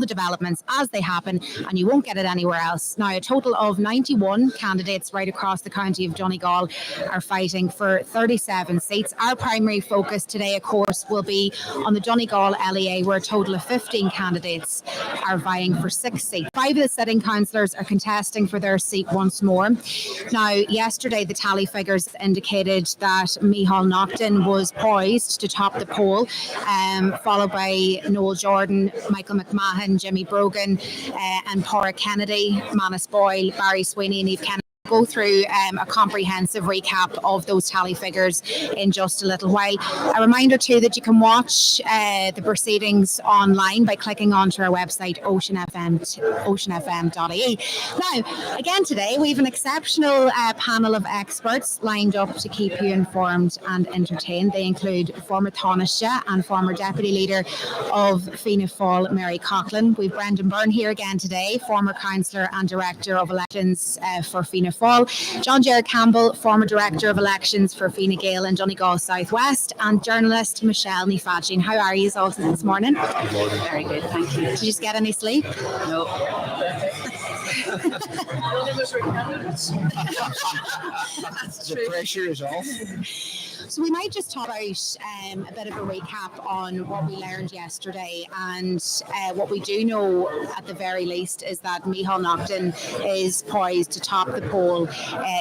the developments as they happen, and you won't get it anywhere else. Now, a total of 91 candidates right across the county of Donegal are fighting for 37 seats. Our primary focus today, of course, will be on the Donegal ELA, where a total of 15 candidates are vying for 6 seats. 5 of the sitting councillors are contesting for their seat once more. Now, yesterday the tally figures indicated that Micheál Naughton was poised to top the poll, followed by Noel Jordan, Michael McMahon, Jimmy Brogan, and Paura Kennedy, Manis Boyle, Barry Sweeney and Eve Kennedy. Go through a comprehensive recap of those tally figures in just a little while. A reminder too that you can watch the proceedings online by clicking onto our website oceanfm.ie. Now, again today we have an exceptional panel of experts lined up to keep you informed and entertained. They include former Taoiseach and former Deputy Leader of Fianna Fáil, Mary Coughlin. We've Brendan Byrne here again today, former Councillor and Director of Elections for Fianna Fáil. John Gerard Campbell, former Director of Elections for Fine Gael in Donegal South West, and journalist Michelle Nifadjin. How are you all this morning? Good morning. Very good, thank you. Did you just get any sleep? No. The pressure is off. So we might just talk about a bit of a recap on what we learned yesterday, and what we do know at the very least is that Micheál Naughton is poised to top the poll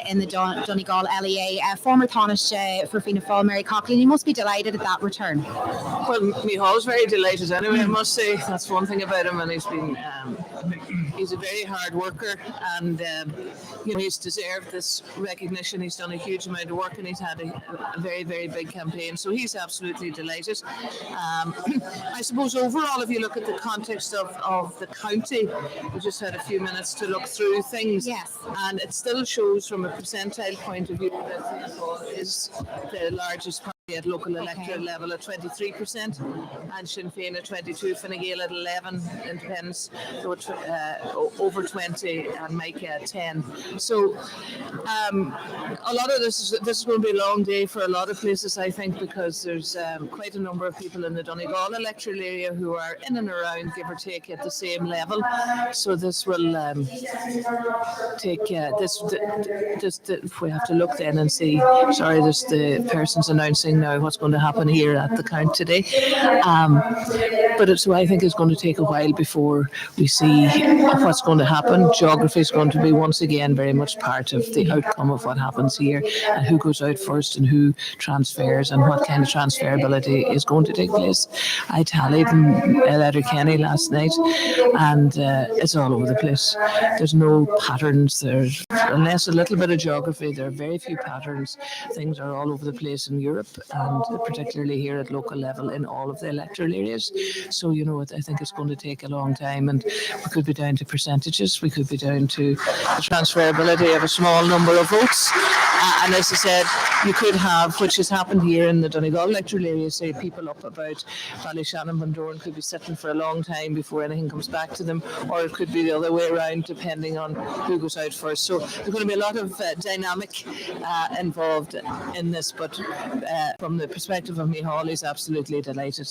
in the Donegal ELA. Former Taoiseach for Fianna Fáil, Mary Coughlin, you must be delighted at that return. Well, Micheál's very delighted anyway, I must say. That's one thing about him, and he's been he's a very hard worker, and he's deserved this recognition. He's done a huge amount of work, and he's had a very, very big campaign, so he's absolutely delighted. I suppose overall, if you look at the context of the county, we just had a few minutes to look through things. Yes. And it still shows from a percentile point of view that Fianna Fáil is the largest party at local electoral level at 23%, and Sinn Féin at 22%, Fine Gael at 11%, Independents over 20%, and Mike at 10%. So a lot of this is going to be a long day for a lot of places, I think, because there's quite a number of people in the Donegal electoral area who are in and around, give or take, at the same level. So this will take we have to look then and see. Sorry, there's the person's announcing now what's going to happen here at the count today. But so I think it's going to take a while before we see what's going to happen. Geography is going to be once again very much part of the outcome of what happens here, and who goes out first and who transfers and what kind of transferability is going to take place. I tallied in Letterkenny last night, and it's all over the place. There's no patterns. There's, unless a little bit of geography, there are very few patterns. Things are all over the place in Europe, and particularly here at local level in all of the electoral areas. So, I think it's going to take a long time, and we could be down to percentages. We could be down to the transferability of a small number of votes. And as I said, you could have, which has happened here in the Donegal electoral area, say people up about Ballyshannon, Bundoran could be sitting for a long time before anything comes back to them, or it could be the other way around depending on who goes out first. So there's going to be a lot of dynamic involved in this, but from the perspective of Micheál, he's absolutely delighted.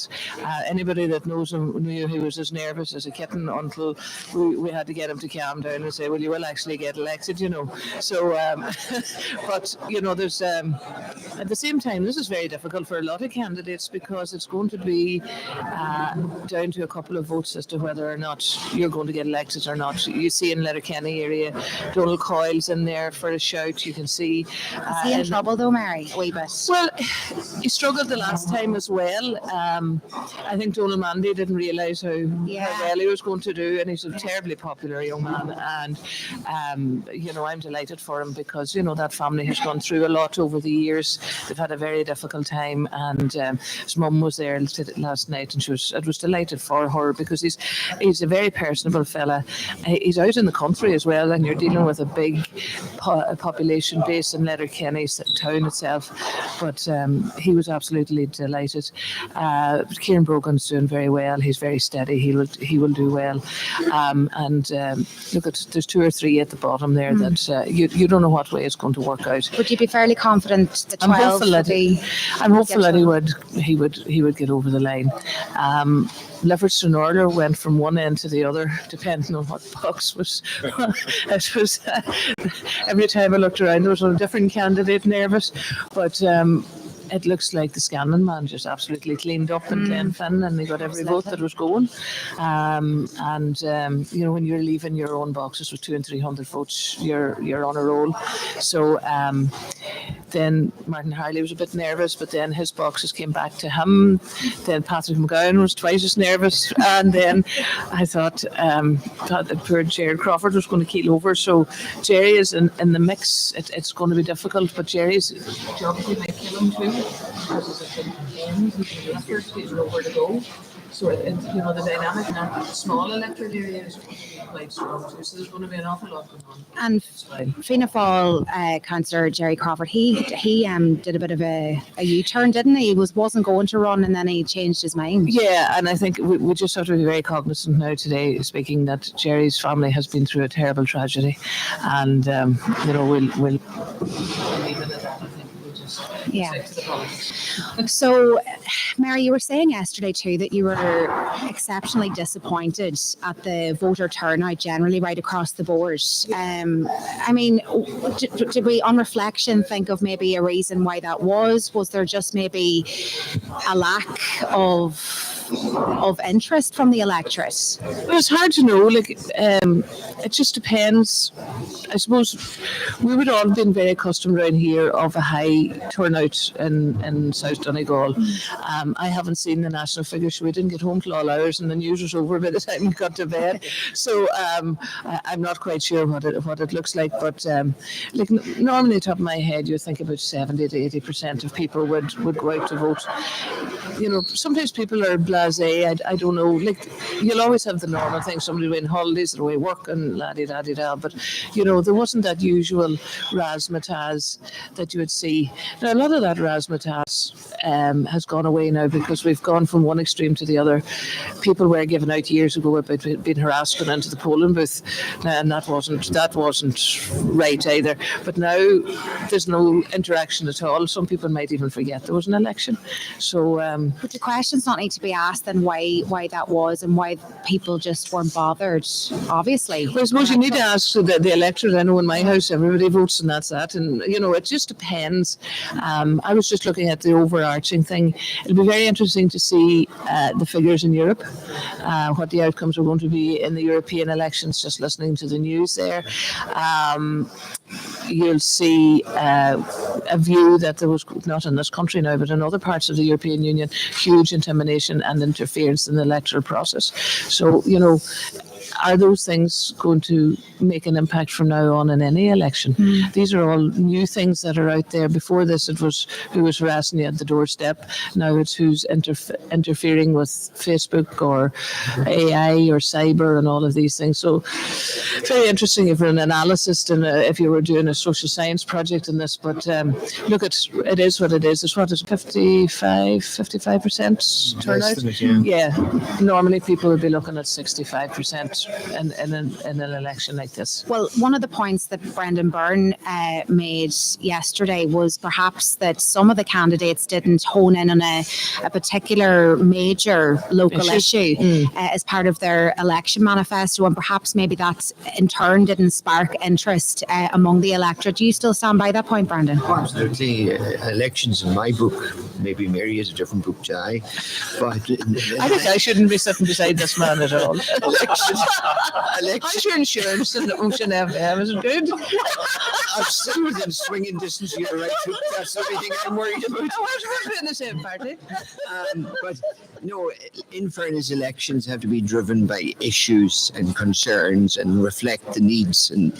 Anybody that knows him knew he was as nervous as a kitten until we had to get him to calm down and say, well, you will actually get elected, So, but, there's at the same time, this is very difficult for a lot of candidates, because it's going to be down to a couple of votes as to whether or not you're going to get elected or not. You see in Letterkenny area, Donald Coyle's in there for a shout, you can see. Is he in trouble though, Mary? A wee bit. Well, he struggled the last time as well. I think Donald Mandy didn't realise how well he was going to do, and he's a terribly popular young man, and I'm delighted for him, because that family has gone through a lot over the years. They've had a very difficult time, and his mum was there last night, and it was delighted for her, because he's a very personable fella. He's out in the country as well, and you're dealing with a big population base in Letterkenny town itself, but he was absolutely delighted. Kieran Brogan's doing very well. He's very steady. He will do well. And look, there's 2 or 3 at the bottom there that you don't know what way it's going to work out. turnout. Would you be fairly confident the 12 I'm hopeful that he get would get over the line. Livingston Order went from one end to the other, depending on what box was. It was every time I looked around, there was a different candidate nervous, but. It looks like the Scanlon man just absolutely cleaned up in Glenfin, and they got every vote that was going. You know, when you're leaving your own boxes with 200 and 300 votes, you're on a roll. So then Martin Harley was a bit nervous, but then his boxes came back to him. Then Patrick McGowan was twice as nervous, and then I thought that poor Gerard Crawford was going to keel over. So Jerry is in the mix. It's going to be difficult, but Jerry's geography might kill him too. Because it's over to go. So you know, the dynamic in that small electorate area is quite strong too. So there's going to be an awful lot going on. And Fianna Fáil councillor Jerry Crawford, he did a bit of a U-turn, didn't he? He wasn't going to run, and then he changed his mind. Yeah, and I think we just have to be very cognizant now today, speaking, that Jerry's family has been through a terrible tragedy, and you know, we'll leave it at that. I think we'll just stick to the politics. So, Mary, you were saying yesterday too that you were exceptionally disappointed at the voter turnout generally right across the board. I mean, did we, on reflection, think of maybe a reason why that was? Was there just maybe a lack of interest from the electorate? Well, it's hard to know. Like, it just depends. I suppose we would all have been very accustomed around here of a high turnout in South Donegal. I haven't seen the national figures, so we didn't get home till all hours, and the news was over by the time we got to bed. So I'm not quite sure what it looks like. But like normally, at the top of my head, you think about 70 to 80% of people would go out to vote. You know, sometimes people are blasé. I don't know. Like, you'll always have the normal thing. Somebody away on holidays, they're away working, la-di-da-di-da. But, you know, there wasn't that usual razzmatazz that you would see. Now, a lot of that razzmatazz has gone away now because we've gone from one extreme to the other. People were given out years ago about being harassed going into the polling booth, and that wasn't right either. But now there's no interaction at all. Some people might even forget there was an election. So, but the questions not need to be asked then why that was and why people just weren't bothered. Obviously, well, I suppose you need to ask the electorate. I know in my house everybody votes, and that's that. And you know, it just depends. I was just looking at the overarching thing. It'll be very interesting to see the figures in Europe, what the outcomes are going to be in the European elections. Just listening to the news there, you'll see a view that there was, not in this country now, but in other parts of the European Union, huge intimidation and interference in the electoral process. So, you know, are those things going to make an impact from now on in any election? These are all new things that are out there. Before this, it was who was harassing you at the doorstep. Now it's who's interfering with Facebook or AI or cyber and all of these things. So very interesting if you're an analyst and if you were doing a social science project in this. But look, it is what it is. It's what is 55% turnout? Yeah. Normally people would be looking at 65%. In an election like this. Well, one of the points that Brendan Byrne made yesterday was perhaps that some of the candidates didn't hone in on a particular major local issue as part of their election manifesto, and perhaps maybe that in turn didn't spark interest among the electorate. Do you still stand by that point, Brendan? Oh, absolutely. Elections in my book, maybe Mary has a different book to I, but I think I shouldn't be sitting beside this man at all. How's your insurance in the Ocean FM? Is it good? I'm still within swinging distance of your right foot. That's the only thing I'm worried about. We're in the same party. But no, in fairness, elections have to be driven by issues and concerns and reflect the needs and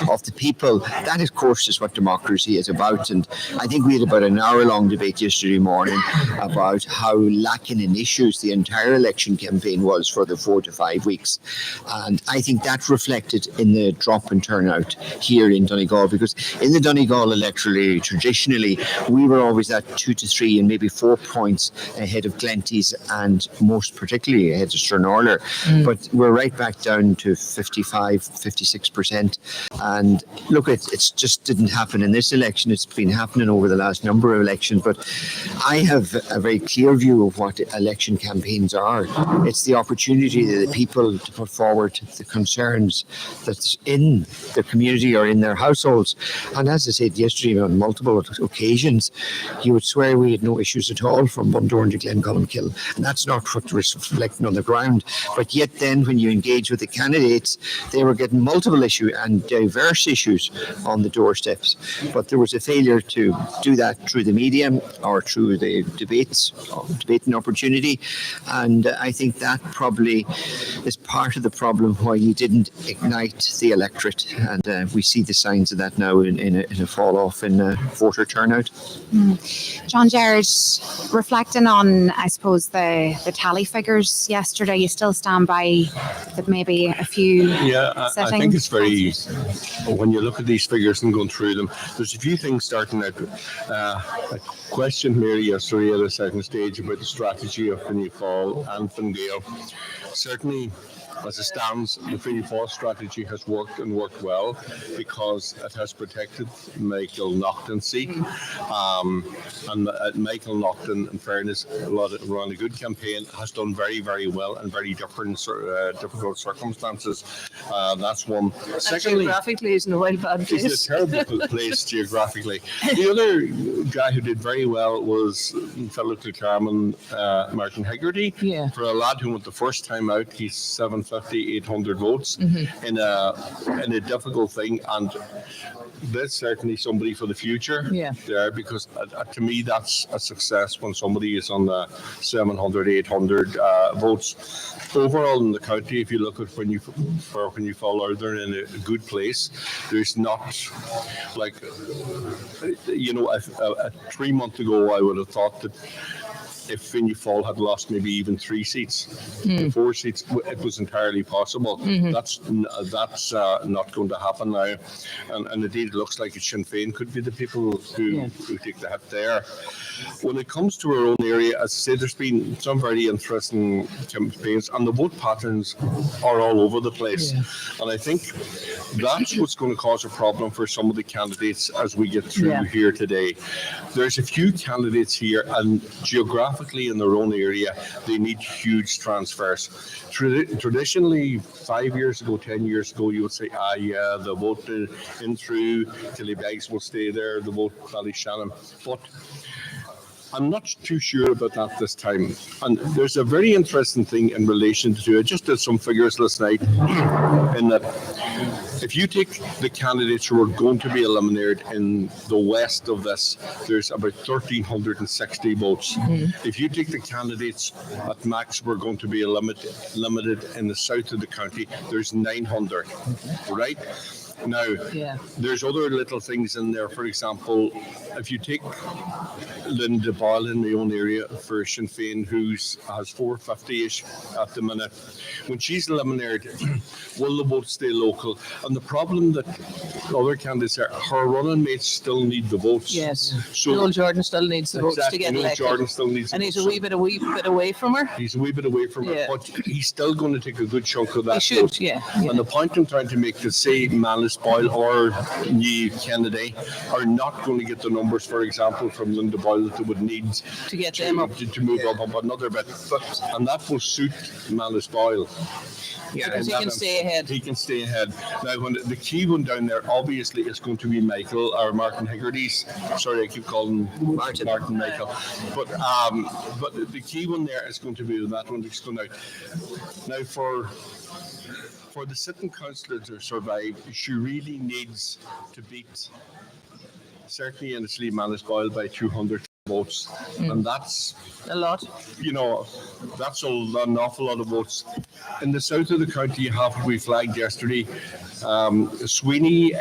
of the people. That, of course, is what democracy is about. And I think we had about an hour-long debate yesterday morning about how lacking in issues the entire election campaign was for the 4 to 5 weeks. And I think that reflected in the drop in turnout here in Donegal, because in the Donegal electoral area, traditionally, we were always at 2 to 3 and maybe 4 points ahead of Glen 20s and most particularly ahead of Stranorlar. But we're right back down to 55, 56%. And look, it just didn't happen in this election. It's been happening over the last number of elections. But I have a very clear view of what election campaigns are. It's the opportunity to the people to put forward the concerns that's in the community or in their households. And as I said yesterday on multiple occasions, you would swear we had no issues at all from Bundoran to Glencolmkill. And that's not what was reflecting on the ground. But yet then when you engage with the candidates, they were getting multiple issues and diverse issues on the doorsteps. But there was a failure to do that through the media or through the debating opportunity. And I think that probably is part of the problem why you didn't ignite the electorate. And we see the signs of that now in a fall off in voter turnout. John Gerard, reflecting on, I suppose, the tally figures yesterday, you still stand by that maybe a few I think it's very, when you look at these figures and going through them, there's a few things starting out. A question Mary yesterday at a second stage about the strategy of Fianna Fáil and Fine Gael. Certainly, as it stands, the Fianna Fáil strategy has worked and worked well because it has protected Michael Naughton's seat. And Michael Naughton, in fairness, ran a good campaign, has done very, very well in very different difficult circumstances. That's one. Secondly, geographically, he's in a wild bad place. He's a terrible place geographically. The other guy who did very well was fellow Kilcarman, Martin Hegarty. Yeah. For a lad who went the first time out, he's 750, 800 votes in a difficult thing, and that's certainly somebody for the future there, because to me that's a success when somebody is on the 700, 800 votes. Overall in the county, if you look at when you fall out, they're in a good place. There's not like, a 3 months ago I would have thought that if Fianna Fáil had lost maybe even 3 seats, 4 seats, it was entirely possible. That's not going to happen now. And indeed, it looks like Sinn Féin could be the people who take the hit there. When it comes to our own area, as I said, there's been some very interesting campaigns, and the vote patterns are all over the place. And I think that's what's going to cause a problem for some of the candidates as we get through here today. There's a few candidates here, and geographically in their own area, they need huge transfers. Traditionally, 5 years ago, 10 years ago, you would say, the vote in through Tillybegs will stay there, the vote Ballyshannon. But I'm not too sure about that this time. And there's a very interesting thing in relation to, I just did some figures last night, in that if you take the candidates who are going to be eliminated in the west of this, there's about 1,360 votes. If you take the candidates at max who are going to be limited in the south of the county, there's 900, right? Now, there's other little things in there. For example, if you take Linda Boyle in my own area for Sinn Féin, who has 450-ish at the minute, when she's eliminated, will the vote stay local? And the problem that other candidates are, her running mates still need the votes. Yes. So Noel Jordan still needs the votes to get elected. Noel Jordan still needs and he's a wee bit away from her. He's a wee bit away from her, but he's still going to take a good chunk of that. He should, vote. And the point I'm trying to make is, say, Manis Boyle or New Kennedy are not going to get the numbers, for example, from Linda Boyle that they would need to get them up, to move up another bit. And that will suit Manis Boyle. Because he can stay ahead. He can stay ahead. Now, when the key one down there, obviously, is going to be Martin Hegarty's. Sorry, I keep calling Martin Michael. But the key one there is going to be that one that's going out. Now, for the sitting councillor to survive, she really needs to beat, certainly in the Slieve Manis Boyle, by 200 votes. And that's a lot. That's an awful lot of votes. In the south of the county, you have what we flagged yesterday. Sweeney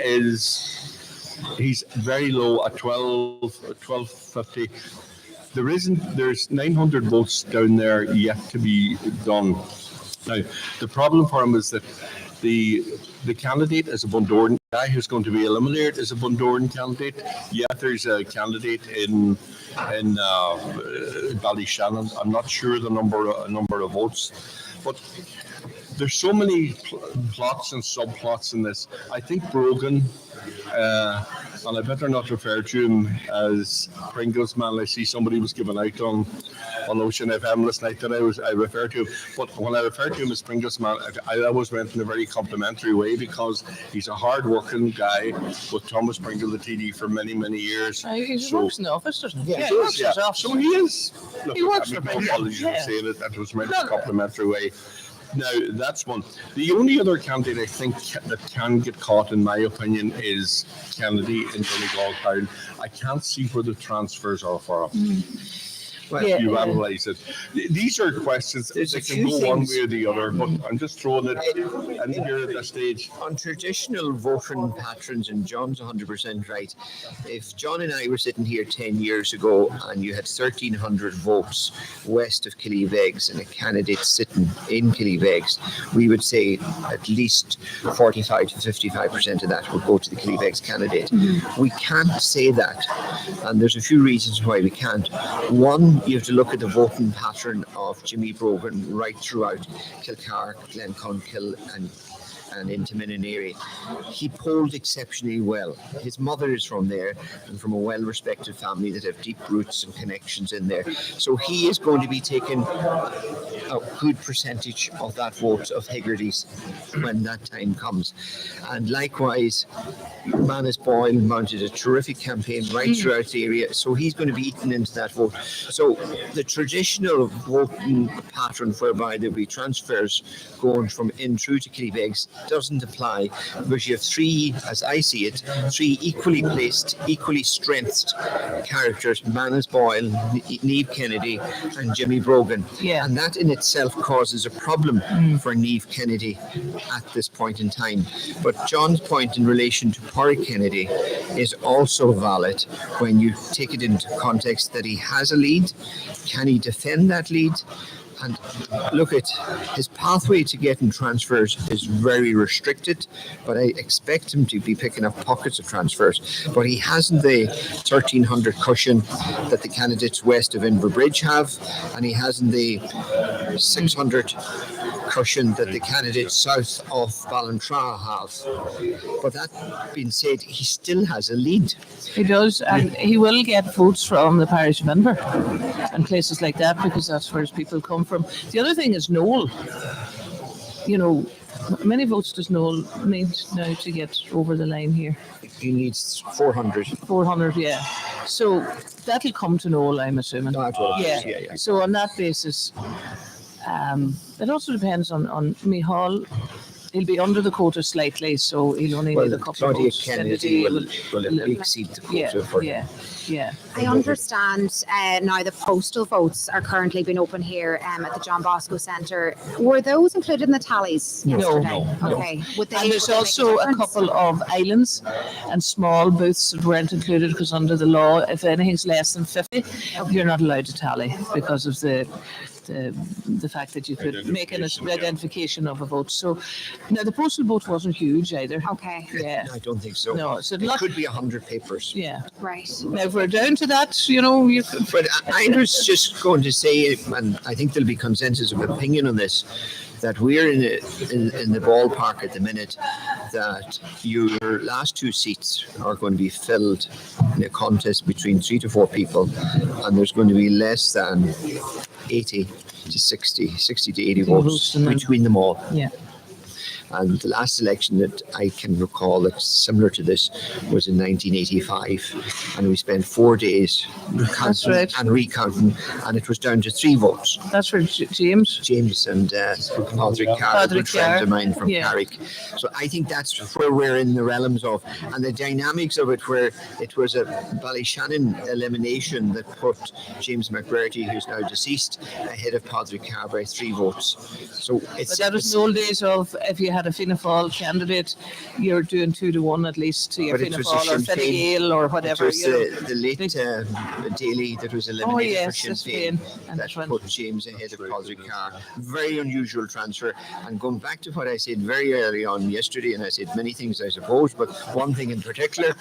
he's very low at 1250. There's 900 votes down there yet to be done. Now, the problem for him is that the candidate is a Bundoran guy who's going to be eliminated is a Bundoran candidate. Yeah, there's a candidate in Ballyshannon. I'm not sure the number of votes, but there's so many plots and subplots in this. I think Brogan, and I better not refer to him as Pringle's man. I see somebody was given out on Ocean FM last night that I refer to him. But when I refer to him as Pringle's man, I always went in a very complimentary way because he's a hard-working guy with Thomas Pringle, the TD, for many, many years. He works in the office, doesn't he? Yeah, he works in the office. So he is. Look, he works for Pringle. Apologies for saying it. That was meant in a complimentary way. Now, that's one. The only other candidate I think that can get caught, in my opinion, is Kennedy in Donegal Town. I can't see where the transfers are for him. Well, you analyse it. These are questions that can go one way or the other, but I'm just throwing it in here at this stage. On traditional voting patterns, and John's 100% right, if John and I were sitting here 10 years ago and you had 1,300 votes west of Killybegs and a candidate sitting in Killybegs, we would say at least 45 to 55% of that would go to the Killybegs candidate. We can't say that, and there's a few reasons why we can't. One, you have to look at the voting pattern of Jimmy Brogan right throughout Kilcar, Glenconkill and into Minneary. He polled exceptionally well. His mother is from there and from a well-respected family that have deep roots and connections in there. So he is going to be taking a good percentage of that vote of Hegarty's when that time comes. And likewise, Manis Boyle mounted a terrific campaign right throughout the area, so he's going to be eaten into that vote. So the traditional voting pattern whereby there'll be transfers going from in through to Killybegs doesn't apply, because you have three, as I see it, three equally placed, equally strengthed characters: Manis Boyle, Niamh Kennedy and Jimmy Brogan. Yeah. And that in itself causes a problem for Niamh Kennedy at this point in time. But John's point in relation to Pádraig Kennedy is also valid when you take it into context that he has a lead. Can he defend that lead? And look at his pathway to getting transfers is very restricted, but I expect him to be picking up pockets of transfers. But he hasn't the 1,300 cushion that the candidates west of Inverbridge have, and he hasn't the 600 cushion that the candidates south of Ballantrae have. But that being said, he still has a lead. He does, and he will get votes from the parish of Inver and places like that, because that's where his people come from. The other thing is Noel. You know, how many votes does Noel need now to get over the line here? He needs 400. 400, yeah. So that'll come to Noel, I'm assuming. That's what it is. Yeah. So on that basis, it also depends on Micheál. He'll be under the quota slightly, so he'll only need a couple of votes. Kennedy will exceed the quota. Yeah. I understand now the postal votes are currently being open here at the John Bosco Centre. Were those included in the tallies yesterday? No. Okay. And there's also a couple of islands and small booths that weren't included, because under the law, if anything's less than 50, you're not allowed to tally because of the fact that you could make an identification of a vote. So now the postal vote wasn't huge either. Okay. Yeah. I don't think so. No, so it could be 100 papers. Yeah. Right. Now if we're down to that, you know, you could. But I was just going to say, and I think there'll be consensus of opinion on this, that we're in the ballpark at the minute that your last two seats are going to be filled in a contest between 3 to 4 people, and there's going to be less than 80 to 60 to 80 votes between them all. Yeah. And the last election that I can recall that's similar to this was in 1985, and we spent 4 days recounting and recounting, and it was down to 3 votes. That's for James and Pádraig Carr, a good friend of mine from Carrick. So I think that's where we're in the realms of, and the dynamics of it, where it was a Ballyshannon elimination that put James McBurty, who's now deceased, ahead of Pádraig Carr by 3 votes. So But that was the old days of, if you had a Fianna Fáil candidate, you're doing 2-1 at least to your But it Fianna was Fáil or a Sinn Fine Gael or whatever. It was the late Daly that was eliminated for Sinn Féin that put James ahead of Patrick Carr. Very unusual transfer. And going back to what I said very early on yesterday, and I said many things I suppose, but one thing in particular,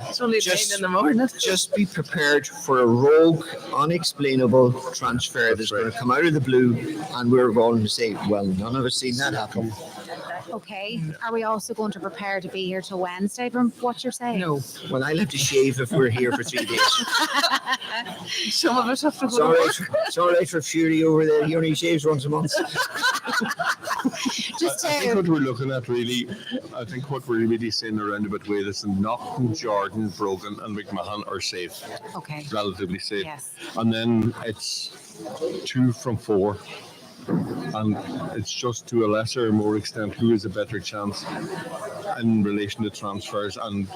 it's only 9 in the morning. Just be prepared for a rogue, unexplainable transfer that's going to come out of the blue, and we're going to say, well, none of us seen that happen. Okay. Are we also going to prepare to be here till Wednesday from what you're saying? No. Well, I'll have to shave if we're here for 3 days. Some of us have to go to work. It's all right for Fury over there. He only shaves once a month. Just I think what we're looking at really, I think what we're really saying around about way is Noel Jordan, Brogan and McMahon are safe. Okay. Relatively safe. Yes. And then it's 2 from 4. And it's just to a lesser or more extent who is a better chance in relation to transfers. And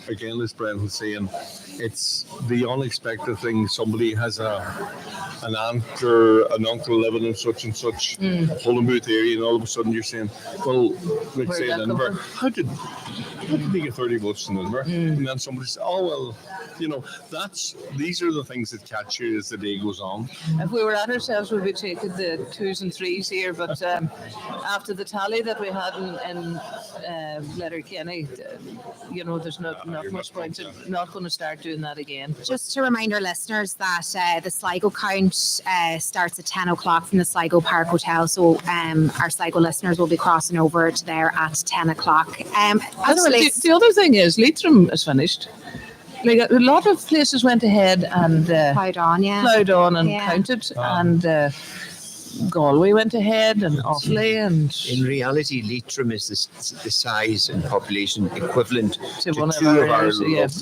again, as Brendan was saying, it's the unexpected thing. Somebody has an aunt or an uncle living in such and such Hullenbooth area, and all of a sudden you're saying, well, let's say in Edinburgh, how did they get 30 votes in Edinburgh? And then somebody says, oh, well, these are the things that catch you as the day goes on. If we were at ourselves, we'd be taking the 2s and 3s here, but after the tally that we had in Letterkenny, there's not much point in not going to start doing that again. Just to remind our listeners that the Sligo count starts at 10 o'clock from the Sligo Park Hotel, so our Sligo listeners will be crossing over to there at 10 o'clock. The other thing is, Leitrim is finished. Like a lot of places went ahead and plowed on and counted, and Galway went ahead and Offaly, and in reality, Leitrim is the size and population equivalent to one two of our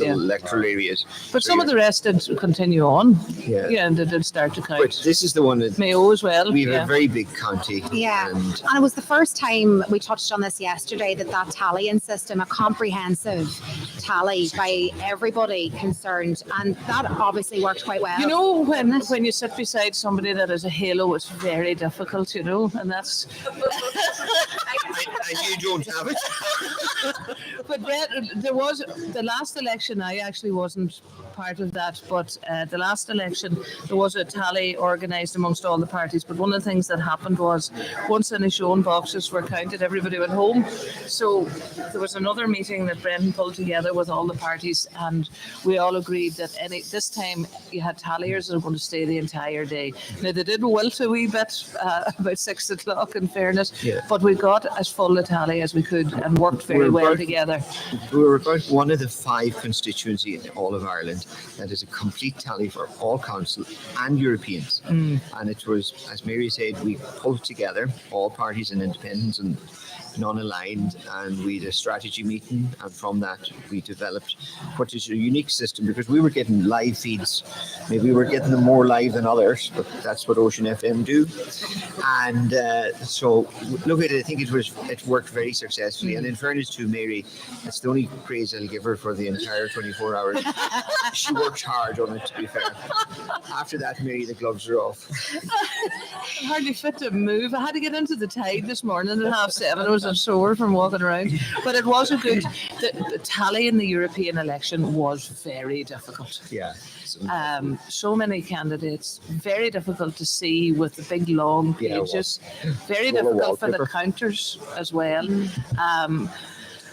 electoral areas. But some of the rest did continue on. Yeah, and they did start to count. But this is the one that Mayo as well. We have a very big county. Yeah, and it was the first time, we touched on this yesterday, that tallying system, a comprehensive tally by everybody concerned, and that obviously worked quite well. When you sit beside somebody that has a halo, it's very difficult, and that's and you don't have it. But there was the last election. I actually wasn't part of that, but the last election there was a tally organised amongst all the parties. But one of the things that happened was once any shown boxes were counted, everybody went home. So there was another meeting that Brendan pulled together with all the parties, and we all agreed that this time you had talliers that were going to stay the entire day. Now they did wilt a wee bit about 6 o'clock, in fairness, but we got as full a tally as we could and worked very well together. We were about one of the 5 constituencies in all of Ireland that is a complete tally for all council and Europeans. And it was, as Mary said, we pulled together all parties and independents and non-aligned, and we had a strategy meeting, and from that we developed what is a unique system, because we were getting live feeds. Maybe we were getting them more live than others, but that's what Ocean FM do. And so look at it, I think it worked very successfully. And in fairness to Mary, it's the only praise I'll give her for the entire 24 hours. She worked hard on it, to be fair. After that, Mary, the gloves are off. I'm hardly fit to move. I had to get into the tide this morning at 7:30. I was sore from walking around, but it was a good. The tally in the European election was very difficult. Yeah. So many candidates, very difficult to see with the big long pages. Very difficult for the counters as well.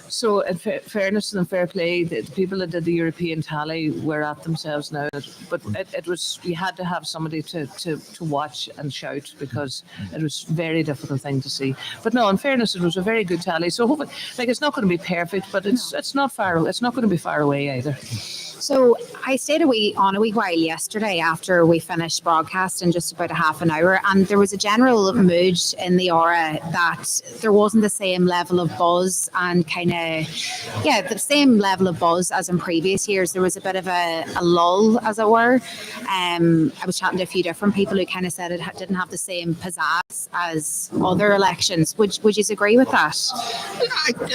So in fairness and fair play, the people that did the European tally were at themselves now. But it was, you had to have somebody to watch and shout, because it was a very difficult thing to see. But no, in fairness, it was a very good tally. So hopefully, it's not going to be perfect, but it's not far. It's not going to be far away either. So I stayed a wee while yesterday after we finished broadcasting, just about a half an hour, and there was a general mood in the aura that there wasn't the same level of buzz and the same level of buzz as in previous years. There was a bit of a lull, as it were. I was chatting to a few different people who kind of said it didn't have the same pizzazz as other elections. Would you agree with that?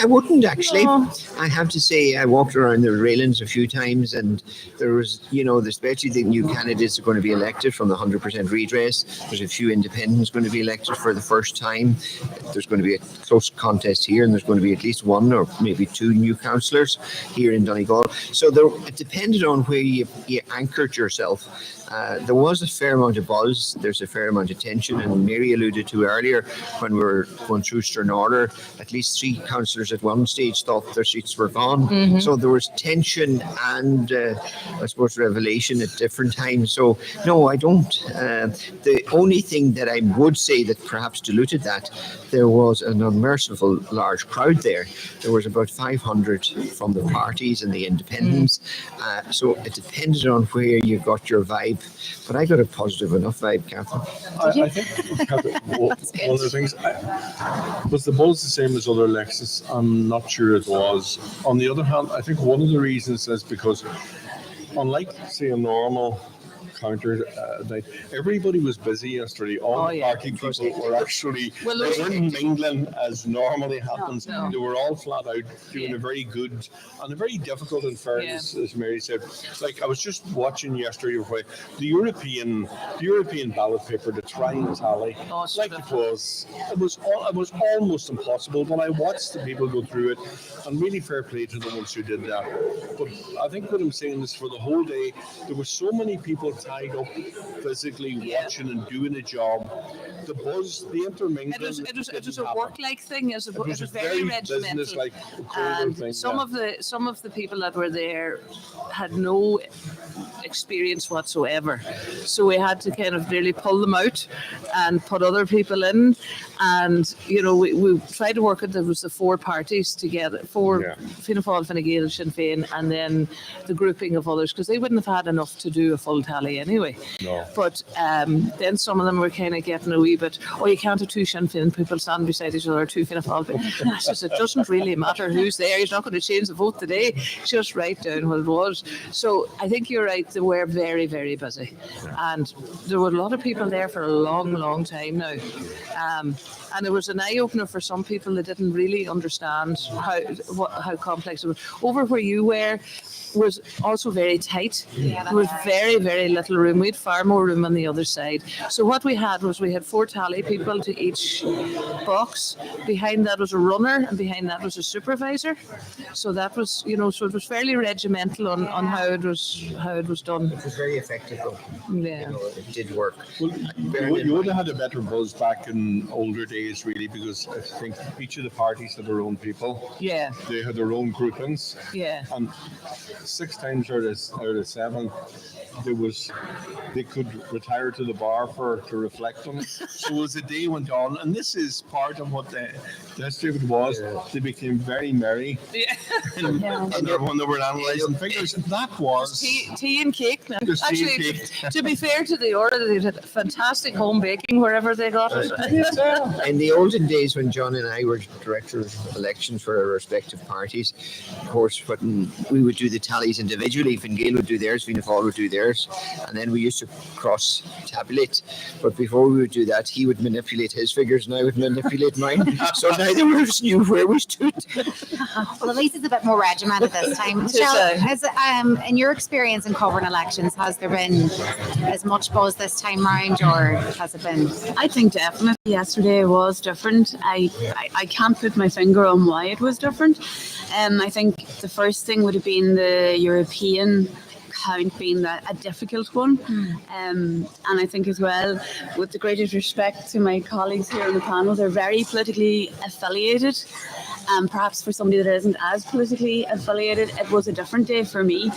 I wouldn't actually. I have to say, I walked around the railings a few times, and there was, especially the new candidates are going to be elected from the 100% redress. There's a few independents going to be elected for the first time. There's going to be a close contest here, and there's going to be at least one or maybe two new councillors here in Donegal. So it depended on where you anchored yourself. There was a fair amount of buzz. There's a fair amount of tension, and Mary alluded to earlier when we were going through Stern Order, at least 3 councillors at one stage thought their seats were gone. So there was tension and I suppose revelation at different times. So no, I don't. The only thing that I would say that perhaps diluted that, there was an unmerciful large crowd there. There was about 500 from the parties and the independents. So it depended on where you got your vibe. But I got a positive enough vibe, Catherine. I think Catherine, one of the things, was the buzz the same as other elections? I'm not sure it was. On the other hand, I think one of the reasons is because, unlike, say, a normal counter night, everybody was busy yesterday. All the party people were actually, they weren't mingling as normally happens. They were all flat out doing a very good and a very difficult, in fairness, as Mary said. Like, I was just watching yesterday where the European ballot paper to try and tally, it was almost impossible. When I watched the people go through it, and really fair play to the ones who did that. But I think what I'm saying is, for the whole day, there were so many people tied up physically watching and doing a job. The buzz, the intermingling. It was a work-like thing. It was very regimental. Business-like, and thing, some of the people that were there had no experience whatsoever. So we had to kind of really pull them out and put other people in. And, we tried to work it. There was the 4 parties together, 4 Fianna Fáil, Fine Gael, Sinn Féin, and then the grouping of others, because they wouldn't have had enough to do a full tally anyway. No. But then some of them were kind of getting a wee bit, you can't have 2 Sinn Féin people stand beside each other, 2 Fianna Fáil. I said, it doesn't really matter who's there. He's not going to change the vote today. Just write down what it was. So I think you're right. They were very, very busy. And there were a lot of people there for a long, long time now. And it was an eye-opener for some people that didn't really understand how complex it was. Over where you were was also very tight. There was very, very little room. We had far more room on the other side. So what we had 4 tally people to each box. Behind that was a runner, and behind that was a supervisor. So that was, so it was fairly regimental on how it was done. It was very effective, though. Yeah. It did work. Well, you would have had a better buzz back in older days, really, because I think each of the parties had their own people. Yeah. They had their own groupings. Yeah. And 6 times out of 7, they could retire to the bar to reflect on it. So as the day went on, and this is part of what the history of it was, they became very merry. Yeah. and when they were analysing figures, that was tea and cake. Actually, to be fair to the order, they had fantastic home baking wherever they got it. In the olden days, when John and I were director of elections for our respective parties, of course, when we would do the tallies individually, Fine Gael would do theirs, Fianna Fáil would do theirs, and then we used to cross-tabulate. But before we would do that, he would manipulate his figures and I would manipulate mine. So neither of us knew where we stood. Well, at least it's a bit more regimented this time. Michelle, in your experience in covering elections, has there been as much buzz this time round, or has it been? I think definitely yesterday was different. I can't put my finger on why it was different. I think the first thing would have been the European count being a difficult one. And I think as well, with the greatest respect to my colleagues here on the panel, they're very politically affiliated. Perhaps for somebody that isn't as politically affiliated, it was a different day for me.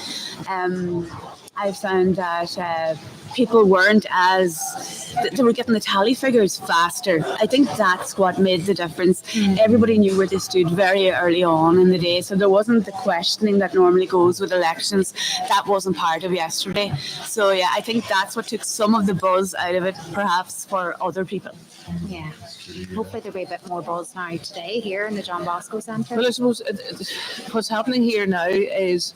I found that people weren't they were getting the tally figures faster. I think that's what made the difference. Everybody knew where they stood very early on in the day, so there wasn't the questioning that normally goes with elections. That wasn't part of yesterday. So yeah, I think that's what took some of the buzz out of it, perhaps for other people. Yeah. Hopefully there'll be a bit more buzz now today here in the John Bosco Centre. Well, I suppose what's happening here now is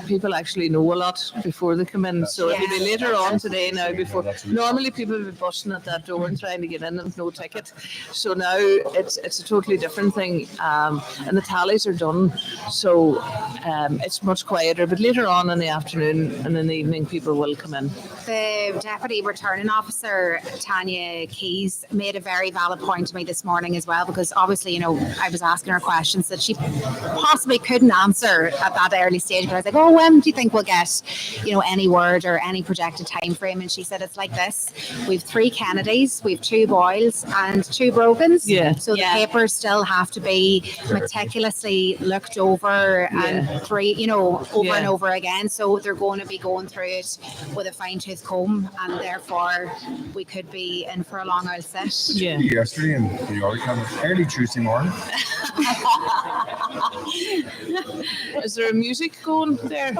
people actually know a lot before they come in. So it'll be later on today day now before. Normally people would be busting at that door and trying to get in and no ticket. So now it's a totally different thing. And the tallies are done, so it's much quieter. But later on in the afternoon and in the evening, people will come in. The Deputy Returning Officer, Tanya Keys, made a very valid point to me this morning as well, because obviously, I was asking her questions that she possibly couldn't answer at that early stage. But I was like, when do you think we'll get, any word or any projected time frame? And she said it's like this. We've 3 Kennedys, we've 2 Boyles and 2 Brogans. Yeah. So the papers still have to be meticulously looked over and over and over again. So they're going to be going through it with a fine-tooth comb, and therefore we could be in for a long old set. Yeah. Yesterday in New York, early Tuesday morning. Is there music going there?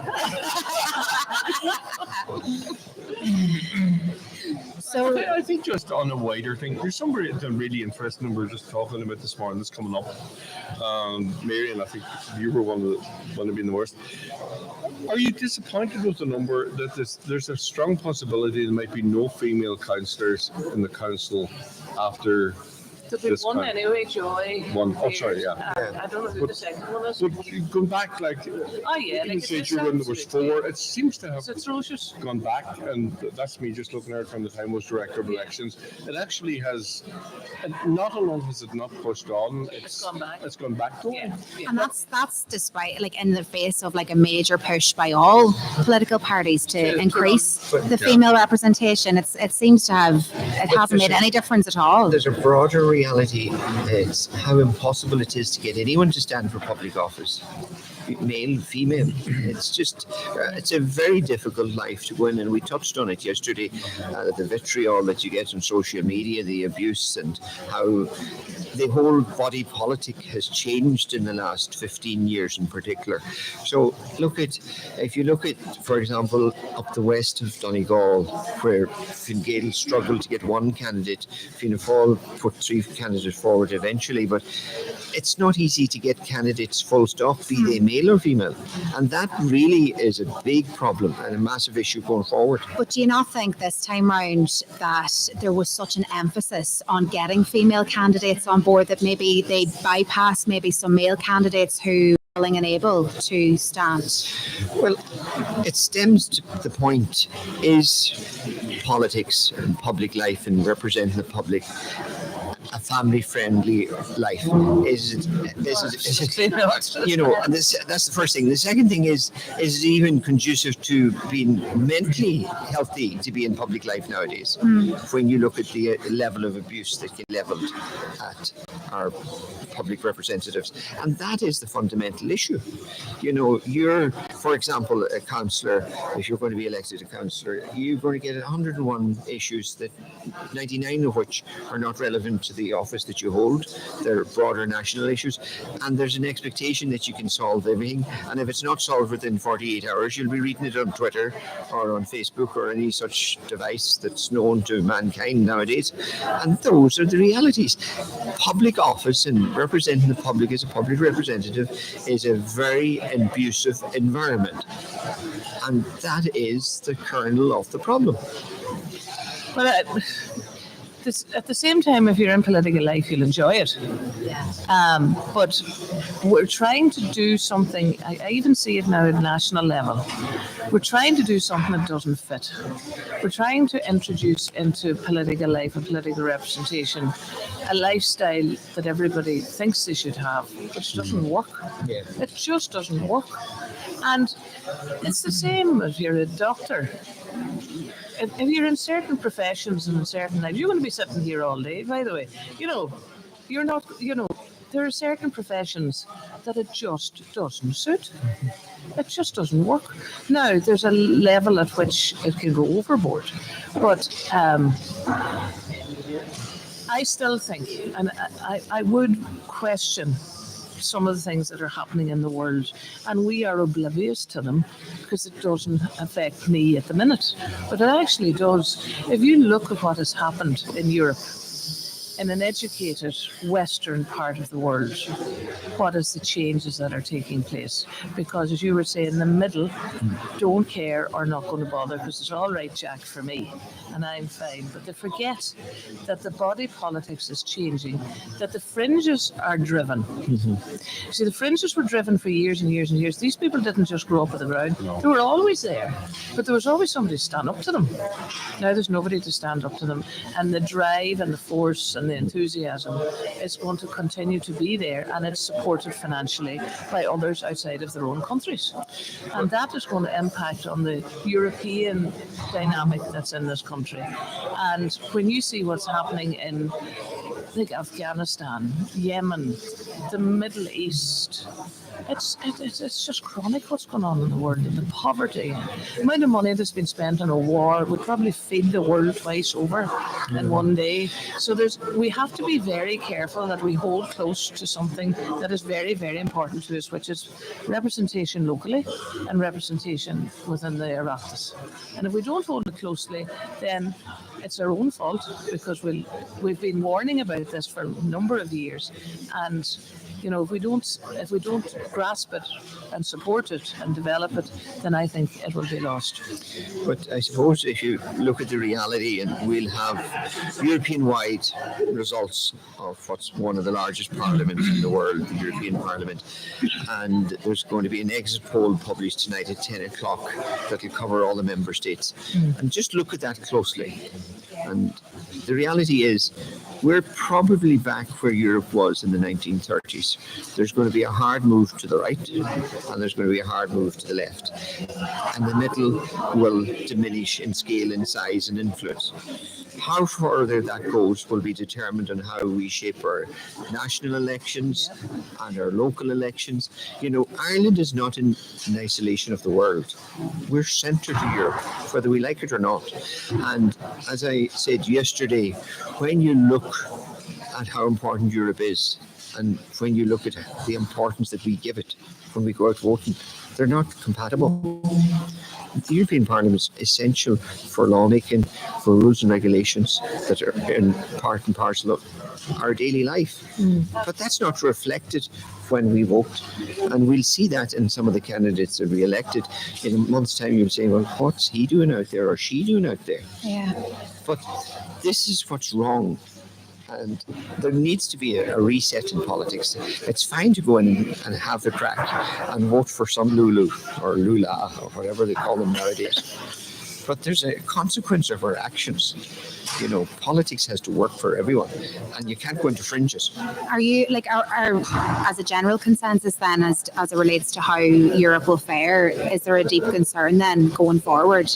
So I think just on a wider thing, there's somebody that's really interesting we're just talking about this morning that's coming up. Marion, I think you were one of being the worst. Are you disappointed with the number that there's a strong possibility there might be no female councillors in the council after There'll be one anyway, Joy. One. Oh, sorry, yeah. I don't know who the second one is. But going back, in stage when there was 4, it seems to have It's atrocious. gone back, and that's me just looking at it from the time I was Director of Elections. It actually has, and not alone has it not pushed on, it's gone back. It's gone back to it. And that's despite in the face of a major push by all political parties to increase the female representation. It seems to have, it hasn't made any difference at all. There's a broader reality. It's how impossible it is to get anyone to stand for public office, male, female. It's just, it's a very difficult life to go in, and we touched on it yesterday, the vitriol that you get on social media, the abuse, and how the whole body politic has changed in the last 15 years in particular. So if you look at, for example, up the west of Donegal, where Fine Gael struggled to get one candidate, Fianna Fáil put 3 candidates forward eventually, but it's not easy to get candidates full stop, be they male or female. And that really is a big problem and a massive issue going forward. But do you not think this time round that there was such an emphasis on getting female candidates on board that maybe they bypass maybe some male candidates who are willing and able to stand? Well, it stems to the point, is politics and public life and representing the public a family-friendly life? Is it and that's the first thing. The second thing is it even conducive to being mentally healthy to be in public life nowadays? When you look at the level of abuse that get levelled at our public representatives, and that is the fundamental issue. You're, for example, a councillor. If you're going to be elected a councillor, you're going to get 101 issues, that 99 of which are not relevant to the office that you hold. They're broader national issues, and there's an expectation that you can solve everything, and if it's not solved within 48 hours, you'll be reading it on Twitter or on Facebook or any such device that's known to mankind nowadays. And those are the realities. Public office and representing the public as a public representative is a very abusive environment, and that is the kernel of the problem. Well, at the same time, if you're in political life, you'll enjoy it. But we're trying to do something, I even see it now at national level. We're trying to do something that doesn't fit. We're trying to introduce into political life and political representation a lifestyle that everybody thinks they should have, which doesn't work. Yeah. It just doesn't work. And it's the same if you're a doctor. If you're in certain professions and in certain lives, you're going to be sitting here all day, by the way. You're not, there are certain professions that it just doesn't suit. It just doesn't work. Now, there's a level at which it can go overboard. But I still think, and I would question some of the things that are happening in the world, and we are oblivious to them because it doesn't affect me at the minute, but it actually does. If you look at what has happened in Europe, in an educated Western part of the world, what is the changes that are taking place? Because as you were saying, the middle don't care or not going to bother because it's all right, Jack, for me, and I'm fine. But they forget that the body politics is changing, that the fringes are driven. See, the fringes were driven for years and years and years. These people didn't just grow up with the ground. They were always there, but there was always somebody to stand up to them. Now there's nobody to stand up to them, and the drive and the force and the enthusiasm is going to continue to be there, and it's supported financially by others outside of their own countries, and that is going to impact on the European dynamic that's in this country. And when you see what's happening in like Afghanistan, Yemen, the Middle East, it's just chronic what's going on in the world, and the poverty, the amount of money that's been spent on a war would probably feed the world twice over in one day. So we have to be very careful that we hold close to something that is very, very important to us, which is representation locally and representation within the Oireachtas. And if we don't hold it closely, then it's our own fault, because we've been warning about this for a number of years, and if we don't grasp it and support it and develop it, then I think it will be lost. But I suppose if you look at the reality, and we'll have European-wide results of what's one of the largest parliaments in the world, the European Parliament, and there's going to be an exit poll published tonight at 10 o'clock that will cover all the member states. And just look at that closely. And the reality is, we're probably back where Europe was in the 1930s. There's going to be a hard move to the right, and there's going to be a hard move to the left. And the middle will diminish in scale, in size, and influence. How further that goes will be determined on how we shape our national elections and our local elections. Ireland is not in isolation of the world. We're centre to Europe, whether we like it or not. And as I said yesterday, when you look at how important Europe is, and when you look at the importance that we give it when we go out voting, they're not compatible. The European Parliament is essential for lawmaking, for rules and regulations that are in part and parcel of our daily life. But that's not reflected when we vote. And we'll see that in some of the candidates that are re-elected. In a month's time, you'll say, well, what's he doing out there or she doing out there? Yeah. But this is what's wrong. And there needs to be a reset in politics. It's fine to go in and have the crack and vote for some Lulu or Lula or whatever they call them nowadays. But there's a consequence of our actions. Politics has to work for everyone, and you can't go into fringes. Are you as a general consensus then, as it relates to how Europe will fare? Is there a deep concern then going forward?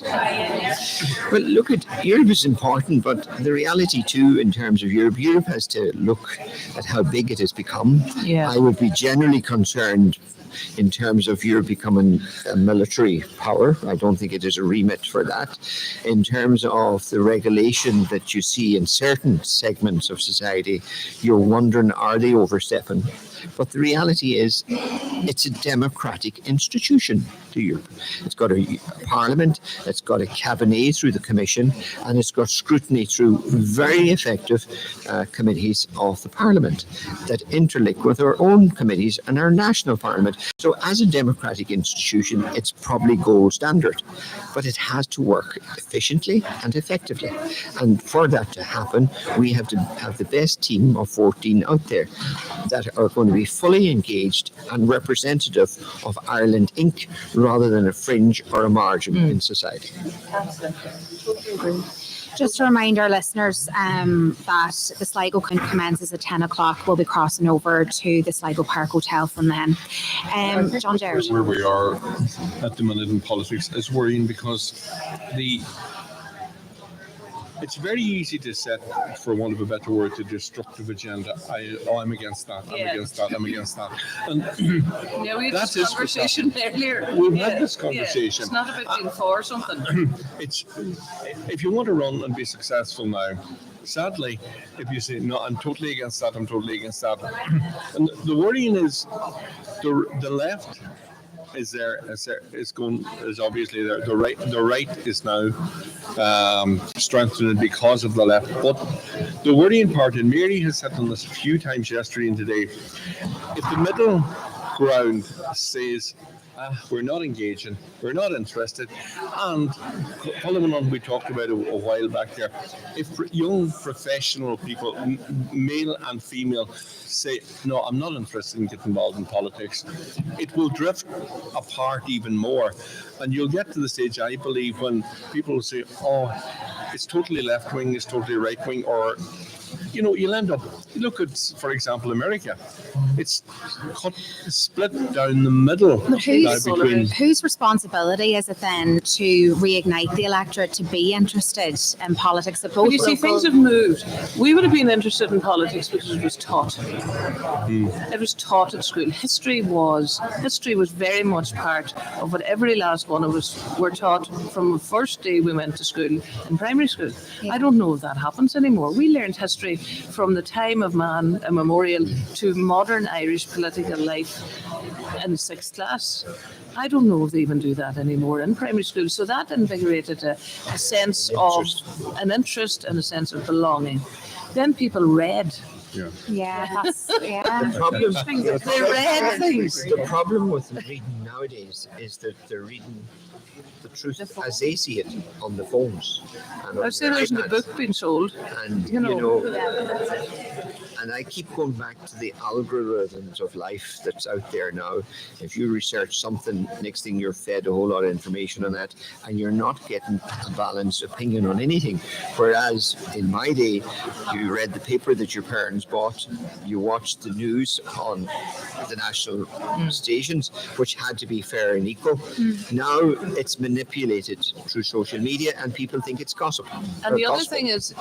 Well, look, Europe is important, but the reality too, in terms of Europe has to look at how big it has become. Yeah. I would be generally concerned in terms of Europe becoming a military power. I don't think it is a remit for that. In terms of the regulation that you see in certain segments of society, you're wondering, are they overstepping? But the reality is, it's a democratic institution to Europe. It's got a parliament, it's got a cabinet through the commission, and it's got scrutiny through very effective committees of the parliament that interlink with our own committees and our national parliament. So as a democratic institution, it's probably gold standard, but it has to work efficiently and effectively. And for that to happen, we have to have the best team of 14 out there that are going to be fully engaged and representative of Ireland Inc. rather than a fringe or a margin in society. Just to remind our listeners that the Sligo commences at 10 o'clock. We'll be crossing over to the Sligo Park Hotel from then. John Jarrett. Where we are at the minute in politics is worrying, because it's very easy to set, for want of a better word, the destructive agenda. I'm against that, I'm against that, I'm against that. And we had this conversation earlier. We've had this conversation. It's not about being for something. It's, if you want to run and be successful now, sadly, if you say, no, I'm totally against that, I'm totally against that. And the worrying is the left is obviously there. The right is now strengthening because of the left. But the worrying part, and Mary has said on this a few times yesterday and today, if the middle ground says we're not engaging, we're not interested, and following on we talked about a while back there, if young professional people, male and female, say no, I'm not interested in getting involved in politics, it will drift apart even more, and you'll get to the stage, I believe, when people will say, oh, it's totally left wing, it's totally right wing, or you'll end up, look at, for example, America. It's split down the middle. But whose responsibility is it then to reignite the electorate to be interested in politics? But you see, things have moved. We would have been interested in politics because it was taught. It was taught at school. History was very much part of what every last one of us were taught from the first day we went to school in primary school. Yeah. I don't know if that happens anymore. We learned history from the time of man immemorial to modern Irish political life in 6th class. I don't know if they even do that anymore in primary school. So that invigorated a sense of an interest and a sense of belonging. Then people read. The problem with reading nowadays is that they're reading the truth as they see it on the phones. I'd say there isn't a book being sold. And, and I keep going back to the algorithms of life that's out there now. If you research something, next thing you're fed a whole lot of information on that, and you're not getting a balanced opinion on anything. Whereas in my day, you read the paper that your parents bought, you watched the news on the national stations, which had to be fair and equal. Now it's manipulated through social media, and people think it's gossip. And the other thing is,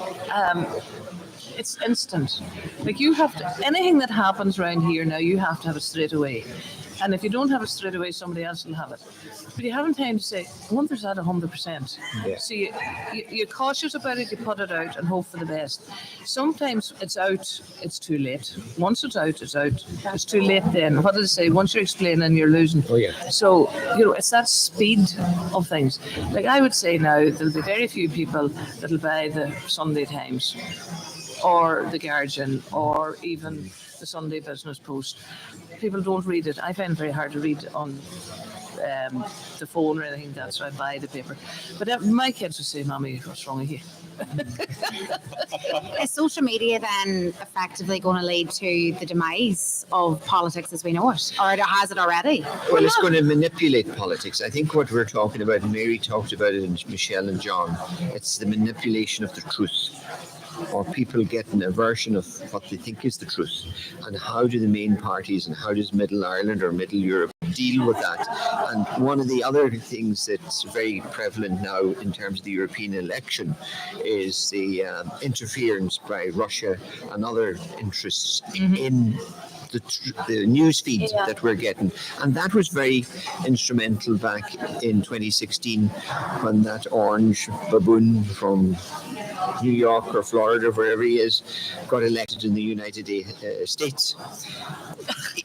it's instant. Like, you have to, anything that happens around here now, you have to have it straight away. And if you don't have it straight away, somebody else will have it. But you haven't time to say, I wonder if that 100%. Yeah. So you're cautious about it, you put it out and hope for the best. Sometimes it's out, it's too late. Once it's out, it's out. It's too late then. What did I say? Once you're explaining, you're losing. Oh, yeah. So, it's that speed of things. Like, I would say now, there'll be very few people that'll buy the Sunday Times or the Guardian or even the Sunday Business Post. People don't read it. I find it very hard to read on the phone or anything like that, so I buy the paper. But my kids would say, Mommy, what's wrong with you? Is social media then effectively going to lead to the demise of politics as we know it? Or has it already? Well, it's going to manipulate politics. I think what we're talking about, and Mary talked about it, and Michelle and John, it's the manipulation of the truth, or people getting a version of what they think is the truth. And how do the main parties and how does Middle Ireland or Middle Europe deal with that? And one of the other things that's very prevalent now in terms of the European election is the interference by Russia and other interests in the news feed that we're getting. And that was very instrumental back in 2016 when that orange baboon from New York or Florida, wherever he is, got elected in the United States.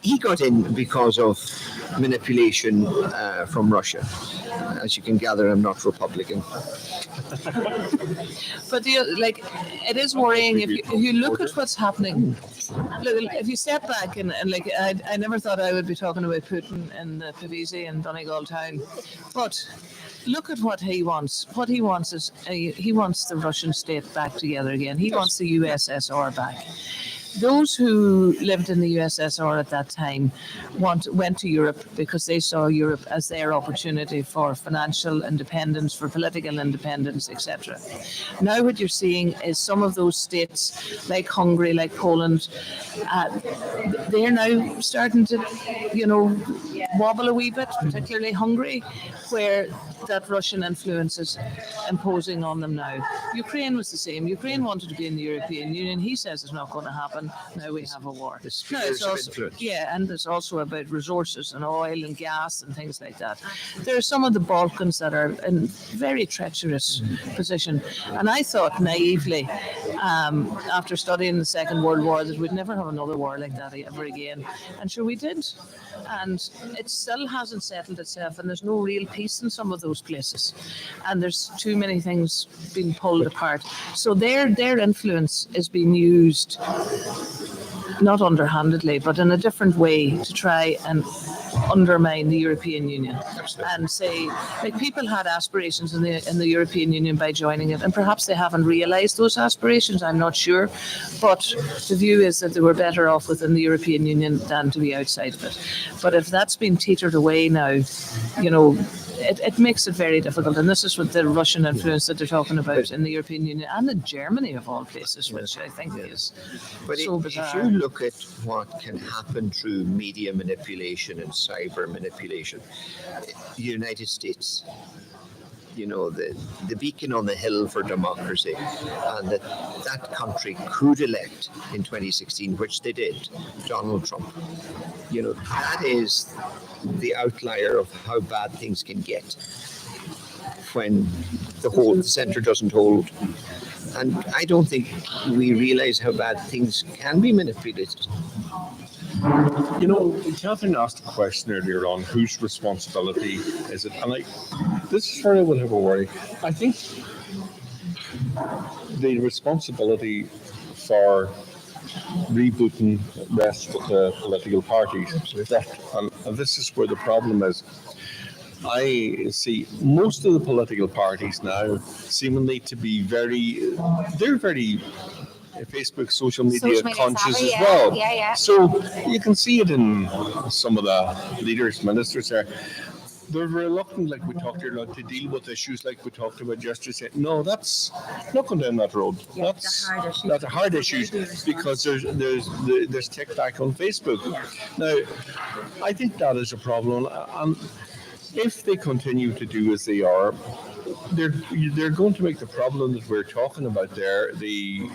He got in because of manipulation from Russia. As you can gather, I'm not Republican. But it is worrying if you look at what's happening. Look, if you step back and I never thought I would be talking about Putin and the Pavese and Donegal Town, but look at what he wants. What he wants is he wants the Russian state back together again. He wants the USSR back. Those who lived in the USSR at that time went to Europe because they saw Europe as their opportunity for financial independence, for political independence, etc. Now what you're seeing is some of those states, like Hungary, like Poland, they're now starting to, wobble a wee bit, particularly Hungary, where that Russian influence is imposing on them now. Ukraine was the same. Ukraine wanted to be in the European Union. He says it's not going to happen. Now we have a war. No, it's also, and it's also about resources and oil and gas and things like that. There are some of the Balkans that are in very treacherous position. And I thought naively, after studying the Second World War, that we'd never have another war like that ever again. And sure we did. And it still hasn't settled itself, and there's no real peace in some of those places. And there's too many things being pulled apart. So their influence is being used, not underhandedly, but in a different way to try and undermine the European Union. And say, like, people had aspirations in the European Union by joining it, and perhaps they haven't realised those aspirations, I'm not sure, but the view is that they were better off within the European Union than to be outside of it. But if that's been teetered away now, it makes it very difficult. And this is what the Russian influence that they're talking about in the European Union and in Germany, of all places, which I think is so bizarre. If you look at what can happen through media manipulation and cyber manipulation, the United States, the beacon on the hill for democracy, and that country could elect in 2016, which they did, Donald Trump. That is the outlier of how bad things can get when the centre doesn't hold. And I don't think we realise how bad things can be manipulated. Catherine asked a question earlier on, whose responsibility is it? And this is where I would have a worry. I think the responsibility for rebooting rests with the political parties. And this is where the problem is. I see most of the political parties now seemingly to be very Facebook, social media conscious savvy, as well. Yeah. So you can see it in some of the leaders, ministers there. They're reluctant, like we talked earlier, to deal with issues like we talked about yesterday. No, that's not going down that road. That's a hard issue because there's tick back on Facebook. Now, I think that is a problem, and if they continue to do as they are, they're going to make the problem that we're talking about there, the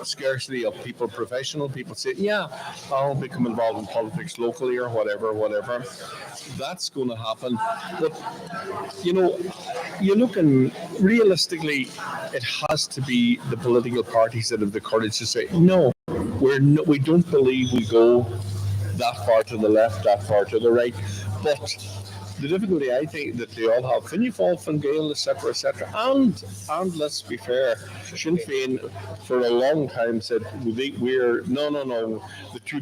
scarcity of people, professional people saying, yeah, I'll become involved in politics locally or whatever. That's going to happen. But, you're looking realistically, it has to be the political parties that have the courage to say, no, we don't believe we go that far to the left, that far to the right. But the difficulty, I think, that they all have, Fianna Fáil, Fine Gael, etc., and let's be fair, Sinn Féin for a long time said we're no, the two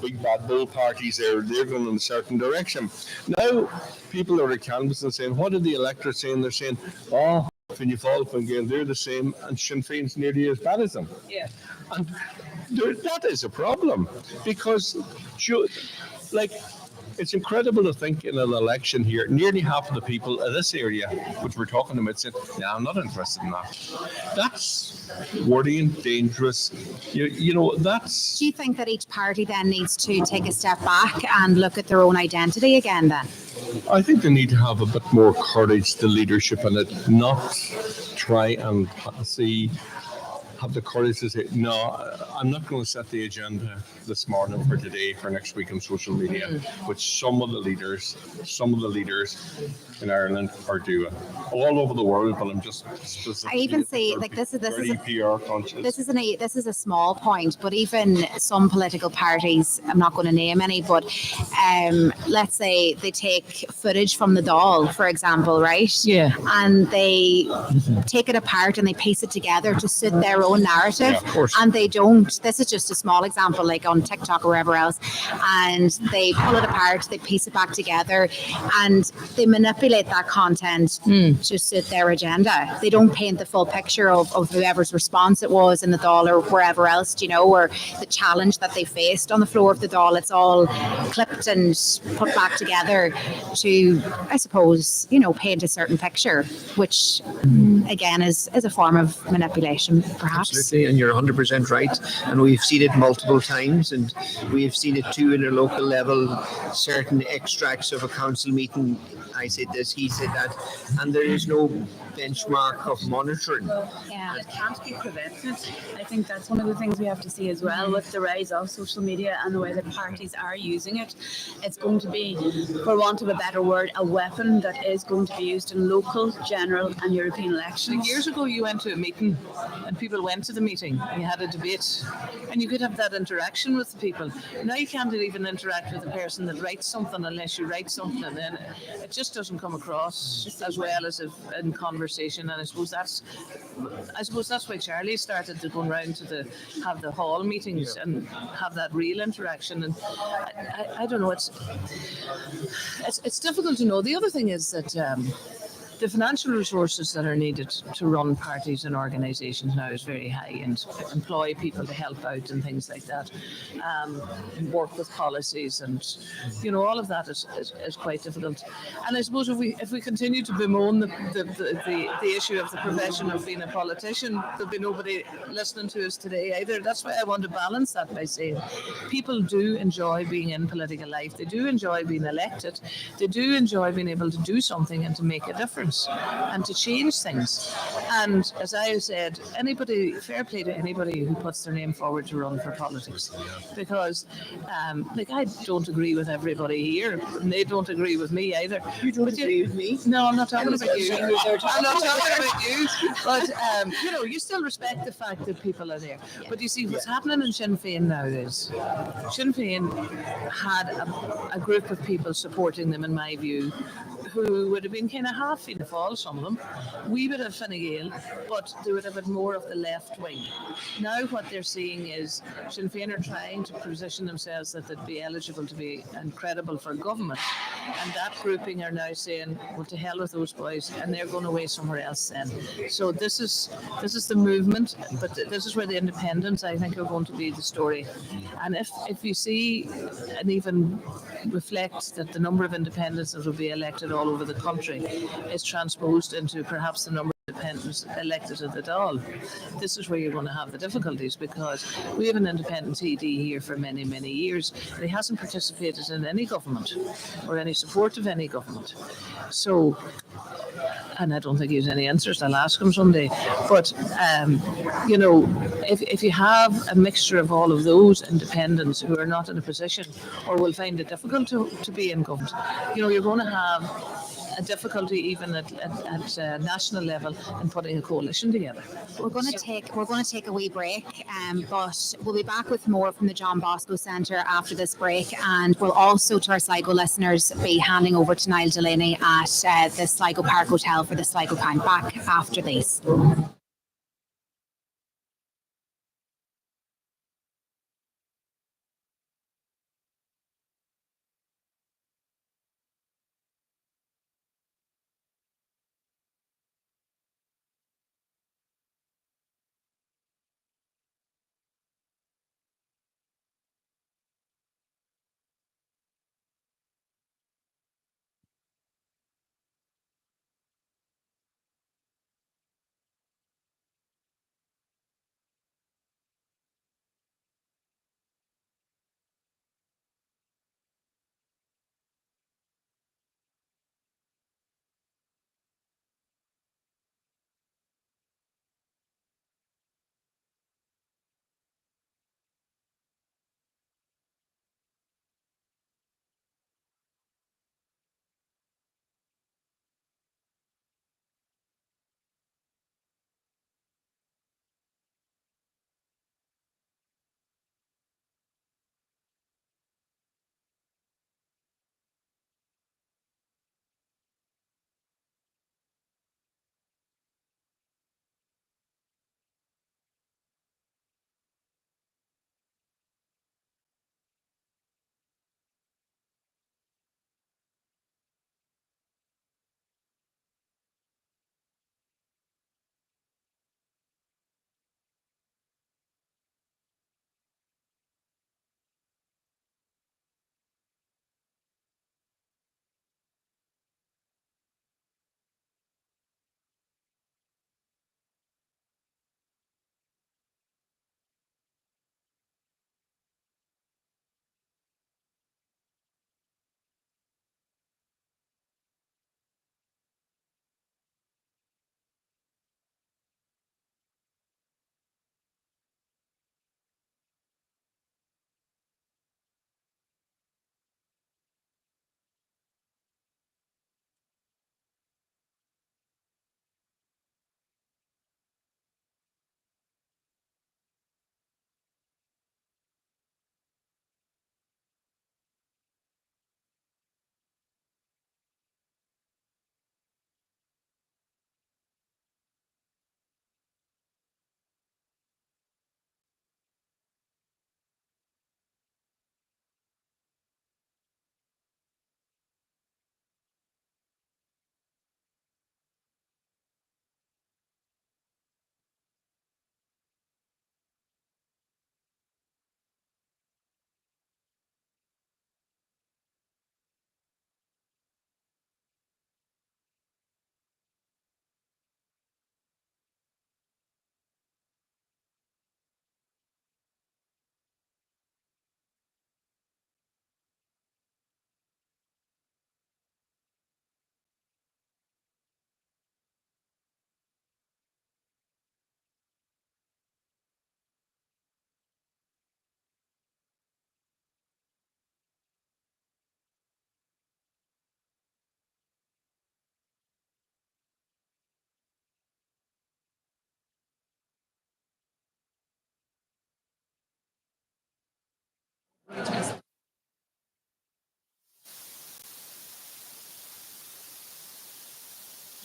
big bad bull parties they're going in a certain direction. Now people are canvassing and saying, what are the electorate saying? They're saying, Fianna Fáil, Fine Gael, they're the same, and Sinn Féin's nearly as bad as them. Yeah. And that is a problem because, it's incredible to think in an election here, nearly half of the people in this area, which we're talking about, said, "No, I'm not interested in that." That's worrying, dangerous. That's. Do you think that each party then needs to take a step back and look at their own identity again then? I think they need to have a bit more courage, the leadership in it, not try and have the courage to say, no, I'm not going to set the agenda this morning for today, for next week on social media, which some of the leaders in Ireland are doing. All over the world, but I'm just specifically. I even see, this is PR conscious. This is a small point, but even some political parties, I'm not going to name any, but let's say they take footage from the Dáil, for example, right? Yeah. And they take it apart and they piece it together to suit their own narrative. Yeah, of course. And they don't. This is just a small example, like on TikTok or wherever else. And they pull it apart, they piece it back together, and they manipulate that content to suit their agenda. They don't paint the full picture of whoever's response it was in the Dáil or wherever else, or the challenge that they faced on the floor of the Dáil. It's all clipped and put back together to, I suppose, paint a certain picture, which again is a form of manipulation, perhaps. Absolutely, and you're 100% right. And we've seen it multiple times, and we've seen it too in a local level. Certain extracts of a council meeting, I said this, he said that, and there is no benchmark of monitoring. Yeah. It can't be prevented. I think that's one of the things we have to see as well with the rise of social media and the way that parties are using it. It's going to be, for want of a better word, a weapon that is going to be used in local, general and European elections. Like years ago, you went to a meeting and people went to the meeting and you had a debate and you could have that interaction with the people. Now you can't even interact with the person that writes something unless you write something, and then it just doesn't come across as well as if in conversation. And I suppose that's why Charlie started to go around to have the hall meetings and have that real interaction. And I don't know, it's difficult to know. The other thing is that the financial resources that are needed to run parties and organisations now is very high, and employ people to help out and things like that, work with policies, and all of that is quite difficult. And I suppose if we continue to bemoan the issue of the profession of being a politician, there'll be nobody listening to us today either. That's why I want to balance that by saying people do enjoy being in political life. They do enjoy being elected. They do enjoy being able to do something and to make a difference and to change things. And as I said, fair play to anybody who puts their name forward to run for politics, because I don't agree with everybody here, and they don't agree with me either. You don't agree with me? No, I'm not talking about you. I'm not talking about you. But you still respect the fact that people are there. Yeah. But you see, what's happening in Sinn Féin now is Sinn Féin had a group of people supporting them, in my view, who would have been kind of half Fianna Fáil, some of them, wee bit of Fine Gael, but they would have had more of the left wing. Now what they're seeing is Sinn Féin are trying to position themselves that they'd be eligible to be and credible for government, and that grouping are now saying, well, to hell with those boys, and they're going away somewhere else then. So this is the movement, but this is where the independents, I think, are going to be the story. And if you see and even reflect that the number of independents that will be elected all over the country is transposed into perhaps the number of independents elected at all, this is where you're going to have the difficulties, because we have an independent TD here for many, many years, and he hasn't participated in any government or any support of any government. So, and I don't think he has any answers. I'll ask him someday. But, if you have a mixture of all of those independents who are not in a position or will find it difficult to be in government, you're going to have a difficulty even at national level in putting a coalition together. We're going to take a wee break, but we'll be back with more from the John Bosco Centre after this break, and we'll also, to our Sligo listeners, be handing over to Niall Delaney at the Sligo Park Hotel for the Sligo Pint. Back after these.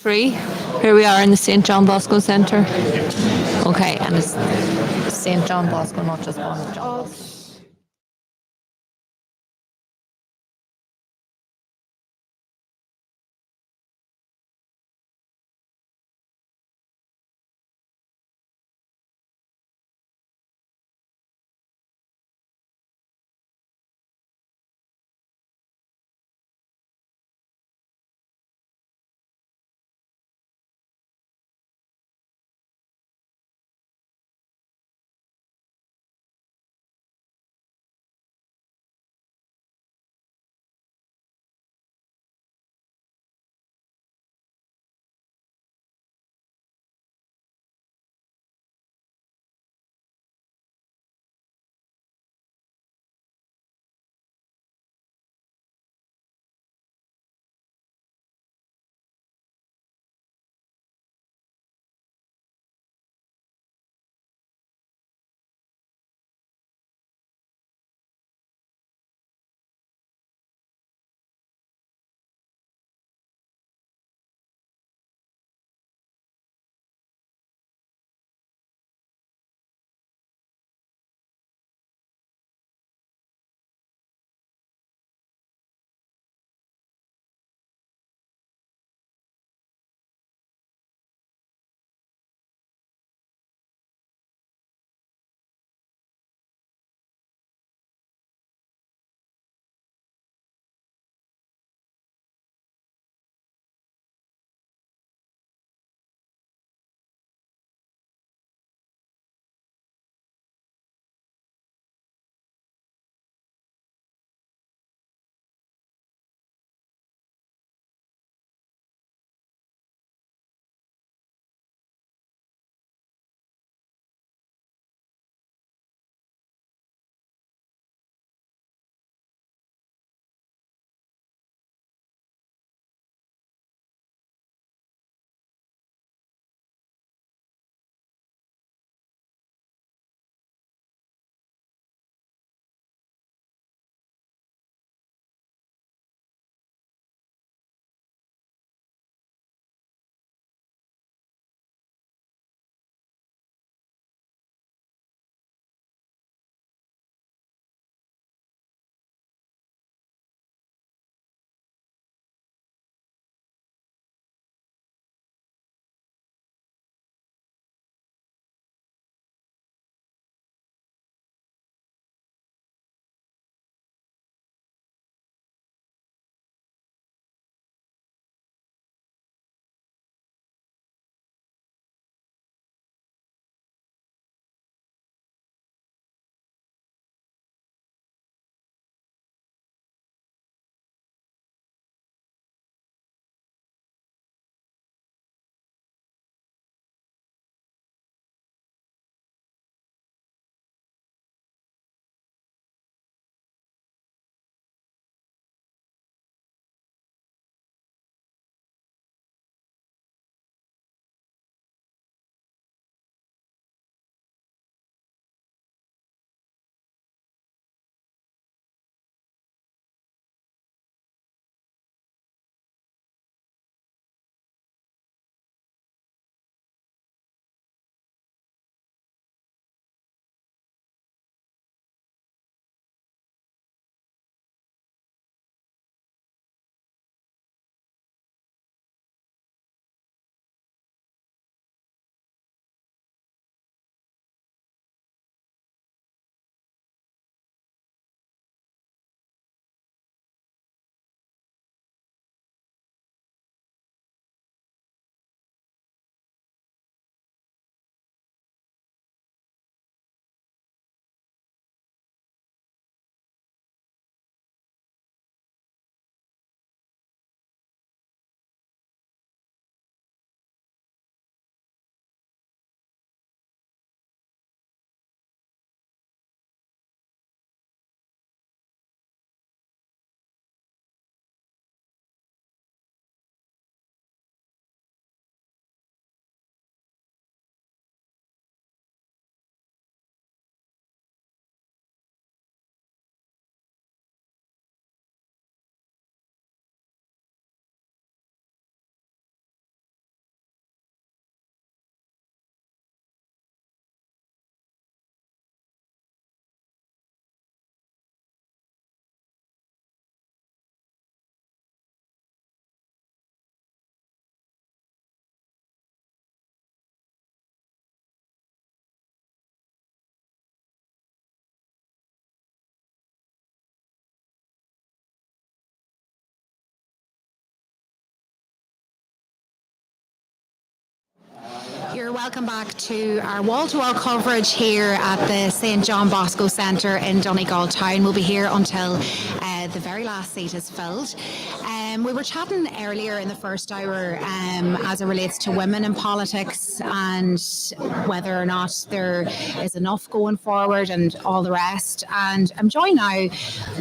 free. Here we are in the St. John Bosco Centre. Okay, and it's St. John Bosco, not just one John Bosco. You're welcome back to our wall-to-wall coverage here at the St John Bosco Centre in Donegal Town. We'll be here until the very last seat is filled. We were chatting earlier in the first hour as it relates to women in politics and whether or not there is enough going forward and all the rest. And I'm joined now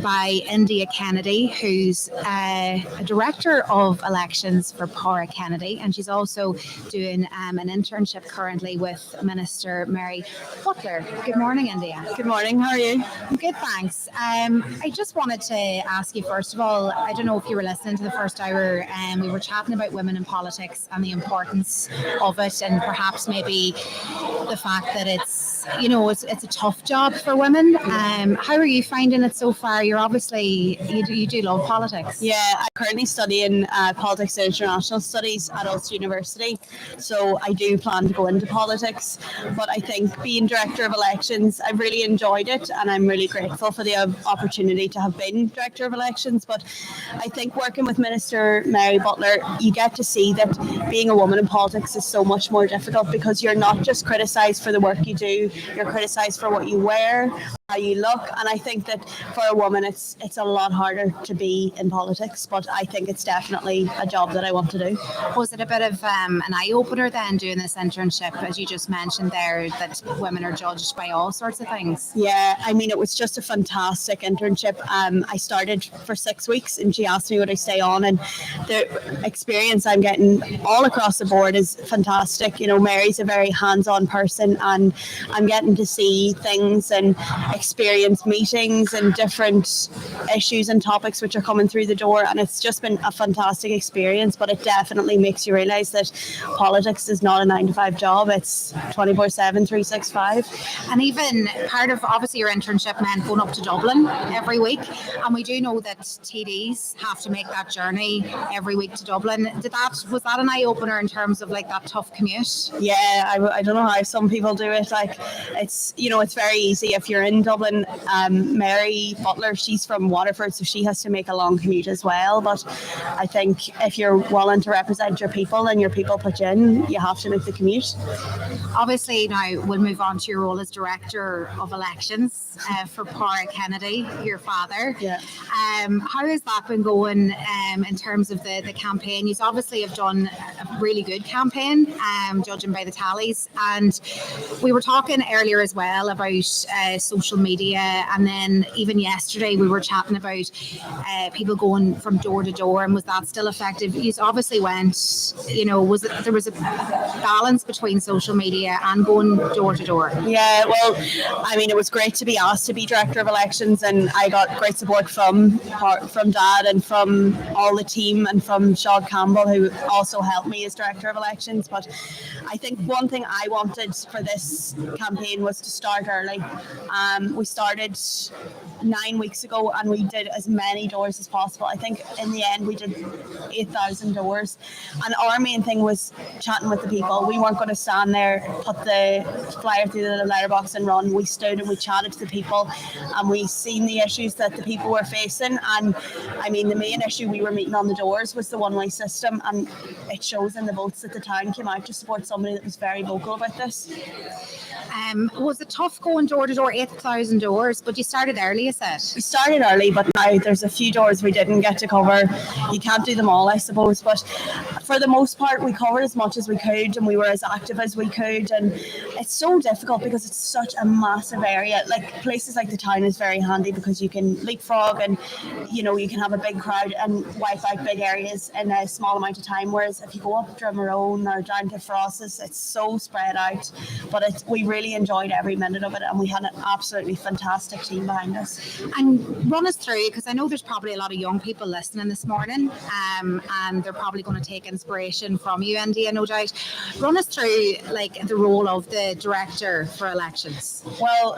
by India Kennedy, who's a director of elections for Para Kennedy, and she's also doing an internship currently with Minister Mary Butler. Good morning, India. Good morning, how are you? I'm good, thanks. I just wanted to ask you, first of all, I don't know if you were listening to the first hour, and we were chatting about women in politics and the importance of it, and perhaps maybe the fact that it's a tough job for women. How are you finding it so far? You're obviously, you do love politics. Yeah, I'm currently studying politics and international studies at Ulster University, so I do plan to go into politics, but I think being director of elections, I've really enjoyed it, and I'm really grateful for the opportunity to have been director of elections. But I think working with Minister Mary Butler, you get to see that being a woman in politics is so much more difficult, because you're not just criticised for the work you do, you're criticised for what you wear, how you look, and I think that for a woman it's a lot harder to be in politics, but I think it's definitely a job that I want to do. Was it a bit of an eye-opener then, doing this internship, as you just mentioned there, that women are judged by all sorts of things? Yeah, I mean, it was just a fantastic internship. I started for 6 weeks and she asked me would I stay on, and the experience I'm getting all across the board is fantastic. You know, Mary's a very hands-on person, and I'm getting to see things and experience meetings and different issues and topics which are coming through the door, and it's just been a fantastic experience. But it definitely makes you realise that politics is not a 9-to-5 job, it's 24/7, 365. And even part of obviously your internship meant going up to Dublin every week, and we do know that TDs have to make that journey every week to Dublin. Was that an eye-opener in terms of like that tough commute? Yeah, I don't know how some people do it. Like, it's very easy if you're in Dublin. Mary Butler, she's from Waterford, so she has to make a long commute as well. But I think if you're willing to represent your people and your people put you in, you have to make the commute. Obviously, now we'll move on to your role as director of elections for Para Kennedy, your father. Yeah. How has that been going in terms of the campaign? You obviously have done a really good campaign, judging by the tallies, and we were talking earlier as well about social media, and then even yesterday we were chatting about people going from door to door, and was that still effective? You obviously went, there was a balance between social media and going door to door? Yeah, well, I mean, it was great to be asked to be director of elections, and I got great support from Dad and from all the team, and from Sean Campbell, who also helped me as director of elections. But I think one thing I wanted for this campaign was to start early. We started 9 weeks ago, and we did as many doors as possible. I think in the end we did 8,000 doors, and our main thing was chatting with the people. We weren't going to stand there, put the flyer through the letterbox and run. We stood and we chatted to the people, and we seen the issues that the people were facing. And I mean, the main issue we were meeting on the doors was the one-way system, and it shows in the votes that the town came out to support somebody that was very vocal about this. Was it tough going door to door, 8,000 doors, but you started early, is it? We started early, but now there's a few doors we didn't get to cover. You can't do them all, I suppose, but for the most part we covered as much as we could, and we were as active as we could. And it's so difficult because it's such a massive area. Like, places like the town is very handy because you can leapfrog, and you can have a big crowd and wipe out big areas in a small amount of time, whereas if you go up Drummerone or down to Frosses, it's so spread out. But we really enjoyed every minute of it, and we had an absolutely fantastic team behind us. And run us through, because I know there's probably a lot of young people listening this morning, and they're probably going to take inspiration from you, India, no doubt. Run us through like the role of the director for elections. Well,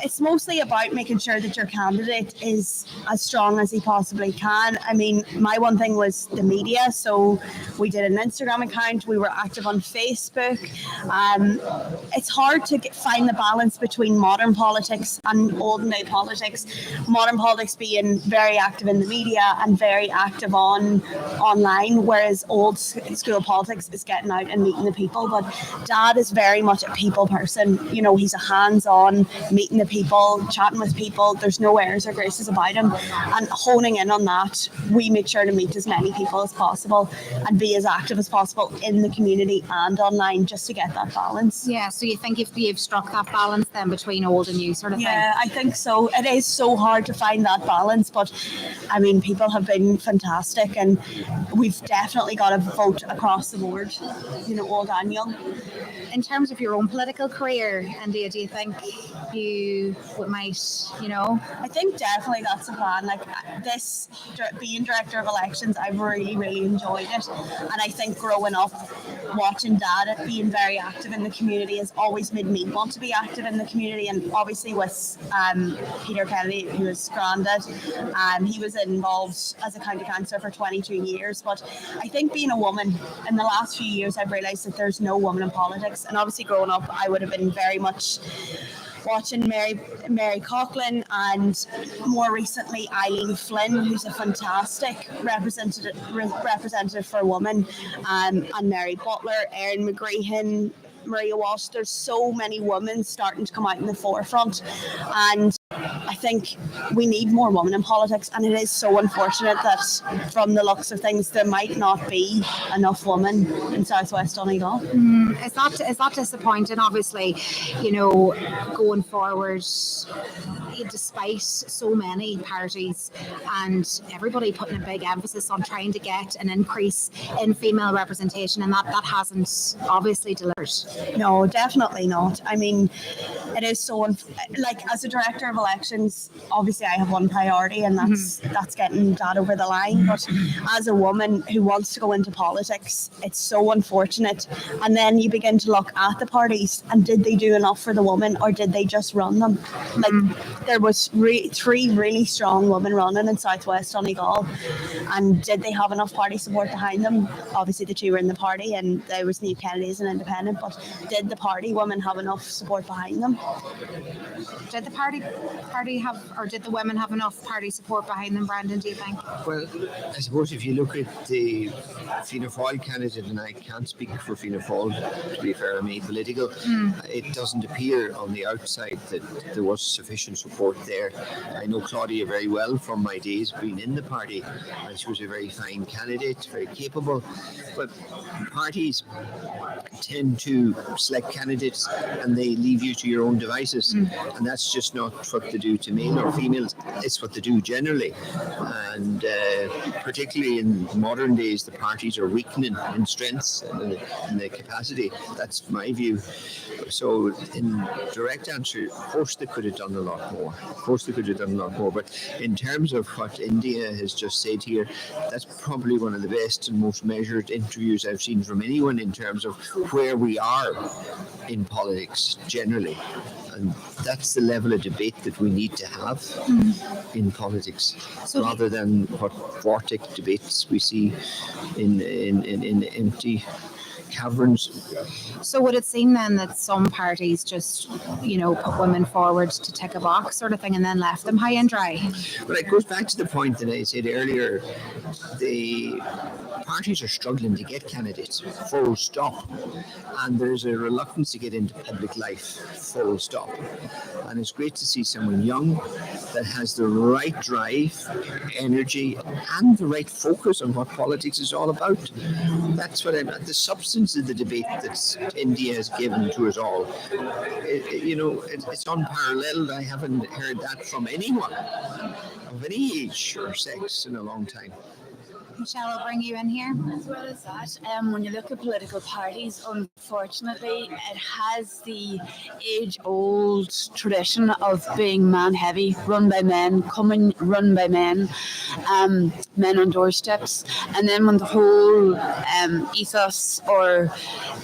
it's mostly about making sure that your candidate is as strong as he possibly can. I mean, my one thing was the media, so we did an Instagram account, we were active on Facebook. It's hard to find the balance between modern politics politics and olden day politics, modern politics being very active in the media and very active online, whereas old school politics is getting out and meeting the people. But Dad is very much a people person. You know, he's a hands-on, meeting the people, chatting with people. There's no airs or graces about him. And honing in on that, we make sure to meet as many people as possible and be as active as possible in the community and online, just to get that balance. Yeah, so you think if you've struck that balance then between old and new sort of thing? Yeah, I think so. It is so hard to find that balance, but I mean, people have been fantastic, and we've definitely got a vote across the board, you know, old and young. In terms of your own political career, India, do you think you might, you know? I think definitely that's the plan. Like this, being director of elections, I've really, really enjoyed it. And I think growing up, watching Dad being very active in the community has always made me want to be active in the community. And obviously with Peter Kennedy, who was granddad, he was involved as a county councillor for 22 years. But I think being a woman, in the last few years, I've realised that there's no woman in politics. And obviously growing up, I would have been very much watching Mary Coughlin, and more recently Eileen Flynn, who's a fantastic representative for a woman, and Mary Butler, Erin McGreehan, Maria Walsh. There's so many women starting to come out in the forefront, and I think we need more women in politics, and it is so unfortunate that from the looks of things there might not be enough women in Southwest Donegal. Is that disappointing? Obviously, you know, going forward, despite so many parties and everybody putting a big emphasis on trying to get an increase in female representation, and that hasn't obviously delivered. No, definitely not. I mean, it is so like, as a director of elections, obviously I have one priority, and that's getting Dad over the line. But as a woman who wants to go into politics, it's so unfortunate. And then you begin to look at the parties, and did they do enough for the women, or did they just run them? Like, there was three really strong women running in Southwest Donegal, and did they have enough party support behind them? Obviously the two were in the party, and there was New Kennedy as an independent, but did the party women have enough support behind them? Did the party have, or did the women have enough party support behind them, Brandon, do you think? Well, I suppose if you look at the Fianna Fáil candidate, and I can't speak for Fianna Fáil, to be fair, I'm apolitical, it doesn't appear on the outside that there was sufficient support there. I know Claudia very well from my days being in the party, and she was a very fine candidate, very capable, but parties tend to select candidates and they leave you to your own devices, and that's just not what they do to male or females. It's what they do generally, and particularly in modern days, the parties are weakening in strengths and in their capacity. That's my view. So in direct answer, of course they could have done a lot more. But in terms of what India has just said here, that's probably one of the best and most measured interviews I've seen from anyone in terms of where we are in politics generally. And that's the level of debate that we need to have in politics, rather than what vortic debates we see in empty caverns. So would it seem then that some parties just, you know, put women forward to tick a box sort of thing and then left them high and dry? But it goes back to the point that I said earlier, the parties are struggling to get candidates, full stop. And there's a reluctance to get into public life, full stop. And it's great to see someone young that has the right drive, energy, and the right focus on what politics is all about. That's what the substance of the debate that India has given to us all. It's unparalleled. I haven't heard that from anyone of any age or sex in a long time. Michelle, I'll bring you in here. As well as that, when you look at political parties, unfortunately, it has the age-old tradition of being man-heavy, run by men, run by men, men on doorsteps. And then when the whole ethos, or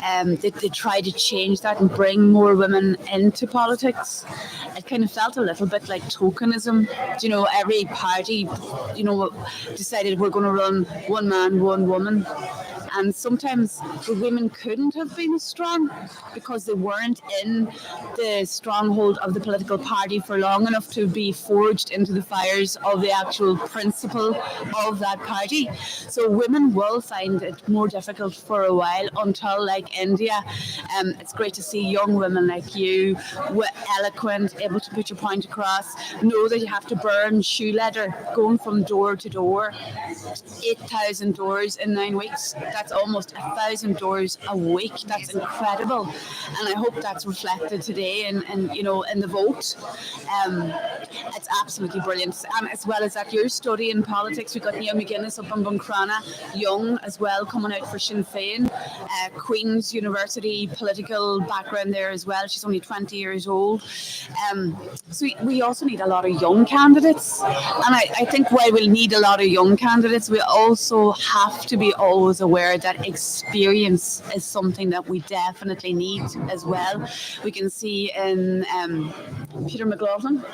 they try to change that and bring more women into politics, it kind of felt a little bit like tokenism. You know, every party, decided we're going to run one man, one woman. And sometimes the women couldn't have been as strong because they weren't in the stronghold of the political party for long enough to be forged into the fires of the actual principle of that party. So women will find it more difficult for a while until, like India, it's great to see young women like you, eloquent, able to put your point across, know that you have to burn shoe leather going from door to door. 8,000 doors in 9 weeks. That's almost 1,000 doors a week. That's incredible, and I hope that's reflected today in the vote. It's absolutely brilliant. And as well as that, you're studying politics. We've got Nia McGuinness up in Buncrana, young as well, coming out for Sinn Féin. Queen's University political background there as well. She's only 20 years old. So we also need a lot of young candidates, and I think while we'll need a lot of young candidates, we also have to be always aware that experience is something that we definitely need as well. We can see in Peter McLaughlin,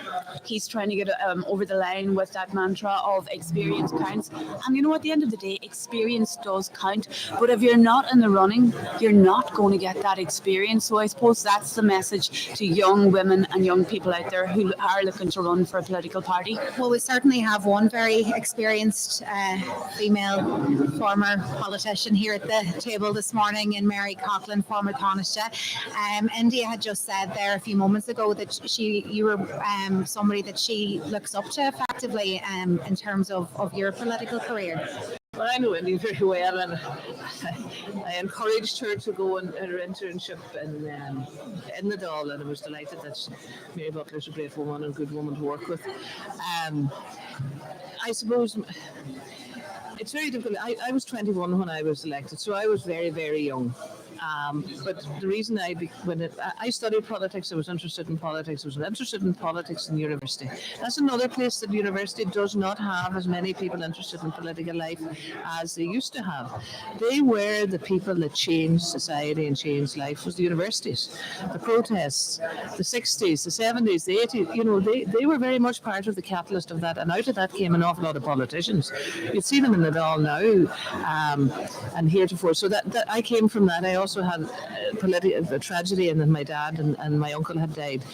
he's trying to get over the line with that mantra of experience counts. And at the end of the day, experience does count. But if you're not in the running, you're not going to get that experience. So I suppose that's the message to young women and young people out there who are looking to run for a political party. Well, we certainly have one very experienced female former politician here at the table this morning in Mary Coughlin, former Taoiseach. India had just said there a few moments ago that you were somebody that she looks up to effectively in terms of your political career. Well, I know India very well, and I encouraged her to go on her internship in the Dáil, and I was delighted that Mary Butler's a great woman and a good woman to work with. I suppose it's very difficult. I was 21 when I was elected, so I was very, very young. But the reason I studied politics, I was interested in politics. I was interested in politics in university. That's another place that university does not have as many people interested in political life as they used to have. They were the people that changed society and changed life. Was the universities, the protests, the 60s, the 70s, the 80s. They were very much part of the catalyst of that, and out of that came an awful lot of politicians. You'd see them in the Dáil now, and heretofore. So that I came from that. I also had a tragedy in that my dad and my uncle had died.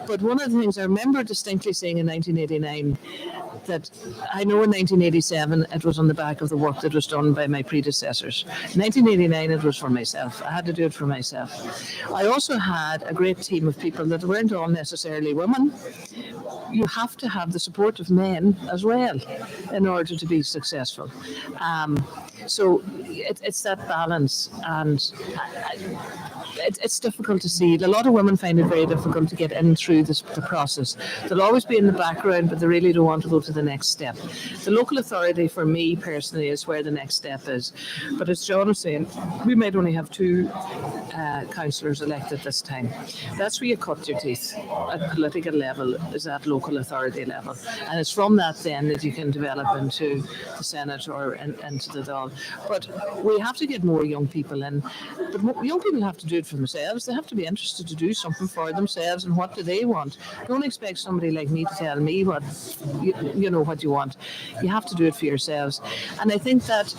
But one of the things I remember distinctly saying in 1989, that I know in 1987 it was on the back of the work that was done by my predecessors. In 1989 it was for myself. I had to do it for myself. I also had a great team of people that weren't all necessarily women. You have to have the support of men as well in order to be successful. So it's that balance, and it's difficult to see. A lot of women find it very difficult to get in through the process. They'll always be in the background, but they really don't want to go to the next step. The local authority, for me personally, is where the next step is. But as John was saying, we might only have 2 councillors elected this time. That's where you cut your teeth at political level, is at local authority level. And it's from that then that you can develop into the Senate or into the Dáil. But we have to get more young people in. But young people have to do it for themselves. They have to be interested to do something for themselves, and what do they want. Don't expect somebody like me to tell me what what you want. You have to do it for yourselves. And I think that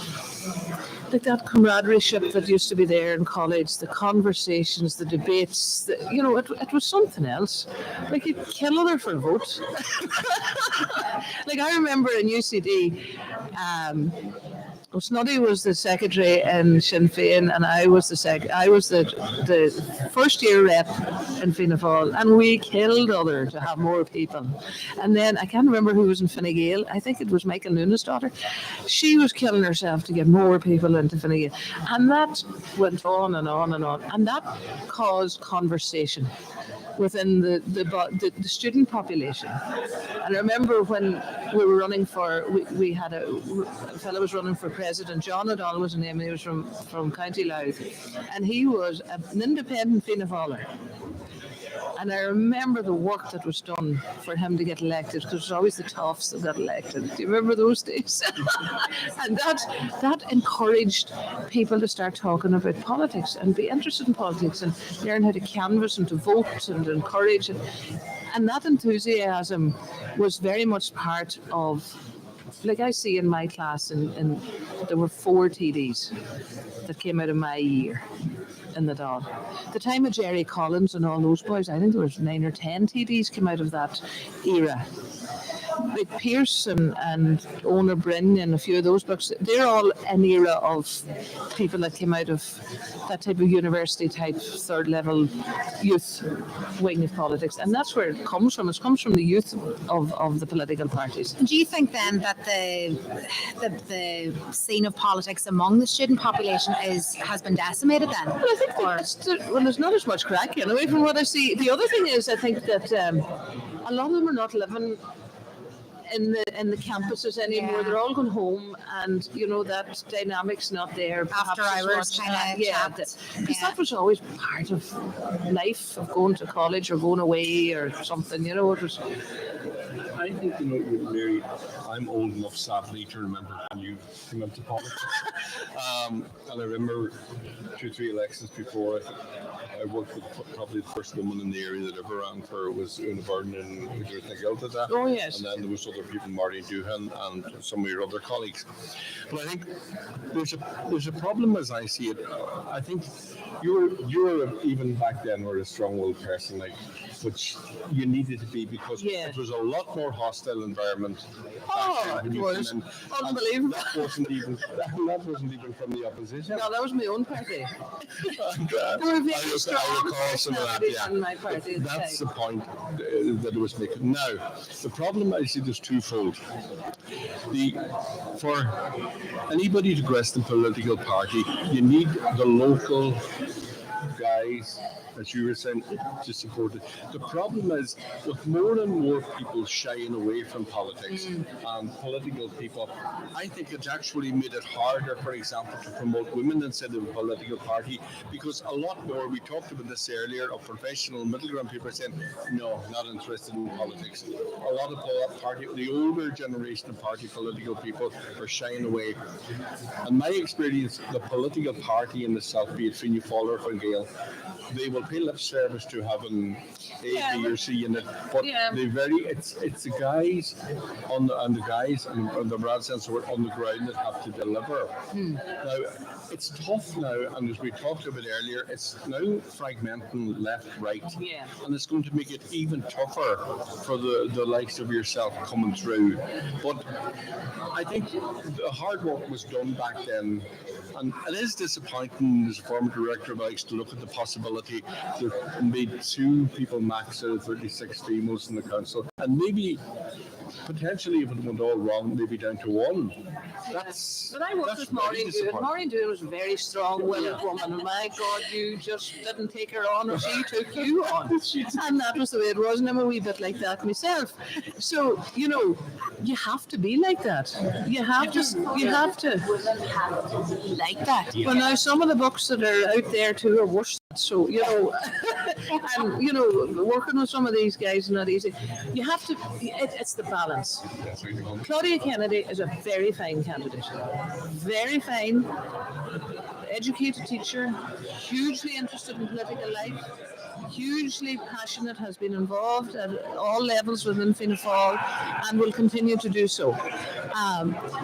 that camaraderie that used to be there in college, the conversations, the debates, it was something else. Like, you'd kill other for a vote. Like, I remember in UCD, Snuddy was the secretary in Sinn Féin, and I was the first year rep in Fianna Fáil, and we killed other to have more people. And then I can't remember who was in Fine Gael. I think it was Michael Noonan's daughter. She was killing herself to get more people into Fine Gael, and that went on and on and on, and that caused conversation within the student population. And I remember when we were running we had a fellow was running for president. John O'Donnell was his name, and he was from County Louth, and he was an independent Fianna Fáiler. And I remember the work that was done for him to get elected, because it was always the toughs that got elected. Do you remember those days? And that encouraged people to start talking about politics and be interested in politics and learn how to canvass and to vote and to encourage. And that enthusiasm was very much part of like I see in my class, and there were 4 TDs that came out of my year in the Dáil. The time of Jerry Collins and all those boys, I think there was 9 or 10 TDs came out of that era. Like Pierce and Ona Bryn and a few of those books, they're all an era of people that came out of that type of university type 3rd level youth wing of politics, and that's where it comes from. It comes from the youth of the political parties. Do you think then that the scene of politics among the student population has been decimated then? Well, I think there's not as much crack anyway from what I see. The other thing is, I think that a lot of them are not living in the campuses anymore. Yeah. They're all going home, and that dynamic's not there. After hours kind of because that was always part of life, of going to college or going away or something. It was. I think, Mary, I'm old enough, sadly, to remember when you came into politics. And I remember 2-3 elections before, I worked with probably the first woman in the area that ever ran for was Una Byrne and Donegal Town. Oh, yes. And then there was other people, Marty Doohan and some of your other colleagues. But I think there's a problem as I see it. I think you're even back then were a strong-willed person, which you needed to be because it was a lot more hostile environment. It was unbelievable. That wasn't even from the opposition. No, that was my own party. I'm glad. There were I very strong recall some of that. Yeah, in my party. that's the point that it was making. Now, the problem I see is twofold. For anybody to progress the political party, you need the local guys, as you were saying, to support it. The problem is, with more and more people shying away from politics and political people, I think it's actually made it harder, for example, to promote women inside of a political party, because a lot more, we talked about this earlier, of professional middle ground people are saying, no, not interested in politics. A lot of the older generation of political people are shying away. In my experience, the political party in the South, be it Fianna Fáil or Fine Gael, they will pay lip service to having A, B, or C in it, but it's the guys on the broad sense of on the ground that have to deliver. Now, it's tough now, and as we talked about earlier, it's now fragmenting left, right, and it's going to make it even tougher for the likes of yourself coming through. But I think the hard work was done back then, and it is disappointing as a former director of ICE to look at the possibility there made 2 people max out of 36 females in the council, and maybe potentially, if it went all wrong, maybe down to 1. But I worked with Maureen Doohan. Maureen Doohan was a very strong-willed woman, and my God, you just didn't take her on, or she took you on. And that was the way it was, and I'm a wee bit like that myself. So, you have to be like that. You have to. Like that. Well, now, some of the books that are out there, too, are worse. So, and, working with some of these guys is not easy. You have to, it's the balance. Claudia Kennedy is a very fine candidate. Very fine, educated teacher, hugely interested in political life, hugely passionate, has been involved at all levels within Fianna Fáil and will continue to do so.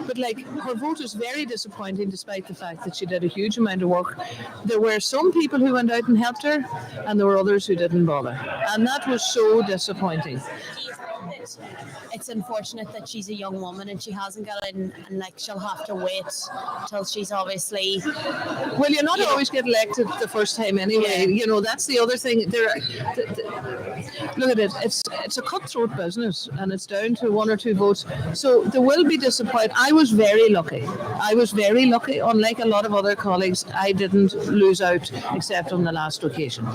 But her vote is very disappointing despite the fact that she did a huge amount of work. There were some people who went out and helped her, and there were others who didn't bother. And that was so disappointing. It's unfortunate that she's a young woman and she hasn't got in, and she'll have to wait till she's obviously. Well, you're not always get elected the first time anyway. That's the other thing. Look at it. It's a cutthroat business, and it's down to 1 or 2 votes. So there will be disappointment. I was very lucky. Unlike a lot of other colleagues, I didn't lose out except on the last occasion.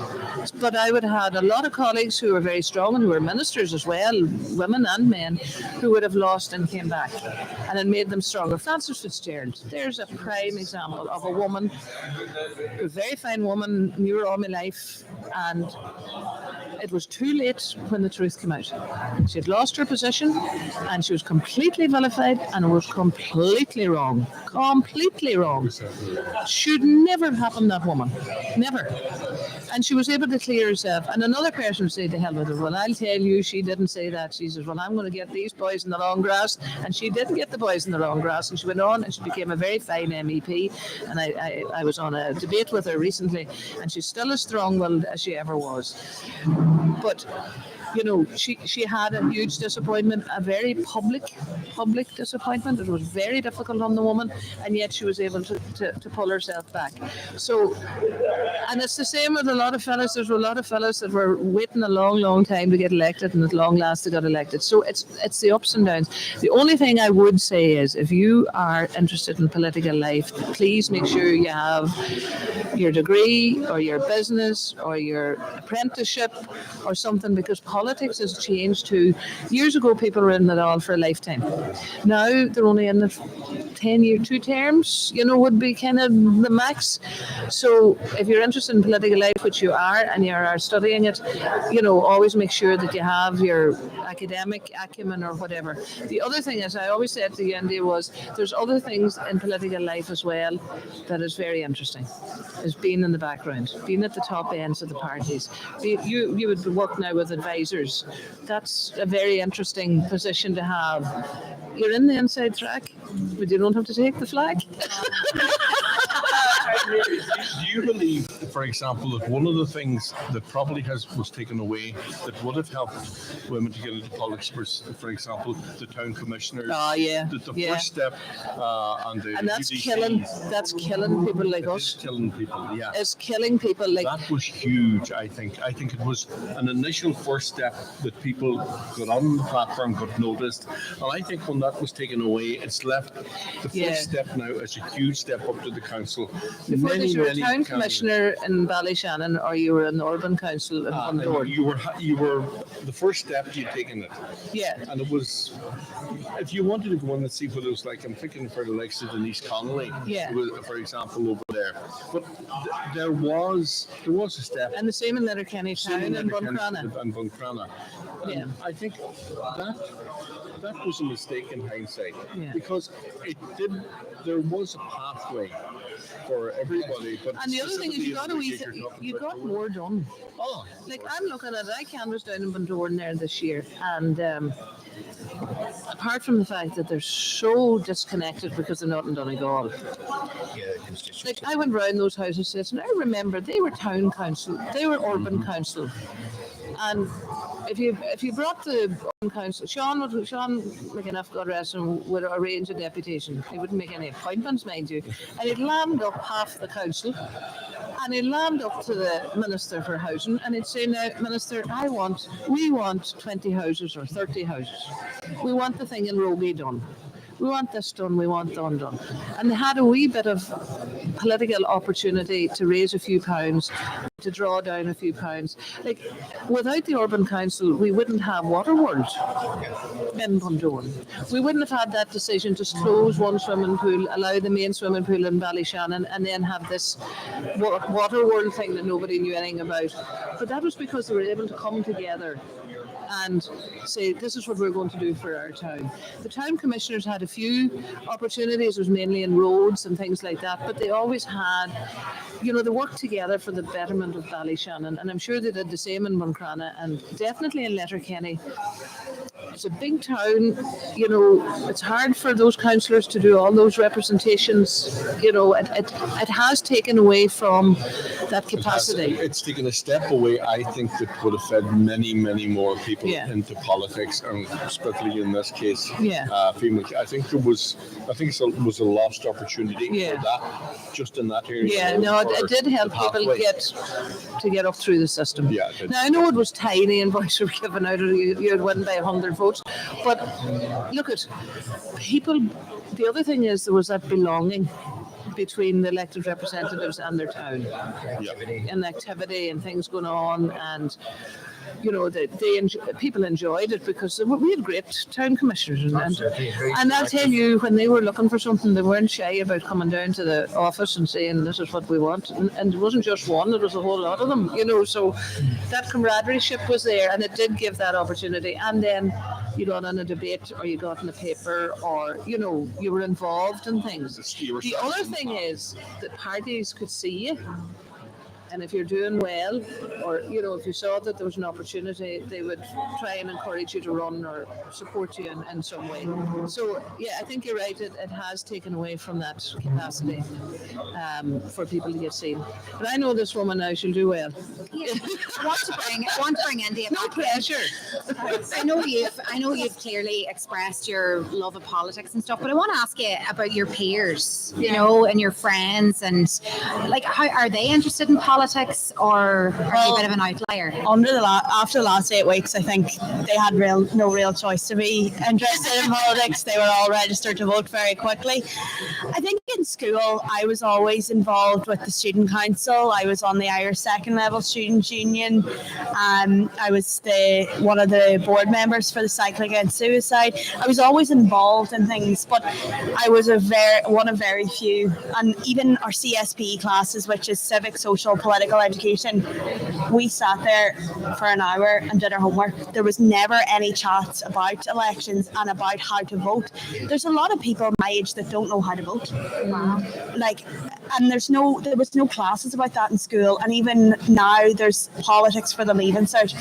But I would have had a lot of colleagues who were very strong and who were ministers as well, women and men, who would have lost and came back, and it made them stronger. Frances Fitzgerald, there's a prime example of a woman, a very fine woman, knew her all my life, and it was too late when the truth came out. She had lost her position, and she was completely vilified, and it was completely wrong. Completely wrong. Should never have happened, that woman. Never. And she was able to clear herself. And another person said to hell with her, well, I'll tell you, she didn't say that. She says, well, I'm going to get these boys in the long grass. And she didn't get the boys in the long grass. And she went on and she became a very fine MEP. And I was on a debate with her recently, and she's still as strong-willed as she ever was. But you know, she had a huge disappointment, a very public disappointment. It was very difficult on the woman, and yet she was able to pull herself back. So, and it's the same with a lot of fellas. There's a lot of fellas that were waiting a long time to get elected, and at long last they got elected. So it's the ups and downs. The only thing I would say is, if you are interested in political life, please make sure you have your degree or your business or your apprenticeship or something, because politics has changed too. Years ago, people were in it all for a lifetime. Now they're only in it 10-year, 2 terms, you know, would be kind of the max. So if you're interested in political life, which you are, and you are studying it, you know, always make sure that you have your academic acumen or whatever. The other thing is, I always said to Yendi, was there's other things in political life as well that is very interesting, is being in the background, being at the top ends of the parties. You would work now with advisors. That's a very interesting position to have. You're in the inside track, but you don't have to take the flag. Do you believe, for example, that one of the things that probably was taken away that would have helped women to get into politics, for example, the town commissioners? Oh yeah, the yeah. first step, and that's UDCs. That's killing people like us. It's killing people. Yeah, it's killing people like. That was huge. I think it was an initial first step that people got on the platform, got noticed, and I think when that was taken away, it's left the first step now as a huge step up to the council. Before you were a town commissioner in Ballyshannon, or you were in Urban Council in Bundoran. You were the first step you'd taken it. Yeah. And it was, if you wanted to go in and see what it was like, I'm thinking for the likes of Denise Connolly, for example, over there. But there was a step. And the same in Letterkenny Town and Buncrana. Yeah. I think that was a mistake in hindsight, because there was a pathway for everybody. But and the other thing is, you got more done. Oh, like I'm looking at it, I canvassed down in Bundoran there this year, and apart from the fact that they're so disconnected because they're not in Donegal. Like I went round those houses and I remember they were town council, they were urban council, and if you brought the urban council, Sean McEnuff, God rest him, would arrange a deputation. He wouldn't make any appointments, mind you, and he'd land up half the council, and he'd land up to the Minister for Housing, and he'd say, now, Minister, we want 20 houses or 30 houses. We want the thing in Rogie done. We want this done, we want done. And they had a wee bit of political opportunity to raise a few pounds, to draw down a few pounds. Like, without the Urban Council, we wouldn't have Waterworld in Bundoran. We wouldn't have had that decision to close one swimming pool, allow the main swimming pool in Ballyshannon, and then have this Waterworld thing that nobody knew anything about. But that was because they were able to come together and say, this is what we're going to do for our town. The town commissioners had a few opportunities, it was mainly in roads and things like that, but they always had, you know, they worked together for the betterment of Ballyshannon, and I'm sure they did the same in Buncrana and definitely in Letterkenny. It's a big town, you know, it's hard for those councillors to do all those representations, you know, it has taken away from that capacity. It's taken a step away, I think, that would have fed many more people into politics, and especially in this case, female. I think it was a lost opportunity for that, just in that area. Yeah, no, it did help people get up through the system. Yeah, it did. Now I know it was tiny and voices were given out, or you'd win by 100 votes, but look at people. The other thing is there was that belonging between the elected representatives and their town, and activity and things going on, and you know, people enjoyed it because we had great town commissioners, and I'll tell you, when they were looking for something, they weren't shy about coming down to the office and saying, this is what we want, and it wasn't just one, it was a whole lot of them, you know, so that camaraderie was there, and it did give that opportunity. And then you got on a debate, or you got in a paper, or, you know, you were involved in things. The other thing is that parties could see you. And if you're doing well, or if you saw that there was an opportunity, they would try and encourage you to run or support you in some way. So yeah, I think you're right. It has taken away from that capacity for people to get seen. But I know this woman now; she'll do well. Yeah. I want to bring India No back in. pressure. I know you've clearly expressed your love of politics and stuff, but I want to ask you about your peers, and your friends, and like, how are they interested in politics, or are you a bit of an outlier? After the last 8 weeks, I think they had no real choice to be interested in politics. They were all registered to vote very quickly. I think in school, I was always involved with the student council. I was on the Irish second level student union. I was one of the board members for the Cycle Against Suicide. I was always involved in things, but I was one of very few. And even our CSPE classes, which is civic, social, political education, we sat there for an hour and did our homework. There was never any chats about elections and about how to vote. There's a lot of people my age that don't know how to vote. Wow. And there was no classes about that in school. And even now there's politics for the Leaving Cert.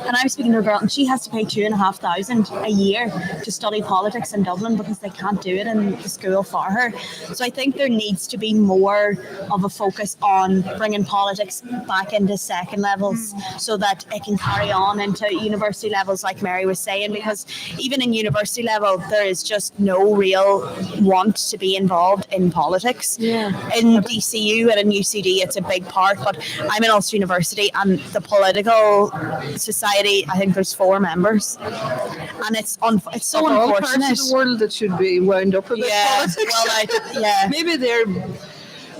And I was speaking to a girl, and she has to pay $2,500 a year to study politics in Dublin because they can't do it in the school for her. So I think there needs to be more of a focus on bringing politics back into second levels so that it can carry on into university levels, like Mary was saying, because even in university level, there is just no real want to be involved in politics. Yeah. In DCU and in UCD, it's a big part, but I'm in Ulster University, and the political society, I think there's 4 members, and it's so All parts of unfortunate. the world that should be wound up with politics. Well, Maybe they're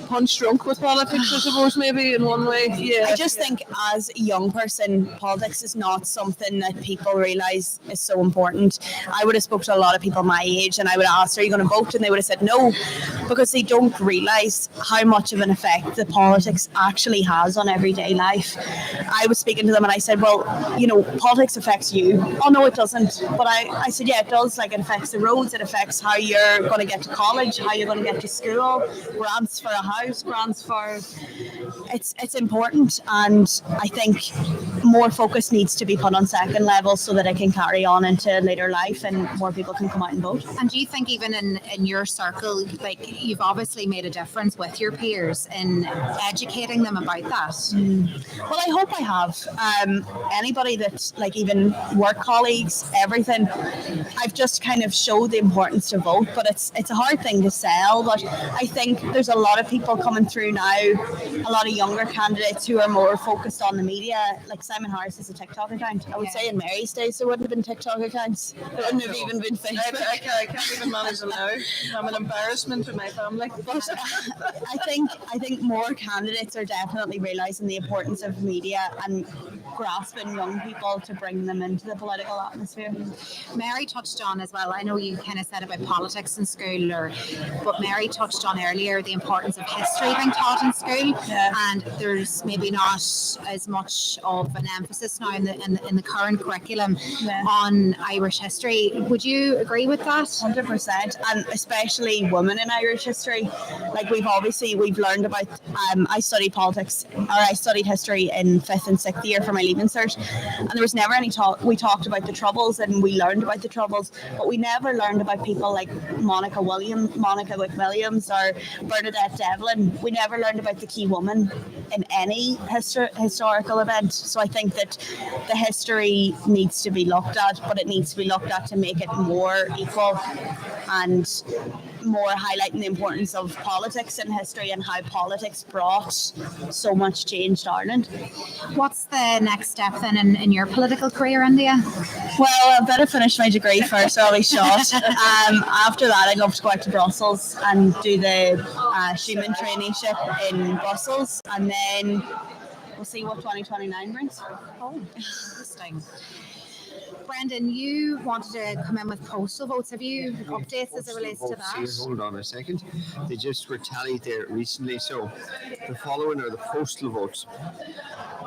punch drunk with politics, I suppose, maybe in one way. Yeah. I just think as a young person, politics is not something that people realise is so important. I would have spoken to a lot of people my age, and I would have asked, are you going to vote? And they would have said no, because they don't realise how much of an effect the politics actually has on everyday life. I was speaking to them and I said, well, politics affects you. Oh no, it doesn't. But I said, yeah, it does. Like, it affects the roads, it affects how you're going to get to college, how you're going to get to school, grants for a house, grants for... It's important, and I think more focus needs to be put on second level so that it can carry on into later life and more people can come out and vote. And do you think even in your circle, like, you've obviously made a difference with your peers in educating them about that? Well, I hope I have. Anybody that's, like, even work colleagues, everything, I've just kind of showed the importance to vote, but it's a hard thing to sell. But I think there's a lot of people coming through now, a lot of younger candidates who are more focused on the media. Like Simon Harris is a TikTok account. I would say in Mary's days there wouldn't have been TikTok accounts. There wouldn't have even been Facebook. I can't even manage them now. I'm an embarrassment to my family. But I think more candidates are definitely realising the importance of media and grasping young people to bring them into the political atmosphere. Mary touched on as well, I know you kind of said about politics in school, but Mary touched on earlier the importance of history being taught in school, and there's maybe not as much of an emphasis now in the current curriculum on Irish history. Would you agree with that? 100%, and especially women in Irish history. Like, we've learned about, I studied history in 5th and 6th year for my Leaving Cert, and there was never any talk. We talked about the Troubles and we learned about the Troubles, but we never learned about people like Monica Williams or Bernadette Devlin. We never learned about the key woman in any historical event. So I think that the history needs to be looked at, but it needs to be looked at to make it more equal and more highlighting the importance of politics in history and how politics brought so much change to Ireland. What's the next step then in your political career, India? Well, I better finish my degree first, or I'll be shot. After that, I'd love to go out to Brussels and do the Schumann traineeship in Brussels, and then we'll see what 2029 brings. Oh, interesting. Brendan, you wanted to come in with postal votes. Have you updates as it relates to that? Hold on a second. They just were tallied there recently. So the following are the postal votes.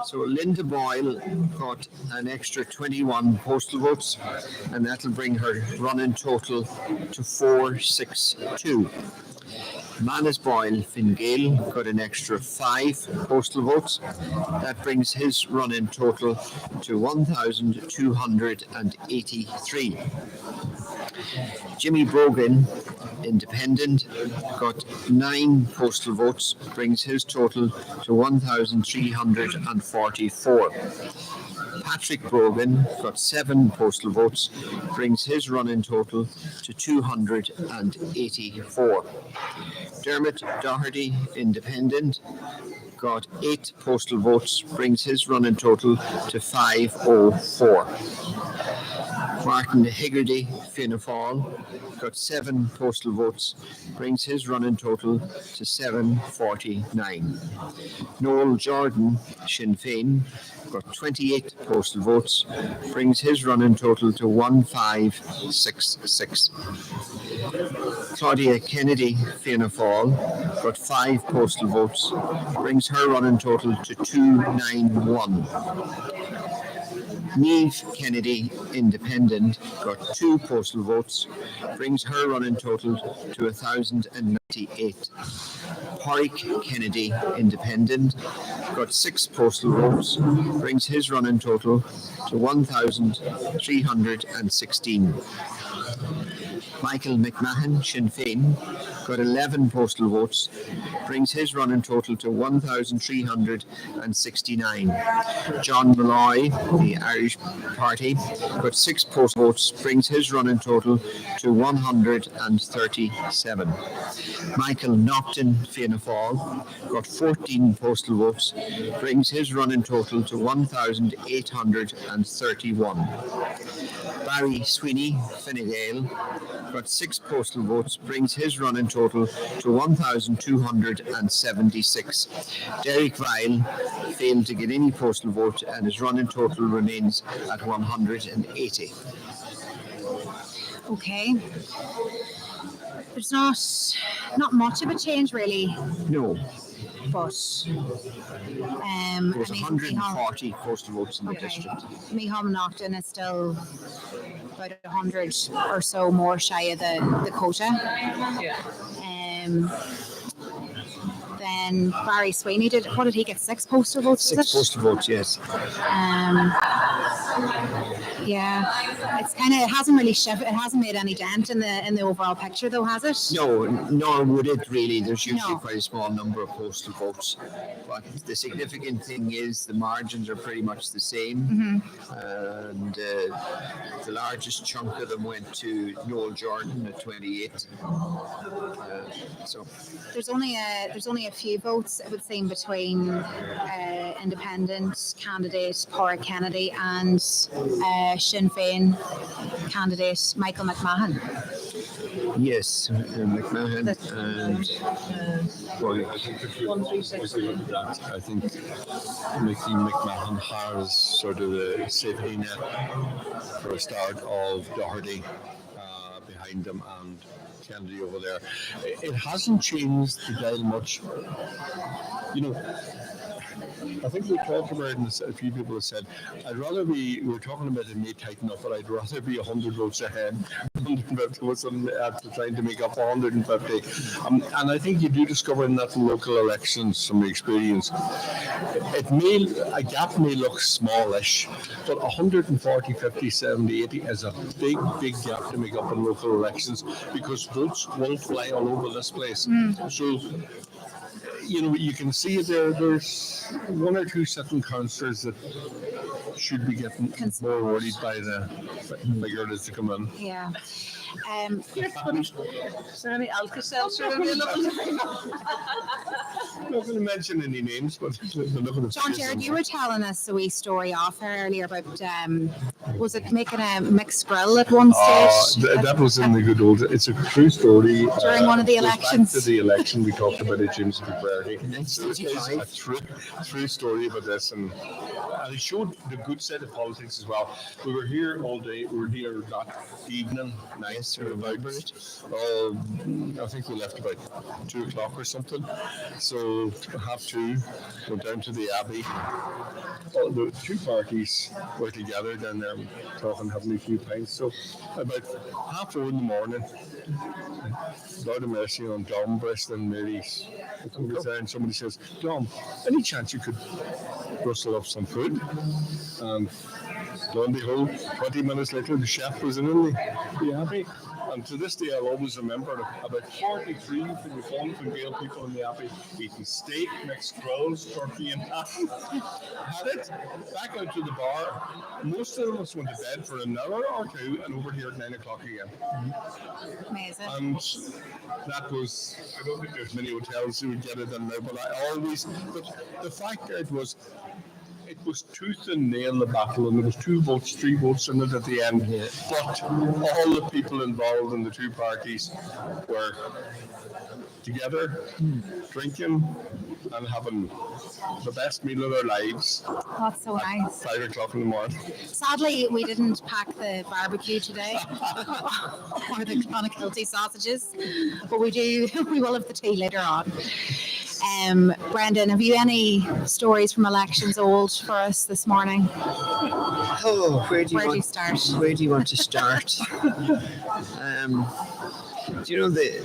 So Linda Boyle got an extra 21 postal votes, and that'll bring her running total to 462. Manis Boyle, Fine Gael, got an extra 5 postal votes. That brings his run-in total to 1,283. Jimmy Brogan, Independent, got 9 postal votes, brings his total to 1,344. Patrick Brogan got 7 postal votes, brings his run-in total to 284. Dermot Doherty, Independent, got 8 postal votes, brings his run-in total to 504. Martin Higgardy, Fianna Fáil, got 7 postal votes, brings his run-in total to 749. Noel Jordan, Sinn Féin, got 28 postal votes, brings his run-in total to 1566. Claudia Kennedy, Fianna Fáil, got 5 postal votes, brings her run-in total to 291. Niamh Kennedy, Independent, got 2 postal votes, brings her run-in total to 1,098. Pádraig Kennedy, Independent, got 6 postal votes, brings his run-in total to 1,316. Michael McMahon, Sinn Féin, got 11 postal votes, brings his run-in total to 1,369. John Malloy, the Irish Party, got 6 postal votes, brings his run-in total to 137. Michael Naughton, Fianna Fáil, got 14 postal votes, brings his run-in total to 1,831. Barry Sweeney, Fine Gael, got 6 postal votes, brings his run-in total to 1,276. Derek Weil failed to get any postal vote and his run-in total remains at 180. Okay. There's not much of a change really, No, but there was 140 postal votes in the district. Miham Naughton is still about 100 or so more shy of the quota. Yeah. Then Barry Sweeney what did he get? 6 postal votes? 6 postal votes, yes. Yeah, it hasn't really shifted. It hasn't made any dent in the overall picture, though, has it? No, nor would it really. There's usually No. quite a small number of postal votes. But the significant thing is the margins are pretty much the same. And the largest chunk of them went to Noel Jordan at 28. So There's only a few votes, it would seem, between independent candidate Pádraig Kennedy and Sinn Féin candidate Michael McMahon. yes, McMahon and Boyle. I think Mickey McMahon has sort of a safety net for a start of Doherty behind him and Kennedy over there. It hasn't changed the dial much. You know, I think we talked about it, and a few people have said, I'd rather be, we're talking about it may tighten up, but I'd rather be 100 votes ahead, 150 votes after trying to make up 150. And I think you do discover in that in local elections from experience, a gap may look smallish, but 140, 50, 70, 80 is a big, big gap to make up in local elections because votes won't fly all over this place. So, you know, you can see there's 1 or 2 sitting councillors that should be getting more worried by the figure that's to come in. Yeah. Is there any Alka-Seltzer available? I'm not going to mention any names, but look at the John Jared, you were telling us a wee story off earlier about was it making a mixed grill at one stage? That was in the good old. It's a true story. During one of the goes back elections. to the election, we talked about it, James McBrady. It's a 1985. true story about this, and it showed the good side of politics as well. We were here all day. We were here that evening, nice, about. I think we left about 2:00 or something. So 2:30, went down to the Abbey. The 2 parties were together down there talking, having a few pints. So about 4:30 in the morning, Lord of mercy on Dom, Bristol and Mary's. Somebody says, Dom, any chance you could rustle up some food? And lo and behold, 20 minutes later, the chef was in the Abbey. And to this day, I'll always remember about 43 from the Gale people in the Abbey eating steak, mixed grills, turkey, and ham. Had it back out to the bar. Most of us went to bed for an hour or two, and over here at 9 o'clock again. Amazing. And that was, I don't think there's many hotels who would get it in there, but the fact that it was tooth and nail the battle, and there was 2 votes, 3 votes in it at the end. Yeah. But all the people involved in the 2 parties were together, drinking and having the best meal of their lives. That's so nice. 5 o'clock in the morning. Sadly, we didn't pack the barbecue today, or the Clonakilty sausages, but we will have the tea later on. Brendan, have you any stories from elections old for us this morning? Oh, where do you start? Where do you want to start? Do you know the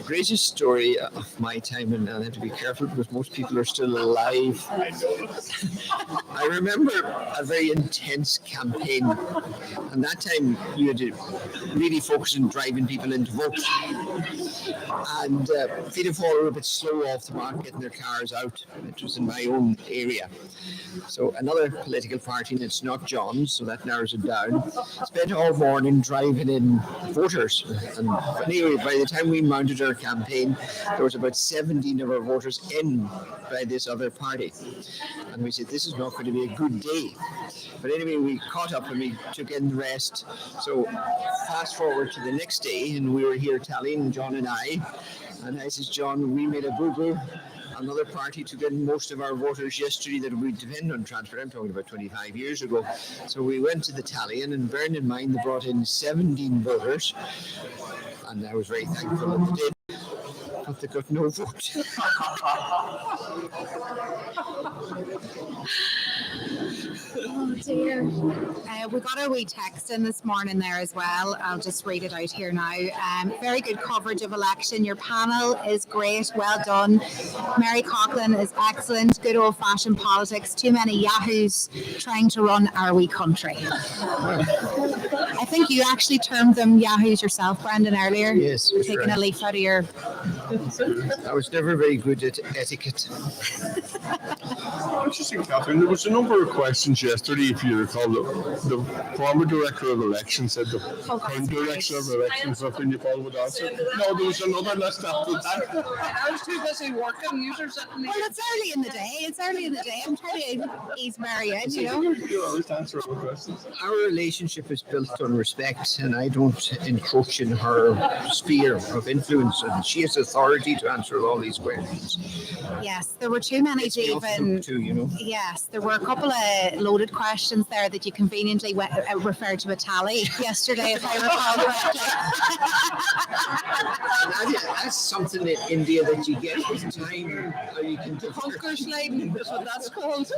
greatest story of my time, and I have to be careful because most people are still alive. I remember a very intense campaign, and that time you had to really focus on driving people into vote. And Fianna Fáil were a bit slow off the mark getting their cars out. It was in my own area. So another political party, and it's not John's, so that narrows it down, spent all morning driving in voters. And anyway, by the time we mounted our campaign, there was about 17 of our voters in by this other party. And we said, this is not going to be a good day. But anyway, we caught up and we took in the rest. So fast forward to the next day, and we were here tallying, John and I. And I says, John, we made a boo-boo. Another party took in most of our voters yesterday that would depend on transport. I'm talking about 25 years ago. So we went to the tallying, and bearing in mind they brought in 17 voters. And I was very thankful that they did, but they got no vote. Oh dear. We got a wee text in this morning there as well. I'll just read it out here now. Very good coverage of election. Your panel is great. Well done. Mary Coughlin is excellent. Good old-fashioned politics. Too many yahoos trying to run our wee country. I think you actually termed them yahoos yourself, Brendan, earlier. Yes. Taking a leaf out of your... I was never very good at etiquette. Interesting, Catherine. There was a number of questions yesterday, if you recall. The former director of elections said the current director of elections of Fianna Fáil would answer. No, there was another list after that. I was too busy working. Users sitting there. Well, it's early in the day. I'm trying to ease Mary in, you know. You always answer all the questions. Our relationship is built on respect, and I don't encroach in her sphere of influence, and she has authority to answer all these questions. Yes, there were too many to even... Yes, there were a couple of loaded questions there that you conveniently referred to a tally yesterday, if I recall correctly. That's something in India that you get with time. How you can Bunker sliding, that's what that's called.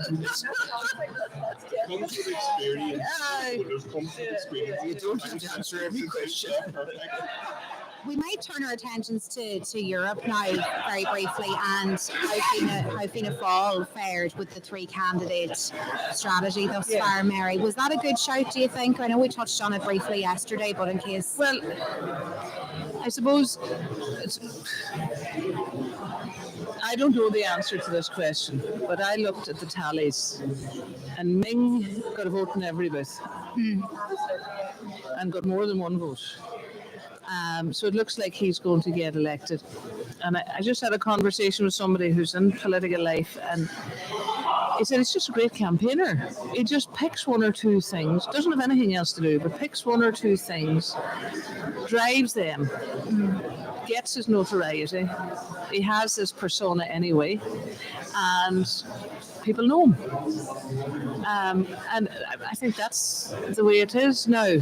Comes with experience. You don't have to answer every question. We might turn our attentions to Europe now very briefly, and how Fianna Fáil fared with the 3 candidate strategy thus far, Mary. Was that a good shout, do you think? I know we touched on it briefly yesterday, but in case... Well, I suppose I don't know the answer to this question, but I looked at the tallies, and Ming got a vote in every booth and got more than 1 vote. So it looks like he's going to get elected. And I just had a conversation with somebody who's in political life, and he said it's just a great campaigner. He just picks 1 or 2 things, doesn't have anything else to do, but picks 1 or 2 things, drives them, gets his notoriety. He has this persona anyway, and people know him. And I think that's the way it is now.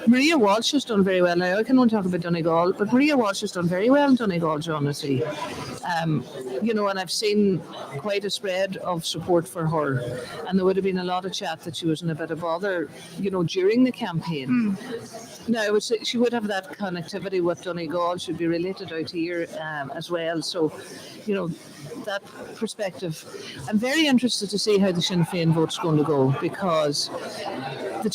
Maria Walsh has done very well now. I can only talk about Donegal, but Maria Walsh has done very well in Donegal, John, I see. You know, and I've seen quite a spread of support for her, and there would have been a lot of chat that she was in a bit of bother, you know, during the campaign. Now, I would say she would have that connectivity with Donegal, should be related out here as well. So, you know, that perspective. I'm very interested to see how the Sinn Féin vote's going to go, because the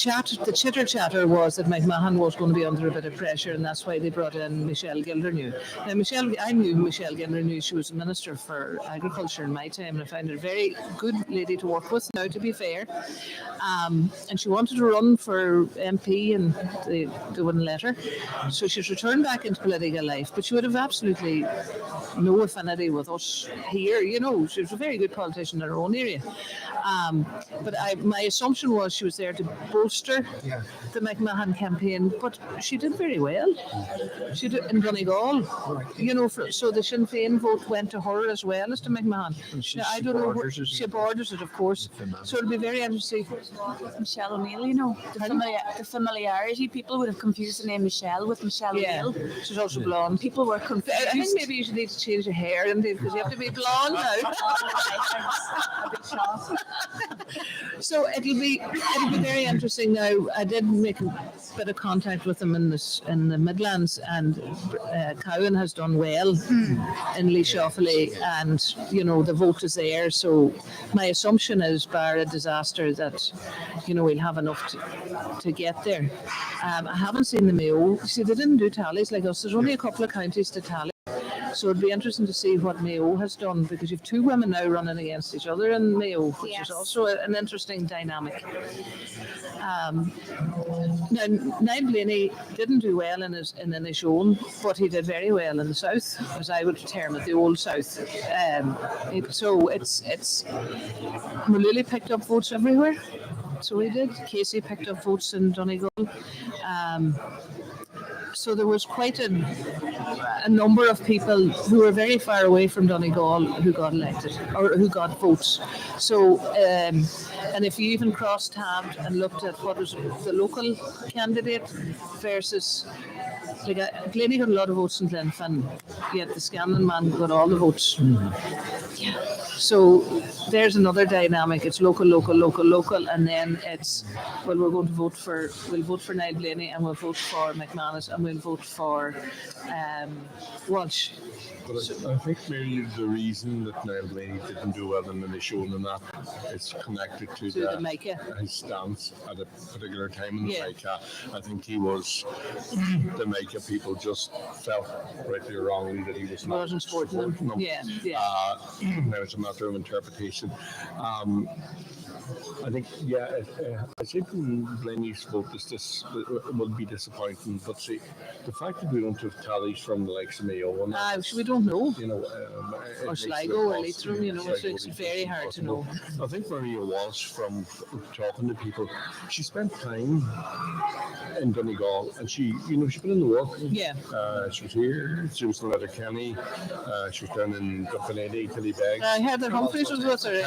chitter chatter was that McMahon was going to be under a bit of pressure, and that's why they brought in Michelle Gildernew. Now, I knew Michelle Gildernew. She was a Minister for Agriculture in my time, and I found her a very good lady to work with now, to be fair. And she wanted to run for MP, and they wouldn't let her. So she's returned back into political life, but she would have absolutely no affinity with us here. You know, she was a very good politician in her own area. But my assumption was she was there to bolster the McMahon campaign, but she did very well. She did in Donegal, you know, so the Sinn Féin vote went to her as well as to McMahon. Now, I don't know, she borders it, of course. So it'll be very interesting. Michelle O'Neill, you know, the familiarity. People would have confused the name Michelle with Michelle O'Neill. She's also blonde. People were confused. I think maybe you should need to change your hair, indeed, because you have to be blonde now. So it'll be very interesting now. I did make a bit of contact with them in the Midlands, and Cowan has done well in Lee Shoffley, and you know the vote is there. So my assumption is, bar a disaster, that you know we'll have enough to get there. I haven't seen the Mayo. See, they didn't do tallies like us. There's only a couple of counties to tally. So it'd be interesting to see what Mayo has done, because you've two women now running against each other in Mayo, which is also an interesting dynamic. Now, Niall Blaney didn't do well in his own, but he did very well in the South, as I would term it, the old South. So it's Mullooly picked up votes everywhere. So he did. Casey picked up votes in Donegal. So there was quite a number of people who were very far away from Donegal who got elected or who got votes. So, and if you even cross-tabbed and looked at what was the local candidate versus, like, Glennie got a lot of votes in Glenfin, yet the Scanlon man got all the votes. So there's another dynamic. It's local, and then it's, well, we'll vote for Niall Blaney, and we'll vote for McManus, and we'll vote for Walsh. But I think maybe the reason that Niall Blaney didn't do well in the show and that is connected to his stance at a particular time in the Maika. I think he was the Maika people just felt rightly or wrongly that he was not wasn't supporting them. Now it's a matter of interpretation. I think, I think Blaney's vote this will be disappointing, but see, the fact that we don't have tallies from the likes of Mayo, and we don't know. You know, or Sligo or Leitrim, you know, it's very hard to know. I think Maria Walsh, from talking to people, she spent time in Donegal, and she put in the work. Yeah. She was here. She was in Letterkenny. She was down in Duffin, Tillybeg. Heather Humphreys was with her.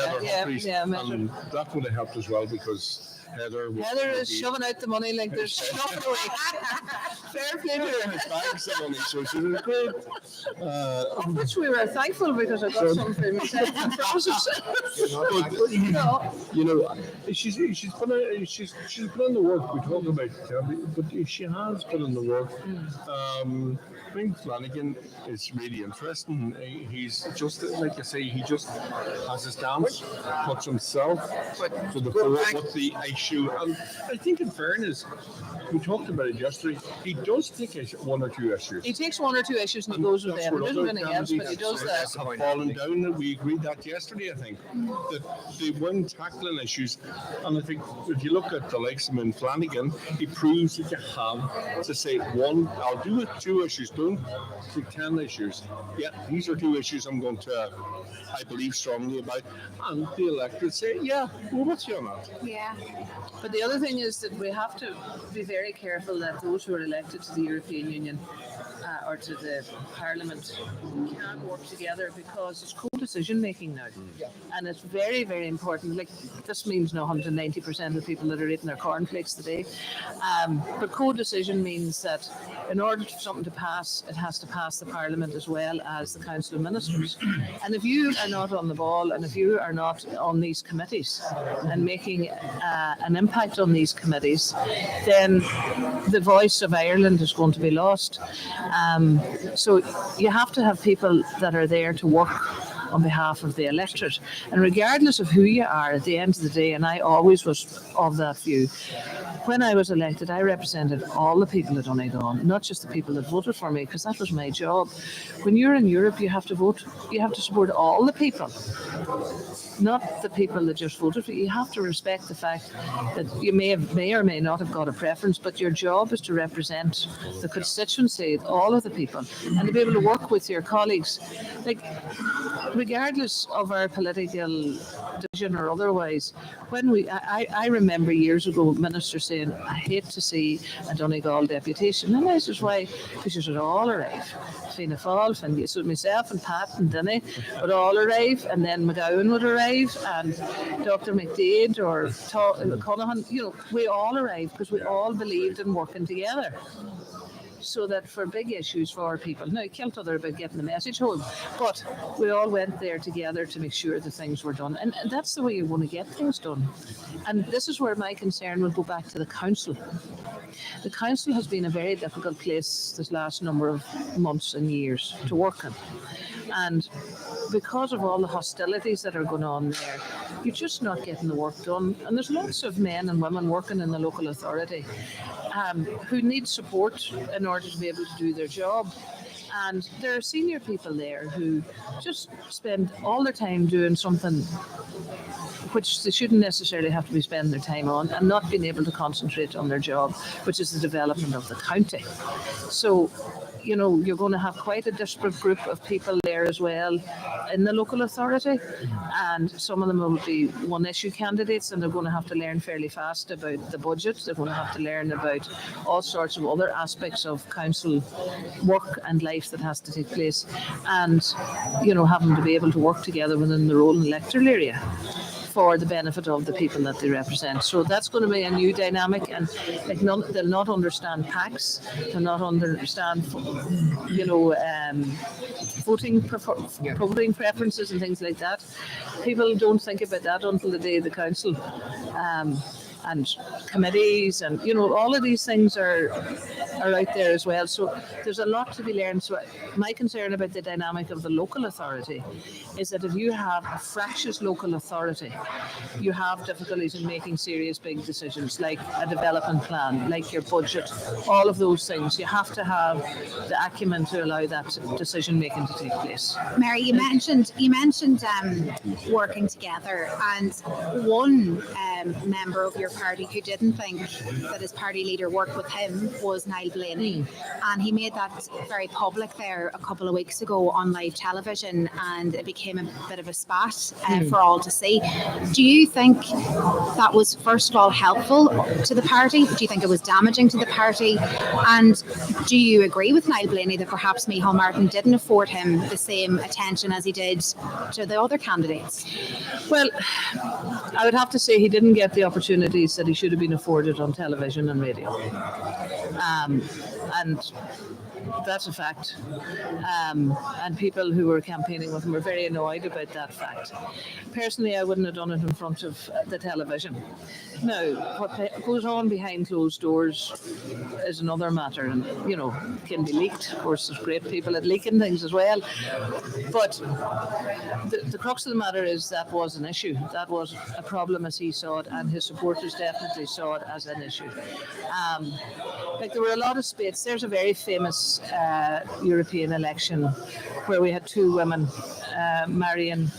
And that would have helped as well, because Heather is shoving out the money like there's nothing away. Fair play to her. Bags of money, so she was great. Of which we were thankful, because I got some for myself and Francis. You know, she's put in the work. We talk about it, but she has put in the work. I think Flanagan is really interesting. He's just, like I say, he just has his stance, puts himself to the fore with the issue. And I think, in fairness, we talked about it yesterday, he does take one or two issues. He takes one or two issues and he goes with them. He doesn't do anything else, but he does that. Fallen down, we agreed that yesterday, I think, that they weren't tackling issues. And I think if you look at the likes of Flanagan, he proves that you have to say, one, I'll do it, two issues, don't do 10 issues. Yeah, these are two issues I'm going to, I believe strongly about. And the electorate say, yeah, we're with you on that. Yeah. But the other thing is that we have to be very careful that those who are elected to the European Union or to the Parliament can work together, because it's co-decision making now, and it's very, very important. Like, this means no 190% of the people that are eating their cornflakes today, but co-decision means that in order for something to pass, it has to pass the Parliament as well as the Council of Ministers. And if you are not on the ball, and if you are not on these committees and making an impact on these committees, then the voice of Ireland is going to be lost. So you have to have people that are there to work on behalf of the electorate. And regardless of who you are, at the end of the day, and I always was of that view, when I was elected, I represented all the people of Donegal, not just the people that voted for me, because that was my job. When you're in Europe, you have to vote, you have to support all the people, not the people that just voted for you. You have to respect the fact that you may or may not have got a preference, but your job is to represent the constituency, all of the people, and to be able to work with your colleagues. Like, regardless of our political division or otherwise, when I remember years ago ministers saying, I hate to see a Donegal deputation, and I said, why? Because you should all arrive. Fianna Fáil, and so myself and Pat and Dinny would all arrive, and then McGowan would arrive, and Dr. McDade or Conahan, we all arrived because we all believed in working together. So that for big issues for our people, now Kilt other about getting the message home, but we all went there together to make sure that things were done, and that's the way you want to get things done. And this is where my concern will go back to the council. The council has been a very difficult place this last number of months and years to work in, and because of all the hostilities that are going on there, you're just not getting the work done. And there's lots of men and women working in the local authority who need support in order to be able to do their job. And there are senior people there who just spend all their time doing something which they shouldn't necessarily have to be spending their time on, and not being able to concentrate on their job, which is the development of the county. So, you're going to have quite a disparate group of people there as well in the local authority, and some of them will be one-issue candidates, and they're going to have to learn fairly fast about the budget. They're going to have to learn about all sorts of other aspects of council work and life that has to take place, and having to be able to work together within their own electoral area for the benefit of the people that they represent. So that's going to be a new dynamic, and they'll not understand PACs, they'll not understand, voting preferences and things like that. People don't think about that until the day of the council. And committees, and all of these things are out there as well. So there's a lot to be learned. So my concern about the dynamic of the local authority is that if you have a fractious local authority, you have difficulties in making serious big decisions, like a development plan, like your budget, all of those things. You have to have the acumen to allow that decision making to take place. Mary, you mentioned working together, and one member of your party who didn't think that his party leader worked with him was Niall Blaney, and he made that very public there a couple of weeks ago on live television, and it became a bit of a spat for all to see. Do you think that was, first of all, helpful to the party? Do you think it was damaging to the party? And do you agree with Niall Blaney that perhaps Micheál Martin didn't afford him the same attention as he did to the other candidates? Well, I would have to say he didn't get the opportunities that he should have been afforded on television and radio. And that's a fact. And people who were campaigning with him were very annoyed about that fact. Personally, I wouldn't have done it in front of the television. Now, what goes on behind closed doors is another matter, and can be leaked. Of course, there's great people at leaking things as well. But the crux of the matter is that was an issue. That was a problem as he saw it, and his supporters definitely saw it as an issue. There were a lot of spades. There's a very famous European election where we had two women, Marion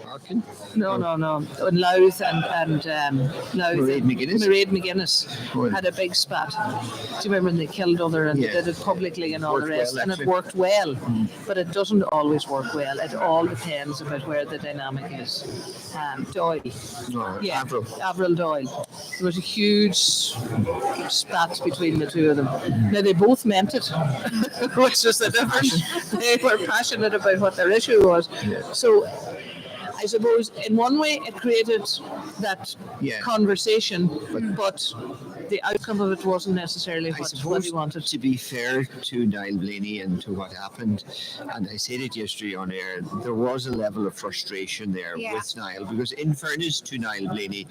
Arkin? No. And Louth and Louth. Mairead McGuinness? Mairead McGuinness Well. had a big spat. Do you remember when they killed other and Yeah. did it publicly and all the Worked rest? well, And it actually. worked well, but it doesn't always work well. It all depends about where the dynamic is. Doyle. No, Yeah, Avril. Avril Doyle. There was a huge spat between the two of them. Now they both meant it, which is the difference. They were passionate about what their issue was. So I suppose in one way it created that Yeah. conversation, but the outcome of it wasn't necessarily I what suppose, he wanted. to be fair to Niall Blaney and to what happened, and I said it yesterday on air, there was a level of frustration there Yeah. with Niall, because in fairness to Niall Blaney,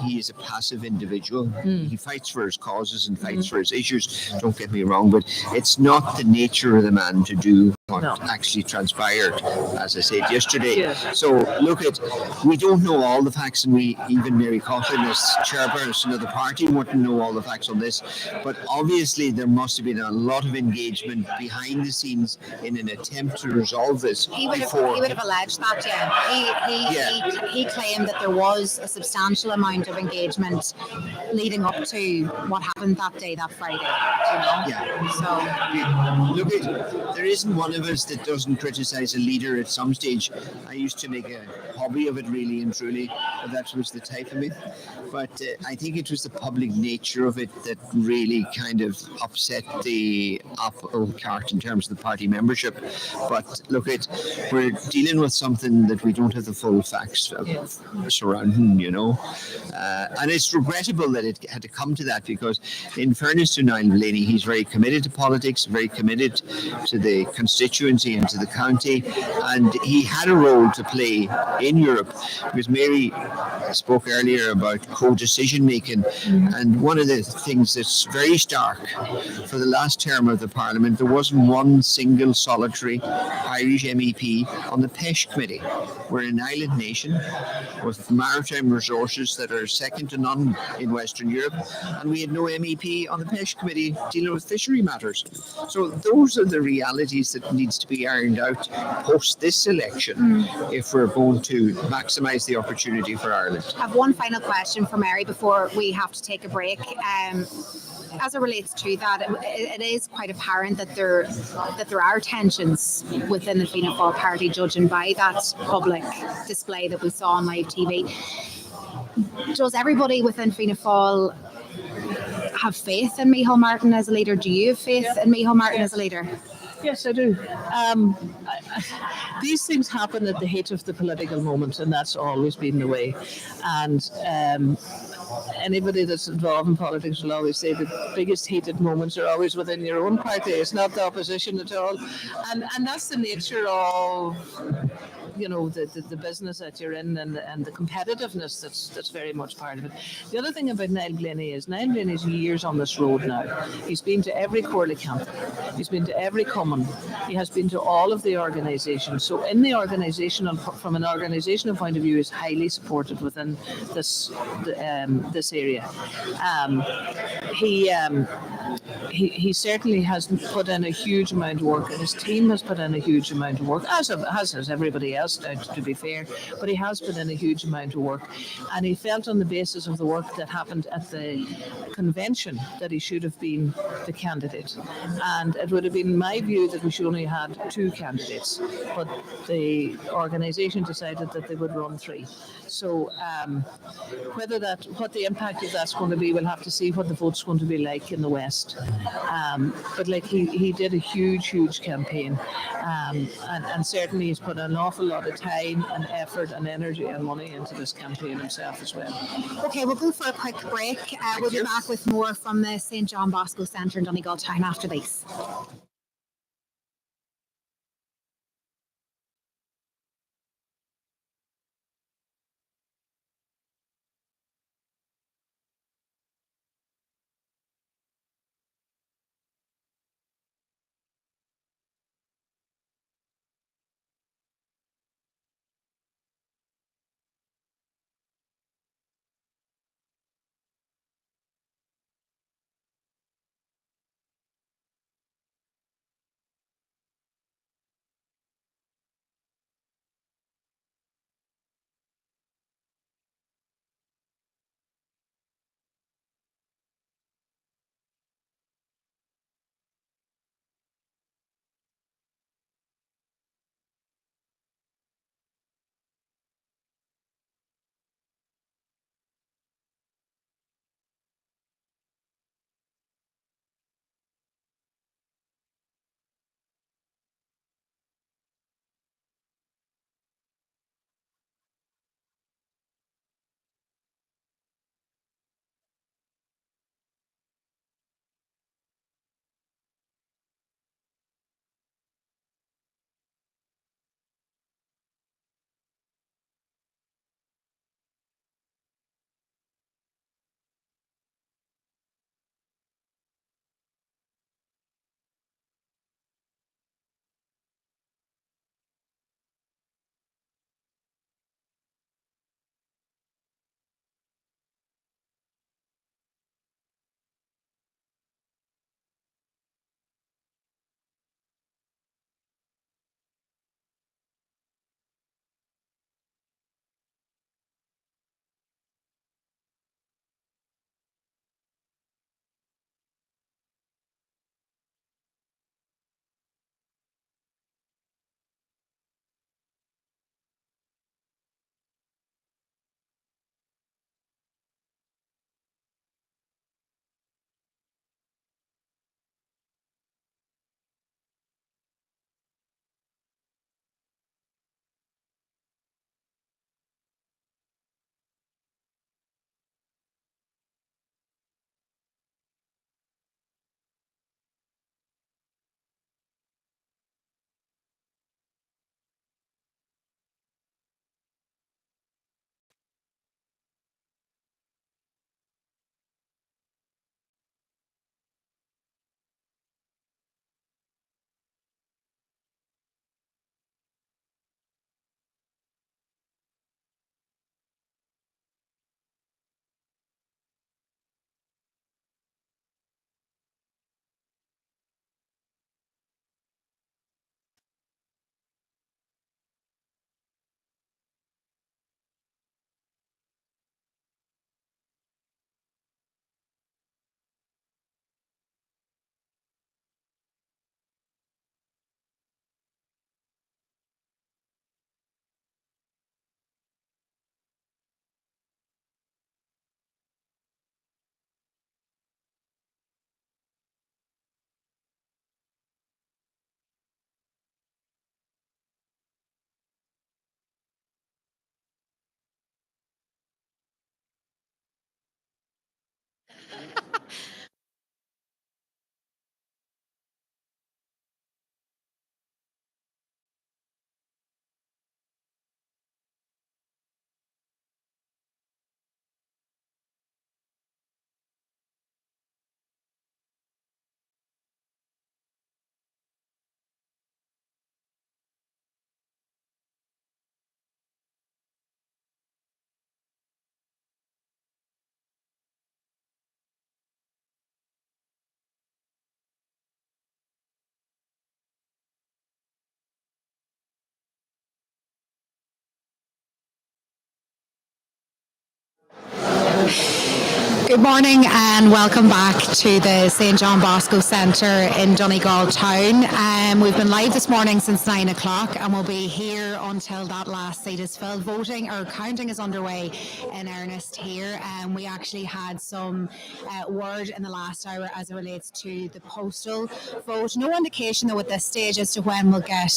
he is a passive individual. He fights for his causes and fights for his issues, don't get me wrong, but it's not the nature of the man to do what actually transpired, as I said yesterday. Yes. So look, we don't know all the facts, and even Mary Coughlin, as chairperson of the party, wouldn't know all the facts on this, but obviously there must have been a lot of engagement behind the scenes in an attempt to resolve this He would before. have alleged that, yeah. He claimed that there was a substantial amount of engagement leading up to what happened that day, that Friday. You know? Yeah. So Look, there isn't one of us that doesn't criticise a leader at some stage. I used to make a hobby of it, really and truly, but that was the type of it. But I think it was the public nature of it that really kind of upset the apple cart in terms of the party membership. But look, we're dealing with something that we don't have the full facts surrounding, you know. And it's regrettable that it had to come to that, because in fairness to Niall Blaney, he's very committed to politics, very committed to the constituency and to the county, and he had a role to play in Europe, because Mary spoke earlier about co-decision making, and one of the things that's very stark for the last term of the Parliament, there wasn't one single solitary Irish MEP on the PESH committee. We're an island nation with maritime resources that are second to none in Western Europe, and we had no MEP on the PESH committee dealing with fishery matters. So those are the realities that needs to be ironed out post this election if we're going to maximise the opportunity for Ireland. I have one final question for Mary before we have to take a break. As it relates to that, it is quite apparent that there are tensions within the Fianna Fáil party, judging by that public display that we saw on live TV. Does everybody within Fianna Fáil have faith in Micheál Martin as a leader? Do you have faith in Micheál Martin as a leader? Yes, I do. These things happen at the height of the political moment, and that's always been the way. And anybody that's involved in politics will always say the biggest heated moments are always within your own party. It's not the opposition at all. And that's the nature of, you know, the business that you're in, and the competitiveness that's very much part of it. The other thing about Niall Blaney is Niall years on this road now. He's been to every Corley camp. He's been to every common. He has been to all of the organisations. So in the organisational, from an organisational point of view, is highly supported within this area. He certainly has put in a huge amount of work, and his team has put in a huge amount of work, as has everybody else, to be fair, but he has put in a huge amount of work, and he felt on the basis of the work that happened at the convention that he should have been the candidate, and it would have been my view that we should only had two candidates, but the organisation decided that they would run three. So what the impact of that's going to be, we'll have to see what the vote's going to be like in the West. But like he did a huge campaign, and certainly he's put an awful lot of time and effort and energy and money into this campaign himself as well. Okay, we'll go for a quick break. We'll be back with more from the St. John Bosco Centre in Donegal Town after this. Good morning and welcome back to the St. John Bosco Centre in Donegal Town. We've been live this morning since 9 o'clock and we'll be here until that last seat is filled. Voting or counting is underway in earnest here. We actually had some word in the last hour as it relates to the postal vote. No indication though at this stage as to when we'll get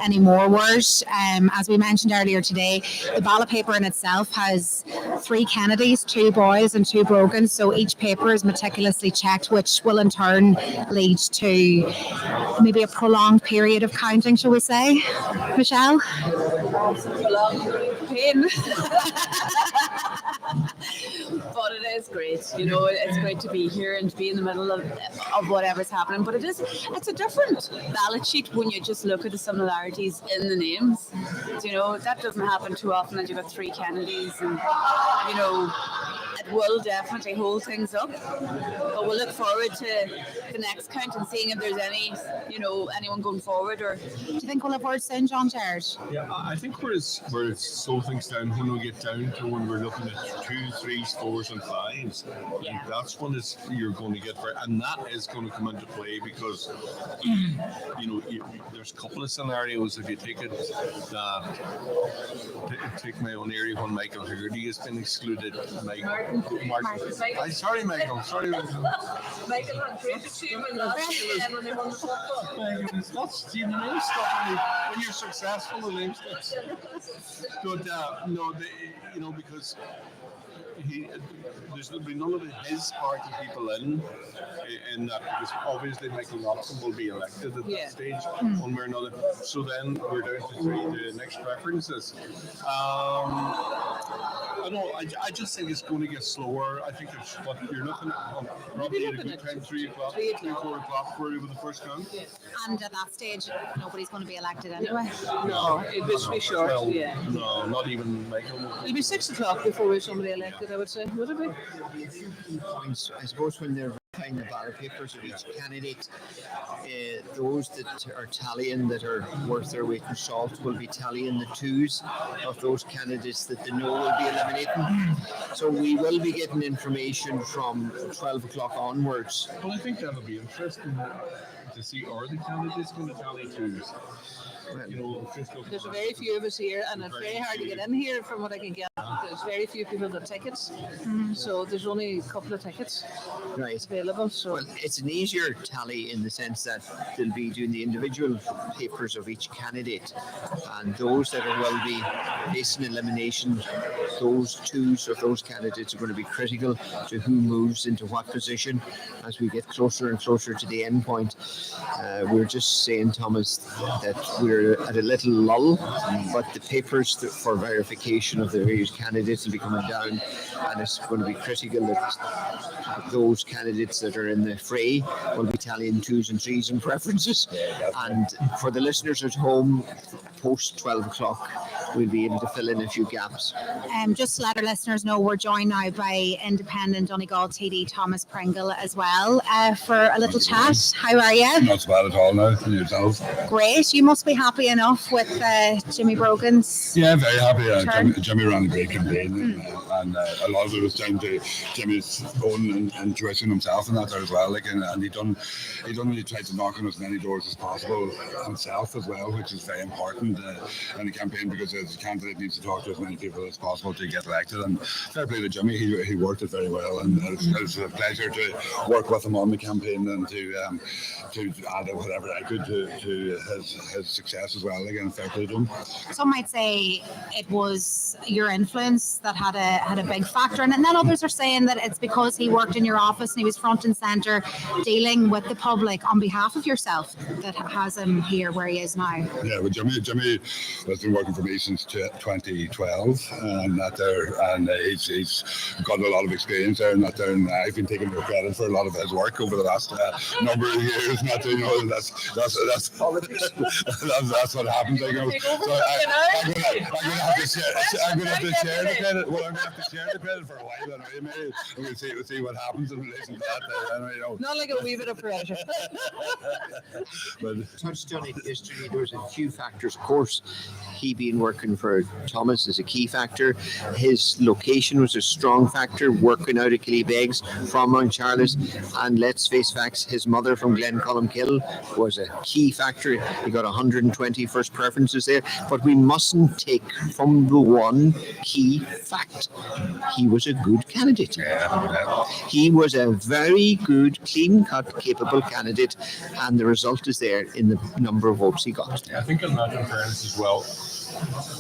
any more word. As we mentioned earlier today, the ballot paper in itself has 3 Kennedys, 2 Boyles and 2 Brogans, so each paper is meticulously checked, which will in turn lead to maybe a prolonged period of counting, shall we say? Michelle? Pain. But it is great, you know, it's great to be here and to be in the middle of whatever's happening. But it's a different ballot sheet when you just look at the similarities in the names. You know, that doesn't happen too often that you've got 3 Kennedys and, you know, it will definitely hold things up. But we'll look forward to the next count and seeing if there's anyone going forward. Or do you think we'll have word soon, John Jared? Yeah, I think where it's slow things down when we get down to when we're looking at 2s, 3s, 4s and 5s. Yeah. That's when you're going to get and that is going to come into play because there's a couple of scenarios. If you take it take my own area when Michael Haggerty has been excluded. Michael. Sorry, Michael. Michael had great achievement last year when they won the football. It's not Stephen name stuff when you're successful. The name stuff. But because there's been none of his party people in that because obviously Michael Robson will be elected at that stage one way or another. So then we're down to the next preferences. I just think it's going to get slower. I think it's what you're looking at probably at a good time, 3 o'clock, 3 or 4 o'clock for the first count. And at that stage, nobody's going to be elected anyway. No, it will be short. Well, no, not even Michael. It'll be 6 o'clock before we're somebody elected, I would say. Would it be? I suppose when they're verifying the ballot papers of each candidate, those that are tallying that are worth their weight in salt will be tallying the 2s of those candidates that they know will be eliminating. So we will be getting information from 12 o'clock onwards. Well, I think that'll be interesting to see are the candidates going to tally 2s. There's very few of us here, and it's very hard to get in here from what I can get. There's very few people that tickets, so there's only a couple of tickets available. So well, it's an easier tally in the sense that they'll be doing the individual papers of each candidate, and those that will be facing elimination, those 2s of those candidates are going to be critical to who moves into what position as we get closer and closer to the end point. We're just saying, Thomas, that we're at a little lull, but the papers for verification of the various candidates will be coming down, and it's going to be critical that those candidates that are in the fray will be tallying 2s and 3s and preferences. And for the listeners at home, post 12 o'clock, we'll be able to fill in a few gaps. Just to let our listeners know, we're joined now by independent Donegal TD Thomas Pringle as well for a little chat. How are you? Not so bad at all now. And yourself? Great. You must be happy enough with Jimmy Brogan's. Yeah, very happy. Jimmy ran a great campaign, and a lot of it was down to Jimmy's own intuition himself and that there as well. And he done really tried to knock on as many doors as possible himself as well, which is very important in the campaign because the candidate needs to talk to as many people as possible to get elected. And fair play to Jimmy, he worked it very well, and it was a pleasure to work with him on the campaign and to add whatever I could to his success as well. Again, fair play to him. Some might say it was your influence that had a big factor in it, and then others are saying that it's because he worked in your office and he was front and centre dealing with the public on behalf of yourself that has him here where he is now. Yeah, well, Jimmy has been working for me since 2012, and he's got a lot of experience there, and I've been taking the credit for a lot of his work over the last number of years. That's what happens. So I'm going to have to share the credit. Well, I'm going to have to share the credit for a while anyway. We'll see what happens in relation to that. Not like a wee bit of pressure. But touched on it yesterday. There was a few factors, of course. He being working working for Thomas is a key factor. His location was a strong factor, working out of Killybegs from Mount Charles. And let's face facts, his mother from Glencolmkill was a key factor. He got 120 first preferences there. But we mustn't take from the one key fact. He was a good candidate. He was a very good, clean-cut, capable candidate, and the result is there in the number of votes he got. I think on that, in fairness as well,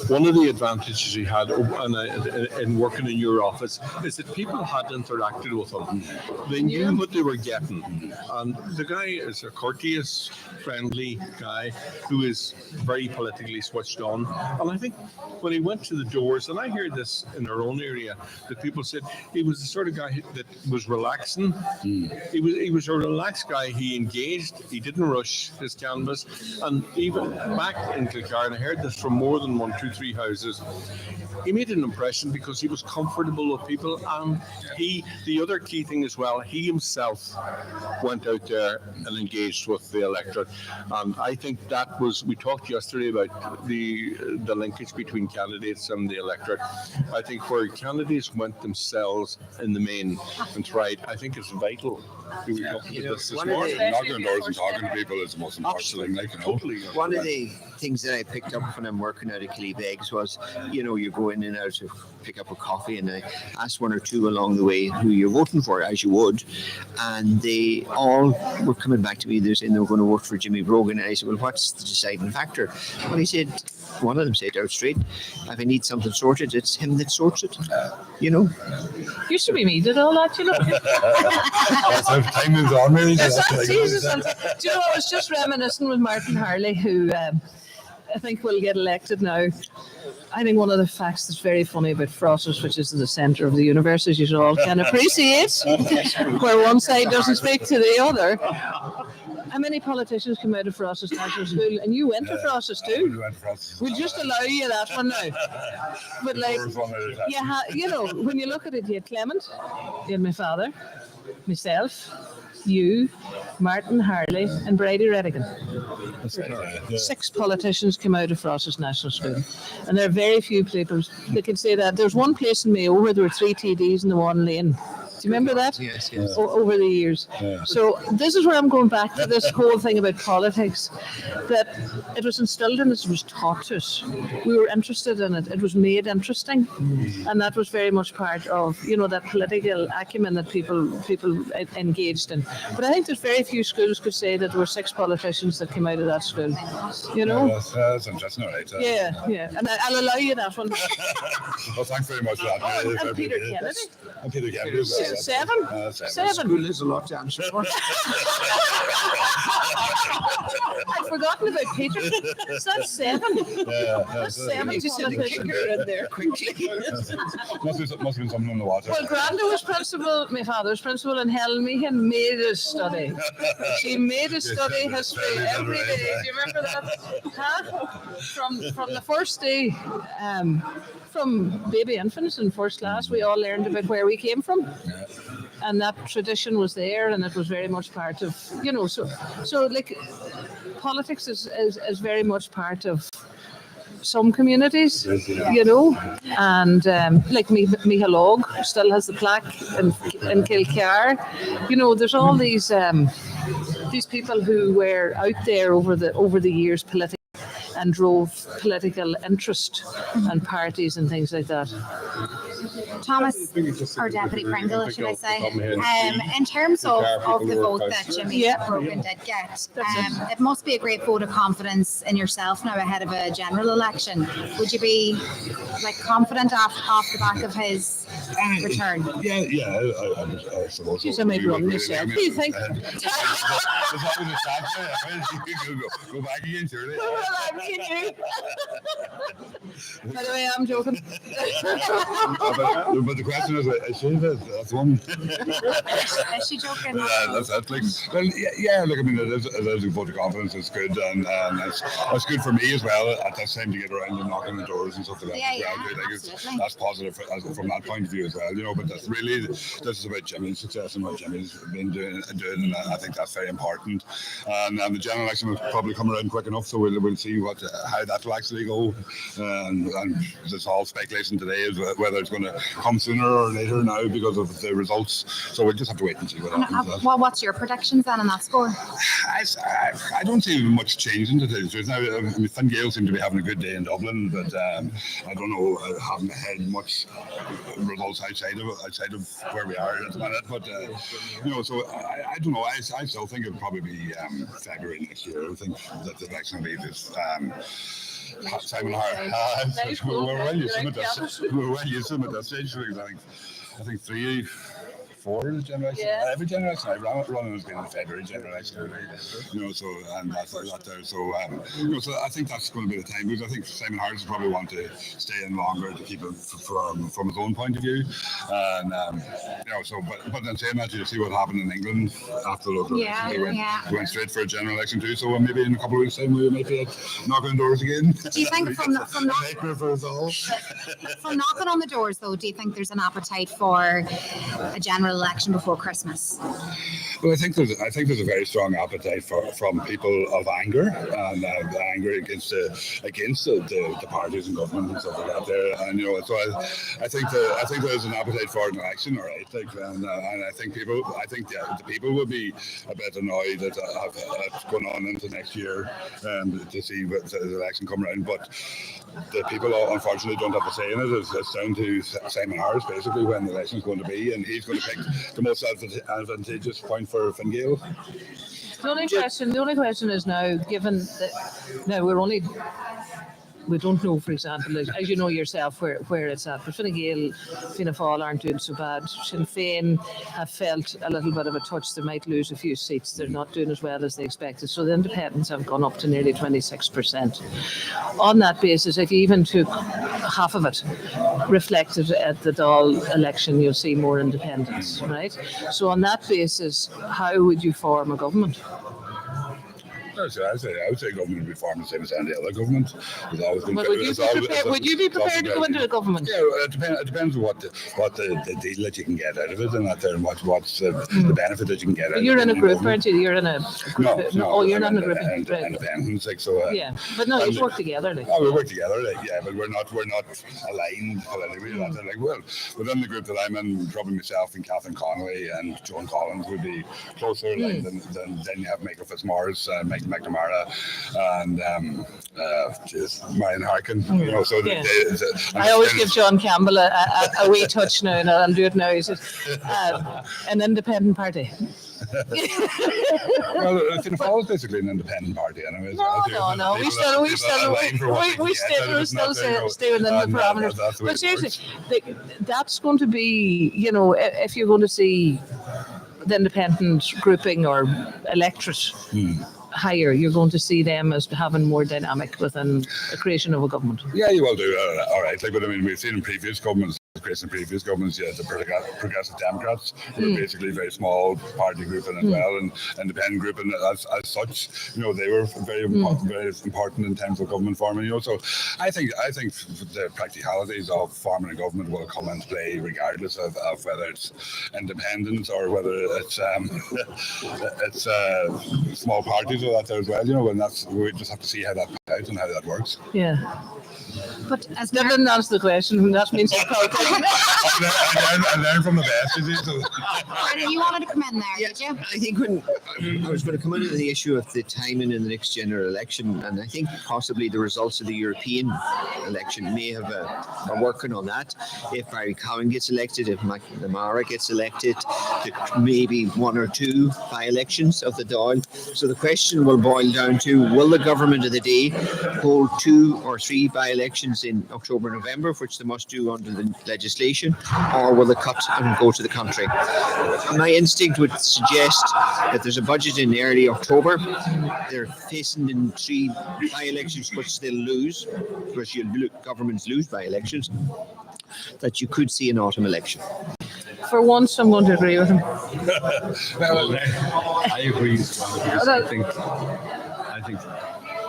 one of the advantages he had in working in your office is that people had interacted with him. They knew what they were getting. And the guy is a courteous, friendly guy who is very politically switched on. And I think when he went to the doors, and I hear this in our own area, that people said he was the sort of guy that was relaxing. He was a relaxed guy. He engaged. He didn't rush his canvass. And even back in Kilcar, and I heard this from more than 1, 2, 3 houses, he made an impression because he was comfortable with people. And the other key thing as well, he himself went out there and engaged with the electorate. And I think that was, we talked yesterday about the linkage between candidates and the electorate. I think where candidates went themselves in the main and tried, I think it's vital. We were talking about this morning. Knocking on doors and talking to people is the most important thing. Totally. One of the things that I picked up when I'm working out of Killybegs was, you go in and out to pick up a coffee, and I asked 1 or 2 along the way who you're voting for, as you would, and they all were coming back to me. They're saying they were going to vote for Jimmy Brogan, and I said, well, what's the deciding factor? Well, he said, one of them said out straight, if I need something sorted, it's him that sorts it. Used to be me did all that, Time moves on, really. Jesus, do you know, I was just reminiscing with Martin Harley, who I think will get elected now. I think one of the facts that's very funny about Frosters, which is the centre of the universe, as you all can appreciate, where one side doesn't speak to the other. How many politicians come out of Frosters National School? And you went to Frosters too? We'll just allow you that one now. But when you look at it, you had Clement, you had my father, myself, you, Martin Harley, and Brady Redigan. 6 politicians came out of Frosters National School. And there are very few people that can say that. There's one place in Mayo where there were 3 TDs in the one lane. Do you remember that? Yes. Over the years. Yeah. So this is where I'm going back to this whole thing about politics, that it was instilled in us, it was taught to us. We were interested in it. It was made interesting. And that was very much part of, that political acumen that people engaged in. But I think there's very few schools could say that there were 6 politicians that came out of that school. That's interesting, all right. Yeah. And I'll allow you that one. Well, thanks very much for that. And Peter Kennedy. And Peter Kennedy. 7. 7. School is a lot to answer for. I'd forgotten about Peter. So that's 7. That's 7 politicians in there quickly. Must have been something on the water. Well, Granda was principal, my father was principal, and Helen Meehan made us study. She made us study history every day. Do you remember that? From the first day, from baby infants in first class, we all learned about where we came from. And that tradition was there, and it was very much part of, so like politics is very much part of some communities, and like Micheál Og still has the plaque in Kilcar. There's all these people who were out there over the years politically and drove political interest and parties and things like that. Thomas, or Deputy Pringle, should I say, in terms of the vote that Jimmy Brogan did get, it must be a great vote of confidence in yourself now ahead of a general election. Would you be confident off the back of his return? Yeah, I suppose. She's a make run yourself. Do you think? Go back again, surely. By the way, I'm joking. But the question is she? That's one. Is she joking? That's it. Like, well, yeah. Look, I mean, it is a vote of confidence. It's good, and that's good for me as well. At this time to get around and knocking the doors and stuff like that. Absolutely. That's positive from that point of view as well. But that's really this is about Jimmy's success and what Jimmy's been doing, and I think that's very important. And the general election will probably come around quick enough, so we'll see how that will actually go. And there's all speculation today is whether it's going to come sooner or later now because of the results. So we'll just have to wait and see what happens. Well, what's your predictions then on that score? I don't see much change in today's truth. Now, Fine Gael seem to be having a good day in Dublin, but I don't know. I haven't had much results outside of where we are at the minute. But so I don't know. I still think it'll probably be February next year. I think that the election will be this. Simon Hart. We're well used to it at that stage. I think 3, 4 generations. Yeah. Every generation I've run has been in the February generation. So and that's that there. So so I think that's going to be the time because I think Simon Harris will probably want to stay in longer to keep it from his own point of view. And but then saying that, you see what happened in England after the local election. They went straight for a general election too. So maybe in a couple of weeks' time we might be knocking on doors again. Do you think from knocking on the doors though? Do you think there's an appetite for a general election before Christmas? Well, I think there's a very strong appetite from people of anger and anger against the parties and government and stuff like that. There, and so I think there's an appetite for an election, all right. And I think the people will be a bit annoyed that have gone on into next year to see the election come around, but the people unfortunately don't have a say in it. It's down to Simon Harris basically when the election's going to be, and he's going to pick the most advantageous point for Fine Gael. The only question is now, given that now we don't know, for example, as you know yourself, where it's at. But Fine Gael, Fianna Fáil aren't doing so bad. Sinn Féin have felt a little bit of a touch. They might lose a few seats. They're not doing as well as they expected. So the independents have gone up to nearly 26%. On that basis, if you even took half of it reflected at the Dáil election, you'll see more independents, right? So on that basis, how would you form a government? I would say government would be formed the same as any other government. Would you be prepared to go into a government? Yeah, it depends on what the deal that you can get out of it, and what's the benefit that you can get out of it. You're in a group, aren't you? You're in a group. No, you're not in a group. Independents, so. Yeah, but no, you work together. We work together. But we're not aligned politically. Well, within the group that I'm in, probably myself and Catherine Connolly and Joan Collins would be closer aligned than you have Michael Fitzmaurice, Mike McNamara, and Marion Harkin. So I always give John Campbell a wee touch now, and I'll do it now. He says, an independent party. Well, Fianna Fáil is basically an independent party, anyways. No. We still stay within the parameters. But seriously, that's going to be, if you're going to see the independent grouping or electorate higher, you're going to see them as having more dynamic within the creation of a government. Yeah, you will do. All right. But I mean, we've seen in previous governments, the Progressive Democrats were basically a very small party group as well, and independent group, and as such, they were very important in terms of government forming. So I think the practicalities of forming a government will come into play regardless of whether it's independence or whether it's small parties or that there as well. And we just have to see how that plays out and how that works. Yeah. But as that didn't answer the question, that means you're I learned from the best. Brendan, you wanted to come in there, did you? I think when I was going to come into the issue of the timing in the next general election, and I think possibly the results of the European election may have are working on that. If Barry Cowan gets elected, if McNamara gets elected, maybe 1 or 2 by-elections of the Dáil. So the question will boil down to, will the government of the day hold 2 or 3 by-elections in October, November, which they must do under the legislation, or will they cut and go to the country? My instinct would suggest that there's a budget in early October. They're facing in 3 by-elections which they'll lose, because governments lose by-elections, that you could see an autumn election. For once, I'm going to agree with him. Well, I agree. I think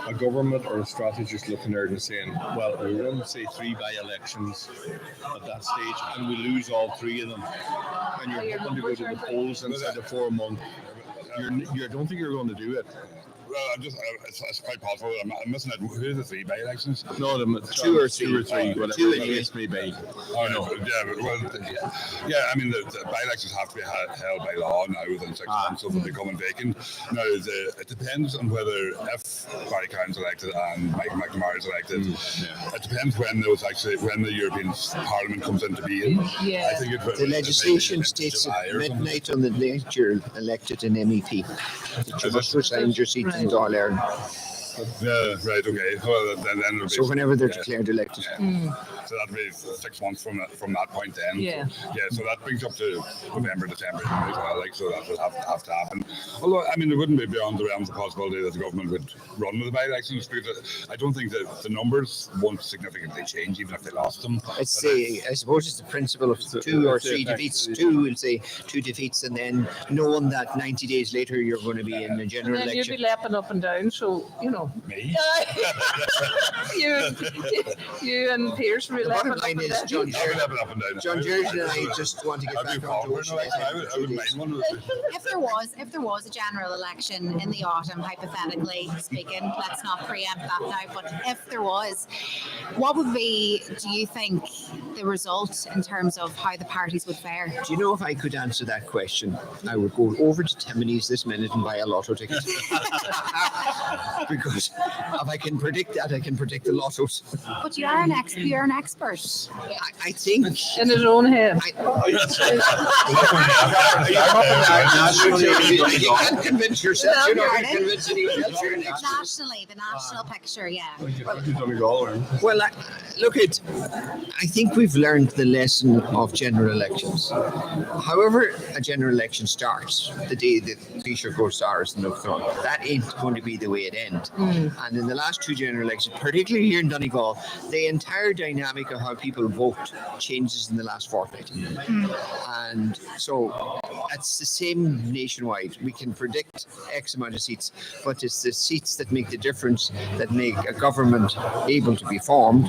a government or a strategist looking there and saying, well, we're going to say 3 by-elections at that stage, and we lose all 3 of them, and you're going to go to the polls inside of 4 months. I don't think you're going to do it. Well, it's quite possible. I'm missing it. Who are the 3 by-elections? No, 2 or 3, whatever the case may be. Oh, no. Yeah, I mean, the by-elections have to be held by law now within 6 months of becoming vacant. Now, it depends on whether, if Barry Cowan's elected and Mike McNamara is elected, it depends when the European Parliament comes into being. Yeah. I think The legislation states at midnight on the night you're elected an MEP. That you must resign your seat in Dáil Éireann. Yeah, right, okay. Well, then it'll be, So whenever they're declared elected. So that'll be 6 months from that point then. Yeah. So that brings up to November, December as well, so that will have to happen. Although, I mean, it wouldn't be beyond the realms of possibility that the government would run with the by-elections, because I don't think that the numbers won't significantly change, even if they lost them. I suppose it's the principle of 2 or 3 defeats. 2 will say 2 defeats, and then knowing that 90 days later you're going to be in a general And then election. you'd be lapping up and down, so, Me? you and Pierce were The lapping bottom up line and is down. John I'll be up and down. John Jordan and I just want to get I'd be back on forward, to I wouldn't mind one. If there was a general election in the autumn, hypothetically speaking, let's not preempt that now, but if there was, what would be, do you think, the result in terms of how the parties would fare? Do you know, if I could answer that question, I would go over to Timoney's this minute and buy a lotto ticket. Because if I can predict that, I can predict the lottos. But you're an expert. I think In his own head. you can't convince yourself. You're not going to convince anyone else. You're an expert. Nationally, the national picture, yeah. Well, I think we've learned the lesson of general elections. However a general election starts, the day the Taoiseach goes to Iris and looks on, that ain't going to be the way it ends. And in the last 2 general elections, particularly here in Donegal, the entire dynamic of how people vote changes in the last fortnight. And so it's the same nationwide. We can predict X amount of seats, but it's the seats that make the difference, that make a government able to be formed,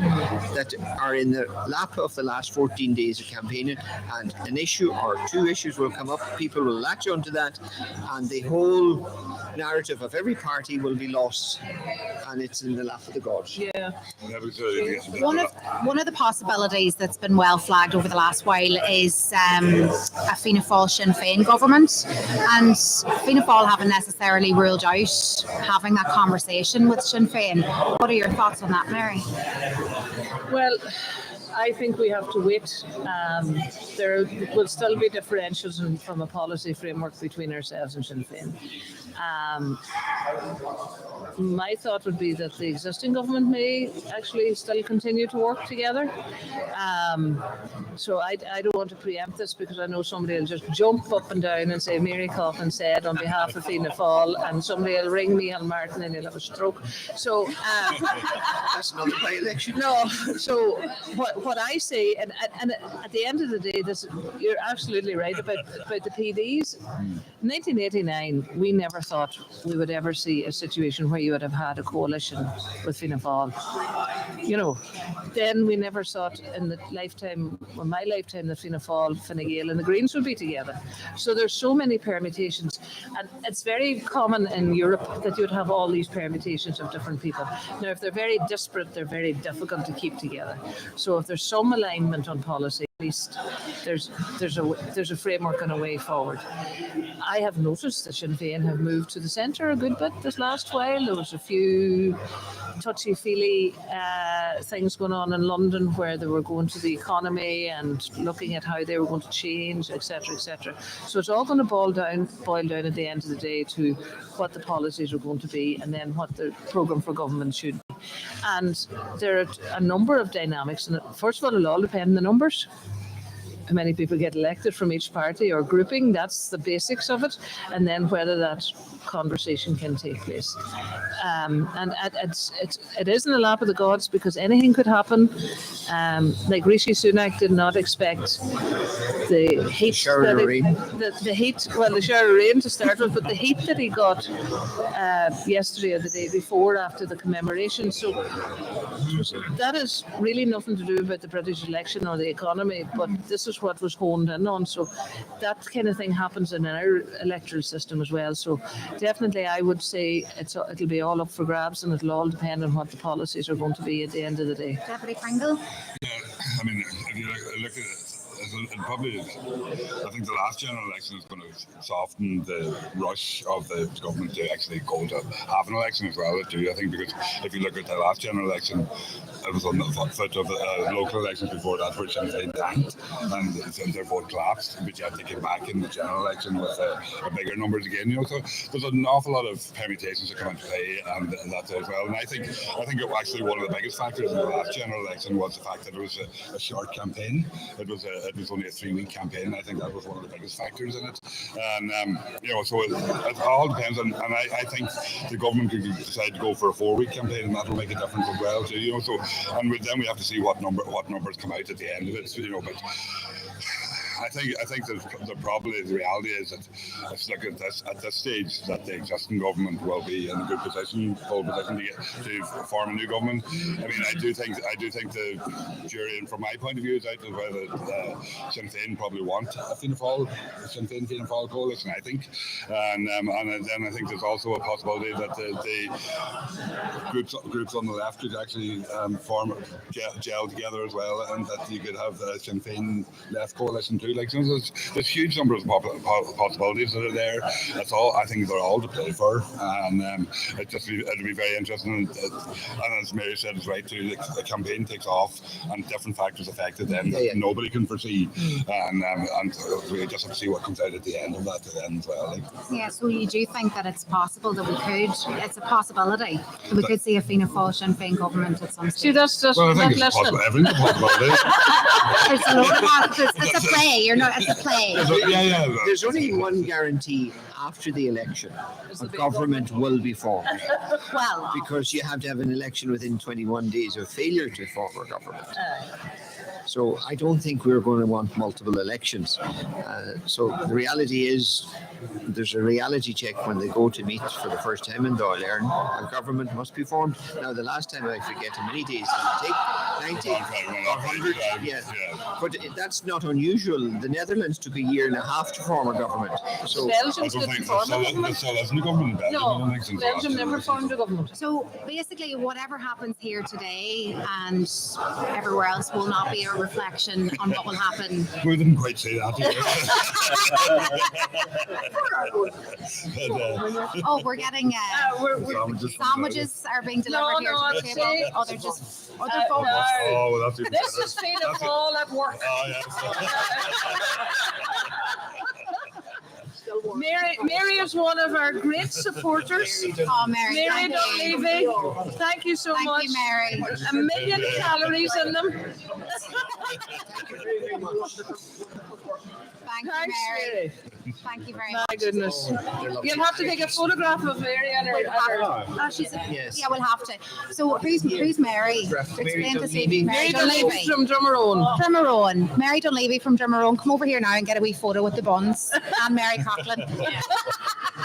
that are in the lap of the last 14 days of campaigning, and an issue or 2 issues will come up, people will latch onto that, and the whole narrative of every party will be lost, and it's in the lap of the gods. Yeah. One of the possibilities that's been well flagged over the last while is a Fianna Fáil Sinn Féin government, and Fianna Fáil haven't necessarily ruled out having that conversation with Sinn Féin. What are your thoughts on that, Mary? Well, I think we have to wait. There will still be differentials from a policy framework between ourselves and Sinn Féin. My thought would be that the existing government may actually still continue to work together. So I don't want to preempt this, because I know somebody will just jump up and down and say Mary Coughlin said on behalf of Fianna Fáil, and somebody will ring Micheál Martin and he'll have a stroke. So That's not a by-election. no. So what I say, and at the end of the day, you're absolutely right about the PDs. In 1989, we never thought we would ever see a situation where you would have had a coalition with Fianna Fáil. Then we never thought in my lifetime, that Fianna Fáil, Fine Gael and the Greens would be together. So there's so many permutations, and it's very common in Europe that you would have all these permutations of different people. Now, if they're very disparate, they're very difficult to keep together. So if there's some alignment on policy, at least there's a framework and a way forward. I have noticed that Sinn Féin have moved to the centre a good bit this last while. There was a few touchy-feely things going on in London, where they were going to the economy and looking at how they were going to change, etc., etc. So it's all going to boil down at the end of the day to what the policies are going to be, and then what the programme for government should be. And there are a number of dynamics. And first of all, it'll all depend on the numbers. How many people get elected from each party or grouping, that's the basics of it, and then whether that conversation can take place. And it is in the lap of the gods because anything could happen. Like Rishi Sunak did not expect the heat, the heat, well, the shower of rain to start with, but the heat that he got yesterday or the day before after the commemoration. So that is really nothing to do about the British election or the economy, but this is what was honed in on. So that kind of thing happens in our electoral system as well. So definitely I would say it'll be all up for grabs, and it'll all depend on what the policies are going to be at the end of the day. Deputy Pringle? Yeah, I mean, if you look at it, it probably is. I think the last general election is going to soften the rush of the government to actually go to have an election as well. I think because if you look at the last general election, it was on the foot of local elections before that, which Sinn Féin tanked, and their vote collapsed. But yet they came back in the general election with a bigger numbers again. So there's an awful lot of permutations that come into play, and that as well. And I think actually one of the biggest factors in the last general election was the fact that it was a short campaign. It was only a 3-week campaign. I think that was one of the biggest factors in it. And so it all depends on. And I think the government could decide to go for a 4-week campaign, and that will make a difference as well too. So, and then we have to see what numbers come out at the end of it. But I think the probably the reality is that let's look at this stage that the existing government will be in a good position, pole position to form a new government. I mean, I do think the jury, and from my point of view, is out as well that Sinn Féin probably want a Fianna Fáil coalition. I think, and then I think there's also a possibility that the groups on the left could actually gel together as well, and that you could have the Sinn Féin left coalition too. Like, there's huge numbers of possibilities that are there. That's all. I think they're all to play for, and it'll be very interesting. And as Mary said, it's right too. The campaign takes off, and different factors affect it. Then nobody can foresee, and we just have to see what comes out at the end of that then as well. Yeah. So you do think that it's possible that we could? It's a possibility that we could see a Fianna Fáil Sinn Féin government at some stage. See, that's just well, I think it's possible. Everything's a possibility. There's a lot of possibilities. It's a play. You're not. It's a play. There's only one guarantee after the election: a government will be formed. Well, because you have to have an election within 21 days of failure to form a government. So I don't think we're going to want multiple elections. So the reality is there's a reality check when they go to meet for the first time in Dáil Éireann. A government must be formed. Now, the last time, I forget how many days did it take? 90 or 100? Yes. But that's not unusual. The Netherlands took a year and a half to form a government. So Belgium didn't form a government. No, Belgium never formed a government. So basically, whatever happens here today and everywhere else will not be a reflection on what will happen. We didn't quite say that. Oh, we're getting sandwiches are being delivered here to the table. Oh, they're just they're phones. Oh, well, that's even This better. is Fianna Fáil at work. Oh, yes. Mary is one of our great supporters. Oh, Mary, Mary Dunleavy, thank you so much. Thank you, Mary. A million calories in them. Thank you, Thanks, Mary. Thank you very My much. goodness. You'll have to take a photograph of Mary and her. Yes. Yeah, we'll have to. So who's Mary? Explain to see. Mary Dunleavy from Drummerone. Drummerone. Mary Dunleavy from Drummerone. Come over here now and get a wee photo with the buns. And Mary Coughlin.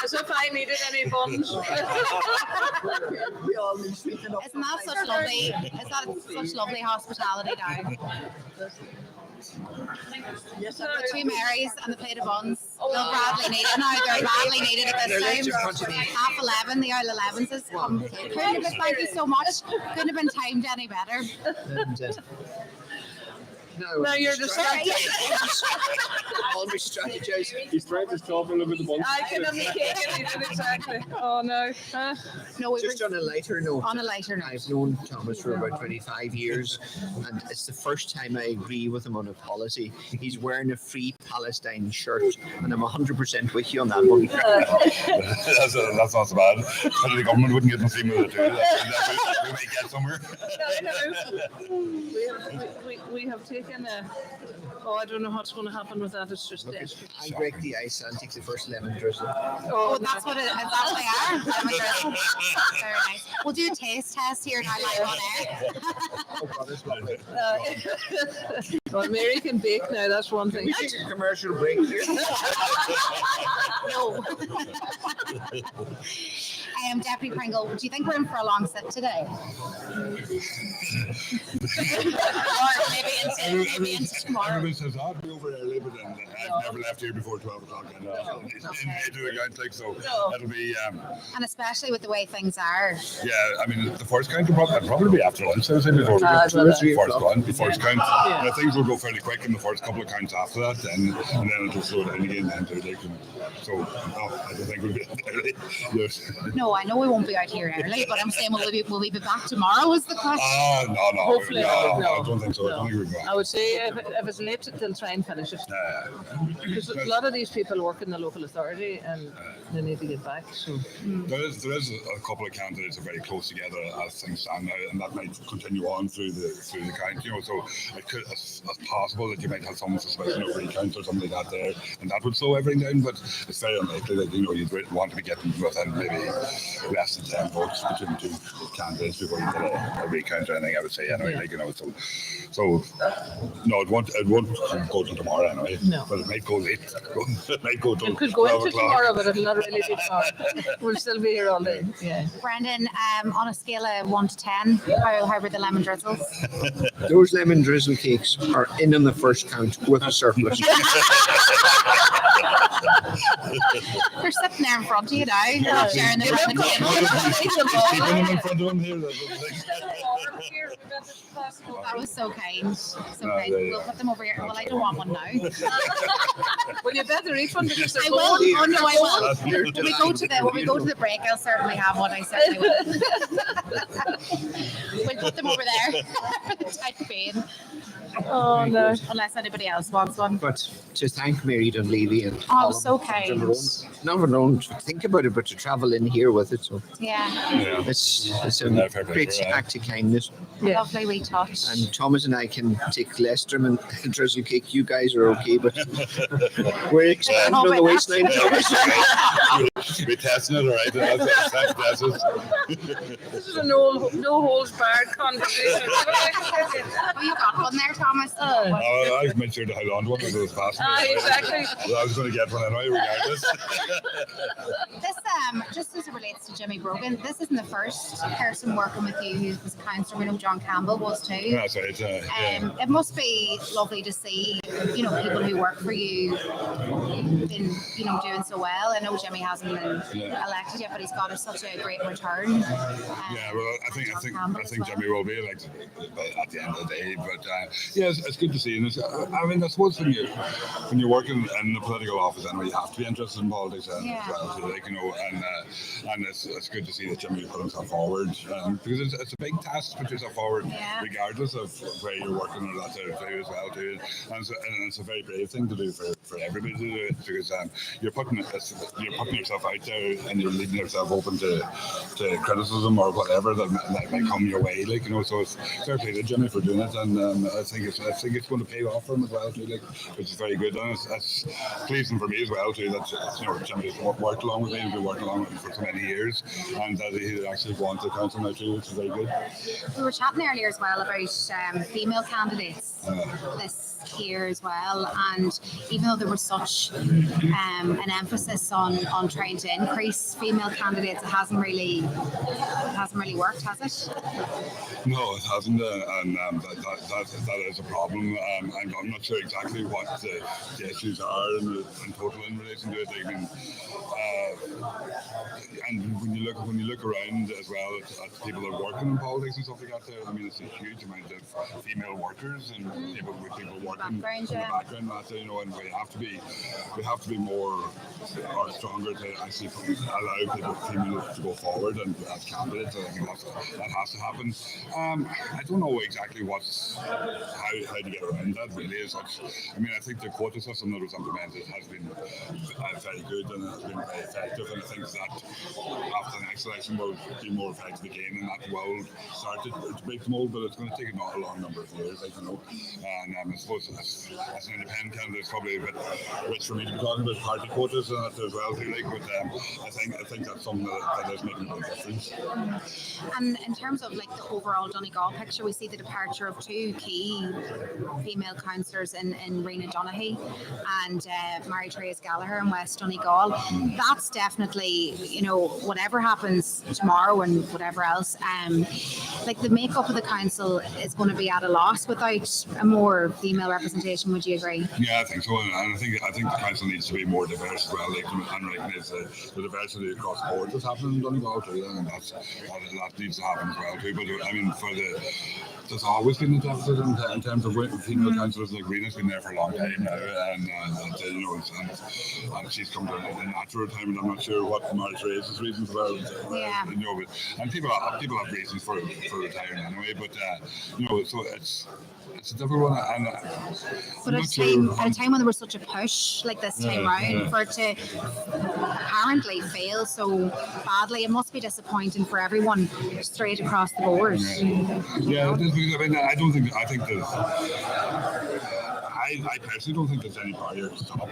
As if I needed any buns. Isn't that such lovely? Is that such lovely hospitality now? The two Marys and the plate of buns. They'll badly need it now. They're badly needed at this time. 11:30, the Earl 11s has come. Thank you so much. Couldn't have been timed any better. No, you're distracted. Always strategize. He's trying to stop a little bit of bunch. I can only take it, exactly. Oh no. No, we Just were on a lighter note. on a lighter note. I've known Thomas for about 25 years, and it's the first time I agree with him on a policy. He's wearing a Free Palestine shirt, and I'm 100% with you on that one. That's not so bad. But the government wouldn't get the same with it too. We might get somewhere. We have taken a. Oh, I don't know what's going to happen with that. It's just. I break the ice and take the first lemon drizzle. Oh, that's what they are. Lemon drizzle. Very nice. We'll do a taste test here now live on air. Oh, God, it's lovely. Well, Mary can bake now. That's one thing. We take a commercial break here. No. Deputy Pringle, do you think we're in for a long sit today? Or maybe into tomorrow? Everyone says, I'll be over early, but then I've never left here before 12 o'clock. And do a count, like, so it'll be... And especially with the way things are. Yeah, I mean, the first count will probably be after lunch, I would say, before we get to the first count. And things will go fairly quick in the first couple of counts after that, and then it'll slow down again. So, I don't think we'll be early. Yes. No, I know we won't be out here early, but I'm saying will we be back tomorrow is the question. No. Hopefully, no, no. I don't think so. I don't think we'll go. I would say if it's late, they'll try and finish it. Because a lot of these people work in the local authority and they need to get back. So there is a couple of candidates are very close together as things stand now, and that might continue on through the count. So it could, it's possible that you might have someone suspecting of recount or something like that there, and that would slow everything down. But it's very unlikely that you'd want to be getting within maybe less than 10 votes between two candidates before you get a recount or anything. I would say anyway. So no, it won't go till tomorrow anyway. No. But it might go late. It might go till it could go 12 into o'clock. tomorrow, but it'll not really be tomorrow. We'll still be here all day. Yeah. Brendan, on a scale of 1 to 10, how were the lemon drizzles? Those lemon drizzle cakes are in on the first count with a surplus. They're sitting there in front of you now, sharing them around the table. Keeping them in front of them here. That was so kind. We'll put them over here. Well, I don't want one now. Well, you better eat one because I will. Oh no, I will. When we go to the break, I'll certainly have one. I certainly will. We'll put them over there for the time being. Oh no! Unless anybody else wants one. But to thank Mary Dunleavy and so kind. Not alone to think about it, but to travel in here with it. So yeah. It's a great act of kindness. Yeah. Lovely wee touch. And Thomas and I can take Leicester and drizzle cake. You guys are okay, but we're expanding on the waistline. We're testing it, all right? That's it. This is a no holds barred conversation. Oh, you got one there, Thomas. I've made sure to hold on to one of those passengers. Exactly. Well, I was going to get one anyway, regardless. This, just as it relates to Jimmy Brogan, this isn't the first person working with you who was a councillor. We know John Campbell was too. That's right. It must be lovely to see, people who work for you, been, doing so well. I know Jimmy hasn't been elected yet, but he's got such a great return. Well, I think Jimmy will be elected at the end of the day. But it's good to see. And I suppose when you're working in the political office, anyway, you have to be interested in politics as well. So, and it's good to see that Jimmy put himself forward because it's a big task to put yourself forward, regardless of where you're working or that sort of thing as well too. And it's a very brave thing to do for everybody to do it because you're putting yourself out there and you're leaving yourself open to criticism or whatever that might come your way. So it's fair play to Jimmy for doing it, and I think it's going to pay off for him as well too, which is very good. And it's pleasing for me as well too that Jimmy's worked along with me and been working along with him for so many years, and that he actually won the council now too, which is very good. We were chatting earlier as well about female candidates this year as well, and even though there was such an emphasis on trying to increase female candidates, it hasn't really worked, has it? No, it hasn't, and that is a problem. I'm not sure exactly what the issues are in total in relation to it. and when you look around as well at people that are working in politics and stuff like that, I mean, it's a huge amount of female workers and people working in the background, you know, and we have to be more or stronger to actually allow females to go forward and as candidates. I think that has to happen. I don't know exactly how to get around that really as such. I mean, I think the quota system that was implemented has been very good and has been very effective, and I think that after the next election will be more effective again, and that will start to break the mold, but it's going to take a long number of years, I know. And I suppose as an independent candidate, it's probably a bit rich for me to be talking about party quotas and that as well, too, but I think that's something that is making a big difference. And in terms of like the overall Donegal picture, we see the departure of two key female councillors in Rena Donaghy and Mary Therese Gallagher in West Donegal. That's definitely, you know, whatever happens tomorrow and whatever else, like the makeup of the council is going to be at a loss without a more female representation. Would you agree? Yeah, I think so, and I think the council needs to be more diverse as well, like, and recognise the diversity across the board that's happening in Donegal too, and that needs to happen as well too. But I mean, there's always been a deficit in terms of female councillors. Like Rena's been there for a long time now, and you know, and she's come to a natural retirement. I'm not sure what Mary Therese's reasons were. You know, and people have reasons for retiring anyway. But you know, so it's a different one. And but at a time when there was such a push like this time round for it to apparently fail so badly, it must be disappointing for everyone straight across the board. Yeah, it is, because, I mean, I think there's. I personally don't think there's any barrier to stop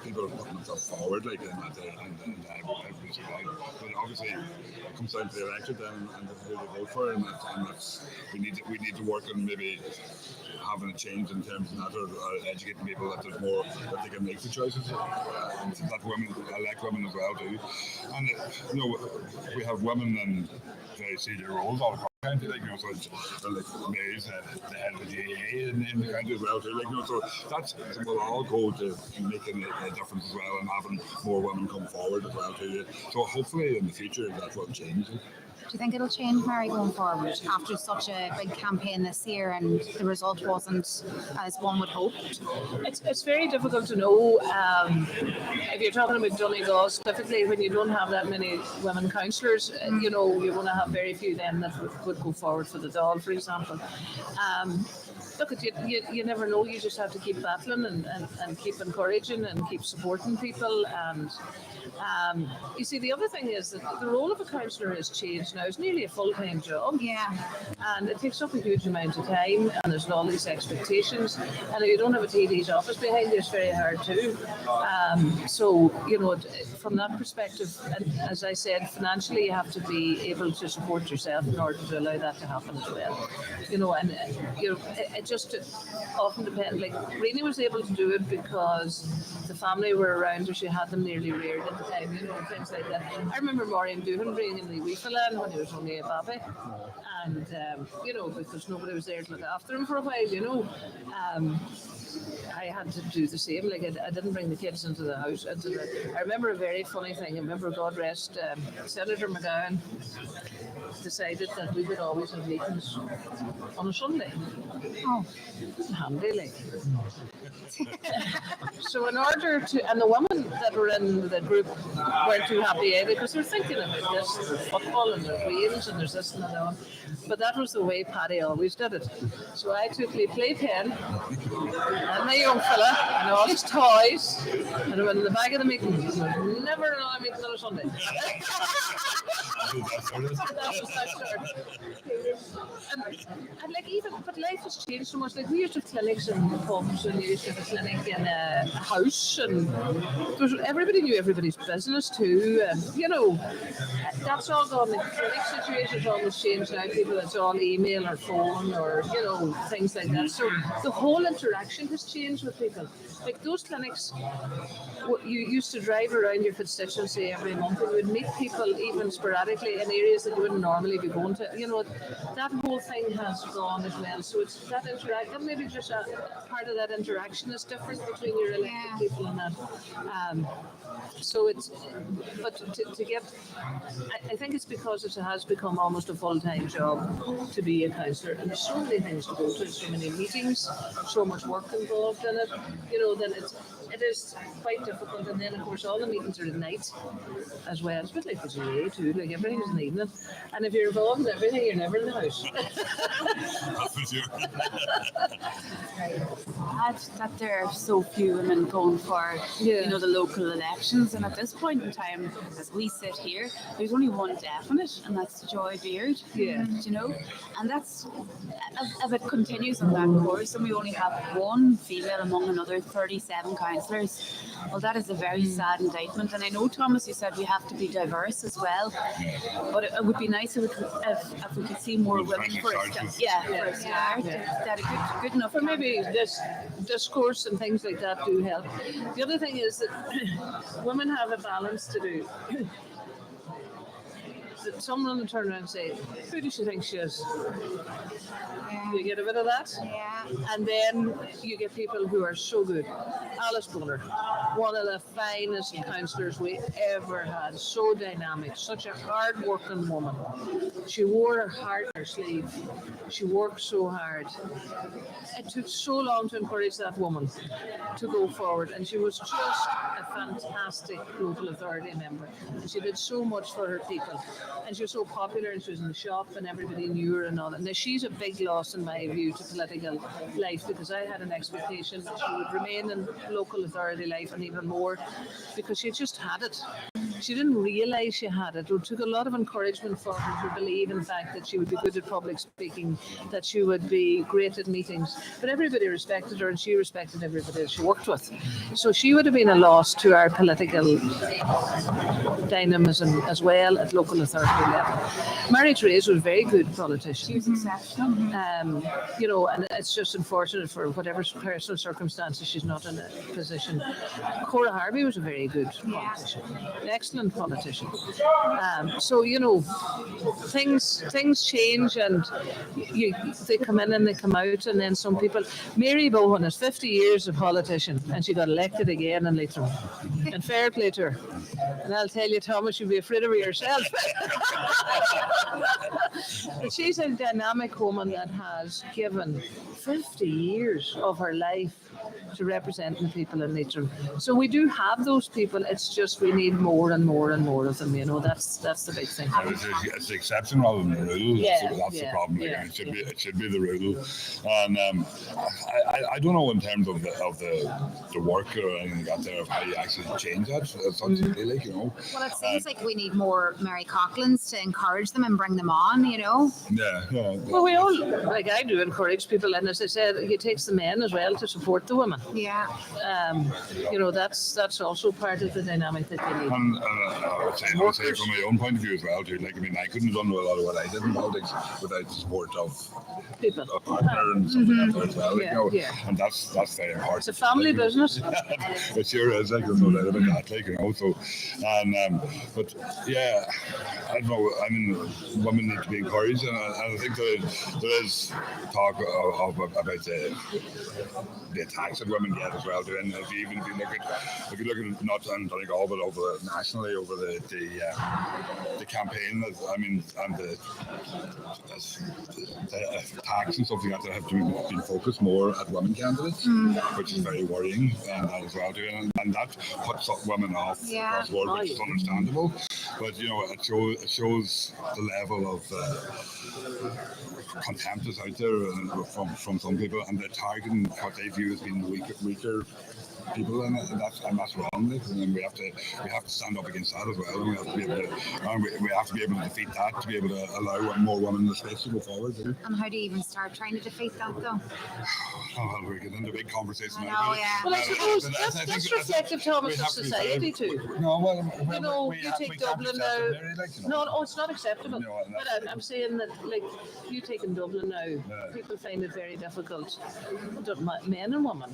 people putting themselves forward, like, and everybody's allowed. But obviously, it comes down to the electorate then and who they vote for, and that's we need to work on maybe having a change in terms of that, or educating people that there's more that they can make the choices, that women elect women as well too, and you know, we have women in very senior roles all across the county, like, you know, so it's like Mary's the head of the GAA in the county as well too, like, you know, so that's will all go to making a difference as well, and having more women come forward as well too. So hopefully in the future that will change. Do you think it'll change, Mary, going forward after such a big campaign this year and the result wasn't as one would hope? It's very difficult to know. If you're talking about Donegal specifically, when you don't have that many women councillors, you know, you're going to have very few then that would go forward for the Dáil, for example. Look, you never know. You just have to keep battling and keep encouraging and keep supporting people. And you see, the other thing is that the role of a councillor has changed now. It's nearly a full-time job. Yeah. And it takes up a huge amount of time, and there's all these expectations. And if you don't have a TD's office behind you, it's very hard too. So, you know, from that perspective, and as I said, financially you have to be able to support yourself in order to allow that to happen as well. You know, and you know, it just often depends. Like, Rena was able to do it because the family were around her. She had them nearly reared at the time, you know, things like that. I remember Maureen Doohan bringing the wee fella when he was only a baby, and you know, because nobody was there to look after him for a while, you know. I had to do the same. Like, I didn't bring the kids into the house. I remember a very funny thing. I remember, God rest, Senator McGowan decided that we would always have meetings on a Sunday. Oh, handy, like. So in order to, and the women that were in the group weren't too happy either, because they're thinking about this, there's football and there's games and there's this and that. But that was the way Paddy always did it. So I took my playpen and my young fella and all his toys, and I went in the back of the meeting. Never another meeting on a Sunday. That's just how I started. And like, even, but life has changed so much. Like, we used to have clinics in pubs, and you used to have a clinic in a house, and everybody knew everybody's business too. And you know, that's all gone. The clinic situation's almost changed now. People, it's all email or phone or, you know, things like that. So the whole interaction has changed with people. Like, those clinics, you used to drive around your constituency every month, and you would meet people even sporadically in areas that you wouldn't normally be going to. That whole thing has gone as well. So it's that interaction. Maybe just a part of that interaction is different between your elected people and that. So it's, but to get, I think it's because it has become almost a full-time job to be a councillor, and there's so many things to go to, so many meetings, so much work involved in it. Then it is quite difficult. And then of course all the meetings are at night as well. It's a bit like the GA too, like everything's in the evening. And if you're involved in everything, you're never in the house. That's for sure. That there are so few women going for the local elections, and at this point in time, as we sit here, there's only one definite, and that's Joy Beard. And that's if it continues on that course, and we only have one female among another 37 councillors. Well, that is a very sad indictment. And I know, Thomas, you said we have to be diverse as well, but it would be nice if we could see more women for a start. That a good enough. Or maybe this discourse and things like that do help. The other thing is that women have a balance to do. That someone will turn around and say, who does she think she is? You get a bit of that? Yeah. And then you get people who are so good. Alice Buller, one of the finest councillors we ever had, so dynamic, such a hard-working woman. She wore her heart on her sleeve. She worked so hard. It took so long to encourage that woman to go forward, and she was just a fantastic local authority member. And she did so much for her people. And she was so popular, and she was in the shop, and everybody knew her and all that. Now, she's a big loss, in my view, to political life, because I had an expectation that she would remain in local authority life, and even more, because she just had it. She didn't realise she had it. It took a lot of encouragement for her to believe, in fact, that she would be good at public speaking, that she would be great at meetings. But everybody respected her, and she respected everybody that she worked with. So she would have been a loss to our political dynamism as well at local authority level. Mary Therese was a very good politician. She was exceptional. And it's just unfortunate for whatever personal circumstances she's not in a position. Cora Harvey was a very good politician. Excellent politician. So things change, and they come in and they come out, and then some people. Mary Bowen is 50 years a politician, and she got elected again in Leitrim. And fair play to her. And I'll tell you, Thomas, you'd be afraid of her yourself. But she's a dynamic woman that has given 50 years of her life to representing people in Leitrim. So we do have those people. It's just we need more and more and more of them. That's the big thing. It's the exception rather than the rule. That's the problem. Yeah. It should be the rule. And I don't know in terms of the work or anything like that, of how you actually change that. Well, it seems like we need more Mary Coughlin's to encourage them and bring them on. Yeah. Well, we all, like I do, encourage people, and as I said, it takes the men as well to support the women. Yeah. That's also part of the dynamic that they need. And I would say from my own point of view as well, too. I couldn't have done a lot of what I did in politics without the support of people, of partner and stuff like that as well. And that's very important. It's a family business. It sure is. There's no doubt about that. So, but yeah, I don't know. I mean, women need to be encouraged, and I think there is talk about the attacks that women get as well. And if you look at not on Donegal, but over nationally, over the campaign, and the attacks and stuff like that have been focused more at women candidates, which is very worrying, as well too. And that puts women off across the board, which is understandable. But it shows the level of contempt is out there from some people, and they're targeting what they view as being weaker people, and that's wrong. And we have to stand up against that as well. And we have to be able to defeat that, to be able to allow more women in the space to go forward. And how do you even start trying to defeat that, though? Well, we get into a big conversation. I know, yeah. Well, I suppose that's reflective, Thomas, of society too. No, you take Dublin now. No, it's not acceptable. But I'm saying that, like, you take in Dublin now, people find it very difficult, men and women,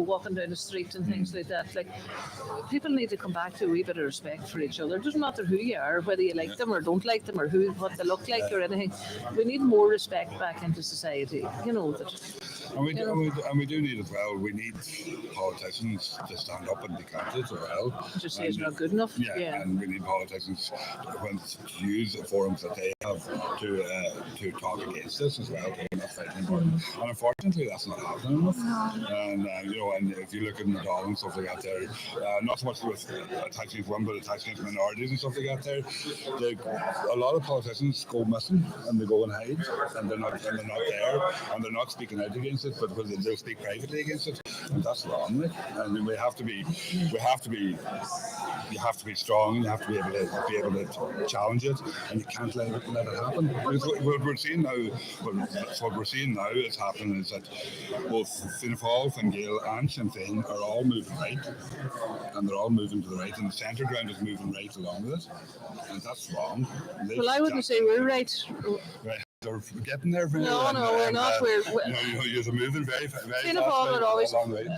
walking down the street street and things like that. Like, people need to come back to a wee bit of respect for each other. It doesn't matter who you are, whether you like them or don't like them, or what they look like or anything. We need more respect back into society. You know that. And we do need as well. We need politicians to stand up and be counted as well. Just say it's not good enough. Yeah, and we need politicians to use the forums that they have to talk against this as well. And unfortunately, that's not happening enough. And and if you look at Nadal and stuff like that, there, not so much with attacking one, but attacking minorities and stuff like that. There, a lot of politicians go missing and they go and hide, and they're not there, and they're not speaking out against it, but they'll speak privately against it, and that's wrong. Like. And you have to be strong, and you have to be able to challenge it, and you can't let it happen. What we're seeing now is happening is that both Fianna Fáil, Fine Gael and Sinn Féin are all moving right, and they're all moving to the right, and the centre ground is moving right along with it, and that's wrong. Well, I wouldn't say we're right. Right. They're getting there. No, we're not. We're you're moving very Fianna Fáil would always a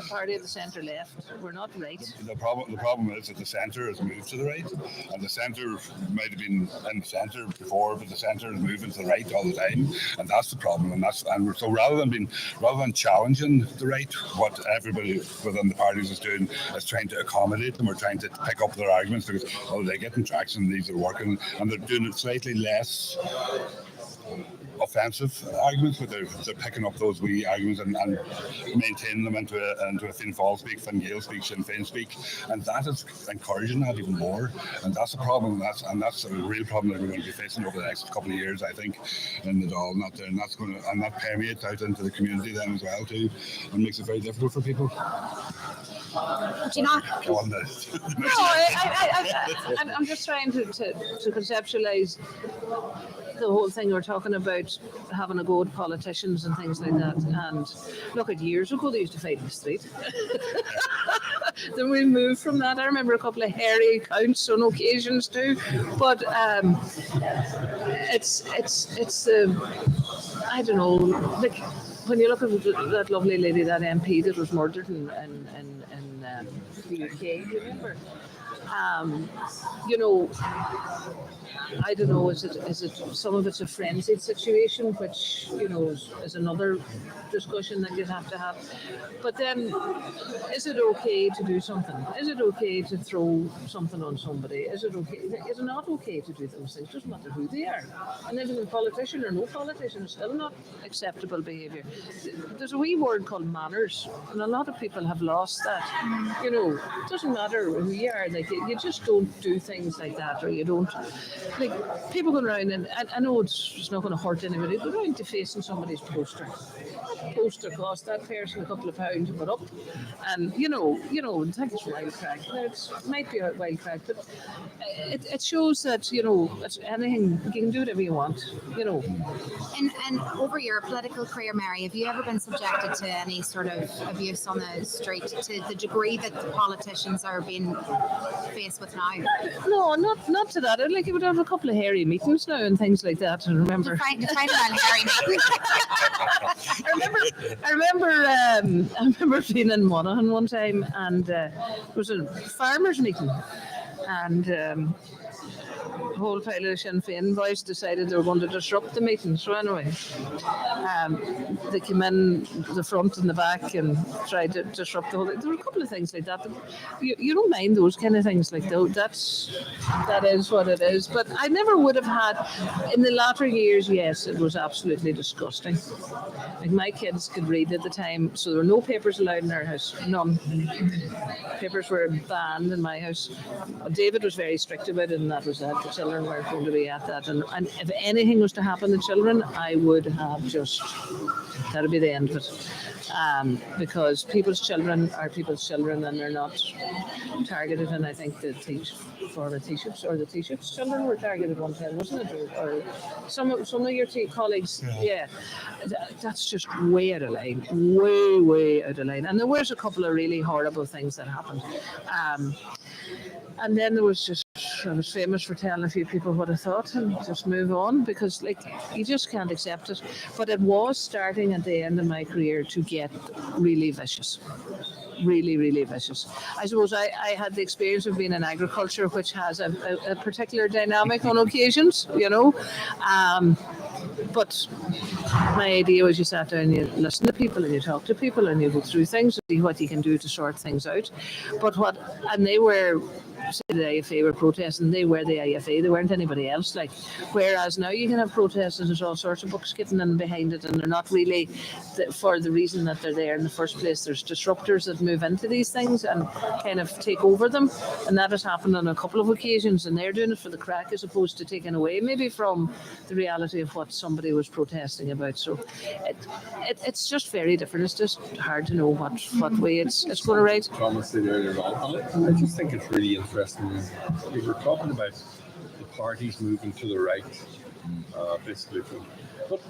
party of the centre left. We're not right. The problem is that the centre has moved to the right, and the centre might have been in the centre before, but the centre is moving to the right all the time, and that's the problem. And so rather than challenging the right, what everybody within the parties is doing is trying to accommodate them or trying to pick up their arguments because they're getting traction, these are working, and they're doing it slightly less offensive arguments, but they're picking up those wee arguments and maintaining them into a Fianna Fáil speak, Fine Gael speak, Sinn Féin speak, and that is encouraging that even more. And that's a problem. That's a real problem that we're going to be facing over the next couple of years, I think, in the Dáil. And that permeates out into the community then as well too, and makes it very difficult for people. Do you not? I'm just trying to conceptualise the whole thing. We're talking about having a go at politicians and things like that. And look, at years ago they used to fight in the street. Then we moved from that. I remember a couple of hairy counts on occasions too. But it's I don't know. Like when you look at that lovely lady, that MP that was murdered in the UK, you remember? I don't know, is it some of it's a frenzied situation, which, is another discussion that you'd have to have. But then, is it okay to do something? Is it okay to throw something on somebody? Is it not okay to do those things? It doesn't matter who they are. And then a politician or no politician is still not acceptable behaviour. There's a wee word called manners, and a lot of people have lost that. It doesn't matter who you are, like you just don't do things like that, or you don't. Like, people going around, and I know it's not going to hurt anybody, go around to facing somebody's poster. That poster cost that person a couple of pounds to put up. And, I think it's wild crack. It might be a wild crack, but it shows that, it's anything, you can do whatever you want, And over your political career, Mary, have you ever been subjected to any sort of abuse on the street to the degree that the politicians are being faced with now? No, not to that. Like, you would have a couple of hairy meetings now and things like that. And remember, define hairy meetings. I remember being in Monaghan one time, and it was a farmers' meeting, and a whole pile of Sinn Féin boys decided they were going to disrupt the meeting. So anyway, they came in the front and the back and tried to disrupt the whole thing. There were a couple of things like that. You don't mind those kind of things, like though. That is what it is. But I never would have had, in the latter years, yes, it was absolutely disgusting. Like, my kids could read at the time, so there were no papers allowed in our house. None. Papers were banned in my house. David was very strict about it, and that was that. The children weren't going to be at that. And if anything was to happen to children, I would have that'd be the end of it. Because people's children are people's children, and they're not targeted. And I think the Taoiseach's children were targeted one time, wasn't it? Or some of your colleagues, yeah. That's just way out of line, way out of line. And there was a couple of really horrible things that happened. And then there was I was famous for telling a few people what I thought and just move on, because you just can't accept it. But it was starting at the end of my career to get really vicious. really, really vicious. I suppose I had the experience of being in agriculture, which has a particular dynamic on occasions, you know. But my idea was you sat down and you listen to people and you talk to people and you go through things and see what you can do to sort things out. And they were, say the IFA were protesting, they were the IFA, they weren't anybody else. Like, whereas now you can have protests and there's all sorts of books getting in behind it, and they're not really for the reason that they're there in the first place. There's disruptors that move into these things and kind of take over them, and that has happened on a couple of occasions, and they're doing it for the crack as opposed to taking away maybe from the reality of what somebody was protesting about. So it's just very different. It's just hard to know what way it's going to ride. Thomas said earlier on, I just think it's really interesting. We were talking about the parties moving to the right, basically. But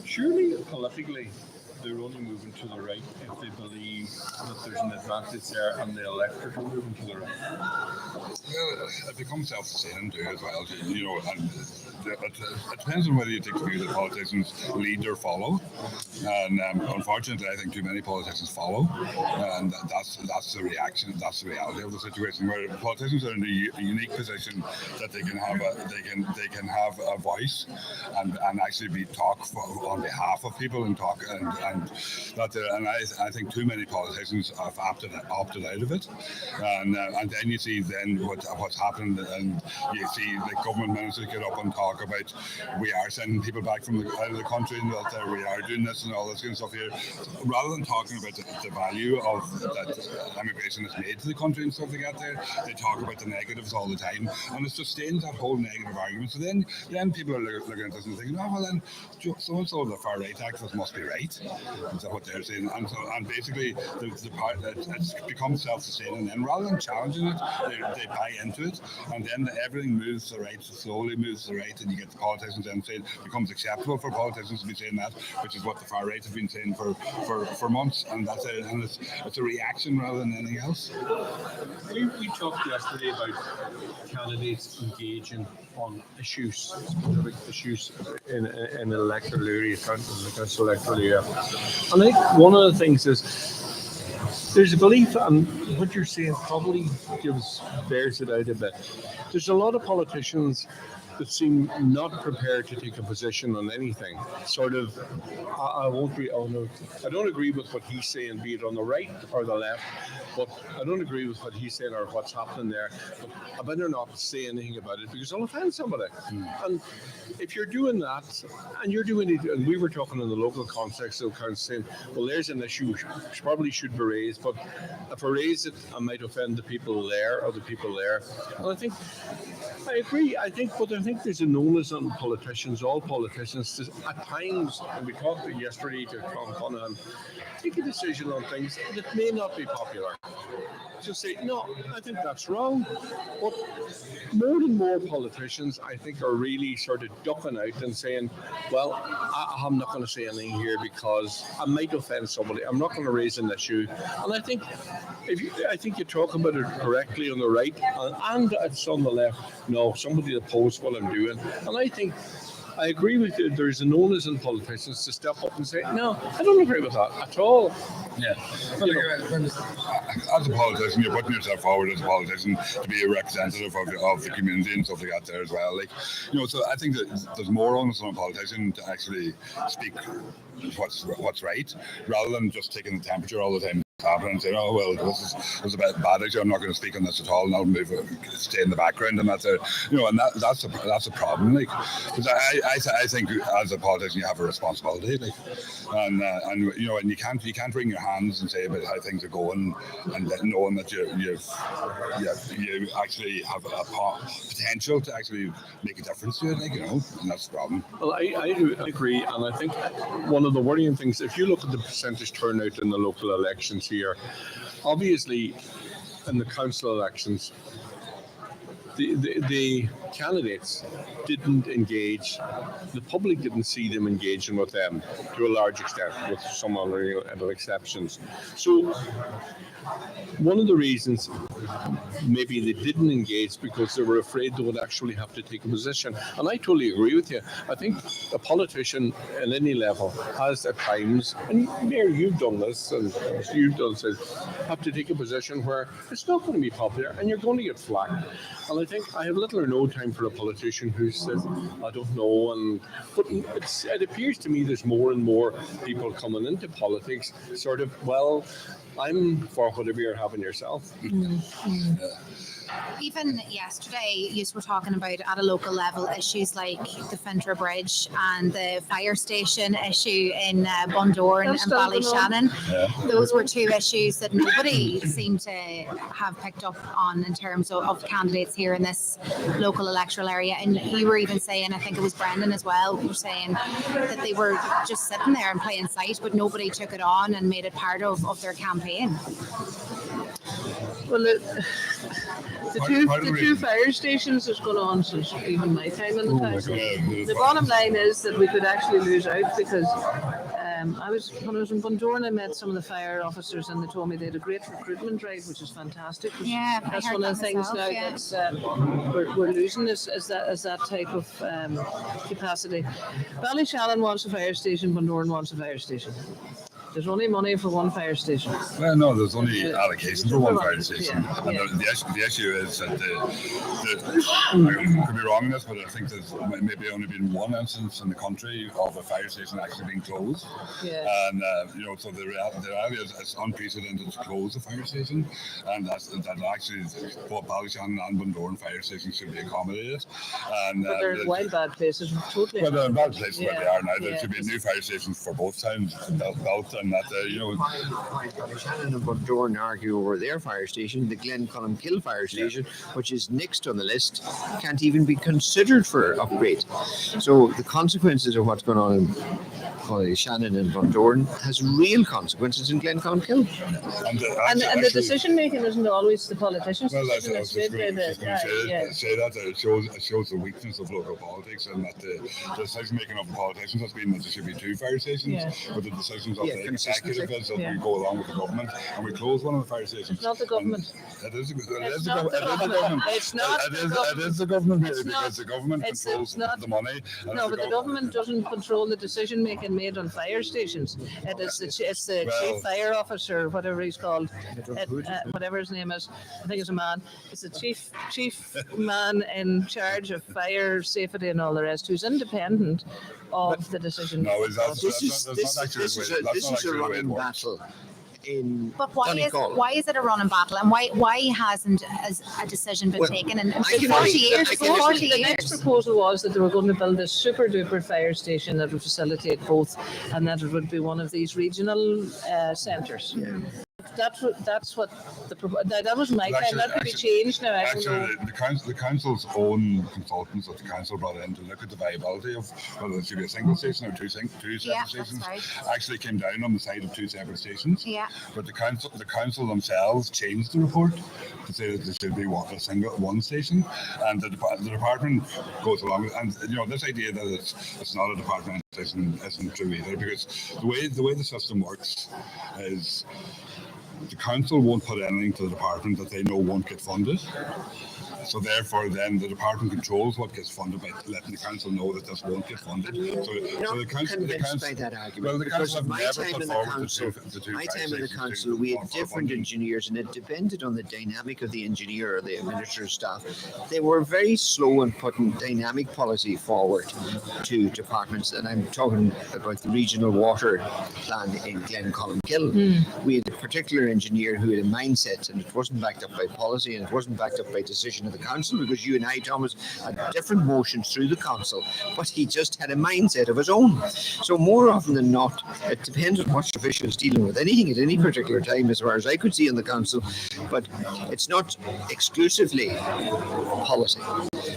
surely politically, they're only moving to the right if they believe that there's an advantage there and the electorate are moving to the right. Well, it becomes self-sustaining too as well. You know, and it depends on whether you take the view that politicians lead or follow. And unfortunately, I think too many politicians follow, and that's the reaction. That's the reality of the situation. Where politicians are in a unique position that they can have a voice and actually talk on behalf of people and talk and I think too many politicians have opted out of it, and then you see what's happened, and you see the government ministers get up and talk about we are sending people back from out of the country and that we are doing this and all this kind of stuff here, rather than talking about the value of that immigration has made to the country and stuff like that. They talk about the negatives all the time, and it sustains that whole negative argument. So then people are looking at this and thinking, oh well, then so and so the far right activists must be right. Is that what they're saying? And basically, the part that it's become self-sustaining. And rather than challenging it, they buy into it, and then everything moves to the right, slowly moves to the right, and you get the politicians then saying it becomes acceptable for politicians to be saying that, which is what the far right have been saying for months, and that's it. And it's a reaction rather than anything else. We talked yesterday about candidates engaging on issues, specific issues in an electoral area, in the council electoral area. And I think one of the things is there's a belief, and what you're saying probably bears it out a bit. There's a lot of politicians that seem not prepared to take a position on anything. Sort of, I won't be. Oh no, I don't agree with what he's saying, be it on the right or the left. But I don't agree with what he's saying or what's happening there. But I better not say anything about it because I'll offend somebody. And if you're doing that, and you're doing it, and we were talking in the local context, so kind of saying, well, there's an issue which probably should be raised, but if I raise it, I might offend the people there or the people there. And I agree. I think there's an onus on politicians, all politicians, to, at times, and we talked yesterday to Tom Conahan, take a decision on things that may not be popular. Just say, no, I think that's wrong. But more and more politicians, I think, are really sort of ducking out and saying, well, I'm not going to say anything here because I might offend somebody. I'm not going to raise an issue. And I think you talk about it correctly on the right, and it's on the left. No, somebody opposed what I'm doing. And I agree with you. There's an onus on politicians to step up and say, no, I don't agree with that at all. Yeah. As a politician, you're putting yourself forward as a politician to be a representative of the community and stuff like that there as well. So I think that there's more onus on a politician to actually speak what's right, rather than just taking the temperature all the time. And say, oh well, this is a bit bad. Actually, I'm not going to speak on this at all, and I'll stay in the background, and that's that's a problem. Because I think as a politician you have a responsibility, and you can't wring your hands and say about how things are going, and knowing that you actually have a potential to actually make a difference to it, and that's the problem. Well, I agree, and I think one of the worrying things, if you look at the percentage turnout in the local elections here, obviously in the council elections, the candidates didn't engage, the public didn't see them engaging with them to a large extent, with some other exceptions. So one of the reasons maybe they didn't engage because they were afraid they would actually have to take a position. And I totally agree with you. I think a politician at any level has at times, and Mayor, you've done this, and you've done this, have to take a position where it's not going to be popular and you're going to get flack. And I think I have little or no time for a politician who says, I don't know. But it appears to me there's more and more people coming into politics sort of, well, I'm for whatever you're having yourself. Even yesterday, you were talking about at a local level issues like the Fintra Bridge and the fire station issue in Bundoran and Ballyshannon. Those were two issues that nobody seemed to have picked up on in terms of candidates here in this local electoral area. And you were even saying, I think it was Brendan as well, were saying that they were just sitting there and playing sight, but nobody took it on and made it part of their campaign. Well, the two fire stations that's gone on since even my time in the council. The bottom line is that we could actually lose out because when I was in Bundoran, I met some of the fire officers and they told me they had a great recruitment drive, which is fantastic. Yeah, that's one of the things now that's we're losing is that type of capacity. Ballyshannon wants a fire station, Bundoran wants a fire station. There's only money for one fire station. Well, no, there's only allocation for one fire station. And the issue is that I could be wrong in this, but I think there's maybe only been one instance in the country of a fire station actually being closed. And, so the reality is it's unprecedented to close a fire station. And that actually both Ballyshannon and Bundoran fire stations should be accommodated. And, but they're wild bad places, totally. Well, they're in bad places where they are now. There should be new fire stations for both towns built. And that, Shannon and Bundoran argue over their fire station, the Glencolmkill fire station, which is next on the list, can't even be considered for upgrade. So the consequences of what's going on in Shannon and Bundoran has real consequences in Glencolmkill. And the decision making isn't always the politicians' decision. Well, say that it shows the weakness of local politics, and that the decision making of the politicians has been that there should be two fire stations, but the decisions of the executive is that we go along with the government and we close one of the fire stations. It's not the government. It is the government. It's not it is the government because the government controls the money. No, but the government doesn't control the decision making made on fire stations. It's the chief fire officer, whatever he's called, whatever his name is. I think it's a man. It's the chief man in charge of fire safety and all the rest, who's independent of the decision. No, this is a running battle in But why is it a running battle, and why hasn't a decision been taken in 40 years? The next proposal was that they were going to build a super duper fire station that would facilitate both, and that it would be one of these regional centres. That's what that was my time. That could be changed now. The council's own consultants that the council brought in to look at the viability of whether it should be a single station or two separate stations actually came down on the side of two separate stations. But the council themselves changed the report to say that there should be one station, and the department goes along with, and this idea that it's not a department isn't true either, because the way the system works is the council won't put anything to the department that they know won't get funded. So therefore, then the department controls what gets funded by letting the council know that this won't get funded. So the council, by that argument, well, the because council my time in the council, we had different engineers, and it depended on the dynamic of the engineer or the administrative staff. They were very slow in putting dynamic policy forward to departments, and I'm talking about the regional water plan in Glencolmkill. We had a particular engineer who had a mindset, and it wasn't backed up by policy, and it wasn't backed up by decision of the council, because you and I, Thomas, had different motions through the council, but he just had a mindset of his own. So more often than not, it depends on what official is dealing with anything at any particular time, as far as I could see in the council. but it's not exclusively policy.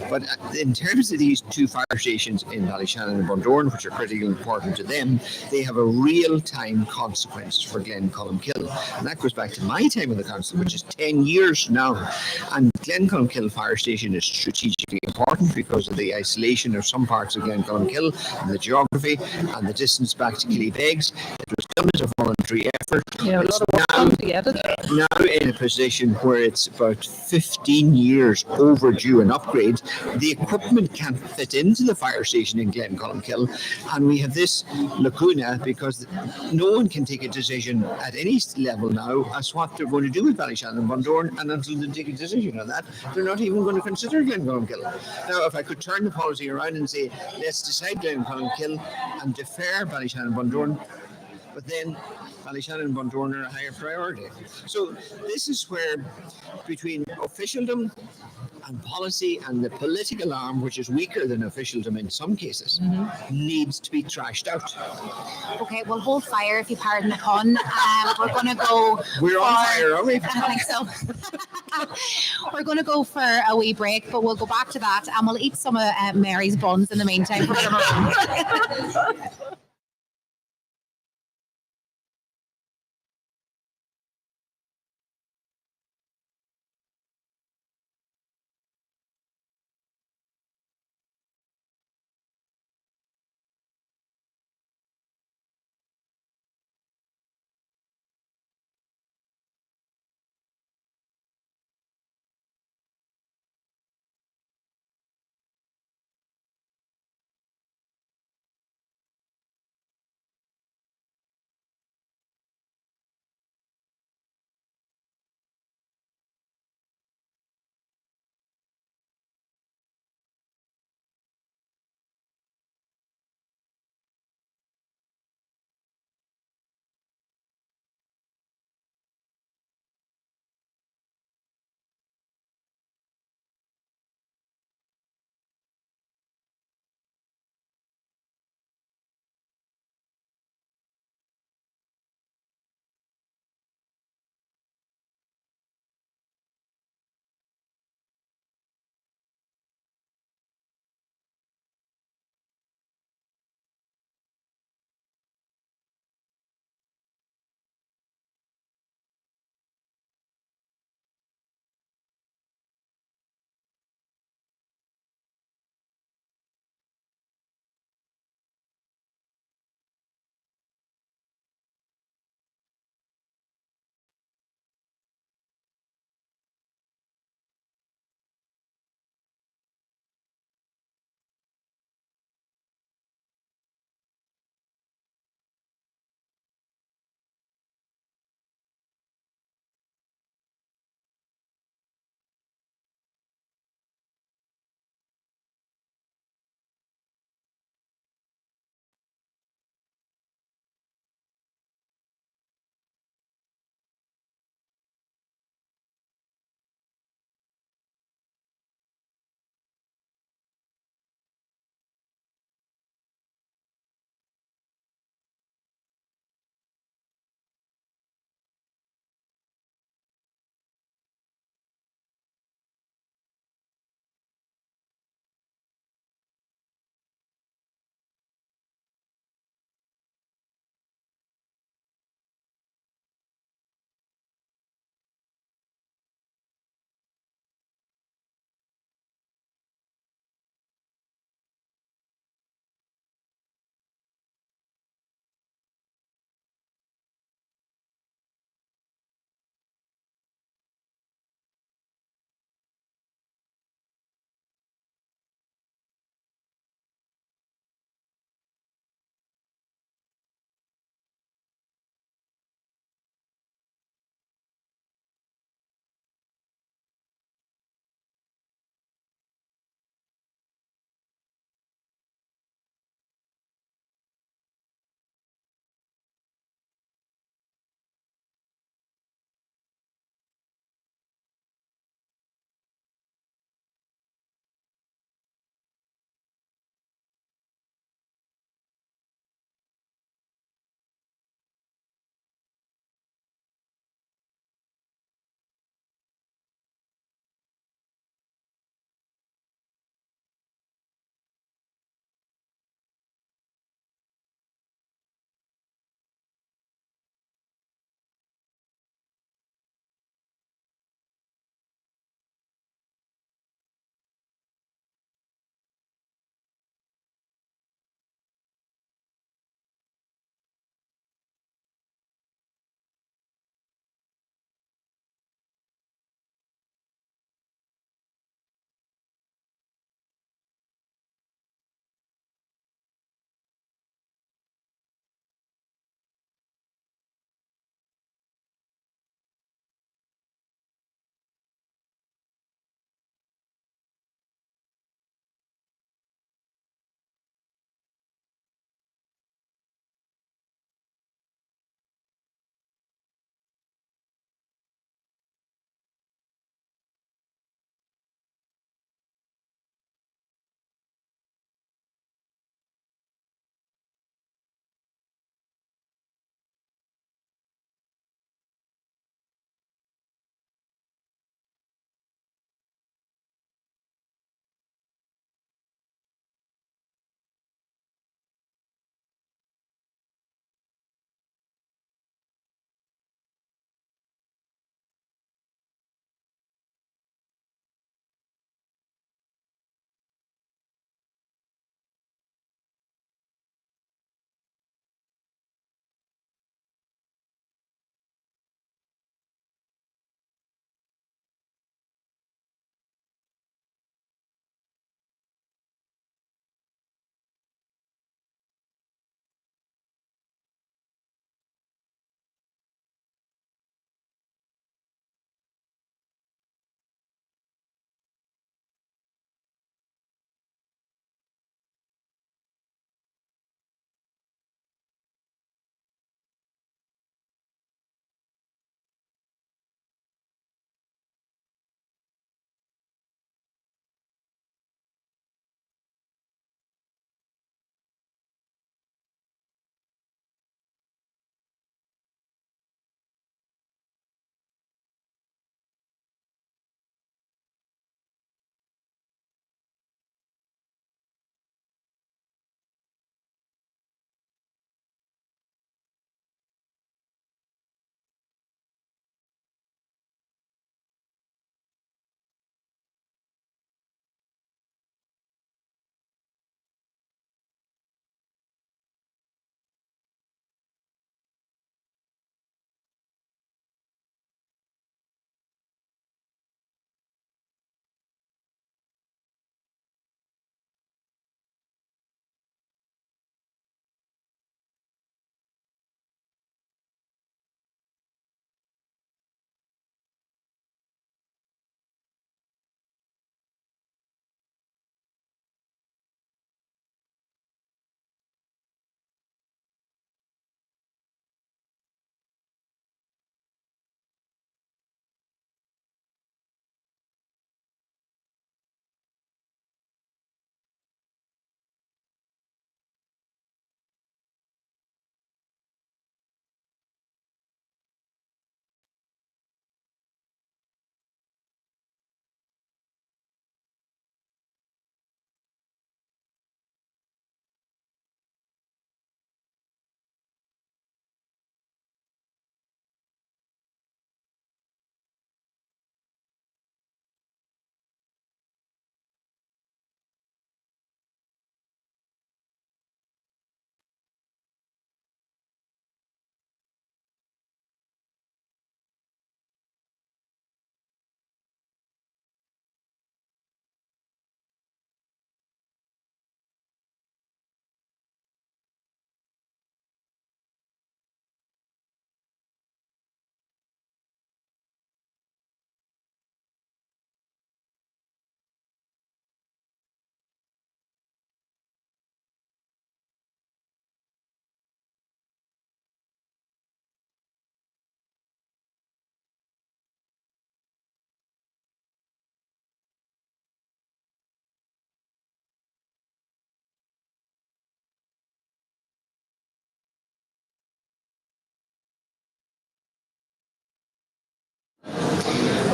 But in terms of these two fire stations in Ballyshannon and Bundoran, which are critically important to them, they have a real-time consequence for Glencolmkill. And that goes back to my time in the council, which is 10 years now. And Glencolmkill Fire Station is strategically important because of the isolation of some parts of Glencolmkill and the geography and the distance back to Killybegs. It was done as a voluntary effort. Yeah, a It's lot of work done to get it. now in a position where it's about 15 years overdue an upgrade. The equipment can't fit into the fire station in Glencolmkill, and we have this lacuna because no one can take a decision at any level now as what they're going to do with Ballyshannon and Bundoran, and until they take a decision on that, they're not even going to consider Glencolmkill. Now, if I could turn the policy around and say, let's decide Glencolmkill and defer Ballyshannon and Bundoran, but then Ballyshannon and Bundoran are a higher priority. So this is where, between officialdom and policy and the political arm, which is weaker than officialdom in some cases, needs to be trashed out. Okay, well, hold fire if you pardon the pun. We're going to go. We're on fire, are we? I think so. We're going to go for a wee break, but we'll go back to that and we'll eat some of Mary's buns in the meantime.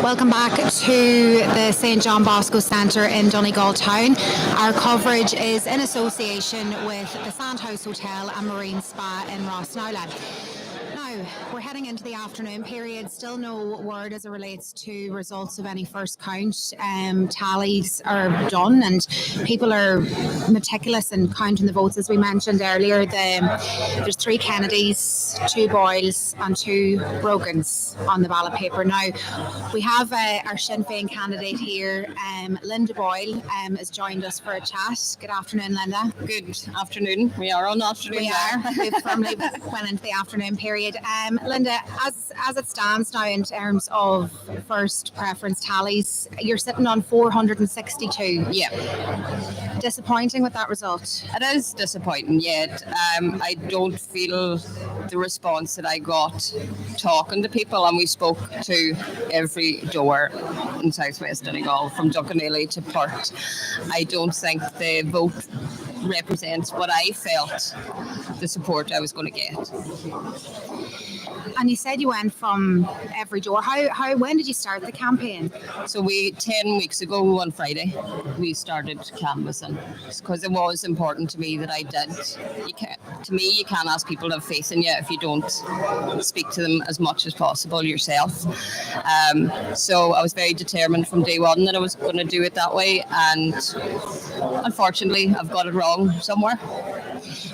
Welcome back to the St John Bosco Centre in Donegal Town. Our coverage is in association with the Sandhouse Hotel and Marine Spa in Rossnowland. Now, we're heading into the afternoon period. Still no word as it relates to results of any first count. Tallies are done and people are meticulous in counting the votes, as we mentioned earlier. There's 3 Kennedys, 2 Boyles and 2 Brogans on the ballot paper. Now, we have our Sinn Féin candidate here, Linda Boyle, has joined us for a chat. Good afternoon, Linda. Good afternoon. We are on afternoon. We are. We've firmly went into the afternoon period. Linda, as it stands now in terms of first preference tallies, you're sitting on 462. Yeah. Disappointing with that result? It is disappointing, yet I don't feel the response that I got talking to people, and we spoke to every door in Southwest Donegal, from Donegal ELA to Port. I don't think the vote represents what I felt the support I was going to get. And you said you went from every door. When did you start the campaign? So 10 weeks ago on Friday, we started canvassing, because it was important to me that I did. You can't ask people to have faith in you if you don't speak to them as much as possible yourself. So I was very determined from day one that I was going to do it that way, and unfortunately I've got it wrong somewhere.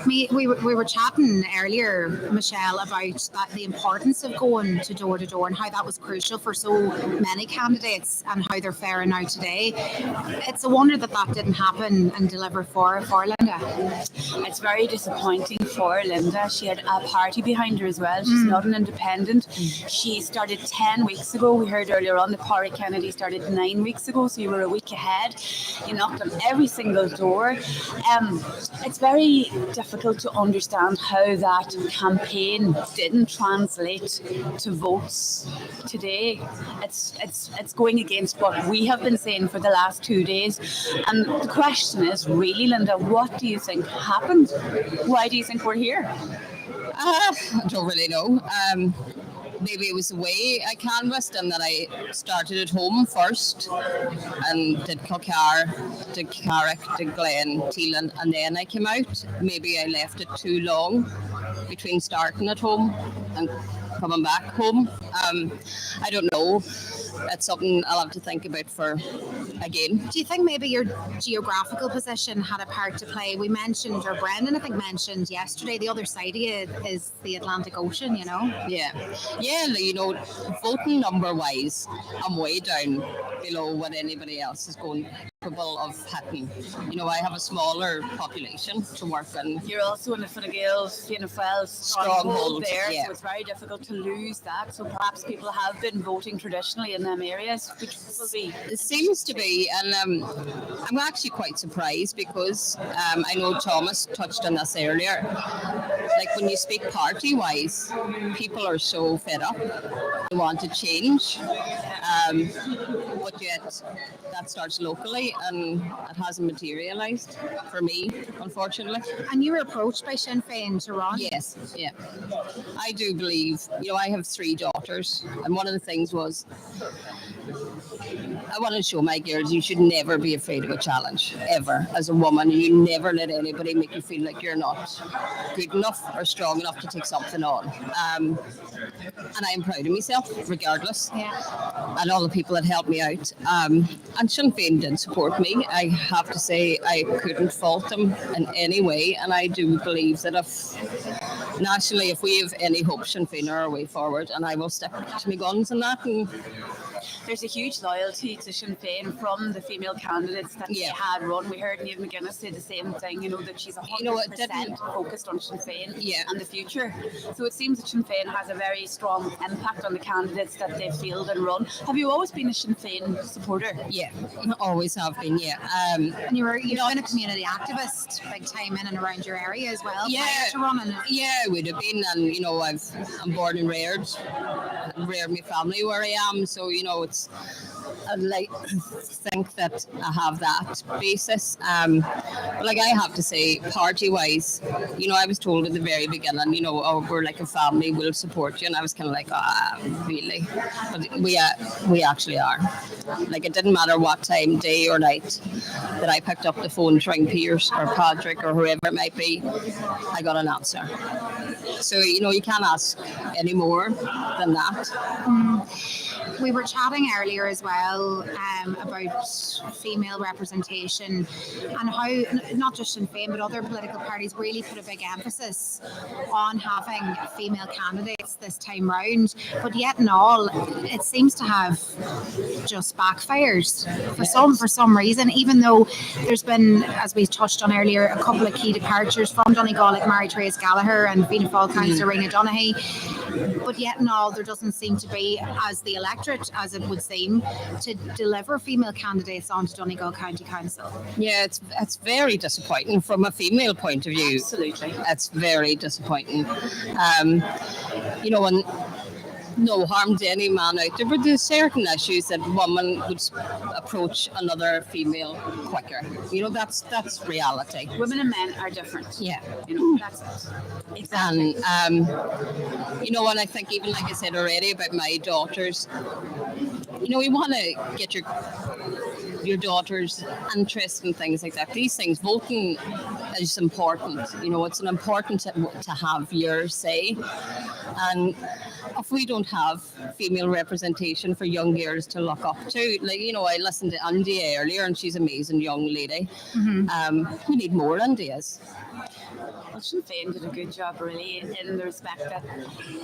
We were chatting earlier, Michelle, about the importance of going to door and how that was crucial for so many candidates and how they're faring out today. It's a wonder that didn't happen and deliver for Linda. It's very disappointing for Linda. She had a party behind her as well. She's not an independent. She started 10 weeks ago. We heard earlier on that Pádraig Kennedy started 9 weeks ago, so you were a week ahead. You knocked on every single door. It's very difficult to understand how that campaign didn't translate to votes today. It's going against what we have been saying for the last 2 days. And the question is really, Linda, what do you think happened? Why do you think we're here? I don't really know. Maybe it was the way I canvassed, and that I started at home first and did Kilcar, did Carrick, did Glen, Teelan, and then I came out. Maybe I left it too long between starting at home and coming back home. I don't know. That's something I'll have to think about again. Do you think maybe your geographical position had a part to play? We mentioned, or Brendan I think mentioned yesterday, the other side of you is the Atlantic Ocean, you know? Yeah, voting number wise, I'm way down below what anybody else is going capable of hitting. I have a smaller population to work in. You're also in the Fine Gael, Fianna Fáil stronghold there, so it's very difficult to lose that. So perhaps people have been voting traditionally in them areas, which will be. It seems to be, and I'm actually quite surprised, because I know Thomas touched on this earlier. Like, when you speak party-wise, people are so fed up. They want to change, but yet that starts locally, and it hasn't materialised for me, unfortunately. And you were approached by Sinn Féin to run? Yes, yeah. I do believe, I have 3 daughters, and one of the things was, I want to show my girls you should never be afraid of a challenge, ever. As a woman, you never let anybody make you feel like you're not good enough or strong enough to take something on. And I am proud of myself, regardless. Yeah. And all the people that helped me out. And Sinn Féin did support me. I have to say I couldn't fault them in any way. And I do believe that nationally, if we have any hope, Sinn Féin are our way forward. And I will stick to my guns on that. And there's a huge loyalty to Sinn Féin from the female candidates that they had run. We heard Niamh McGuinness say the same thing, that she's 100% focused on Sinn Féin and the future. So it seems that Sinn Féin has a very strong impact on the candidates that they field and run. Have you always been a Sinn Féin supporter? Yeah, always have been, and you've been a community activist big time in and around your area as well. Yeah, to running. Yeah, I would have been, and I'm born and reared my family where I am, so it's I'd like to think that I have that basis. But like I have to say, party-wise, you know, I was told at the very beginning, you know, oh, we're like a family, we'll support you, and I was kind of like, really? But we actually are. Like, it didn't matter what time, day or night, that I picked up the phone to ring Pierce or Patrick or whoever it might be, I got an answer. So, you know, you can't ask any more than that. We were chatting earlier as well about female representation and how not just Sinn Féin but other political parties really put a big emphasis on having female candidates this time round. But yet in all, it seems to have just backfired for some reason, even though there's been, as we touched on earlier, a couple of key departures from Donegal, like Mary-Therese Gallagher and Fianna Fáil councillor Rina Donaghy. But yet in all, there doesn't seem to be, as the electorate, as it would seem, to deliver female candidates onto Donegal County Council. Yeah, it's very disappointing from a female point of view. Absolutely. It's very disappointing. You know, and no harm to any man out there, but there's certain issues that women would approach another female quicker. You know, that's reality. Women and men are different. Yeah. You know, that's it. Exactly. And, you know, and I think even like I said already about my daughters, you know, we want to get your daughter's interest in things like that. These things, voting is important. You know, it's important to have your say. And if we don't have female representation for young girls to look up to, like, you know, I listened to India earlier and she's an amazing young lady. We need more Indias. Well, Sinn Féin did a good job, really, in the respect that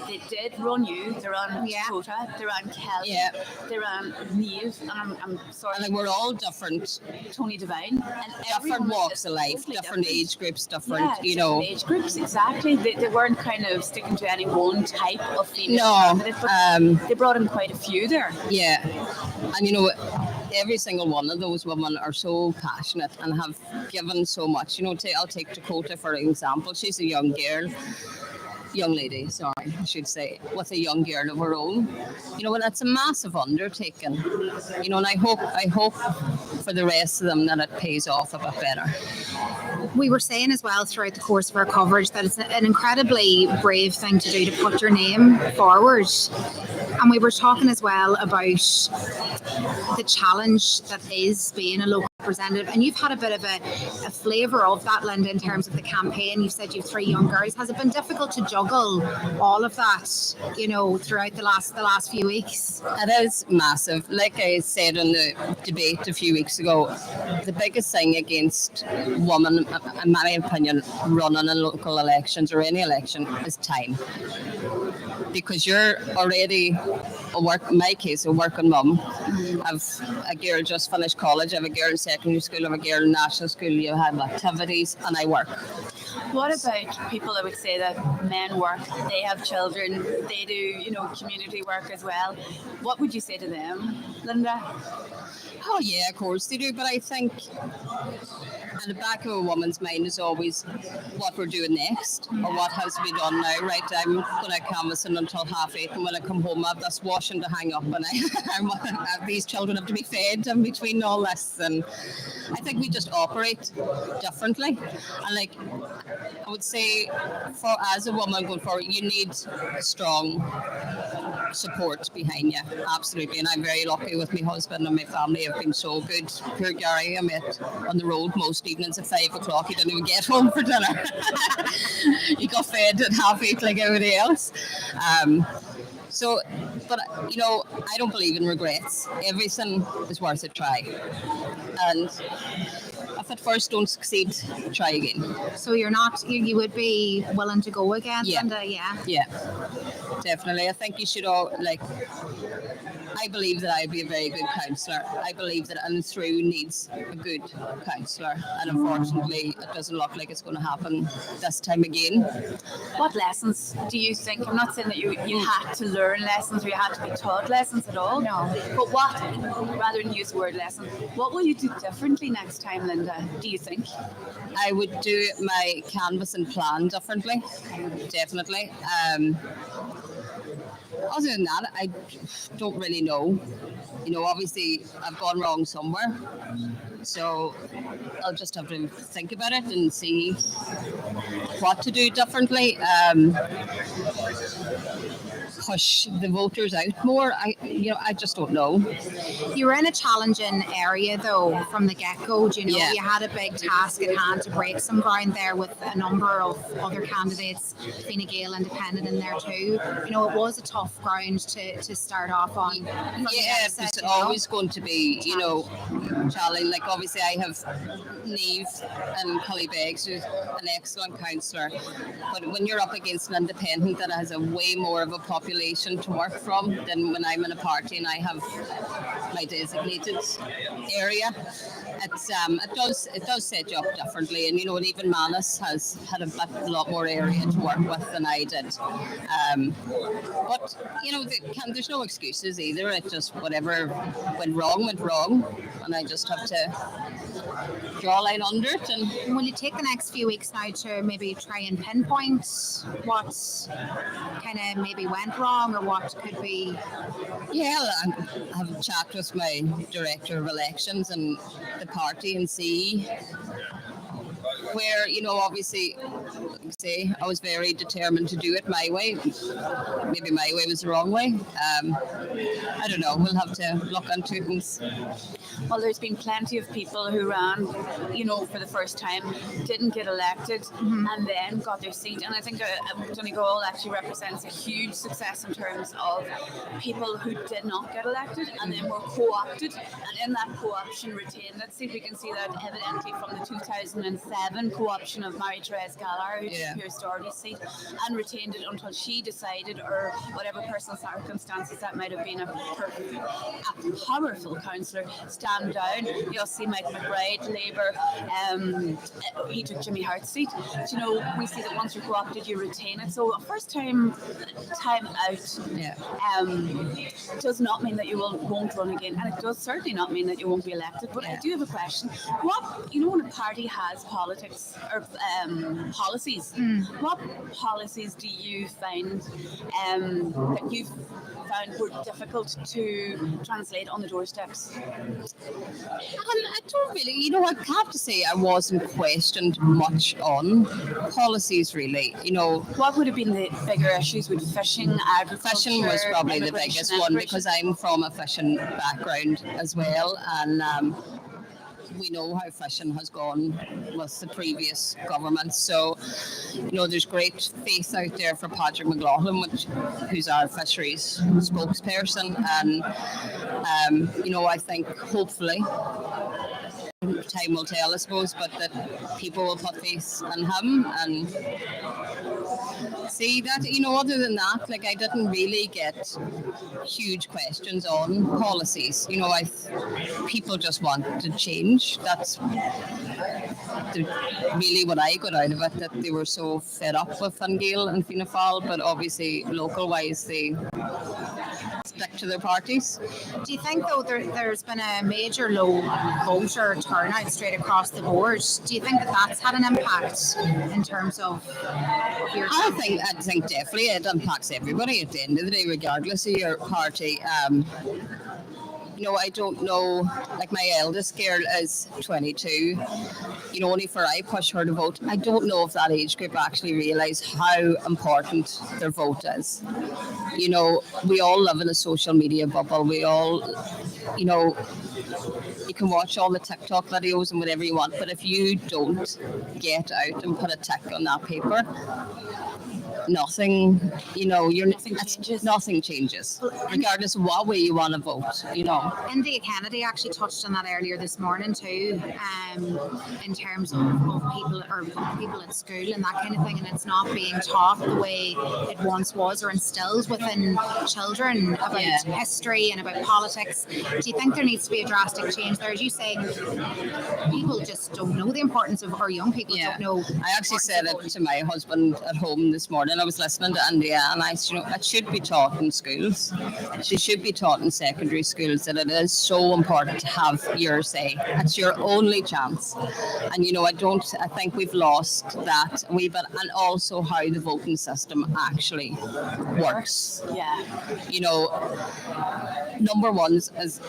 they did run you. They're on Dakota, they're on Kelly, they're on Neve, and I'm sorry. And like, we're all different. Tony Devine. And different walks of life, totally different age groups, different, you different know. age groups, exactly. They weren't kind of sticking to any one type of female candidate, but they brought in quite a few there. Yeah. And, you know, every single one of those women are so passionate and have given so much. You know, I'll take Dakota for example. She's a young lady, I should say, with a young girl of her own. You know, and it's a massive undertaking. You know, and I hope for the rest of them that it pays off a bit better. We were saying as well throughout the course of our coverage that it's an incredibly brave thing to do, to put your name forward. And we were talking as well about the challenge that is being a local representative. And you've had a bit of a flavour of that, Linda, in terms of the campaign. You said you've 3 young girls. Has it been difficult to juggle all of that, you know, throughout the last few weeks? It is massive. Like I said in the debate a few weeks ago, the biggest thing against women, in my opinion, running in local elections or any election is time. Because you're already in my case, a working mum. I've a girl just finished college, I have a girl in secondary school, I have a girl in national school, you have activities, and I work. What about people that would say that men work, they have children, they do, you know, community work as well? What would you say to them, Linda? Oh yeah, of course they do, but I think in the back of a woman's mind is always what we're doing next or what has to be done now. Right, I'm going to canvassing until 8:30, and when I come home I have this washing to hang up, and these children have to be fed in between all this. And I think we just operate differently. And like I would say, as a woman going forward, you need strong support behind you, absolutely. And I'm very lucky with my husband and my family have been so good. Poor Gary I met on the road most evenings at 5 o'clock. He didn't even get home for dinner. He got fed at 8:30 like everybody else. But you know, I don't believe in regrets. Everything is worth a try. And if at first don't succeed, try again. So you would be willing to go again? Yeah. Linda? Yeah, definitely. I think you should all, I believe that I'd be a very good counsellor. I believe that Through needs a good counsellor, and unfortunately it doesn't look like it's going to happen this time again. What lessons do you think, I'm not saying that you had to learn lessons or you had to be taught lessons at all, no, but what, rather than use the word lesson, what will you do differently next time, Linda, do you think? I would do my canvass and plan differently, definitely. Other than that, I don't really know. Obviously I've gone wrong somewhere, so I'll just have to think about it and see what to do differently. Push the voters out more. I just don't know. You were in a challenging area though from the get-go. Yeah. You had a big task at hand to break some ground there with a number of other candidates, Fine Gael independent in there too. It was a tough ground to start off on. Yeah, it's always going to be, challenging. Like obviously I have Neve and Cully Beggs, who's an excellent councillor, but when you're up against an independent that has a way more of a population to work from than when I'm in a party and I have my designated area, it does set you up differently. And even Manis has had a lot more area to work with than I did. But there's no excuses either. It just whatever went wrong, and I just have to draw a line under it. And will you take the next few weeks now to maybe try and pinpoint what kind of maybe went wrong or what could be? Yeah, I'll have a chat with my director of elections and the party and see where, obviously, say I was very determined to do it my way. Maybe my way was the wrong way. I don't know. We'll have to look into it. Well, there's been plenty of people who ran, for the first time, didn't get elected, and then got their seat. And I think Donegal actually represents a huge success in terms of people who did not get elected and then were co-opted, and in that co-option retained that seat. We can see that evidently from the 2007 co-option of Mary-Therese Gallagher, who took Pierce Doherty's seat, and retained it until she decided, or whatever personal circumstances that might have been, a powerful councillor, stand down. You'll see Mike McBride, Labour, he took Jimmy Hart's seat. We see that once you're co-opted, you retain it. So a first time out does not mean that you won't run again, and it does certainly not mean that you won't be elected. But I do have a question. When a party has politics or policies, what policies do you find that you've found were difficult to translate on the doorsteps? I don't really, I have to say I wasn't questioned much on policies really. What would have been the bigger issues with fishing, agriculture? Fishing was probably the biggest one because I'm from a fishing background as well, and we know how fishing has gone with the previous government. So, there's great faith out there for Patrick McLaughlin, who's our fisheries spokesperson. And, I think hopefully time will tell, I suppose, but that people will put faith in him and see that, other than that, I didn't really get huge questions on policies. People just want to change. That's really what I got out of it, that they were so fed up with Fine Gael and Fianna Fáil, but obviously local-wise they stick to their parties. Do you think, though, there's been a major low voter turnout straight across the board? Do you think that's had an impact in terms of your... I think definitely it impacts everybody at the end of the day, regardless of your party. I don't know, my eldest girl is 22, only for I push her to vote. I don't know if that age group actually realise how important their vote is. We all live in a social media bubble. We all, you can watch all the TikTok videos and whatever you want, but if you don't get out and put a tick on that paper, nothing changes, regardless of what way you want to vote. India Kennedy actually touched on that earlier this morning too, in terms of people at school and that kind of thing, and it's not being taught the way it once was or instilled within children about history and about politics. Do you think there needs to be a drastic change there? As you say, people just don't know the importance of, or young people don't know. I actually said it to my husband at home this morning. morning I was listening to India, and I said, it should be taught in schools. She should be taught in secondary schools that it is so important to have your say. It's your only chance. And I think we've lost that a wee bit, and also how the voting system actually works. Yeah. Number ones, as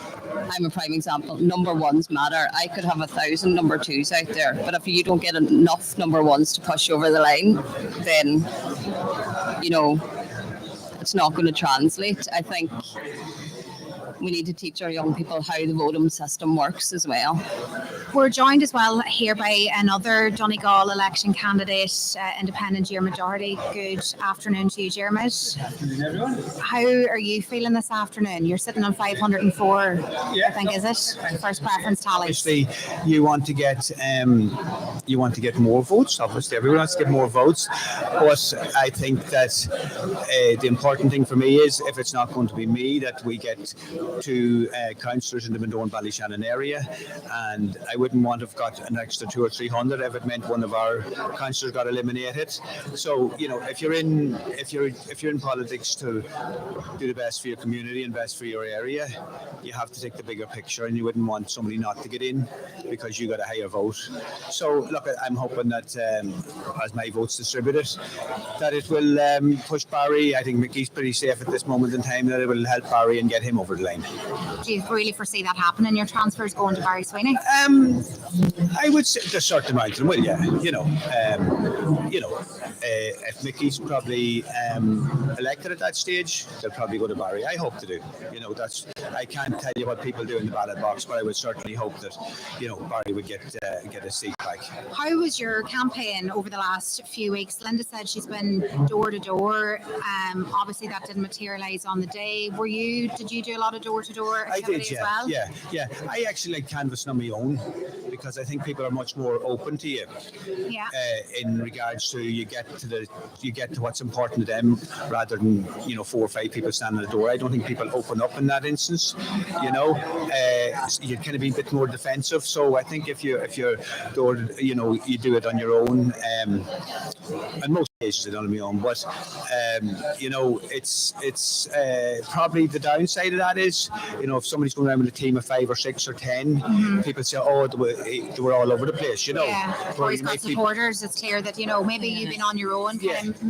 I'm a prime example, number ones matter. I could have 1,000 number twos out there, but if you don't get enough number ones to push over the line, then it's not going to translate. I think we need to teach our young people how the voting system works as well. We're joined as well here by another Donegal election candidate, independent Dermot Doherty. Good afternoon to you, Dermot. Afternoon, everyone. How are you feeling this afternoon? You're sitting on 504, I think, is it? First preference tallies. Obviously, you want to get more votes. Obviously, everyone wants to get more votes. But I think that the important thing for me is, if it's not going to be me, that we get two councillors in the Bindore-Ballyshannon area, and I wouldn't want to have got an extra 200 or 300 if it meant one of our councillors got eliminated. So if you're in politics to do the best for your community and best for your area, you have to take the bigger picture, and you wouldn't want somebody not to get in because you got a higher vote. So look, I'm hoping that as my vote's distributed, that it will push Barry. I think Mickey's pretty safe at this moment in time, that it will help Barry and get him over the line. Do you really foresee that happening? Your transfers going to Barry Sweeney? I would say there's certain amount of them will, yeah. If Mickey's probably elected at that stage, they'll probably go to Barry. I hope to do. I can't tell you what people do in the ballot box, but I would certainly hope that Barry would get a seat back. How was your campaign over the last few weeks? Linda said she's been door to door. Obviously, that didn't materialise on the day. Did you do a lot of door to door activity as well? Yeah. I actually like canvassing on my own because I think people are much more open to you. Yeah. In regards to you get to what's important to them rather than 4 or 5 people standing at the door. I don't think people open up in that instance. You kind of be a bit more defensive. So I think if you're door, you do it on your own. And most cases I don't on my own, but it's probably the downside of that is if somebody's going around with a team of 5 or 6 or 10, people say, they were all over the place. Yeah. Or he's got supporters. It's clear that maybe you've been on your own, kind of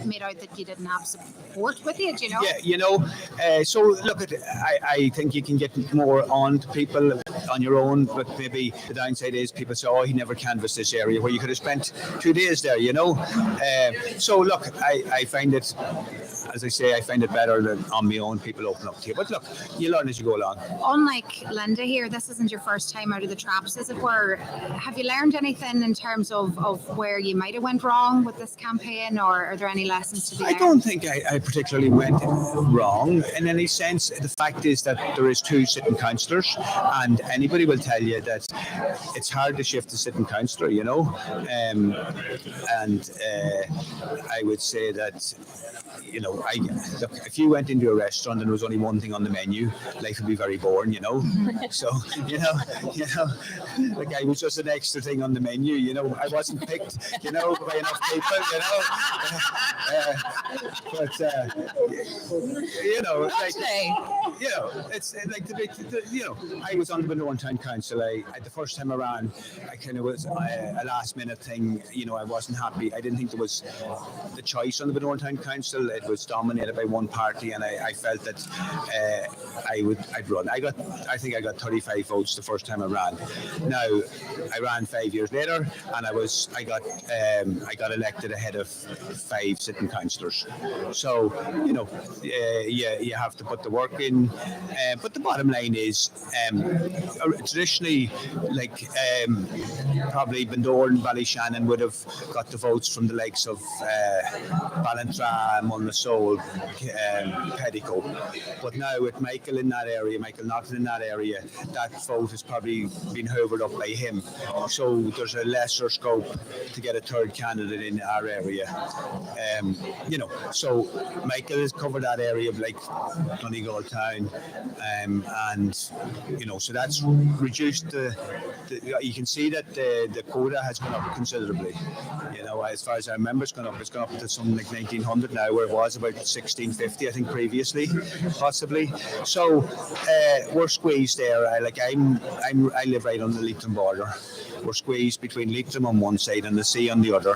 made out that you didn't have support with you. Yeah, so look, I think you can get more on to people on your own, but maybe the downside is people say, he never canvassed this area, where you could have spent 2 days there. So look, I find it, as I say, I find it better than on my own. People open up to you, but look, you learn as you go along. Unlike Linda here, this isn't your first time out of the traps, as it were. Have you learned anything in terms of where you might have went wrong with this campaign, or are there any lessons to be learned? I don't think I particularly went wrong in any sense. The fact is that there is 2 sitting councillors, and anybody will tell you that it's hard to shift a sitting councillor, and I would say that look, if you went into a restaurant and there was only one thing on the menu, life would be very boring, So like I was just an extra thing on the menu, I wasn't picked, by enough people, but it's like I was on the Bindore Town Council. The first time around, I kind of was a last minute thing. I wasn't happy. I didn't think there was the choice on the Bindore Town Council. It was dominated by one party, and I felt that I'd run. I think I got 35 votes the first time I ran. Now I ran 5 years later, and I got elected ahead of 5 sitting councillors. So you have to put the work in. But the bottom line is, traditionally, probably Bindore and Ballyshannon would have got the votes from the likes of Ballantrae, Mullinsoul, Petticoat. But now with Michael in that area, Michael Naughton in that area, that vote has probably been hoovered up by him. So there's a lesser scope to get a third candidate in our area. So Michael has covered that area of like Donegal Town, and so that's reduced you can see that the quota has gone up considerably. As far as I remember, it's gone up to something like 1900 now, where it was about 1650, I think, previously, possibly. So we're squeezed there. I live right on the Leitrim border. We're squeezed between Leitrim on one side and the sea on the other.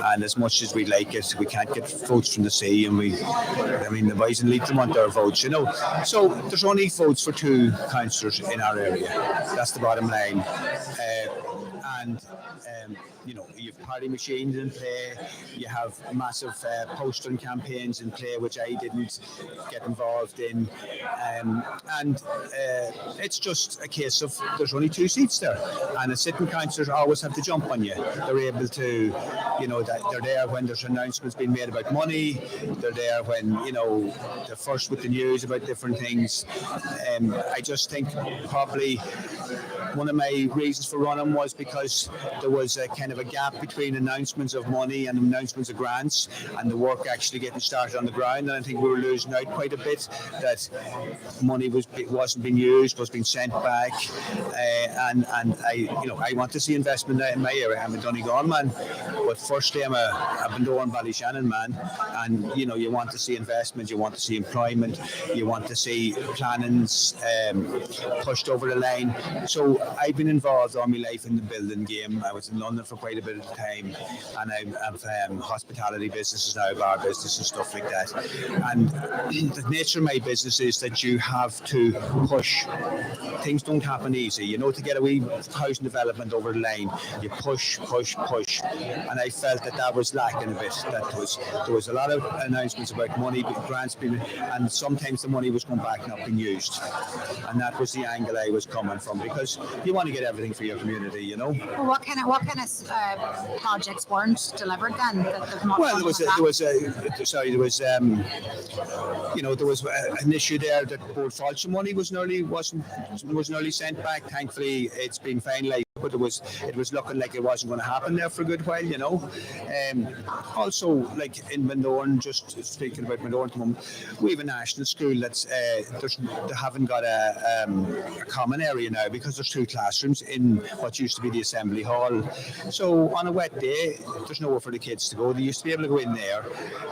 And as much as we like it, we can't get votes from the sea. And the boys in Leitrim want their votes, So there's only votes for 2 councillors in our area. That's the bottom line. You've party machines in play, you have massive postal campaigns in play, which I didn't get involved in, and it's just a case of there's only 2 seats there, and the sitting councillors always have to jump on you. They're able to, they're there when there's announcements being made about money, they're there when, they're first with the news about different things. I just think probably one of my reasons for running was because there was a kind of a gap between announcements of money and announcements of grants and the work actually getting started on the ground. And I think we were losing out quite a bit, that money wasn't being used, was being sent back. And I want to see investment in my area. I'm a Donegal man, but firstly I'm a Bundoran Ballyshannon man. And you want to see investment, you want to see employment, you want to see plannings pushed over the line. So I've been involved all my life in the building game. I was in London for quite a bit of time, and I have hospitality businesses now, bar business and stuff like that. And the nature of my business is that you have to push. Things don't happen easy. To get a wee housing development over the line, you push. And I felt that was lacking a bit. There was a lot of announcements about money, grants being, and sometimes the money was going back not being used. And that was the angle I was coming from, because you want to get everything for your community, Well, what kind of projects weren't delivered then? There was an issue there that Board Falcha money was nearly sent back. Thankfully, it's been finalised, but it was looking like it wasn't going to happen there for a good while, Also, like in Bundoran, just speaking about Bundoran at the moment, we have a national school that's they haven't got a common area now because there's 2 classrooms in what used to be the assembly hall. So on a wet day, there's nowhere for the kids to go. They used to be able to go in there.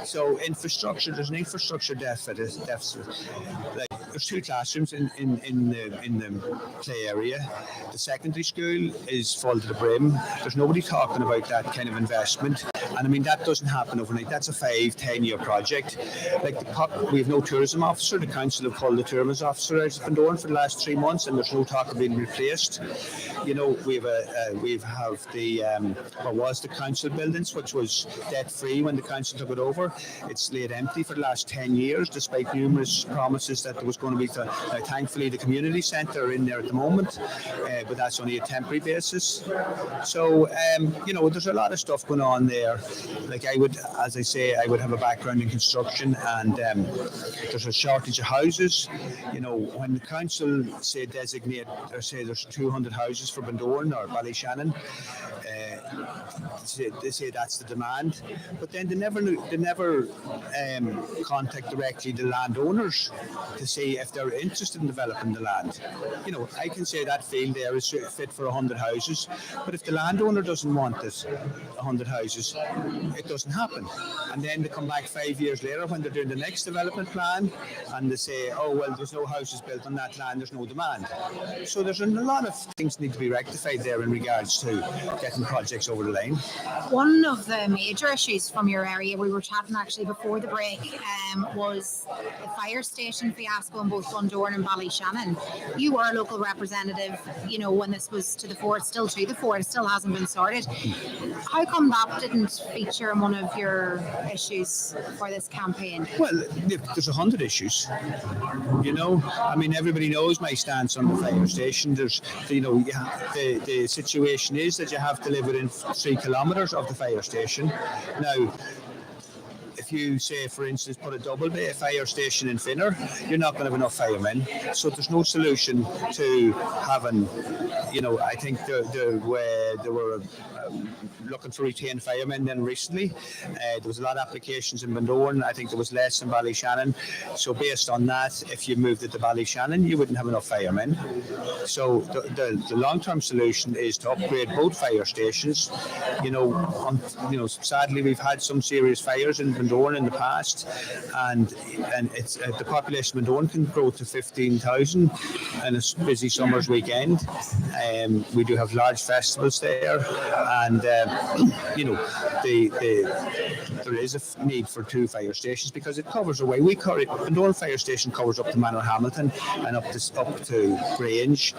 So there's an infrastructure deficit. Like there's 2 classrooms in the play area. The secondary school is full to the brim. There's nobody talking about that kind of investment. And that doesn't happen overnight. That's a 5-10 year project. Like we have no tourism officer. The council have called the tourism officer out of Bundoran for the last 3 months, and there's no talk of being replaced. We have what was the council buildings, which was debt free when the council took it over. It's laid empty for the last 10 years, despite numerous promises that there was going to be. Now, thankfully, the community centre are in there at the moment, but that's only a temporary basis. So, there's a lot of stuff going on there. Like I would have a background in construction, and there's a shortage of houses. When the council say there's 200 houses for Bundoran or Ballyshannon, they say that's the demand, but then they never contact directly the landowners to see if they're interested in developing the land. I can say that field there is fit for 100 houses, but if the landowner doesn't want it, 100 houses, it doesn't happen. And then they come back 5 years later when they're doing the next development plan, and they say, oh well, there's no houses built on that land, there's no demand. So there's a lot of things need to be rectified there in regards to getting projects over the line. One of the major issues from your area, we were chatting actually before the break, was the fire station fiasco in both Bundoran and Ballyshannon. You were a local representative, when this was to the fore, still to the fore, it still hasn't been sorted. How come that didn't feature in one of your issues for this campaign? Well, there's 100 issues. Everybody knows my stance on the fire station. There's, the situation is that you have to live within 3 kilometres of the fire station. Now, if you say, for instance, put a double bay fire station in Finner, you're not going to have enough firemen. So there's no solution to having, I think there were looking for retained firemen then recently. There was a lot of applications in Bundoran. I think there was less in Ballyshannon. So based on that, if you moved it to Ballyshannon, you wouldn't have enough firemen. So the long-term solution is to upgrade both fire stations. Sadly, we've had some serious fires in Bundoran in the past, and it's the population of Bundoran can grow to 15,000 in a busy summer's weekend. We do have large festivals there, and there is a need for 2 fire stations because it covers away. Bundoran Fire Station covers up to Manor Hamilton and up to Grange,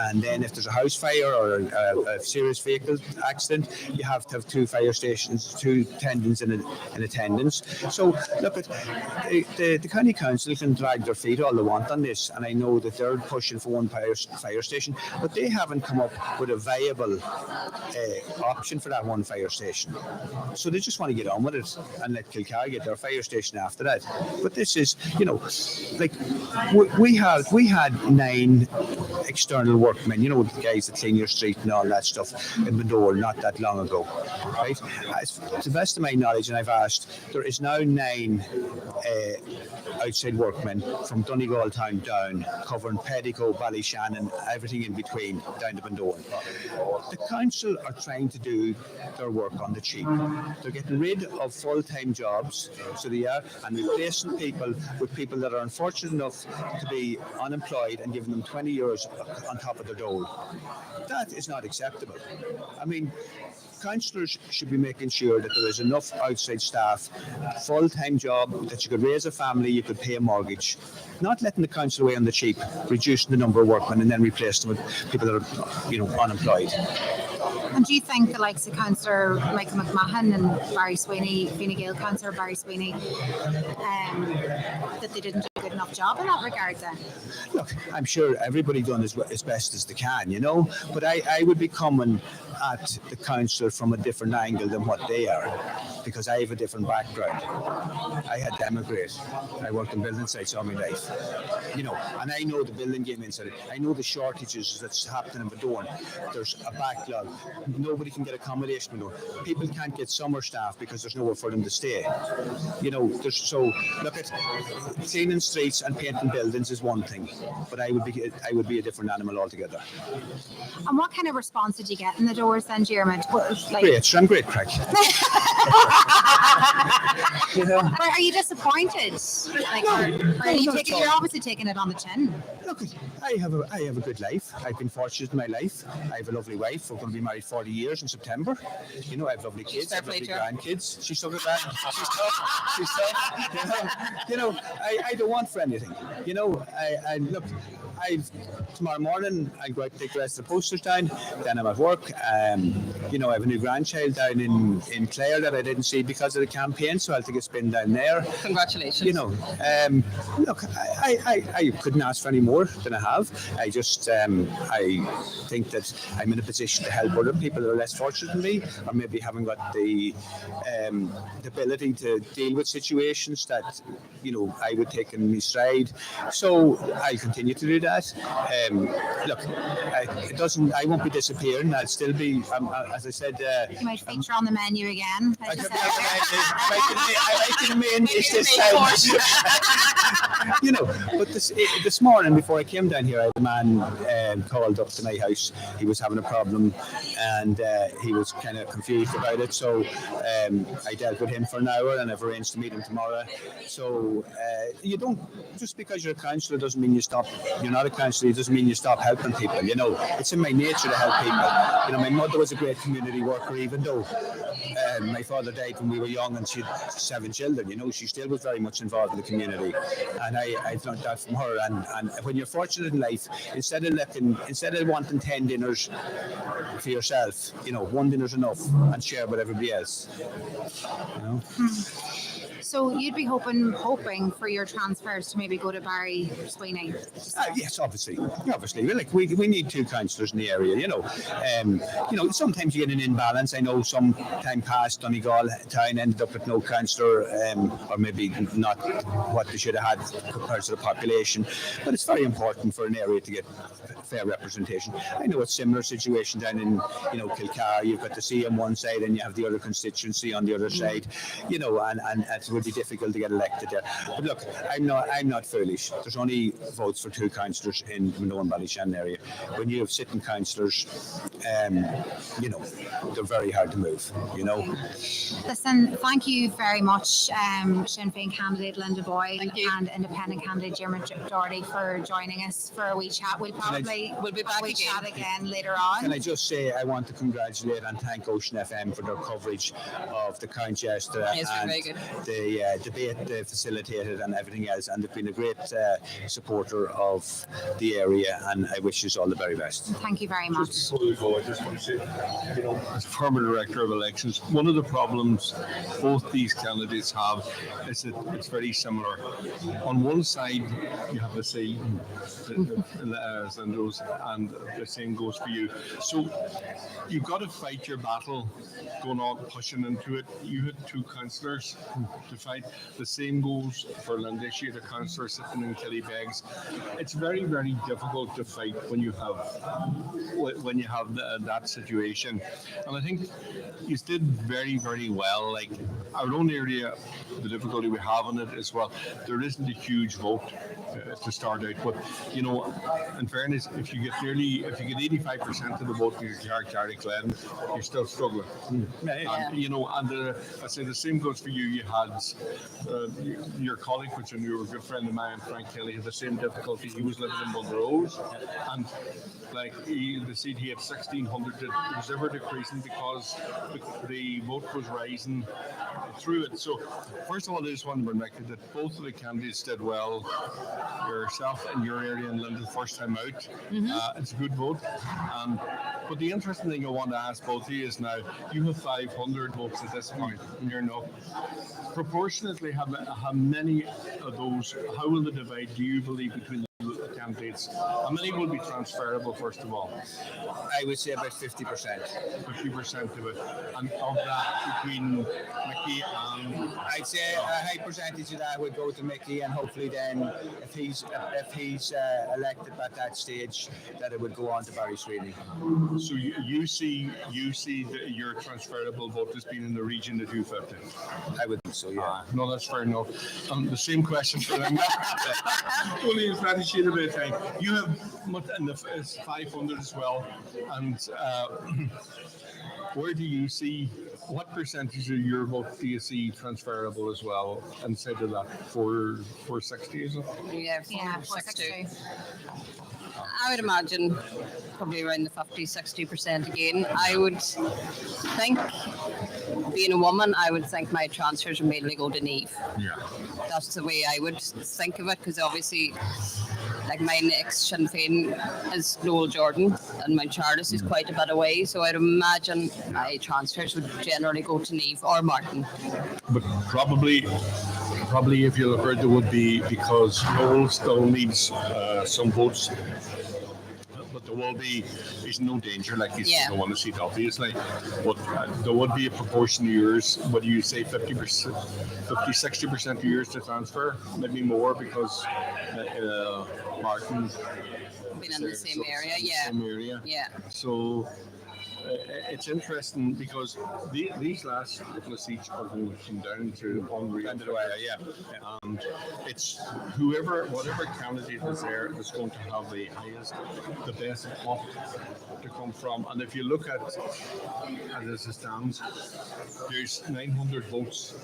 and then if there's a house fire or a serious vehicle accident, you have to have 2 fire stations, 2 attendants in attendance. So look, the county council can drag their feet all they want on this, and I know that they're pushing for 1 fire station, but they haven't come up with a viable option for that 1 fire station. So they just want to get on with it and let Kilcar get their fire station after that. But this is, we had 9 external workmen, the guys that clean your street and all that stuff in Bundoran not that long ago, right? To the best of my knowledge, and I've asked, there is now 9 outside workmen from Donegal Town down, covering Pedico, Ballyshannon, everything in between, down to Bundoran. The council are trying to do their work on the cheap. They're getting rid of full-time jobs, so they are, and replacing people with people that are unfortunate enough to be unemployed and giving them 20 years on top of their dole. That is not acceptable. I mean, councillors should be making sure that there is enough outside staff, full-time job, that you could raise a family, you could pay a mortgage. Not letting the council away on the cheap, reducing the number of workmen and then replace them with people that are, unemployed. And do you think the likes of Councillor Michael McMahon and Barry Sweeney, Fine Gael Councillor Barry Sweeney, that they didn't do a good enough job in that regard then? Look, I'm sure everybody done as best as they can, but I would be coming at the council from a different angle than what they are, because I have a different background. I had to emigrate. I worked in building sites all my life, and I know the building game inside it. I know the shortages that's happening in Bundoran. There's a backlog. Nobody can get accommodation in Bundoran. People can't get summer staff because there's nowhere for them to stay. Look at cleaning streets and painting buildings is one thing, but I would be a different animal altogether. And what kind of response did you get in the doors then, Diarmid? Great, I'm great crack. But are you disappointed? You're obviously taking it on the chin. Look, I have a good life. I've been fortunate in my life. I have a lovely wife. We're going to be married 40 years in September. I have lovely kids. I have lovely grandkids. She's so good. She's tough. I don't want for anything. Tomorrow morning I'll go out and take the rest of the posters down. Then I'm at work. I have a new grandchild down in Clare that I didn't see because of the campaign, so I'll take a spin down there. Congratulations. Look, I couldn't ask for any more than I have. I just I think that I'm in a position to help other people that are less fortunate than me, or maybe haven't got the ability to deal with situations that I would take in my stride. So I'll continue to do that. Look, I won't be disappearing. I'll still be, as I said. You might feature on the menu again. I could be on the main dish this time. But this morning before I came down here, I had a man called up to my house. He was having a problem and he was kind of confused about it. So I dealt with him for an hour and I've arranged to meet him tomorrow. So you don't, just because you're a councillor doesn't mean you stop. You're not a councillor, it doesn't mean you stop helping people. It's in my nature to help people. My mother was a great community worker, even though my father died when we were young and she had 7 children. She still was very much involved in the community, and I've learned that from her. And when you're fortunate in life, instead of wanting 10 dinners for yourself, 1 dinner's enough, and share with everybody else. So you'd be hoping for your transfers to maybe go to Barry Sweeney? Yes, obviously. We need 2 councillors in the area. Sometimes you get an imbalance. I know some time past Donegal Town ended up with no councillor, or maybe not what they should have had compared to the population. But it's very important for an area to get fair representation. I know it's similar situation down in Kilcar. You've got the C on one side and you have the other constituency on the other side. And it would be difficult to get elected there. But look, I'm not foolish. There's only votes for 2 councillors in Minoan Ballyshannon area. When you have sitting councillors, they're very hard to move. Listen, thank you very much, Sinn Féin candidate Linda Boyle and independent candidate Jim Doherty for joining us for a wee chat. We'll be back chat again later on. Can I just say I want to congratulate and thank Ocean FM for their coverage of the count yesterday and the debate they facilitated and everything else, and they've been a great supporter of the area, and I wish you all the very best. Thank you very much. Just before we go, I just want to say, as former director of elections, one of the problems both these candidates have is that it's very similar. On one side, you have the same, and the same goes for you. So you've got to fight your battle going on, pushing into it. You had 2 councillors to fight. The same goes for Linda. She had a councillor sitting in Killybegs. It's very, very difficult to fight when you have that situation. And I think you did very, very well. Like our own area, the difficulty we have in it is, well, there isn't a huge vote to start out. But in fairness, if you get 85% of the vote in your Carrick Glen, you're still struggling. And I say the same goes for you. You had your colleague, which I knew were a good friend of mine, Frank Kelly, had the same difficulty. He was living in Montrose, and the seat he had 1,600. It was ever decreasing because the vote was rising through it. So first of all, I just want to remark that both of the candidates did well. Yourself in your area and Linda, first time out. It's a good vote. But the interesting thing I want to ask both of you is now you have 500 votes at this point, and you're not. Proportionately, how many of those, how will the divide, do you believe, between the candidates? How many will be transferable, first of all? I would say about 50%. 50% of it. And of that, between Mickey and... I'd say a high percentage of that would go to Mickey, and hopefully then, if he's elected at that stage, that it would go on to Barry Sweeney. So you see your transferable vote as being in the region of 250? I would think so, yeah. No, that's fair enough. The same question for them. Only in strategy a bit of time. You have in the 500 as well, and where do you see, what percentage of your vote do you see transferable as well inside of that? 460, is it? Yeah, 460. I would imagine probably around the 50-60% again. I would think, being a woman, I would think my transfers would mainly go to Niamh. Yeah. That's the way I would think of it, because obviously, like my next Sinn Féin is Noel Jordan, and my Charles is quite a bit away, so I'd imagine my transfers would generally go to Niamh or Martin. But probably if you look at it, there would be, because Noel still needs some votes. But there will be, there's no danger, like he's going to want to see it, obviously. But there would be a proportion of yours, what do you say, 50-60% of yours to transfer? Maybe more, because Martin's been in the same area, yeah. So it's interesting because these last couple of seats are going to come down to unreal. And it's whatever candidate is there is going to have the highest, the best pot to come from. And if you look at as it stands, there's 900 votes.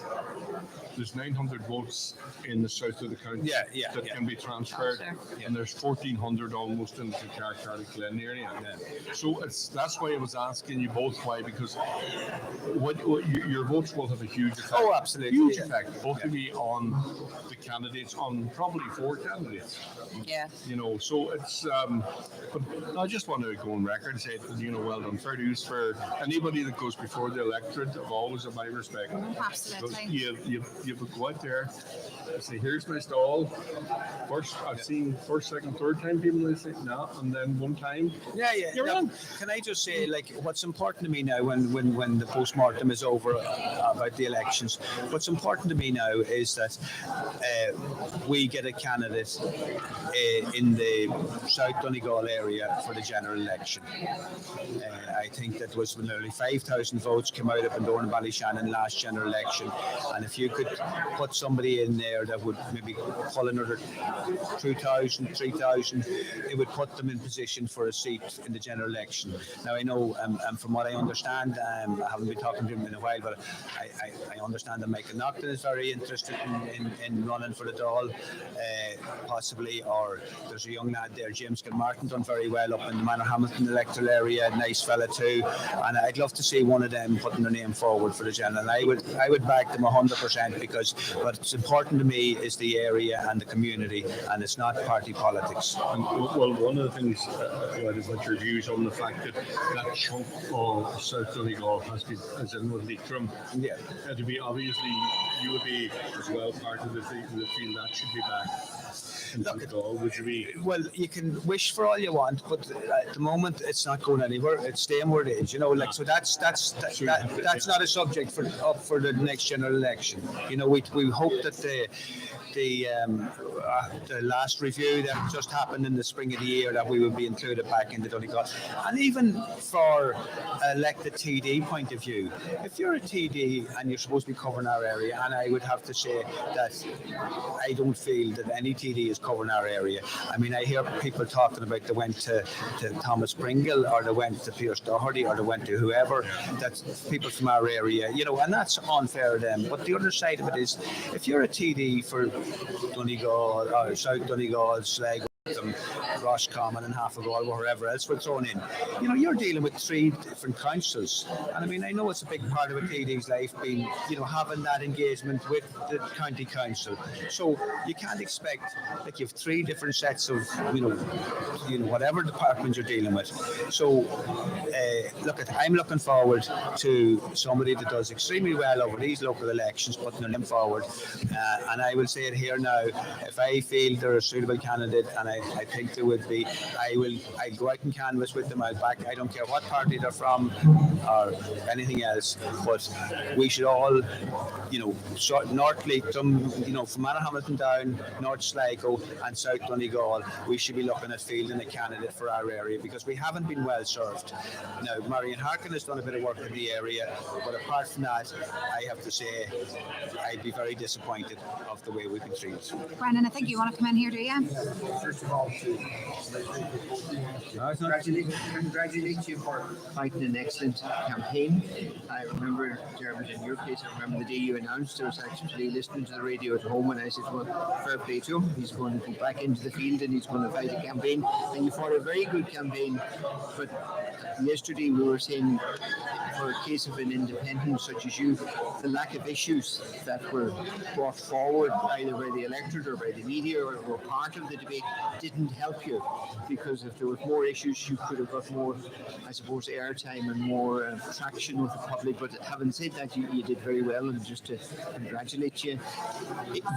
There's 900 votes in the south of the county that can be transferred, and there's 1,400 almost in the Carrick Glen area. So that's why it was asked asking you both why, because your votes will have a huge effect. Oh, absolutely. Huge Yeah. effect, both of you on the candidates, on probably 4 candidates. Yeah. So it's, but I just want to go on record and say, well done, fair dues for anybody that goes before the electorate. I've always had my respect. Absolutely. You go out there and say, here's my stall. First, I've seen first, second, third time people they say no, and then one time. Yeah. You're Look, on. can I just say, like, what's important to me now when the post-mortem is over about the elections, what's important to me now is that we get a candidate in the South Donegal area for the general election. I think that was when nearly 5,000 votes came out up in Doran Ballyshannon last general election, and if you could put somebody in there that would maybe pull another 2,000, 3,000, it would put them in position for a seat in the general election. Now I know, and from what I understand, I haven't been talking to him in a while, but I understand that Michael Naughton is very interested in running for the Dáil, possibly, or there's a young lad there, James Gilmartin, done very well up in the Manor Hamilton electoral area, nice fella too, and I'd love to see one of them putting their name forward for the general. And I would back them 100%, because what's important to me is the area and the community, and it's not party politics. Well, one of the things is that your views on the fact that chunk of South Donegal has in with Leitrim. Yeah. To be obviously, you would be as well part of the field that should be back. Would you be? Well, you can wish for all you want, but at the moment it's not going anywhere. It's staying where it is, So that's not a subject for the next general election. We hope that the last review that just happened in the spring of the year, that we would be included back in the Donegal. And even for elected TD point of view, if you're a TD and you're supposed to be covering our area, and I would have to say that I don't feel that any TD is covering our area. I mean, I hear people talking about they went to Thomas Pringle, or they went to Pierce Doherty, or they went to whoever. That's people from our area, and that's unfair to them. But the other side of it is, if you're a TD for Donegal or South Donegal, Sligo, Roscommon and Halfagall, or wherever else we're thrown in, you're dealing with 3 different councils, and I mean, I know it's a big part of a TD's life being, having that engagement with the county council. So you can't expect that you have 3 different sets of, whatever department you're dealing with. So I'm looking forward to somebody that does extremely well over these local elections, putting their name forward, and I will say it here now, if I feel they're a suitable candidate, and I think there would be, I'll go out and canvass with them. I'll back, I don't care what party they're from or anything else, but we should all, North Leitrim, from Manor Hamilton down, North Sligo and South Donegal, we should be looking at fielding a candidate for our area, because we haven't been well served. Now, Marion Harkin has done a bit of work in the area, but apart from that, I have to say, I'd be very disappointed of the way we've been treated. Brendan, I think you want to come in here, do you? First of all, congratulate you for fighting an excellent campaign. I remember, Dermot, in your case, I remember the day you announced, I was actually listening to the radio at home, and I said, well, fair play to him. He's going to go back into the field and he's going to fight a campaign. And you fought a very good campaign. But yesterday we were saying, for a case of an independent such as you, the lack of issues that were brought forward either by the electorate or by the media or were part of the debate didn't help you, because if there were more issues you could have got more, I suppose, airtime and more traction with the public. But having said that, you did very well, and just to congratulate you.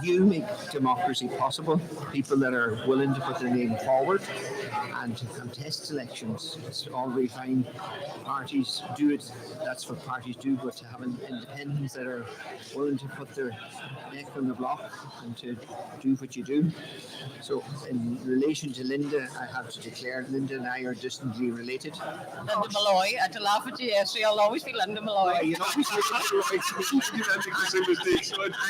You make democracy possible, people that are willing to put their name forward and to contest elections. It's all very fine. Parties do it, that's what parties do, but to have independents that are willing to put their neck on the block and to do what you do. So in relation to Linda, I have to declare Linda and I are distantly related. Linda Malloy, I had to laugh at you yesterday, I'll always be Linda Malloy.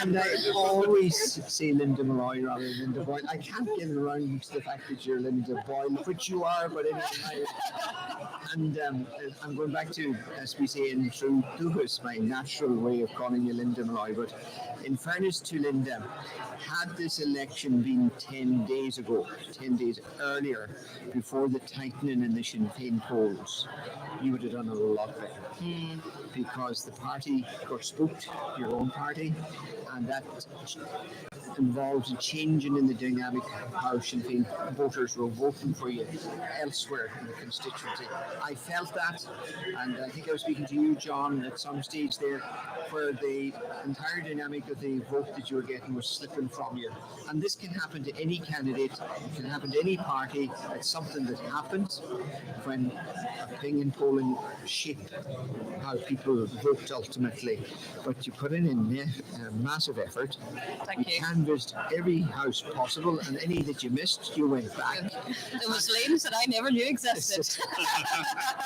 And I always say Linda Malloy rather than Linda Boyle. I can't get around to the fact that you're Linda Boyle, which you are, but anyway. And I'm going back to, as we say in True Duhus, my natural way of calling you Linda Malloy, but in fairness to Linda, had this election been 10 days ago, 10 days earlier, before the tightening in the Sinn Féin polls, you would have done a lot better. Because the party got spooked, your own party, and that involves a changing in the dynamic of how Sinn Féin voters were voting for you elsewhere in the constituency. I felt that, and I think I was speaking to you, John, at some stage there, where the entire dynamic of the vote that you were getting was slipping from you. And this can happen to any candidate, it can happen to any party. It's something that happens when opinion polling shape how people vote ultimately. But you put in a massive effort. Thank you. Canvassed every house possible, and any that you missed, you went back. There was lanes that I never knew existed.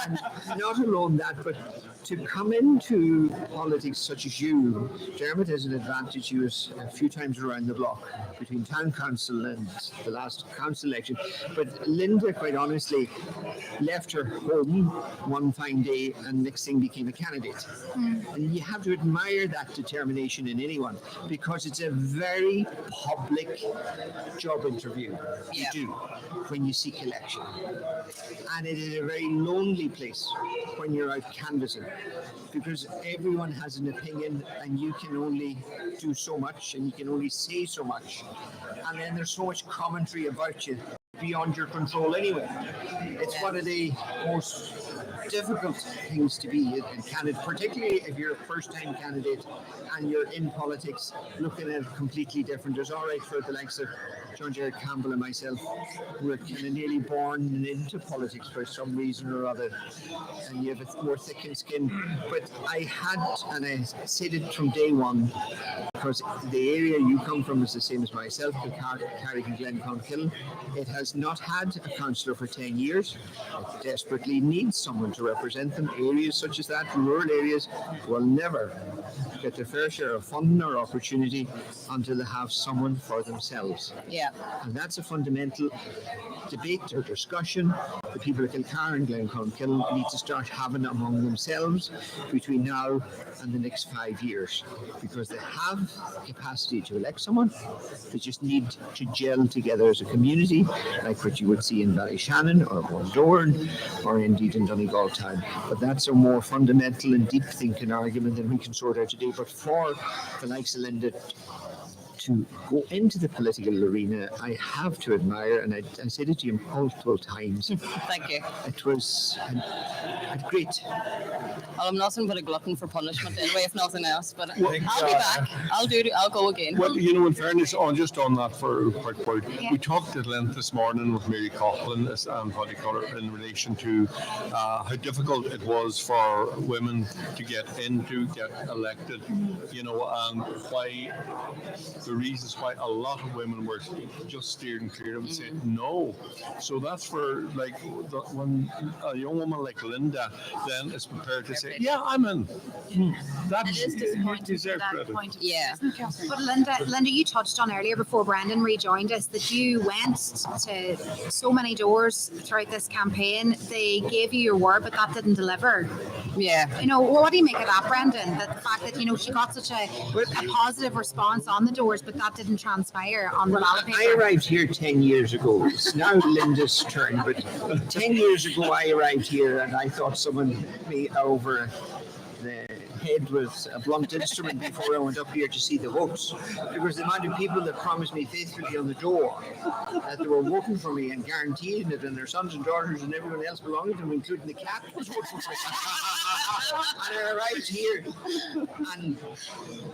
And not alone that, but to come into politics such as you, Dermot has an advantage. He was a few times around the block between town council and the last council election. But Linda, quite honestly, left her home one fine day and next thing became a candidate. And you have to admire that determination in anyone, because it's a very public job interview you do when you seek election. And it is a very lonely place when you're out canvassing, because everyone has an opinion and you can only do so much and you can only say so much. And then there's so much commentary about you beyond your control anyway. It's one of the most difficult things to be a candidate, particularly if you're a first-time candidate and you're in politics looking at it completely different. It's all right for the likes of John Gerard Campbell and myself, who are kind of nearly born into politics for some reason or other, and you have a more thick skin. But I had, and I said it from day one, because the area you come from is the same as myself, Carrick and Glenconkill. It has not had a councillor for 10 years. It desperately needs someone to represent them. Areas such as that, rural areas, will never get their fair share of funding or opportunity until they have someone for themselves. Yeah. And that's a fundamental debate or discussion the people of Kilcar and Glenconkill need to start having among themselves between now and the next 5 years, because they have capacity to elect someone. They just need to gel together as a community, like what you would see in Ballyshannon or Bundoran or indeed in Donegal Town. But that's a more fundamental and deep thinking argument than we can sort out today. But for the likes of Linda to go into the political arena, I have to admire, and I said it to you multiple times. Thank you. It was a great. Well, I'm nothing but a glutton for punishment anyway, if nothing else. But I'll be back. I'll go again. Well, you know, in fairness, just on that for a quick point, we talked at length this morning with Mary Coughlin and Paddy Cutter in relation to how difficult it was for women to get elected, you know, and why the reasons why a lot of women were just steering clear and saying no. So that's for when a young woman like Linda then is prepared to say, yeah, I'm in. That is disappointing deserve that credit. point. Yeah. But Linda, you touched on earlier before Brendan rejoined us that you went to so many doors throughout this campaign. They gave you your word, but that didn't deliver. Yeah. You know, what do you make of that, Brendan? That the fact that, you know, she got such a positive response on the doors, but that didn't transpire on the ballot paper. I arrived here 10 years ago. It's now Linda's turn, but 10 years ago I arrived here and I thought someone hit me over the head with a blunt instrument before I went up here to see the votes, because the amount of people that promised me faithfully on the door that they were voting for me and guaranteeing it, and their sons and daughters and everyone else belonging to them, including the cat, was voting for me. And I arrived here and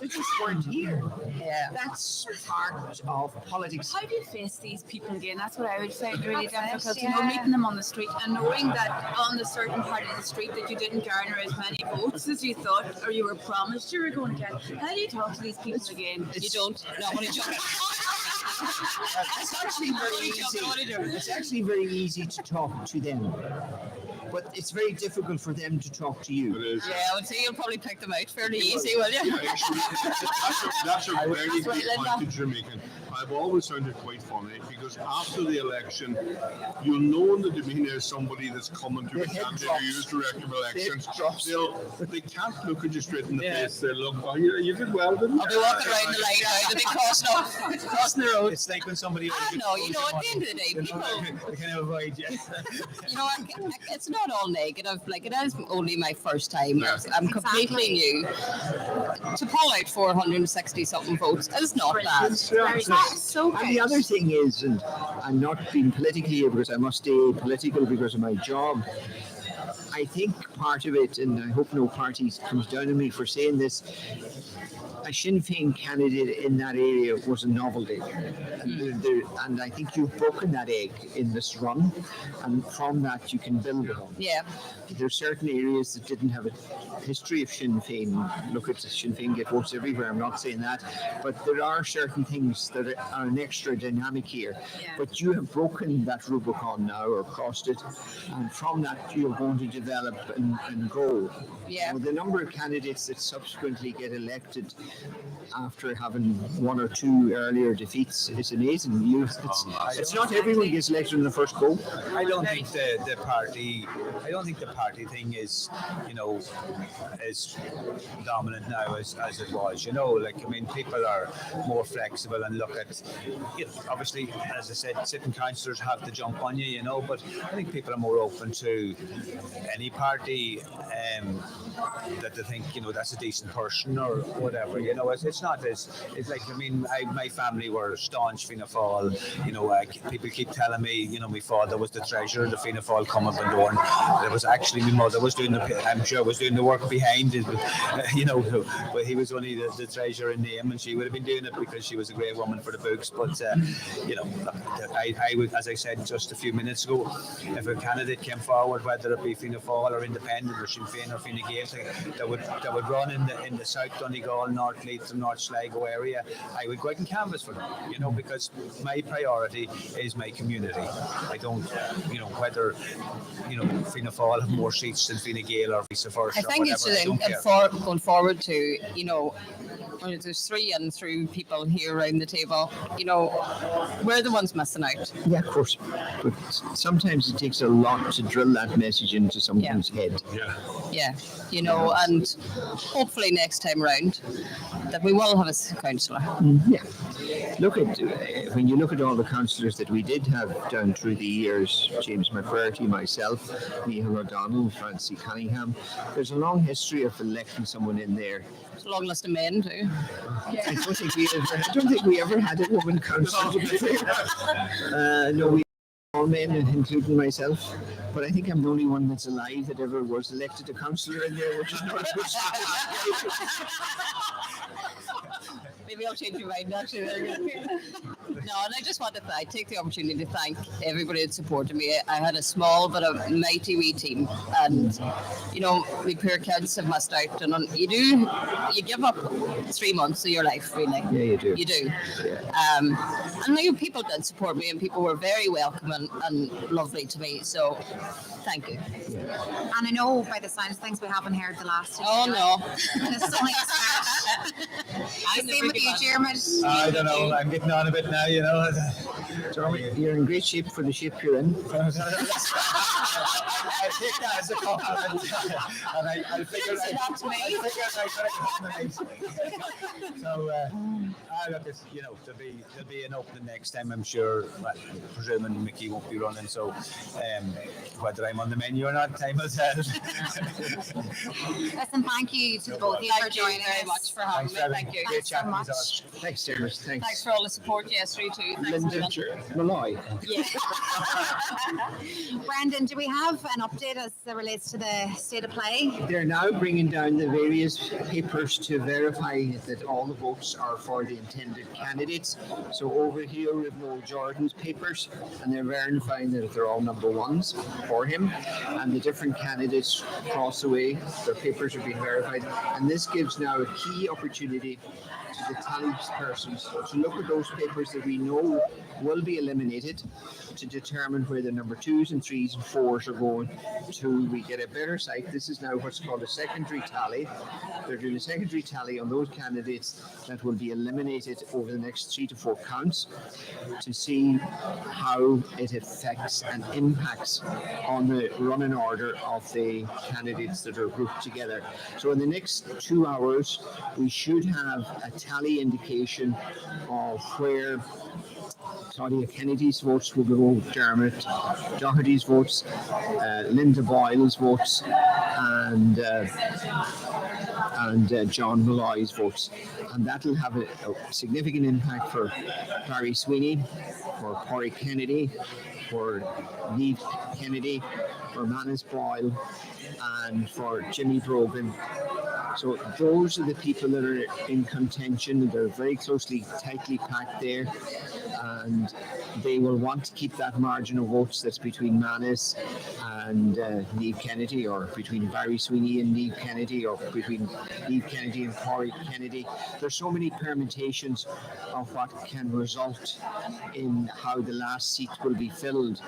they just weren't here. Yeah. That's part of politics. How do you face these people again? That's what I would find really difficult. You know, meeting them on the street and knowing that on the certain part of the street that you didn't garner as many votes as you thought or you were promised you were going to get. How do you talk to these people again? You don't. Not when you jump. It's actually very easy. It's actually very easy to talk to them, but it's very difficult for them to talk to you. It is. Yeah, I would say you'll probably pick them out fairly easy, will you? Actually, that's a very good point that you're making. I've always found it quite funny because after the election, you'll know in the demeanour of somebody that's coming to a candidate who is director of elections. They can't look at you straight in the face. They look, oh, you did well, didn't you? I'll be walking around the light now, they'll be crossing the road. It's like when somebody. No, you know, at the end of the day, people. They kind of avoid you. You know, it's not all negative. Like, it is only my first time. I'm completely new. To pull out 460 something votes is not bad. So And the other thing is, and I'm not being political here because I must stay political because of my job. I think part of it, and I hope no party comes down on me for saying this, a Sinn Féin candidate in that area was a novelty. And I think you've broken that egg in this run, and from that you can build on. Yeah. There are certain areas that didn't have a history of Sinn Féin. Look at Sinn Féin get votes everywhere, I'm not saying that, but there are certain things that are an extra dynamic here. Yeah. But you have broken that Rubicon now, or crossed it, and from that you're going to develop and grow. Yeah. The number of candidates that subsequently get elected after having one or two earlier defeats is amazing. It's not everyone gets elected in the first go. I don't think the party thing is, as dominant now as it was. I mean, people are more flexible and look at, obviously, as I said, sitting councillors have to jump on you, but I think people are more open to any party that they think, that's a decent person or whatever. It's not as, it's like, my family were staunch Fianna Fáil. People keep telling me, my father was the treasurer of the Fianna Fáil Common Bandorn. It was actually my mother was doing the work behind it, but he was only the treasurer in name, and she would have been doing it because she was a great woman for the books. But I would, as I said just a few minutes ago, if a candidate came forward, whether it be Fianna Fáil or Independent or Sinn Féin or Fine Gael, that would run in the South Donegal, North Leitrim, North Sligo area, I would go out and canvass for them, because my priority is my community. I don't, whether, Fianna Fáil have more seats than Fine Gael or vice versa. I think it's going forward to, when there's three and through people here around the table, we're the ones missing out. Yeah, of course. But sometimes it takes a lot to drill that message into someone's head. Yeah, and hopefully next time round that we will have a councillor. Yeah. Look at, when you look at all the councillors that we did have down through the years, James McBurty, myself, Michael O'Donnell, Francie Cunningham, there's a long history of electing someone in there. It's a long list of men too. I don't think we ever had a woman councillor, to be fair. No, we all men, including myself. But I think I'm the only one that's alive that ever was elected a councillor in there, which is not a good Maybe I'll change your mind actually. No, and I just wanted to take the opportunity to thank everybody that supported me. I had a small but a mighty wee team, and my poor kids have missed out. And you give up 3 months of your life, really. Yeah, you do. You do. Yeah. And people did support me, and people were very welcoming and lovely to me. So, thank you. And I know by the sounds of things we haven't heard the last. Oh no. Same with you, Jeremy. I don't know. I'm getting on a bit now, Tommy, you're in great shape for the shape you're in. I take that as a compliment, and I'll figure out. So, look, there'll be an opening next time, I'm sure. Well, presuming Mickey won't be running, so whether I'm on the menu or not, time will tell. Listen, thank you to both of you for joining us. Very much for having me. Thank you. Great chat. Thanks, Sarah. Thanks for all the support yesterday too. Thanks, Malloy. Yeah. Brendan, do we have an update as it relates to the state of play? They're now bringing down the various papers to verify that all the votes are for the intended candidates. So over here we have Noel Jordan's papers, and they're verifying that they're all number ones for him. And the different candidates across the way, their papers are being verified. And this gives now a key opportunity to the tally persons to look at those papers that we know will be eliminated to determine where the number 2s and 3s and 4s are going to. We get a better sight. This is now what's called a secondary tally. They're doing a secondary tally on those candidates that will be eliminated over the next 3 to 4 counts to see how it affects and impacts on the running order of the candidates that are grouped together. So in the next 2 hours, we should have a tally indication of where Claudia Kennedy's votes will go, Dermot Doherty's votes, Linda Boyle's votes, and John Malloy's votes. And that will have a significant impact for Barry Sweeney, for Corey Kennedy, for Niamh Kennedy, for Manis Boyle, and for Jimmy Brogan. So those are the people that are in contention. They're very tightly packed there, and they will want to keep that margin of votes that's between Manis and Niamh Kennedy, or between Barry Sweeney and Niamh Kennedy, or between Niamh Kennedy and Corey Kennedy. There's so many permutations of what can result in how the last seat will be filled.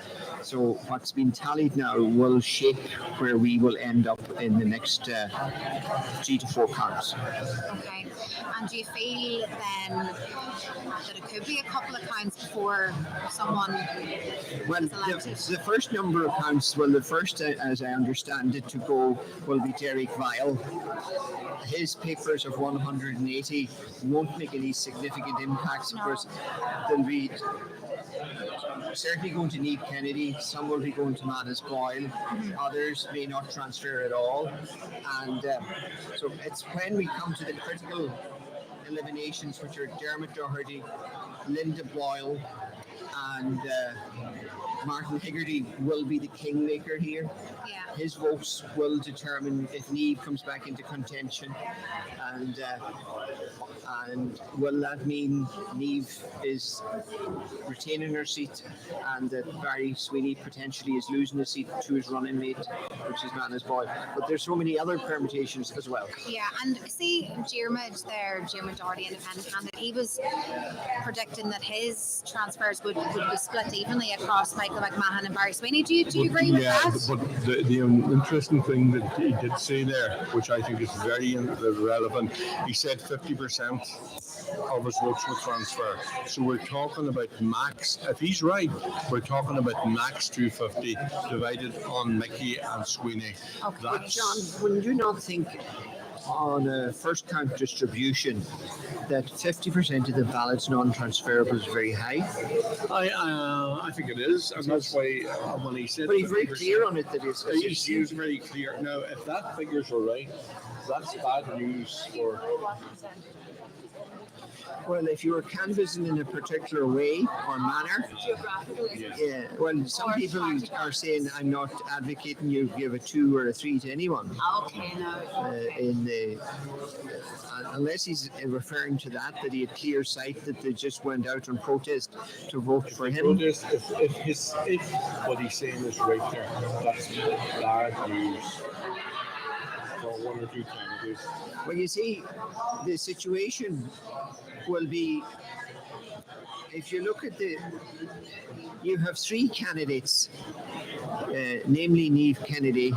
So what's been tallied now will shape where we will end up in the next 3 to 4 counts. Okay. And do you feel then that it could be a couple of counts before someone is elected? The first number of counts, the first, as I understand it, to go will be Derek Vile. His papers of 180 won't make any significant impacts. Of course, they'll be certainly going to Niamh Kennedy. Some will be going to Manis Boyle. Others may not transfer at all. And so it's when we come to the critical eliminations, which are Dermot Doherty, Linda Boyle, and Martin Hegarty will be the kingmaker here. Yeah. His votes will determine if Niamh comes back into contention, and will that mean Niamh is retaining her seat, and that Barry Sweeney potentially is losing a seat to his running mate, which is Manis Boyle. But there's so many other permutations as well. Yeah, and see, Dermot Doherty, independent candidate, he was predicting that his transfers would be split evenly across Michael McMahon and Barry Sweeney. Do you agree with that? But the interesting thing that he did say there, which I think is very relevant, he said 50% of his votes will transfer. So we're talking about max, if he's right, we're talking about max 250 divided on Mickey and Sweeney. Okay. But John, would you not think on a first count distribution that 50% of the ballots non-transferable is very high? I think it is, and that's why when he said... But he's very clear on it that he's very clear. Now, if that figures are right, that's bad news for... Well, if you were canvassing in a particular way or manner, yeah. Well, some people are saying I'm not advocating you give a 2 or a 3 to anyone. Okay, no. Unless he's referring to that he had clear sight that they just went out on protest to vote for him. If what he's saying is right there, that's bad news for 1 or 2 candidates. Well, you see, the situation will be, if you look at you have 3 candidates, namely Niamh Kennedy,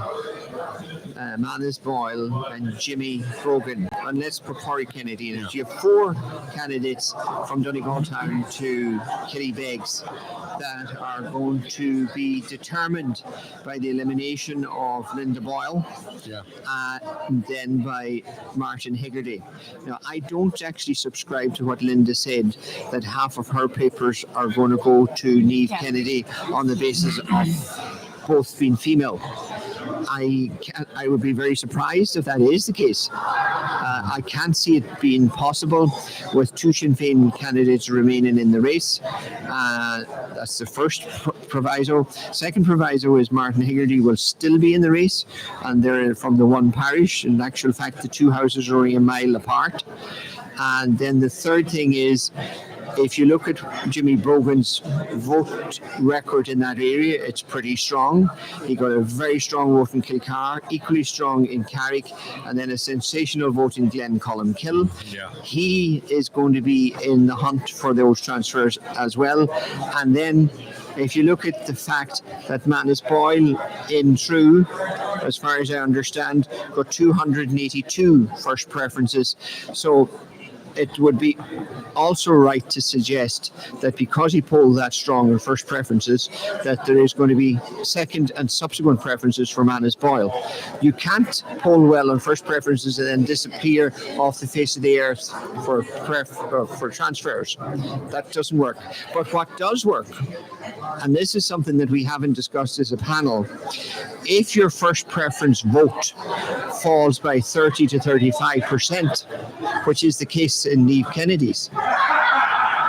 Manis Boyle, and Jimmy Brogan, and let's put Corey Kennedy in it. You have 4 candidates from Donegal Town to Killybegs that are going to be determined by the elimination of Linda Boyle, and then by Martin Hegarty. Now, I don't actually subscribe to what Linda said, that half of her papers are going to go to Niamh Kennedy on the basis of both being female. I would be very surprised if that is the case. I can't see it being possible with 2 Sinn Féin candidates remaining in the race. That's the first proviso. Second proviso is Martin Hegarty will still be in the race, and they're from the one parish. In actual fact, the 2 houses are only a mile apart. And then the third thing is if you look at Jimmy Brogan's vote record in that area, it's pretty strong. He got a very strong vote in Kilcar, equally strong in Carrick, and then a sensational vote in Glencolmkill. Yeah. He is going to be in the hunt for those transfers as well. And then if you look at the fact that Manis Boyle in True, as far as I understand, got 282 first preferences. So it would be also right to suggest that because he polled that strong in first preferences, that there is going to be second and subsequent preferences for Manis Boyle. You can't poll well on first preferences and then disappear off the face of the earth for transfers. That doesn't work. But what does work, and this is something that we haven't discussed as a panel, if your first preference vote falls by 30 to 35%, which is the case in Niamh Kennedy's,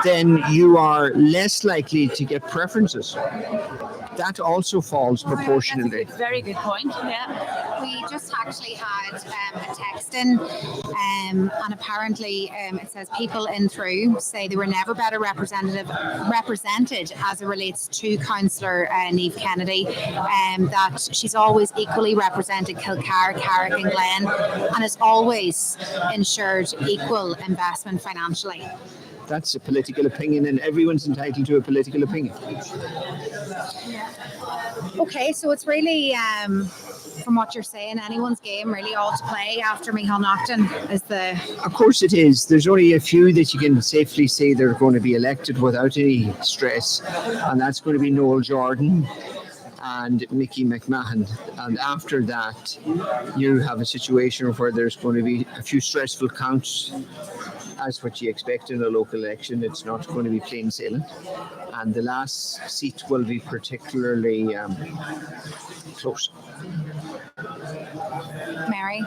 then you are less likely to get preferences. That also falls proportionally. That's a very good point. Yeah. We just actually had a text in, and apparently it says people in Through say they were never better represented as it relates to Councillor Niamh Kennedy, that she's always equally represented Kilcar, Carrick and Glen, and has always ensured equal investment financially. That's a political opinion, and everyone's entitled to a political opinion. Okay, so it's really, from what you're saying, anyone's game, really all to play after Micheál Naughton is the... Of course it is. There's only a few that you can safely say they're going to be elected without any stress, and that's going to be Noel Jordan and Mickey McMahon. And after that, you have a situation where there's going to be a few stressful counts, as what you expect in a local election. It's not going to be plain sailing. And the last seat will be particularly close. Mary?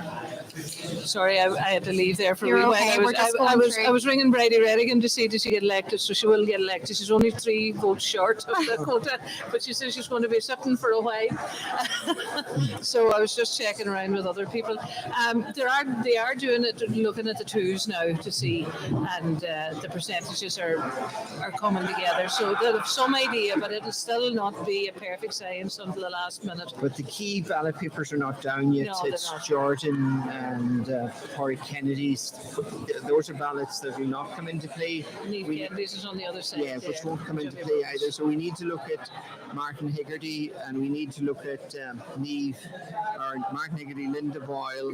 Sorry, I had to leave there for You're a wee okay, while. we're just going I was through. ringing Brady Redigan to see did she get elected, so she will get elected. She's only 3 votes short of the quota, but she says she's going to be sitting for a while. So I was just checking around with other people. They are doing it, looking at the twos now to see, and the percentages are coming together. So they'll have some idea, but it'll still not be a perfect science until the last minute. But the key ballot papers are not down yet. No, they're it's not. Jordan and Corey Kennedy's. Those are ballots that will not come into play. This is on the other side. Yeah, which won't come into play either. So we need to look at Martin Higgerty, and we need to look at Martin Higgerty, Linda Boyle,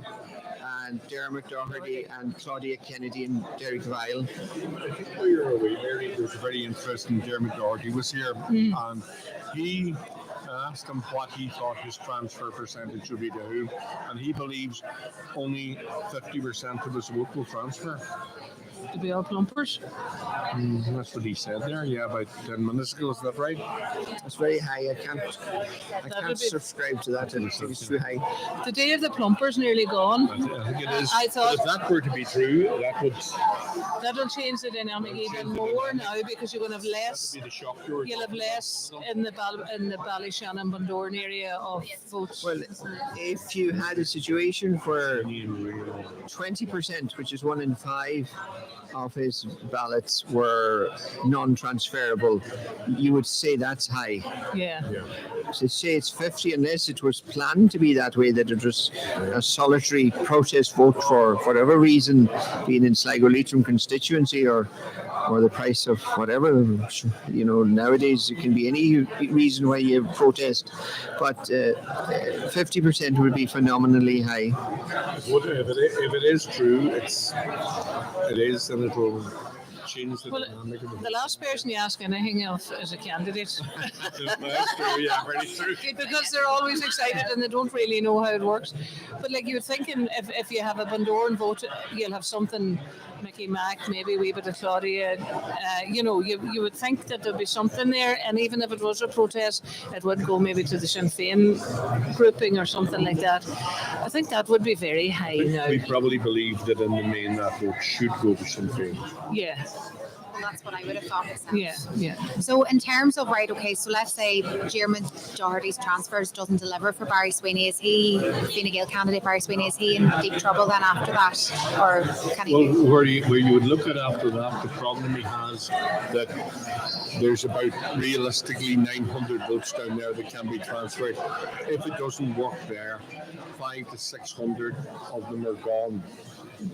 and Dermot Doherty, and Claudia Kennedy, and Derek Vile. I think we were away there. It was very interesting. Dermot Doherty was here, and he asked him what he thought his transfer percentage would be to who, and he believes only 50% of his vote will transfer. To be all plumpers. That's what he said there. Yeah, about 10 minutes ago. Is that right? It's very high. I can't subscribe to that. It's too high. The day of the plumpers nearly gone. I think it is. I thought if that were to be true, that'll change the dynamic even more now, because you're going to have less. be the shock You'll have less in the Ballyshannon Bundoran area of votes. Well, if you had a situation where 20%, which is 1 in 5, of his ballots were non-transferable, you would say that's high. Yeah. So say it's 50, unless it was planned to be that way, that it was a solitary protest vote for whatever reason, being in Sligo-Leitrim constituency or the price of whatever. Nowadays it can be any reason why you protest, but 50% would be phenomenally high. If it is true, it is, and it will change the dynamic of The last person you ask anything of is a candidate. That's true, yeah, very true. Because they're always excited and they don't really know how it works. But like you're thinking, if you have a Bundoran vote, you'll have something, Mickey Mac, maybe a wee bit of Claudia. You would think that there'd be something there, and even if it was a protest, it would go maybe to the Sinn Féin grouping or something like that. I think that would be very high now. We probably believe that in the main that vote should go to Sinn Féin. Yeah. Well, that's what I would have thought myself. Yeah. So in terms of, right, okay, so let's say Diarmuid Doherty's transfers doesn't deliver for Barry Sweeney. Is he, Fine Gael candidate Barry Sweeney, is he in deep trouble then after that? Or can he Where you would look at after that, the problem he has that there's about realistically 900 votes down there that can be transferred. If it doesn't work there, 500 to 600 of them are gone.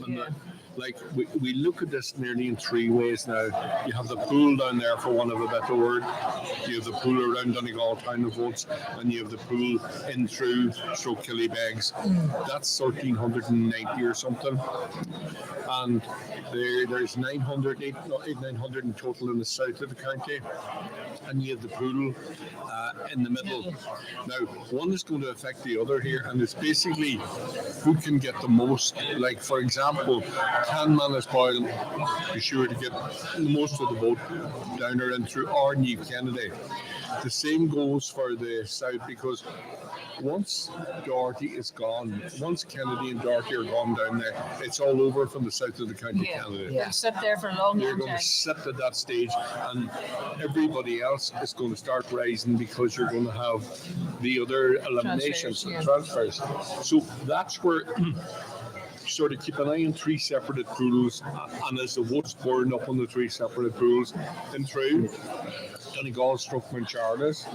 And like we look at this nearly in three ways now. You have the pool down there, for want of a better word. You have the pool around Donegal Town of votes, and you have the pool in through Killybegs. That's 1,390 or something. And there's 900 in total in the south of the county, and you have the pool in the middle. Now, one is going to affect the other here, and it's basically who can get the most. Like, for example, can Manis Boyle be sure to get the most of the vote down or in through or Niamh Kennedy? The same goes for the south, because once Doherty is gone, once Kennedy and Doherty are gone down there, it's all over from the south of the county candidate. They'll sit there for a long They're time. going to sit at that stage, and everybody else is going to start rising because you're going to have the other eliminations and transfers. So that's where sort of keep an eye on three separate pools, and as the votes burn up on the three separate pools and through Donegal stroke Manchardas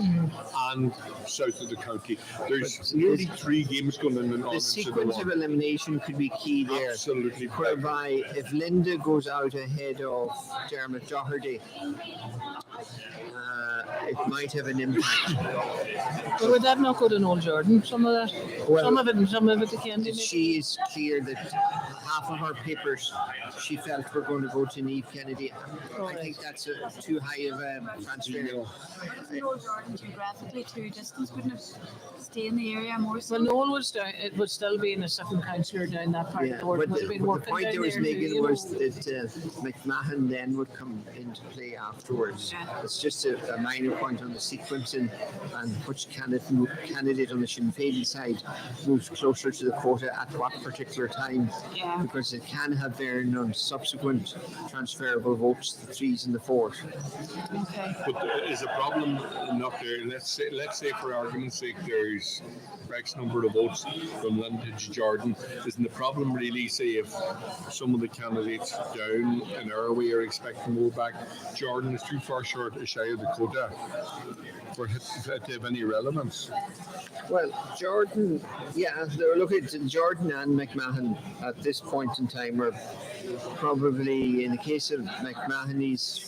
and south of the county. There's nearly 3 games going in the north. The sequence of elimination could be key there. Absolutely. Whereby if Linda goes out ahead of Diarmuid Doherty, it might have an impact. But would that not go to Noel Jordan? Some of that, Well, some of it to Kennedy. She is clear that half of her papers she felt were going to go to Niamh Kennedy. I think that's too high of a transfer. Noel Jordan geographically too distant, couldn't it stay in the area more so? Well, Noel was down, it would still be in a second councillor down that part of the board. But Would have been the working point down I was there, making you know. was that McMahon then would come into play afterwards. It's just a minor point on the sequencing and which candidate on the Sinn Féin side moves closer to the quota at what particular time, because it can have bearing on subsequent transferable votes, the 3s and the 4s. Okay. But is a problem not there? Let's say for argument's sake there's X number of votes from Linda to Jordan. Isn't the problem really, say, if some of the candidates down in our way are expecting more back, Jordan is too far short shy of the quota for it to have any relevance? Well, Jordan, look at Jordan and McMahon at this point in time are probably, in the case of McMahon, he's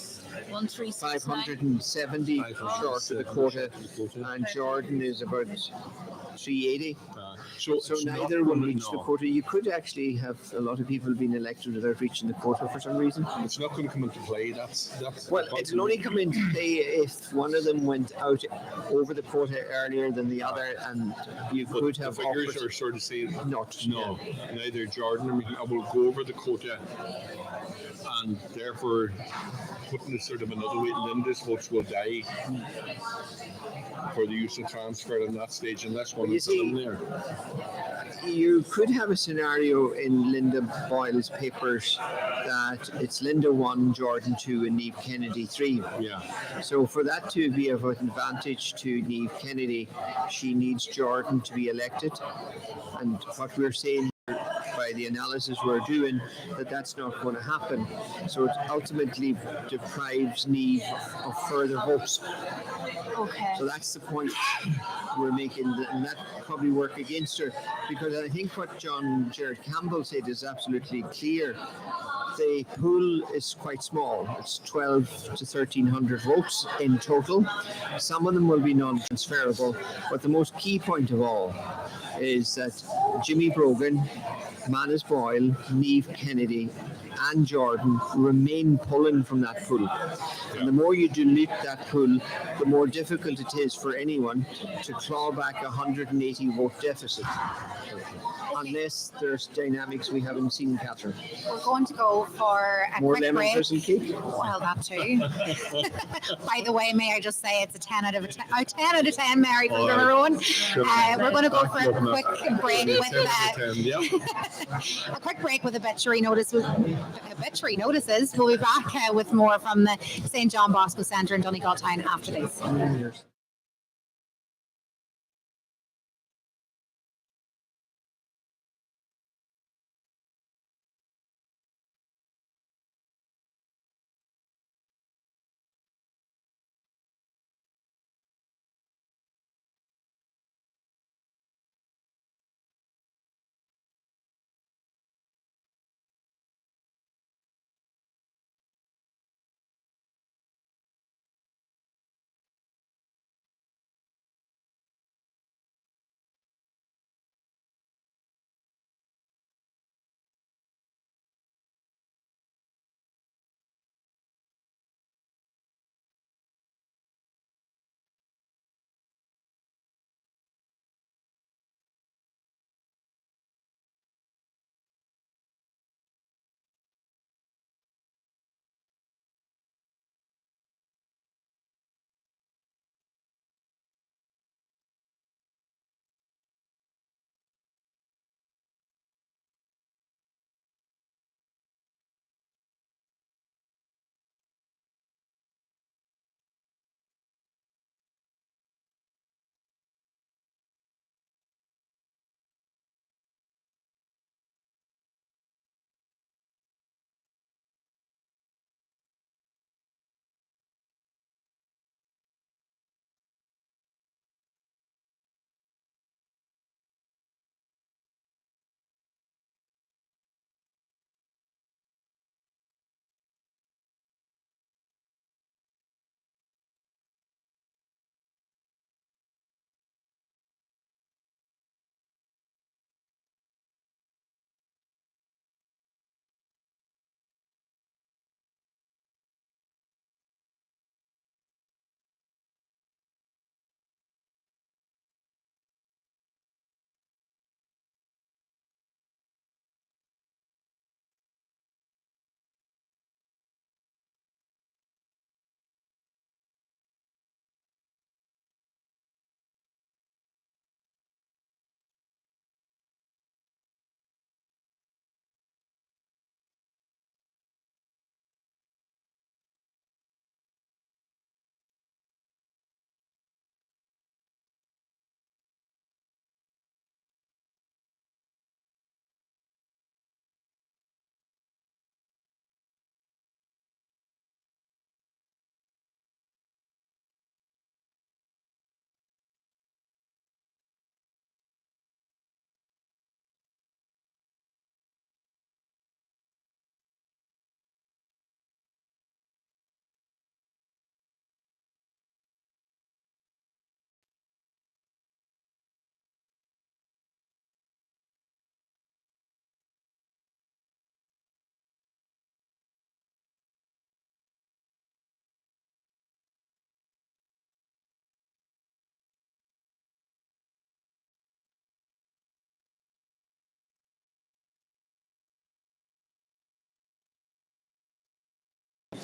570 short of the quota, and Jordan is about 380. So neither will reach the quota. You could actually have a lot of people being elected without reaching the quota for some reason. It's not going to come into play. That's well, it'll only come into play if one of them went out over the quota earlier than the other, and you could have the figures are sort of saying no. Neither Jordan or McMahon will go over the quota, and therefore, putting it sort of another way, Linda's votes will die for the use of transfer in that stage, unless one is in there. You could have a scenario in Linda Boyle's papers that it's Linda 1, Jordan 2, and Niamh Kennedy 3. Yeah. So for that to be of advantage to Niamh Kennedy, she needs Jordan to be elected. And what we're saying by the analysis we're doing, that's not going to happen. So it ultimately deprives Niamh of further votes. Okay. So that's the point we're making, and that probably work against her, because I think what John Gerard Campbell said is absolutely clear. The pool is quite small. It's 12 to 1,300 votes in total. Some of them will be non-transferable, but the most key point of all is that Jimmy Brogan, Manis Boyle, Niamh Kennedy and Jordan remain pulling from that pool. And the more you dilute that pool, the more difficult it is for anyone to claw back a 180 vote deficit. Unless there's dynamics we haven't seen, Catherine. We're going to go for a More quick lemon break. prison cake? Well, that too. By the way, may I just say it's a 10 out of 10, 10 out of 10, Mary, for your own. We're going to go for a quick break with A quick break with obituary notices. We'll be back with more from the St. John Bosco Centre in Donegal Town after this.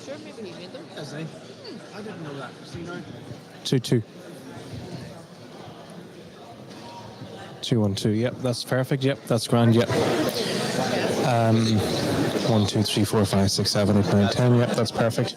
Sure, maybe he made them. Has he? I didn't know that. See now? 2-2. 2-1-2. Yep, that's perfect. Yep, that's grand. Yep. 1, 2, 3, 4, 5, 6, 7, 8, 9, 10. Yep, that's perfect.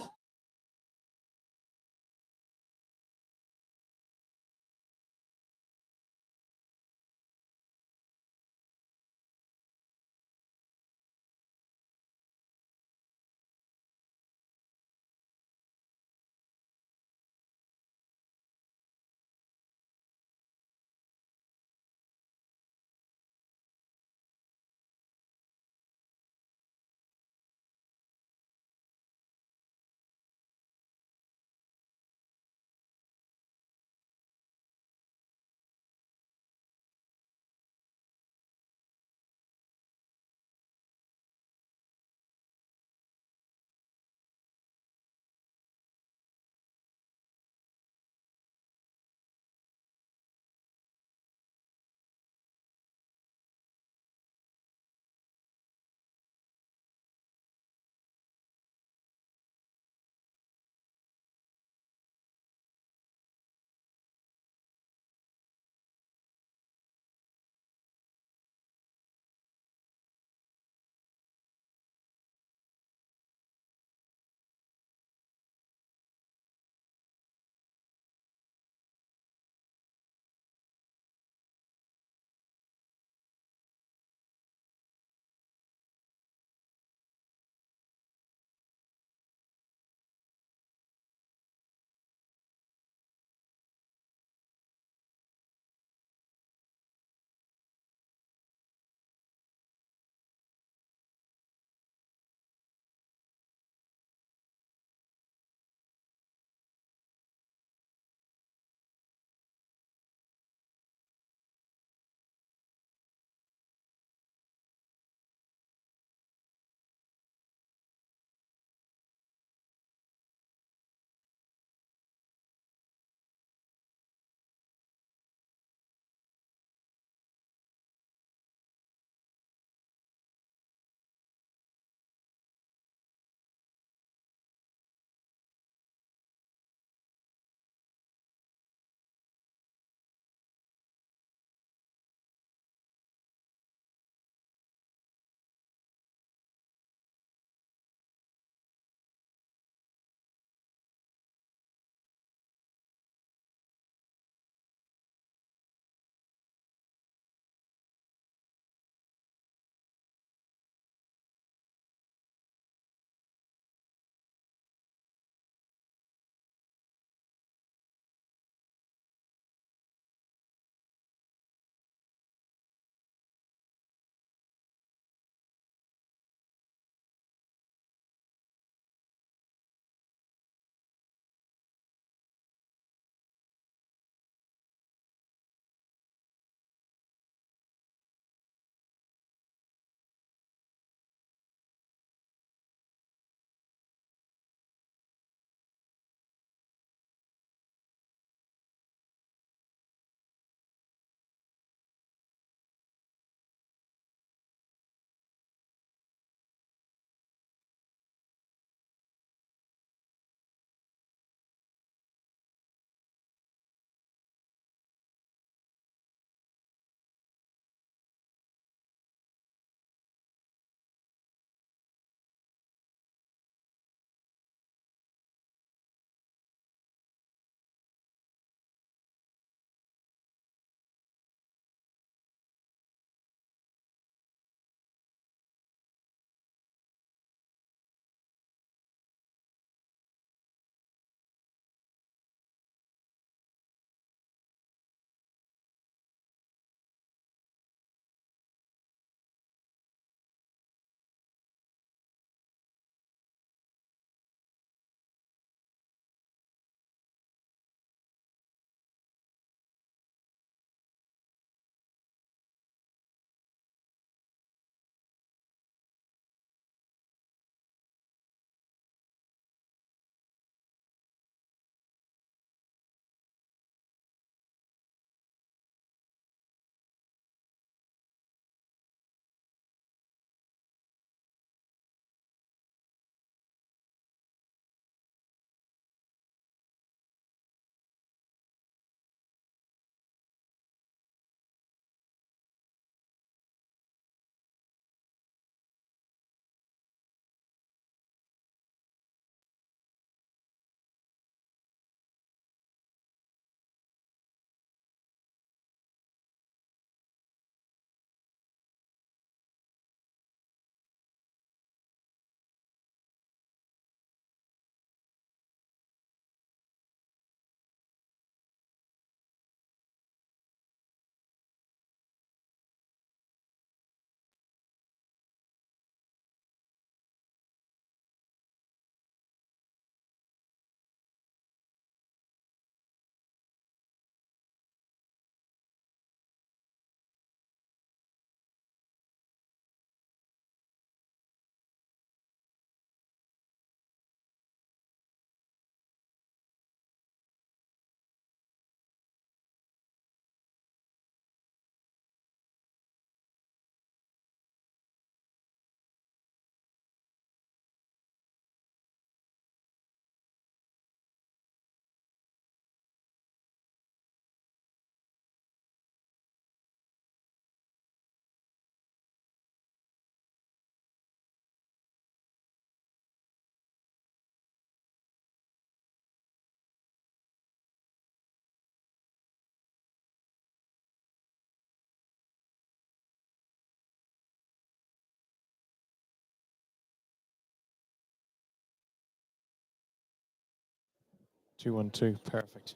212, perfect.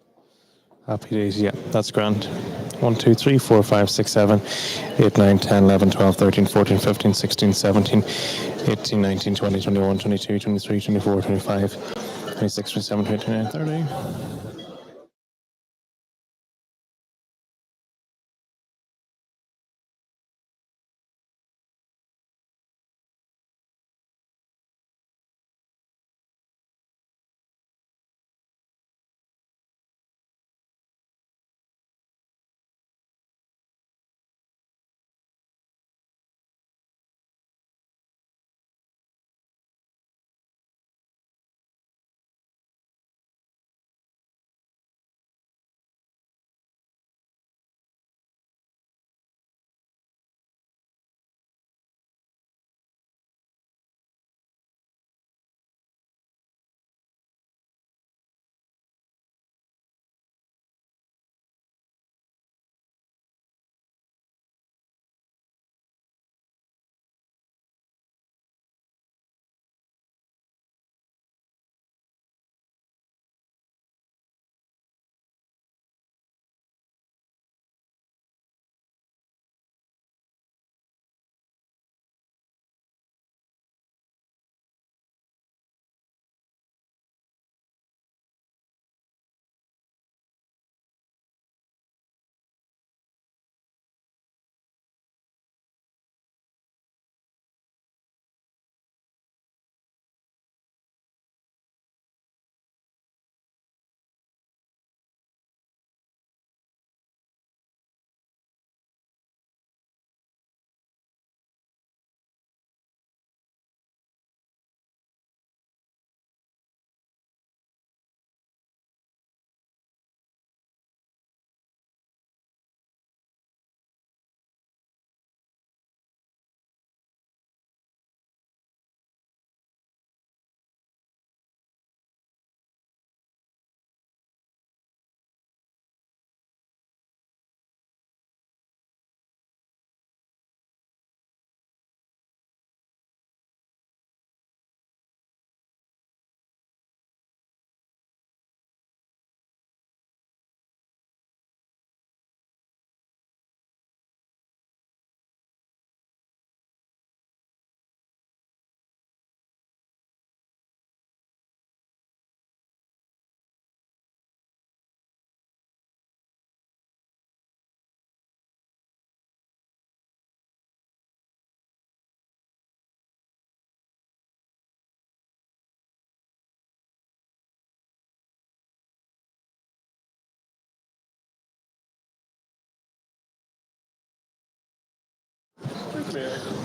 Happy days, yeah, that's grand. 1, 2, 3, 4, 5, 6, 7, 8, 9, 10, 11, 12, 13, 14, 15, 16, 17, 18, 19, 20, 21, 22, 23, 24, 25, 26, 27, 29, 30.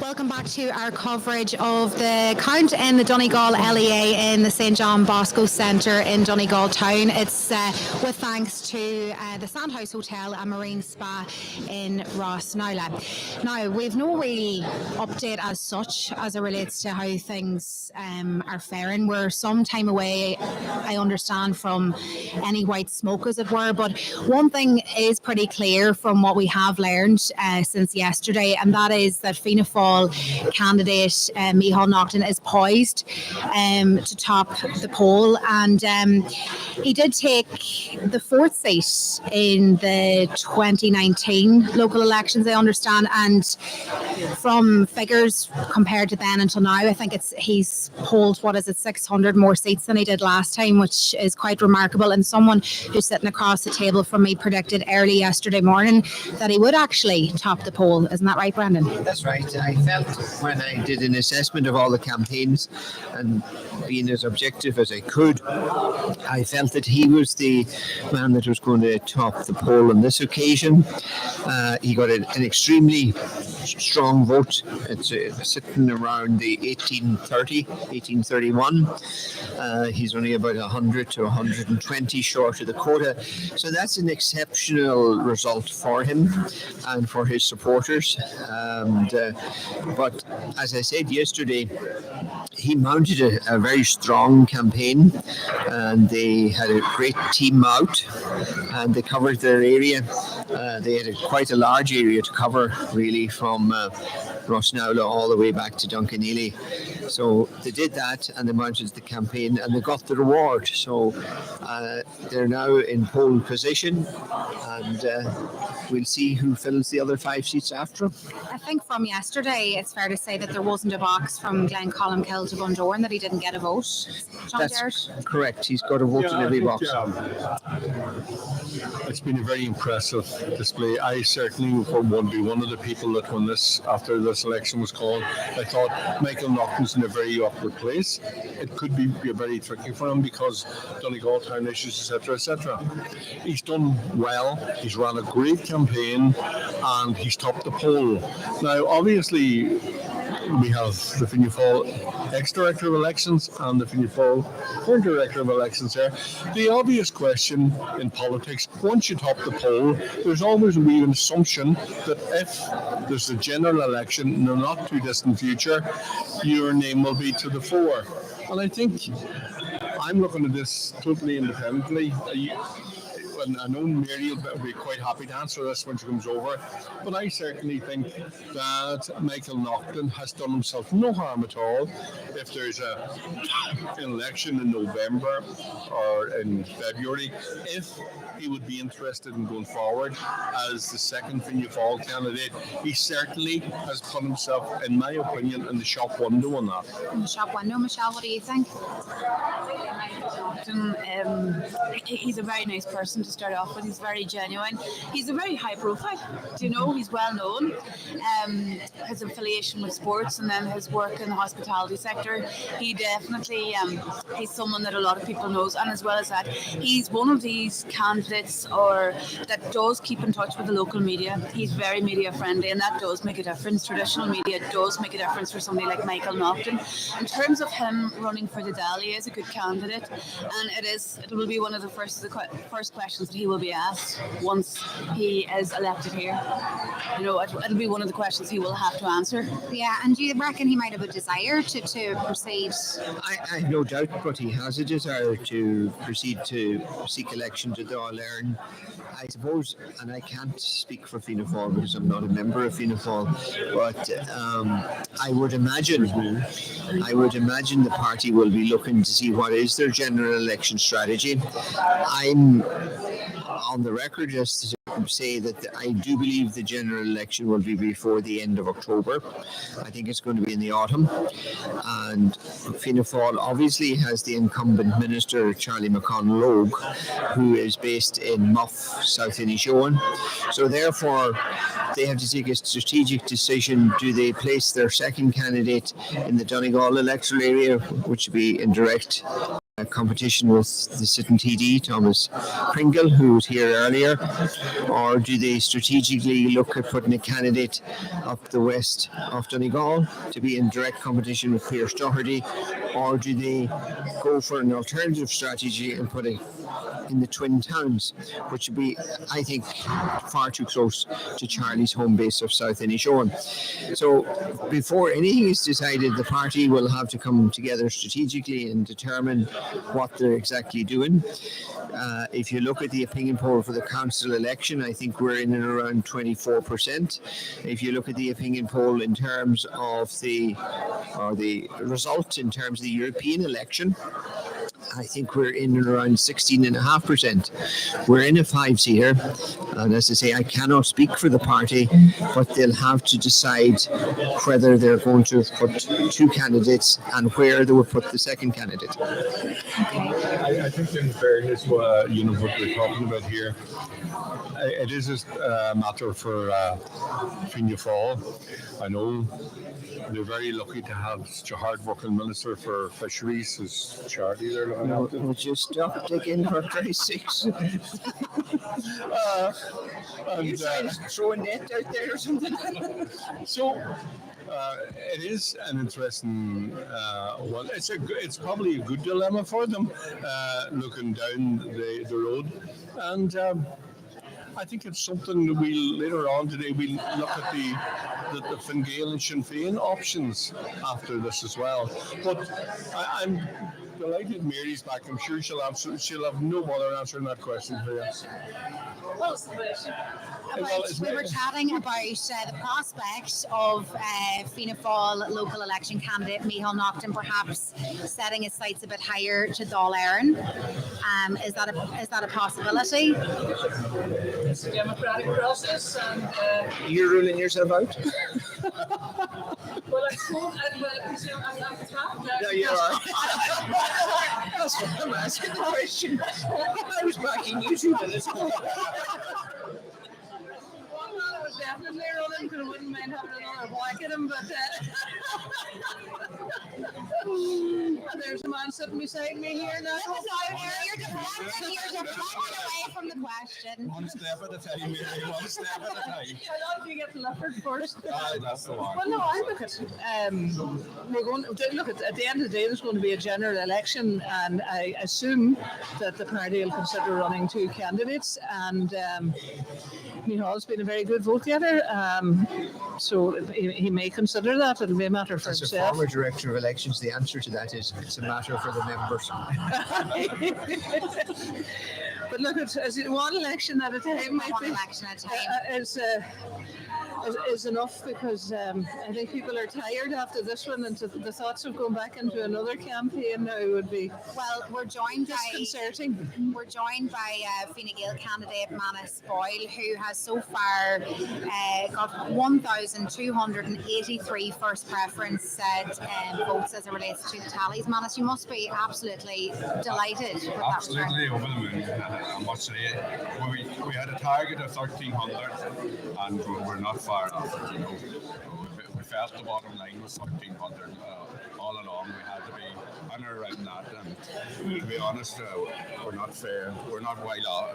Welcome back to our coverage of the count in the Donegal ELA in the St John Bosco Centre in Donegal Town. It's with thanks to the Sandhouse Hotel and Marine Spa in Rossnowla. Now, we've no real update as such as it relates to how things are faring. We're some time away, I understand, from any white smoke, as it were. But one thing is pretty clear from what we have learned since yesterday, and that is that Fianna Fáil candidate Micheál Naughton is poised to top the poll, and he did take the fourth seat in the 2019 local elections, I understand, and from figures compared to then until now, I think he's polled 600 more seats than he did last time, which is quite remarkable. And someone who's sitting across the table from me predicted early yesterday morning that he would actually top the poll. Isn't that right, Brendan? That's right. I felt when I did an assessment of all the campaigns and being as objective as I could, I felt that he was the man that was going to top the poll on this occasion. He got an extremely strong vote. It's sitting around the 1831. He's only about 100 to 120 short of the quota. So that's an exceptional result for him and for his supporters. But as I said yesterday, he mounted a very strong campaign, and they had a great team out, and they covered their area. They had quite a large area to cover, really, from Rossnowla all the way back to Donegal ELA. So they did that, and they managed the campaign, and they got the reward. So they're now in pole position, and we'll see who fills the other 5 seats after him. I think from yesterday, it's fair to say that there wasn't a box from Glencolmkill to Bundoran that he didn't get a vote. John That's Garrett? correct. He's got a vote in every box. It's been a very impressive display. I certainly would be one of the people that when after this election was called, I thought Michael Naughton's in a very awkward place. It could be very tricky for him because Donegal Town issues, etc., etc. He's done well. He's run a great campaign, and he's topped the poll. Now, obviously, we have the Fianna Fáil ex-director of elections and the Fianna Fáil current director of elections there. The obvious question in politics, once you top the poll, there's always a wee assumption that if there's a general election in the not too distant future, your name will be to the fore. And I think I'm looking at this totally independently. And I know Mary will be quite happy to answer this when she comes over, but I certainly think that Michael Naughton has done himself no harm at all. If there's an election in November or in February, if he would be interested in going forward as the second Fianna Fáil candidate, he certainly has put himself, in my opinion, in the shop window on that. In the shop window, Michelle, what do you think? He's a very nice person to start off with. He's very genuine. He's a very high profile. He's well known. His affiliation with sports and then his work in the hospitality sector. He definitely he's someone that a lot of people knows, and as well as that, he's one of these candidates that does keep in touch with the local media. He's very media friendly, and that does make a difference. Traditional media does make a difference for somebody like Michael Naughton. In terms of him running for the Dáil, he is a good candidate, and it will be one of the first questions that he will be asked once he is elected here. It'll be one of the questions he will have to answer. Yeah, and do you reckon he might have a desire to proceed? I have no doubt, but he has a desire to proceed to seek election to Dáil Éireann. I suppose, and I can't speak for Fianna Fáil because I'm not a member of Fianna Fáil, but I would imagine the party will be looking to see what is their general election strategy. I'm on the record just to say that I do believe the general election will be before the end of October. I think it's going to be in the autumn, and Fianna Fáil obviously has the incumbent minister Charlie McConnell-Logue, who is based in Muff, South Inishowen. So therefore they have to take a strategic decision. Do they place their second candidate in the Donegal electoral area, which would be in direct competition with the sitting TD, Thomas Pringle, who was here earlier, or do they strategically look at putting a candidate up the west of Donegal to be in direct competition with Pierce Doherty, or do they go for an alternative strategy and put it in the twin towns, which would be, I think, far too close to Charlie's home base of South Inishowen. So before anything is decided, the party will have to come together strategically and determine what they're exactly doing. If you look at the opinion poll for the council election, I think we're in and around 24%. If you look at the opinion poll in terms of the result in terms of the European election, I think we're in and around 16.5%. We're in a 5-seater, and as I say, I cannot speak for the party, but they'll have to decide whether they're going to put two candidates and where they will put the second candidate. I think in fairness, what we're talking about here, it is a matter for Fianna Fáil. I know they're very lucky to have such a hard-working minister for fisheries as Charlie there. Would you stop digging for Christ's sakes? You trying to throw a net out there or something? So it is an interesting one. It's probably a good dilemma for them, looking down the road, and I think it's something that we'll later on today we'll look at the Fine Gael and Sinn Féin options after this as well. But I'm delighted Mary's back. I'm sure she'll have no bother answering that question for you. We were chatting about the prospect of Fianna Fáil local election candidate Micheál Naughton perhaps setting his sights a bit higher to Dáil Éireann. Is that a possibility? It's a democratic process, and You're ruling yourself out? well, I suppose I'm tapped. No, you are. That's what I'm asking the question. I was backing you 2 minutes ago. I was definitely running because I wouldn't mind having another whack at him, but and there's a man sitting beside me here now. You're deflecting away from the question. One step at a time, Mary, one step at a time. I love you get Milford first. That's the one. Well, no, I look at we're going to look at the end of the day. There's going to be a general election, and I assume that the party will consider running 2 candidates. And Micheál's been a very good vote getter, so he may consider that. It'll be a matter for As a himself. former director of elections, the answer to that is it's a matter for the members. But look, it's one election at a time. One election at a time. Is enough, because I think people are tired after this one, and the thoughts of going back into another campaign now would be We're joined disconcerting. We're joined by Fine Gael candidate Manis Boyle, who has so far got 1,283 first preference votes as it relates to the tallies. Manis, you must be absolutely delighted with that. Absolutely over the moon, I must say. We had a target of 1,300, and we're not far off. You know, we felt the bottom line was 1,300 all along. We had to be on or around that, and to be honest, we're not fair. We're not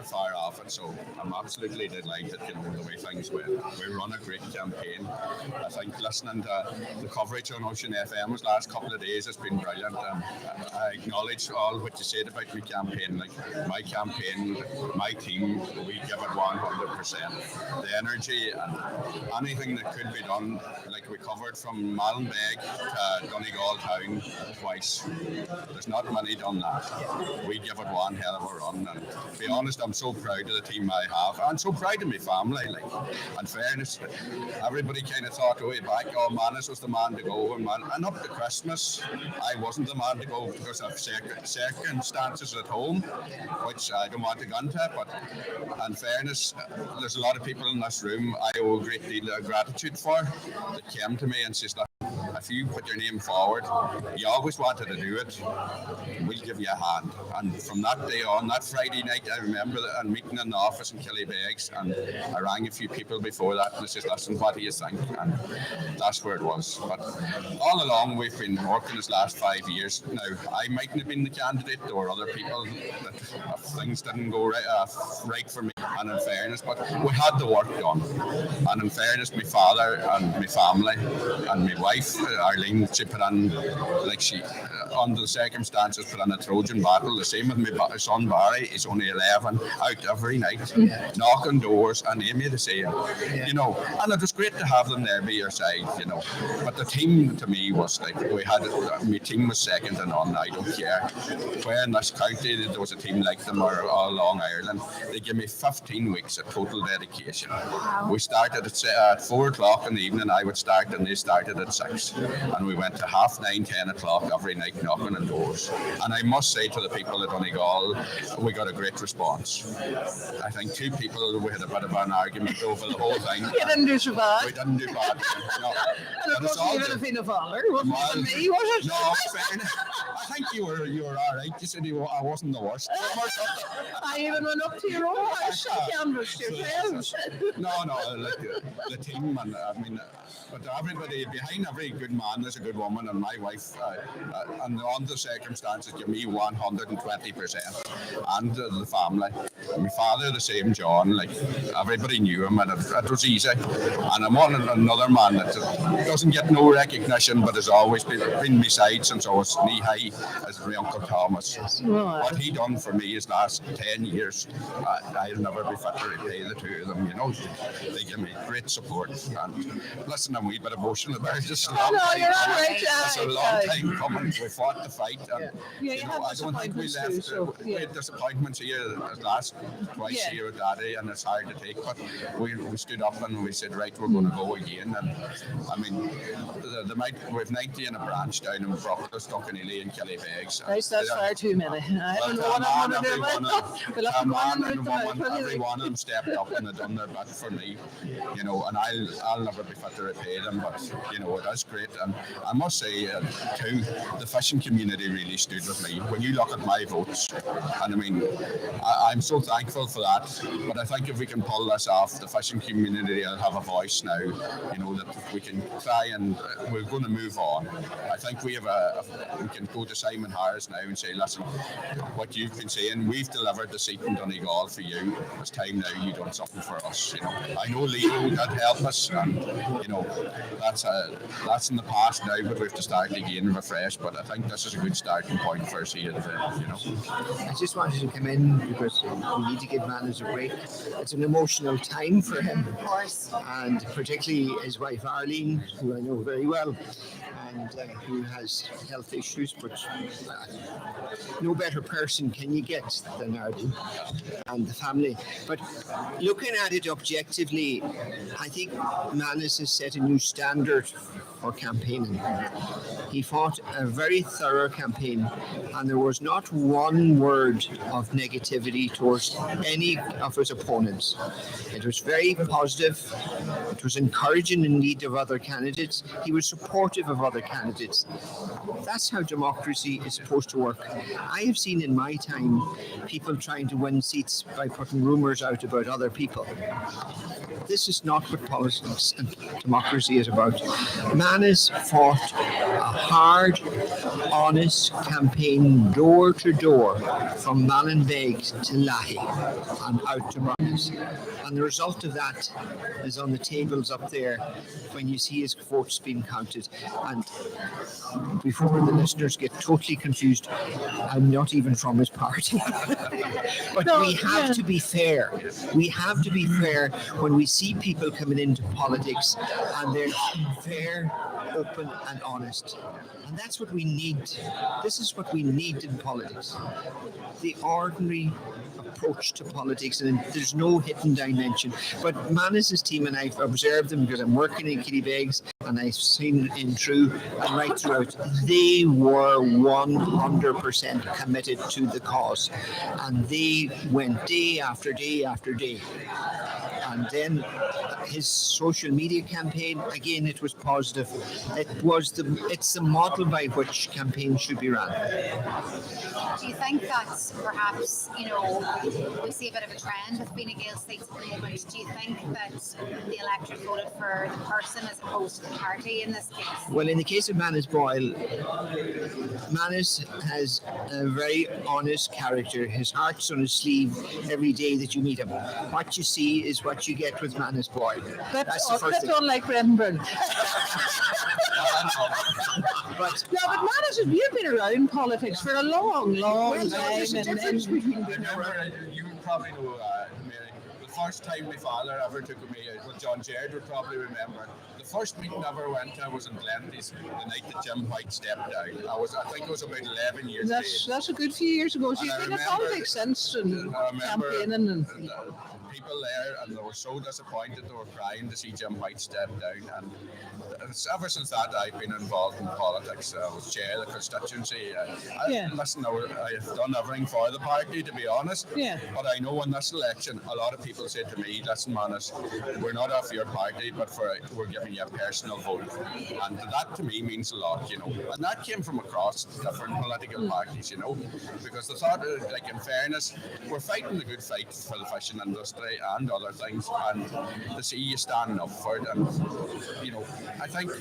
far off it. So I'm absolutely delighted the way things went. We run a great campaign. I think listening to the coverage on Ocean FM the last couple of days has been brilliant, and I acknowledge all what you said about my campaign. Like my campaign, my team, we give it 100%. The energy and anything that could be done, like we covered from Mallinbeg to Donegal Town twice. There's not many done that. We give it one hell of a run, and to be honest, I'm so proud of the team I have. I'm so proud of my family. Like, in fairness, everybody kind of thought way back, oh, Manis was the man to go, and up to Christmas, I wasn't the man to go because of circumstances at home, which I don't want to go into. But in fairness, there's a lot of people in this room I owe a great deal of gratitude for that came to me and says, if you put your name forward, you always wanted to do it, we'll give you a hand. And from that day on, that Friday night, I remember a meeting in the office in Killybegs, and I rang a few people before that and I said, listen, what do you think? And that's where it was. But all along, we've been working this last 5 years. Now, I mightn't have been the candidate, or other people, that if things didn't go right for me, and in fairness, but we had the work done. And in fairness, my father and my family and my wife, Arlene, she put on, like she, under the circumstances, put on a Trojan battle. The same with my son Barry. He's only 11, out every night, knocking doors, and Amy the same. You know, and it was great to have them there by your side. You know, but the team to me was like we had. My team was second to none. I don't care where in this county there was a team like them or all along Ireland. They give me 15 weeks of total dedication. We started at 4 o'clock in the evening. I would start, and they started at 6. And we went to 9:30, 10 o'clock every night knocking on doors. And I must say to the people at Donegal, we got a great response. I think 2 people, we had a bit of an argument over the whole thing. You didn't do so bad. We didn't do bad. No. And of course, you would have been a father. Wasn't it me, was it? No, fair. I think you were all right. You said I wasn't the worst. I even went up to your own house and canvassed yourselves. No, like the team, and I mean, but everybody, behind every good man, there's a good woman, and my wife, and on the circumstances, give me 120%, and the family. My father, the same, John, like everybody knew him, and it was easy. And I'm on another man that doesn't get no recognition, but has always been beside since I was knee high, as my uncle Thomas. What he done for me his last 10 years, I'll never be fit to repay the 2 of them. You know, they give me great support. And listen, I'm a wee bit emotional about it. Just No, you're all right. It's a long time coming. We fought the fight. And, Yeah, you have I don't think we disappointments left. too, We had disappointments here last twice Yeah. here with Daddy, and it's hard to take. But we stood up and we said, right, we're going to go again. And I mean, we have 90 in a branch down in Brockles, Duncanilly, and Kellybegs. That's far too many. I don't know what I'm going to do about that. We'll have to go on and root them out. Every one of them stepped up and they done their bit for me, you know, and I'll never be fit to repay them, but you know, it is great. And I must say too, the fishing community really stood with me. When you look at my votes, and I mean, I'm so thankful for that, but I think if we can pull this off, the fishing community will have a voice now, you know, that we can try and we're going to move on. I think we can go to Simon Harris now and say, listen, what you've been saying, we've delivered the seat in Donegal for you. It's time now you done something for us. You know, I know Leo did help us, and you know that's in the past now, but we have to start again afresh. But I think this is a good starting point for us here. You know, I just wanted to come in because we need to give Manis a break. It's an emotional time for him, Of course. and particularly his wife Arlene, who I know very well, and who has health issues, but no better person can you get than Arlene and the family. But looking at it objectively, I think Manis has set a new standard for campaigning. He fought a very thorough campaign, and there was not one word of negativity towards any of his opponents. It was very positive. It was encouraging in need of other candidates. He was supportive of other candidates. That's how democracy is supposed to work. I have seen in my time people trying to win seats by putting rumours out about other people. This is not what politics and democracy is about. Manis fought a hard, honest campaign door to door from Mallinbeg to Lahi and out to Manis. And the result of that is on the tables up there when you see his votes being counted. And before the listeners get totally confused, I'm not even from his party. But we have to be fair. We have to be fair when we see people coming into politics and they're fair, open and honest. And that's what we need. This is what we need in politics. The ordinary approach to politics, and there's no hidden dimension. But Manis's team, and I've observed them because I'm working in Kittybegs, and I've seen in through and right throughout, they were 100% committed to the cause, and they went day after day after day. And then his social media campaign, again, it was positive. It's the model by which campaigns should be run. Do you think that's perhaps, you know, we see a bit of a trend with Fine Gael seats at the moment? Do you think that the electorate voted for the person as opposed to the party in this case? Well, in the case of Manis Boyle, Manis has a very honest character. His heart's on his sleeve every day that you meet him. What you see is what you get with Manis Boyle. That's the first thing. Like Brendan. But Manis, you've been around politics for a long time. There's a difference between remember, you probably know, Mary, the first time my father ever took me, well, John Jared would probably remember, the first meeting I ever went to was in Glenties the night that Jim White stepped down. I think it was about 11 years old. That's a good few years ago. So you've been in politics since and campaigning and people there, and they were so disappointed, they were crying to see Jim White step down. And ever since that, I've been involved in politics. I was chair of the constituency. Listen, I've done everything for the party, to be honest. Yeah. But I know in this election, a lot of people said to me, listen, Manis, we're not off your party, but we're giving you a personal vote. And that to me means a lot, you know. And that came from across different political parties, you know, because they thought, like, in fairness, we're fighting the good fight for the fishing industry and other things, and to see you standing up for it. And, you know, I think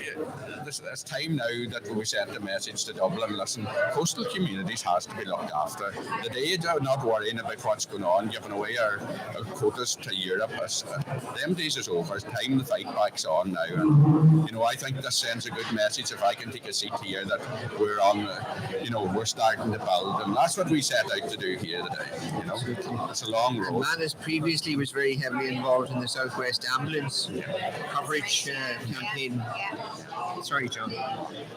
it's time now that we send a message to Dublin, listen, coastal communities has to be looked after. The days of not worrying about what's going on, giving away our quotas to Europe, them days is over. It's time the fight back's on now. And, you know, I think this sends a good message if I can take a seat here that we're on, you know, we're starting to build. And that's what we set out to do here today, you know. It's a long road. Manis previously previously was very heavily involved in the Southwest Ambulance coverage campaign. Sorry, John.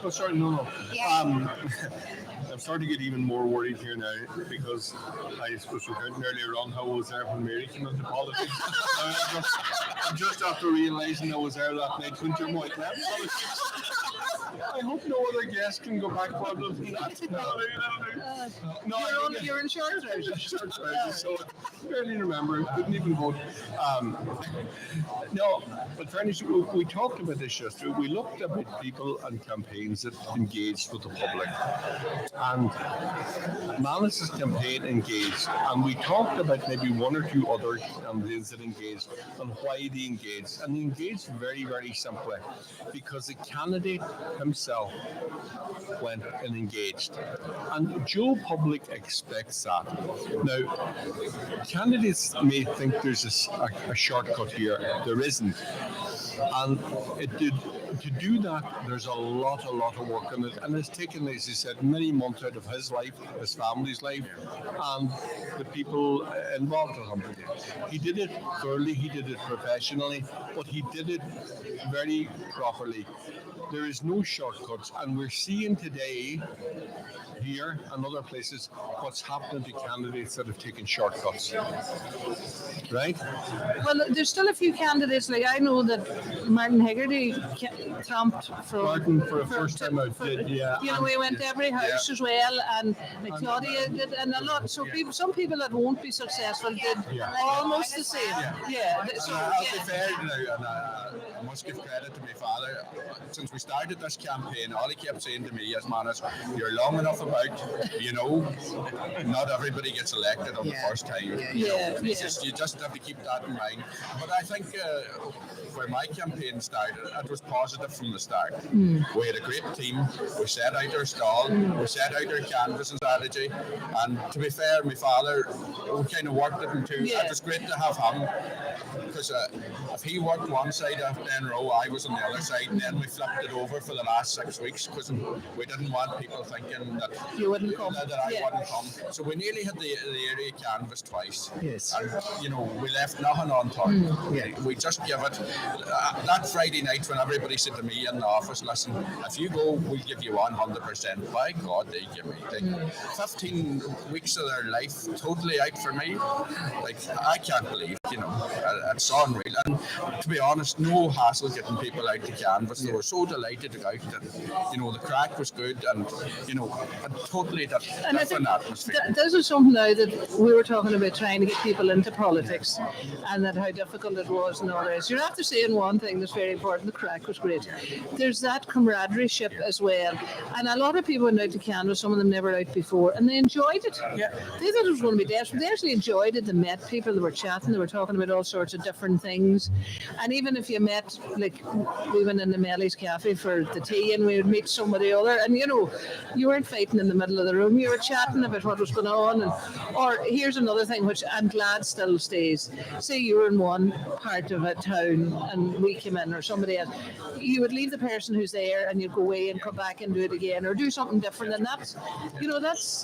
Oh, sorry, no. I'm starting to get even more worried here now because I was recounting earlier on how I was there when Mary came into politics. I'm just after realising I was there that night when Jim White left politics. I hope no other guest can go back further than that. You're in short so I barely remember. I couldn't even vote. No, but fairness, we talked about this yesterday. We looked at people and campaigns that engaged with the public. And Manis's campaign engaged, and we talked about maybe one or two other campaigns that engaged and why they engaged. And they engaged very, very simply because the candidate himself went and engaged. And Joe Public expects that. Now, candidates may think there's a shortcut here. There isn't. And to do that, there's a lot of work on it. And it's taken, as he said, many months out of his life, his family's life, and the people involved with him. He did it thoroughly, he did it professionally, but he did it very properly. There is no shortcuts, and we're seeing today here and other places what's happening to candidates that have taken shortcuts. Right? Well, there's still a few candidates. Like I know that Martin Hegarty trumped from Martin for the first time out did, yeah. You know, he went to every house as well, and like Claudia did, and a lot. So some people that won't be successful did almost the same. Yeah. So, I'll be fair, and I must give credit to my father. Since we started this campaign, all he kept saying to me as Manis, you're long enough about, not everybody gets elected on the first time. You just have to keep that in mind. But I think where my campaign started, it was positive from the start. We had a great team. We set out our stall. We set out our canvassing strategy. And to be fair, my father, we kind of worked it into. It was great to have him because if he worked one side of Ben Row, I was on the other side, and then we flipped it over for the last 6 weeks because we didn't want people thinking that you wouldn't come. That I wouldn't come. So we nearly had the area canvassed twice. Yes. And we left nothing unturned. We just give it. That Friday night when everybody said to me in the office, listen, if you go, we'll give you 100%. By God, they give me 15 weeks of their life totally out for me. Like, I can't believe, it's unreal. And to be honest, no hassle getting people out to canvas. They were so delighted to go out and, the crack was good and, a totally different atmosphere. This is something now that we were talking about trying to get people into politics and that how difficult it was and all this. You're after saying one thing that's very important, the crack was great. There's that camaraderie as well. And a lot of people went out to canvas, some of them never out before, and they enjoyed it. Yeah. They thought it was going to be desperate. They actually enjoyed it. They met people, they were chatting, they were talking about all sorts of different things. And even if you met, like we went in the Melly's Cafe for the tea and we would meet somebody other, and you weren't fighting in the middle of the room, you were chatting about what was going on. Or here's another thing which I'm glad still stays. Say you were in one part of a town and we came in, or somebody else, you would leave the person who's there and you'd go away and come back and do it again or do something different, and that's.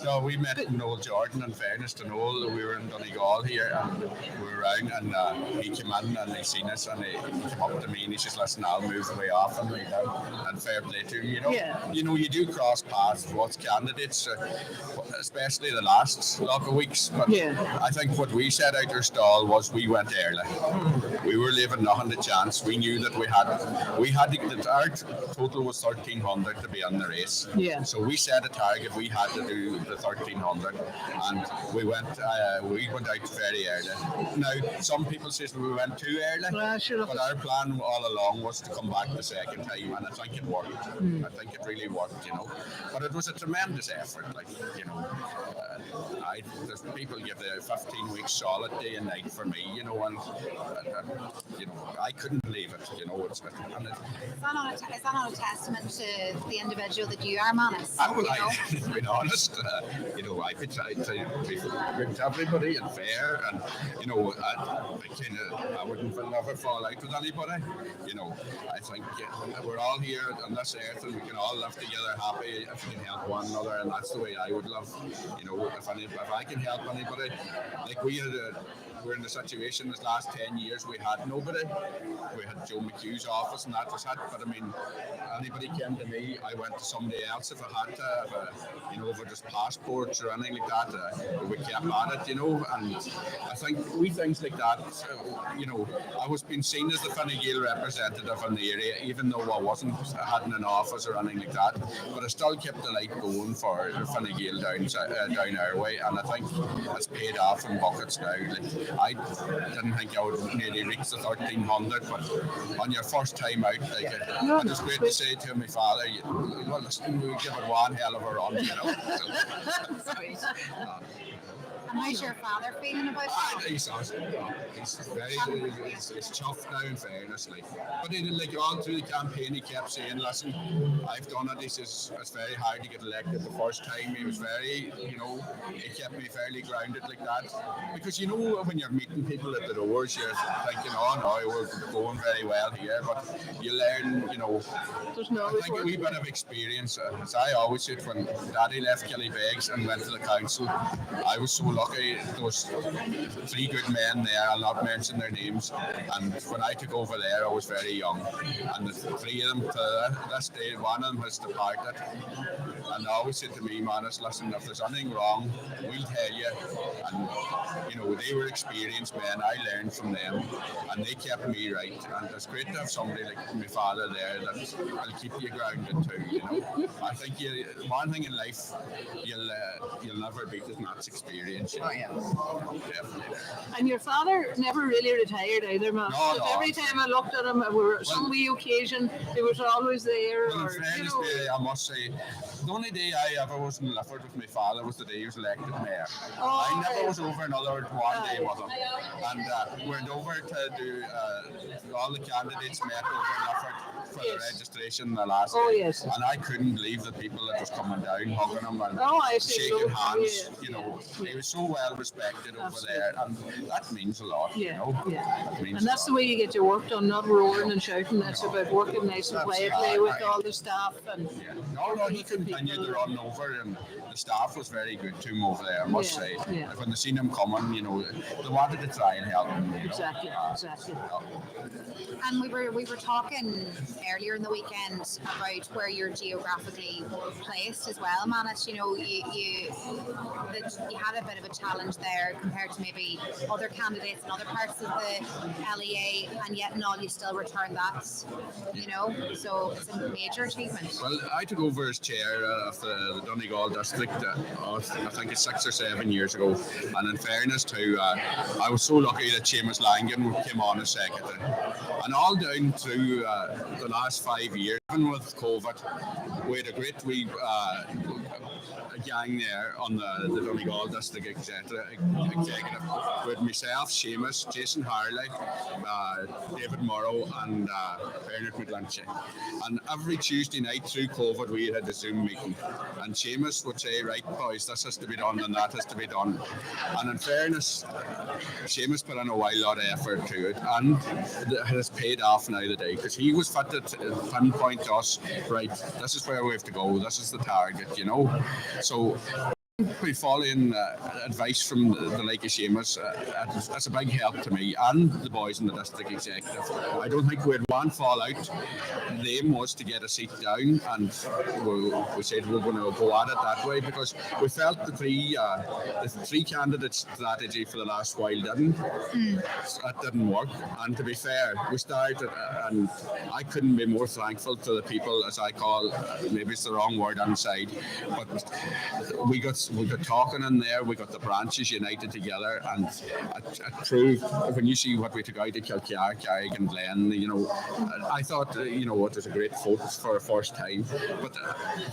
No, we met Noel Jordan, in fairness to Noel. We were in Donegal here and we were around and he came in and he seen us and he came up to me and he says, listen, I'll move away off and fair play to him, you do cross paths with what's candidates, especially the last lot of weeks. But I think what we set out our stall was we went early. We were leaving nothing to chance. We knew that our total was 1,300 to be on the race. So we set a target. We had to do the 1,300, and we went out very early. Now, some people say we went too early, but our plan all along was to come back the second time, and I think it worked. I think it really worked, But it was a tremendous effort, there's people give the 15 weeks solid day and night for me, and I couldn't believe it, Is that not a testament to the individual that you are, Manis? To be honest, I've been trying to be good to everybody and fair, and I wouldn't never fall out with anybody. I think we're all here on this earth and we can all live together happy if we can help one another, and that's the way I would love. If I can help anybody, like we had we're in the situation this last 10 years we had nobody. We had Joe McHugh's office and that was it. But I mean, anybody came to me, I went to somebody else if I had to, if it was passports or anything like that, we kept at it, and I think we things like that, I was being seen as the Fine Gael representative in the area, even though I hadn't an office or anything like that, but I still kept the light going for Fine Gael down our way, and I think it's paid off in buckets now. Like, I didn't think I would nearly reach the 1,300, but on your first time out, and it's great to say to my father, well, listen, we give it one hell of a run, And how's your father feeling about it? He's very he's chuffed now, in fairness. But he, all through the campaign, he kept saying, listen, I've done it. He says, it's very hard to get elected the first time. He was very, he kept me fairly grounded like that. Because, when you're meeting people at the doors, you're thinking, oh, no, we're going very well here. But you learn, I think a wee bit of experience. As I always said, when Daddy left Killybegs and went to the council, I was so lucky. There was 3 good men there. I'll not mention their names. And when I took over there, I was very young. And the 3 of them, to this day, one of them has departed. And they always said to me, Manis, listen, if there's anything wrong, we'll tell you. And, they were experienced men. I learned from them. And they kept me right. And it's great to have somebody like my father there that will keep you grounded too, I think one thing in life you'll never beat is Matt's experience. Oh, yeah. Definitely. And your father never really retired either, man. No, every time I looked at him, some wee occasion, he was always there. Well, in fairness, I must say, the only day I ever was in Milford with my father was the day he was elected mayor. I never was over another one day with him. And we went over to do, all the candidates met over in Milford for the registration the last day. Yes. And I couldn't believe the people that was coming down, hugging him and shaking hands. He was so well respected over there, and that means a lot. And that's the way you get your work done, not roaring and shouting. That's about working nice and quietly with all the staff. And No, he continued to run over, and the staff was very good to him over there, I must say. When they seen him coming, they wanted to try and help him. Exactly. And we were talking earlier in the weekend about where you're geographically placed as well, Manis. You had a bit of a challenge there compared to maybe other candidates in other parts of the LEA, and yet and all you still return that. So it's a major achievement. Well, I took over as chair of the Donegal district, I think it's 6 or 7 years ago, and in fairness to, I was so lucky that Seamus Langan came on as secretary, and all down through the last 5 years, even with COVID, we had a great wee gang there on the Donegal district executive. With myself, Seamus, Jason Harley, David Morrow, and Bernard McGlinchey. And every Tuesday night through COVID, we had a Zoom meeting. And Seamus would say, right, boys, this has to be done and that has to be done. And in fairness, Seamus put in a wild lot of effort to it, and it has paid off now today, because he was fit to pinpoint to us, right, this is where we have to go, this is the target, So by following advice from the like of Seamus, that's a big help to me and the boys in the district executive. I don't think we had one fallout. The aim was to get a seat down, and we said we're going to go at it that way, because we felt the three candidates strategy for the last while didn't work. And to be fair, we started, and I couldn't be more thankful to the people, as I call, maybe it's the wrong word, inside, but we got talking in there, we got the branches united together, and it proved, when you see what we took out at Kilkear, Carrick and Glen, I thought, it was a great vote for a first time. But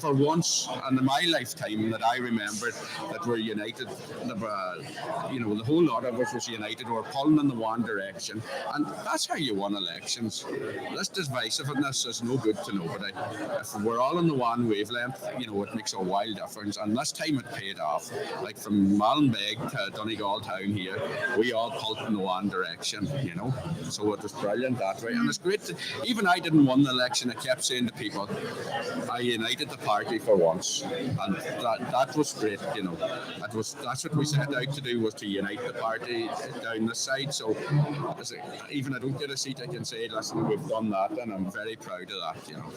for once in my lifetime that I remembered that we're united, the whole lot of us was united, we're pulling in the one direction, and that's how you won elections. This divisiveness is no good to nobody. If we're all on the one wavelength, it makes a wild difference, and this time it paid off. Like from Mallinbeg to Donegal Town here, we all pulled in one direction, you know. So it was brilliant that way. And it's great. Even I didn't win the election. I kept saying to people, I united the party for once. And that was great, you know. That's what we set out to do, was to unite the party down the side. So even I don't get a seat, I can say, listen, we've done that, and I'm very proud of that, you know.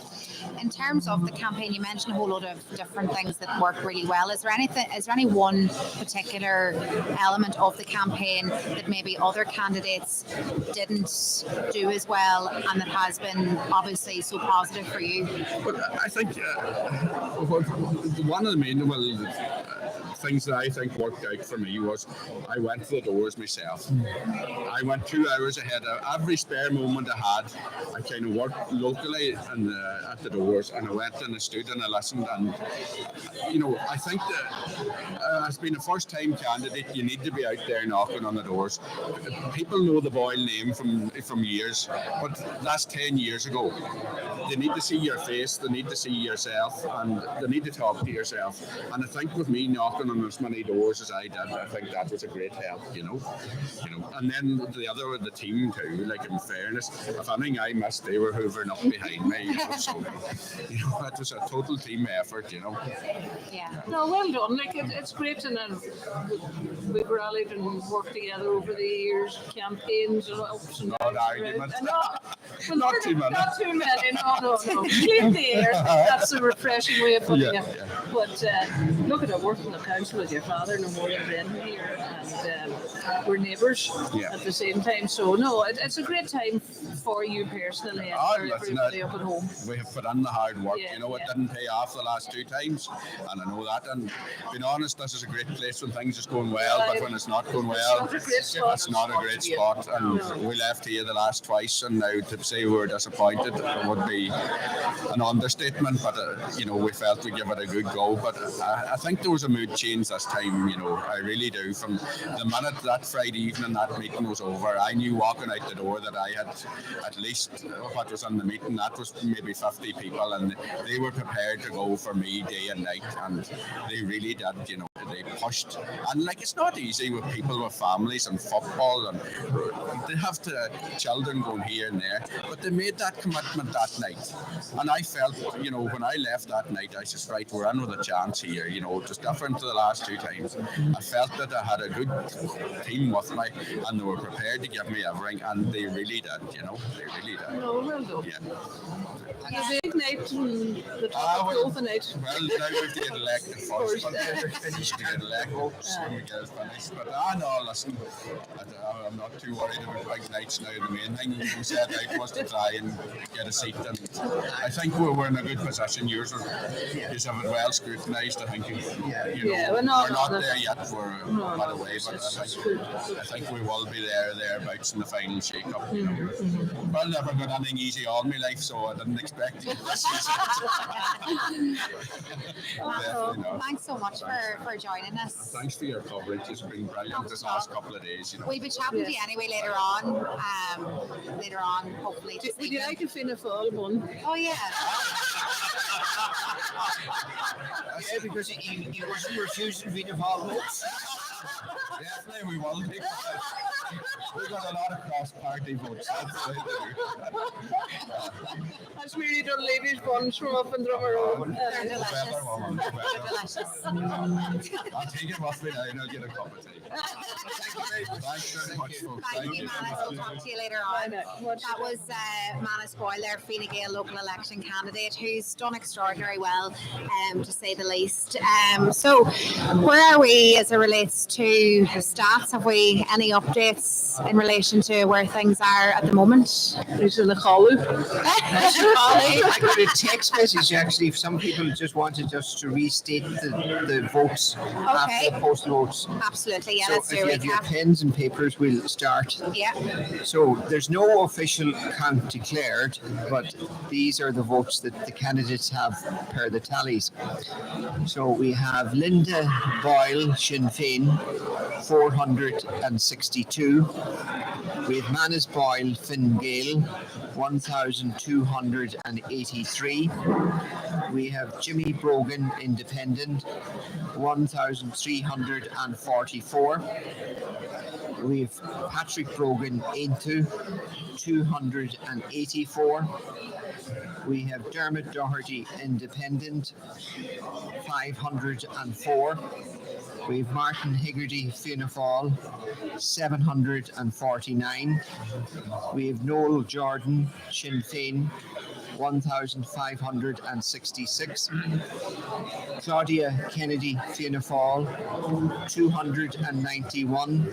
In terms of the campaign, you mentioned a whole lot of different things that work really well. Is there any one particular element of the campaign that maybe other candidates didn't do as well, and that has been obviously so positive for you? But I think one of the main things that I think worked out for me was I went to the doors myself. I went 2 hours ahead of every spare moment I had. I kind of worked locally and at the doors, and I went and I stood and I listened. And you know, I think that as being a first-time candidate, you need to be out there knocking on the doors. People know the Boyle name from years, but that's 10 years ago. They need to see your face, they need to see yourself, and they need to talk to yourself. And I think with me knocking on as many doors as I did, I think that was a great help, you know. And then the team too, like, in fairness, if anything I missed, they were hoovering up behind me, you know. So, you know, it was a total team effort, you know. Yeah. No, well done. Like, it's great to know we've rallied and worked together over the years, campaigns and ups and downs. Not arguments. Not too many. Not too many. No. Clean the air. That's a refreshing way of putting it. Yeah. But look at it, working in the council with your father, no more than here, and we're neighbours at the same time. So no, it's a great time for you personally and for everybody up at home. We have put in the hard work. You know, it didn't pay off the last 2 times, and I know that. And being honest, this is a great place when things is going well, but when it's not going well, it's not a great spot. And we left here the last twice, and now to say we're disappointed would be an understatement. But you know, we felt we'd give it a good go. But I think there was a mood change this time. You know, I really do. From the minute that Friday evening that meeting was over, I knew walking out the door that I had at least what was in the meeting. That was maybe 50 people, and they were prepared to go for me day and night, and they really did. You know, they pushed, and like, it's not easy with people with families and football, and they have children going here and there, but they made that commitment that night, and I felt, you know, when I left that night, I said, right, we're in with a chance here. You know, just different to the last 2 times. I felt that I had a good team with me, and they were prepared to give me everything, and they really did. You know, they really did. No, well done. Yeah. The big night and the top of the night. Well, now we've to get elected first, but finished to get elected when we get it finished. But no, listen, I'm not too worried about big nights now. The main thing we set out was to try and get a seat, and I think we're in a good position. Yours is have it well scrutinised. I think we're not there yet by the way, but I think we will be thereabouts in the final shake-up. You know. Well, never got anything easy all my life, so I didn't expect it this season. Thanks so much for joining us. Thanks for your coverage. It's been brilliant this last couple of days. You know. We'll be chatting to you anyway later on. Hopefully. Would you like a Fianna Fáil one? Oh yeah. Yeah, because he wasn't refusing Fianna Fáil votes. Definitely we will. We've got a lot of cross-party votes. That's really done ladies ones from up and drummer over. They're delicious. I'll take it off me now and I'll get a cup of tea. Thanks very much, folks. Thank you, Manis. We'll talk to you later on. That was Manis Boyle, their Fine Gael local election candidate, who's done extraordinarily well, to say the least. So, where are we as it relates to stats? Have we any updates in relation to where things are at the moment? Who's in the call? I got a text message actually. Some people just wanted us to restate the votes after the postal votes. Absolutely, yeah. So Let's do a if you have your recap. pens and papers, we'll start. Yeah. So there's no official count declared, but these are the votes that the candidates have per the tallies. So we have Linda Boyle, Sinn Féin, 462. We have Manis Boyle, Fine Gael, 1,283. We have Jimmy Brogan, Independent, 1,344. We have Patrick Brogan, Into, 284. We have Dermot Doherty, Independent, 504. We have Martin Higgerty, Fianna Fáil, 749. We have Noel Jordan, Sinn Féin, 1,566. Claudia Kennedy, Fianna Fáil, 291.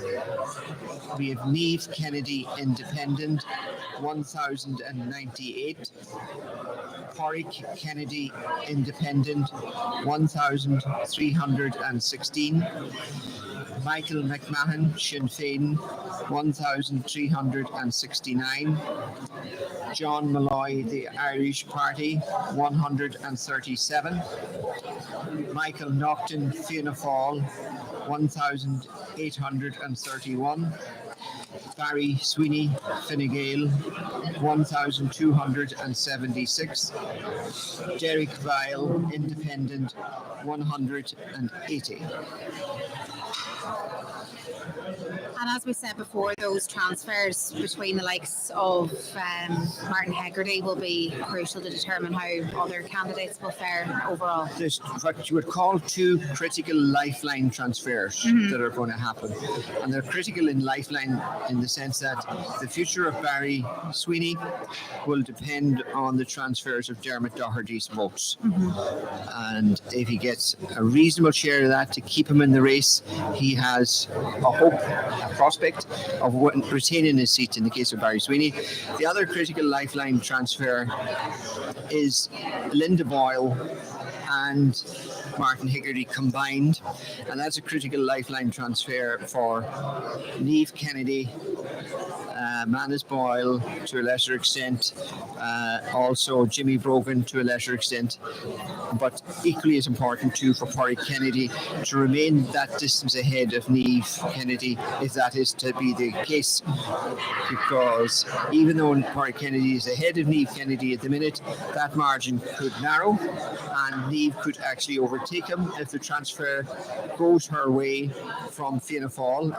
We have Niamh Kennedy, Independent, 1,098. Porrick Kennedy, Independent, 1,316. Michael McMahon, Sinn Féin, 1,369. John Malloy, the Irish Party, 137. Michael Naughton, Fianna Fáil, 1,831. Barry Sweeney, Fine Gael, 1,276. Derek Vile, Independent, 180. And as we said before, those transfers between the likes of Martin Hegarty will be crucial to determine how other candidates will fare overall. There's what you would call two critical lifeline transfers that are going to happen. And they're critical in lifeline in the sense that the future of Barry Sweeney will depend on the transfers of Dermot Doherty's votes. And if he gets a reasonable share of that to keep him in the race, he has a hope, a prospect of retaining his seat in the case of Barry Sweeney. The other critical lifeline transfer is Linda Boyle and Martin Higgerty combined, and that's a critical lifeline transfer for Niamh Kennedy, Manis Boyle to a lesser extent, also Jimmy Brogan to a lesser extent, but equally as important too for Porrick Kennedy to remain that distance ahead of Niamh Kennedy, if that is to be the case, because even though Porrick Kennedy is ahead of Niamh Kennedy at the minute, that margin could narrow and Niamh could actually overtake him if the transfer goes her way from Fianna Fáil,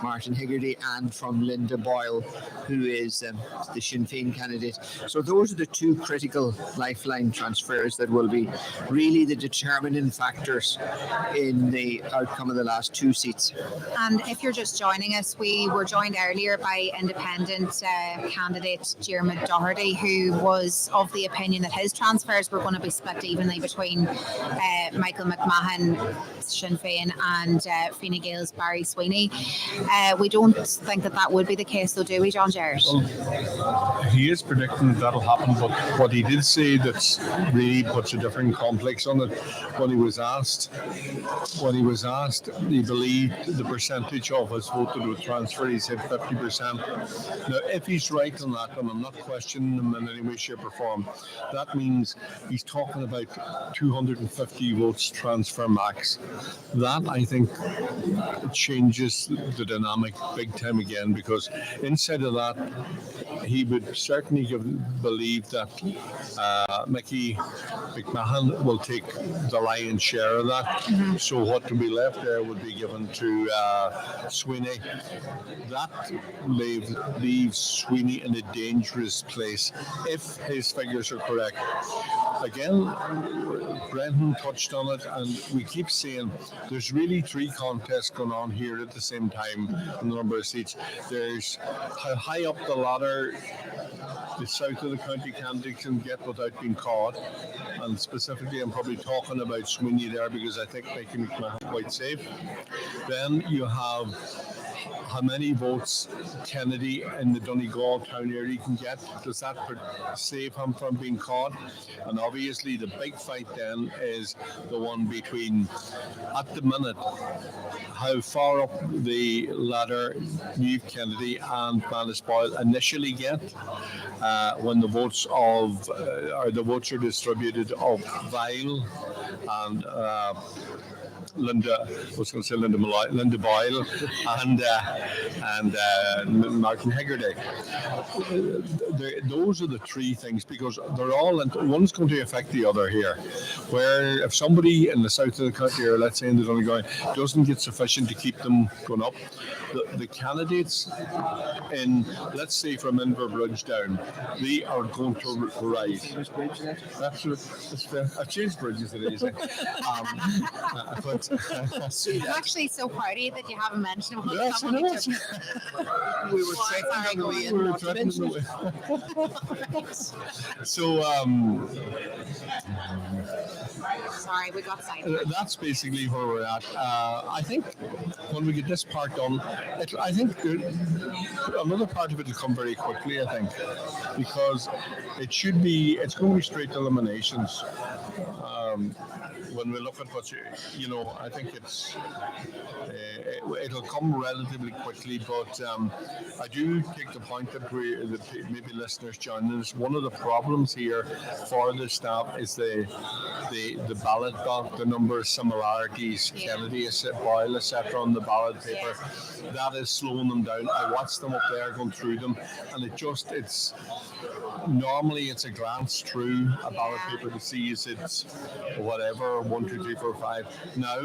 Martin Higgerty, and from Linda Boyle, who is the Sinn Féin candidate. So those are the two critical lifeline transfers that will be really the determining factors in the outcome of the last two seats. And if you're just joining us, we were joined earlier by independent candidate Dermot Doherty, who was of the opinion that his transfers were going to be split evenly between Michael McMahon, Sinn Féin, and Fine Gael's Barry Sweeney. We don't think that would be the case, though, do we, John Jarrett? Well, he is predicting that'll happen, but what he did say that's really puts a different complex on it. When he was asked, he believed the percentage of his vote that would transfer, he said 50%. Now, if he's right on that, and I'm not questioning him in any way, shape, or form, that means he's talking about 250 votes transfer max. That, I think, changes the dynamic big time again, because inside of that, he would certainly believe that Mickey McMahon will take the lion's share of that. So what can be left there would be given to Sweeney. That leaves Sweeney in a dangerous place if his figures are correct. Again, Brendan touched on it, and we keep saying there's really three contests going on here at the same time in the number of seats. There's how high up the ladder the south of the county candidate can get without being caught, and specifically I'm probably talking about Sweeney there because I think they can make quite safe. Then you have how many votes Kennedy in the Donegal Town area can get. Does that save him from being caught? And obviously the big fight then is the one between, at the minute, how far up the ladder Niamh Kennedy and Manis Boyle initially get when the votes are distributed of Vile and Linda Linda Boyle and Martin Hegarty. Those are the three things, because they're all, one's going to affect the other here. Where if somebody in the south of the country, or let's say in the Donegal, doesn't get sufficient to keep them going up, the candidates in, let's say, from Milford Bridge down, they are going to rise. I've changed bridges today. But I'm actually so proud of you that you haven't mentioned it. Yes, I know. We were threatened on the way in, not to mention it. So Sorry, we got sidetracked. that's basically where we're at. I think when we get this part done, I think another part of it will come very quickly. I think because it's going to be straight eliminations. When we look at what I think it'll come relatively quickly. But I do take the point that maybe listeners joining us. One of the problems here for the staff is the ballot box, the number of similarities, Kennedy, Boyle, etc. on the ballot paper. That is slowing them down. I watched them up there going through them, and it's normally it's a glance through a ballot paper to see if it's whatever 1, 2, 3, 4, 5. Now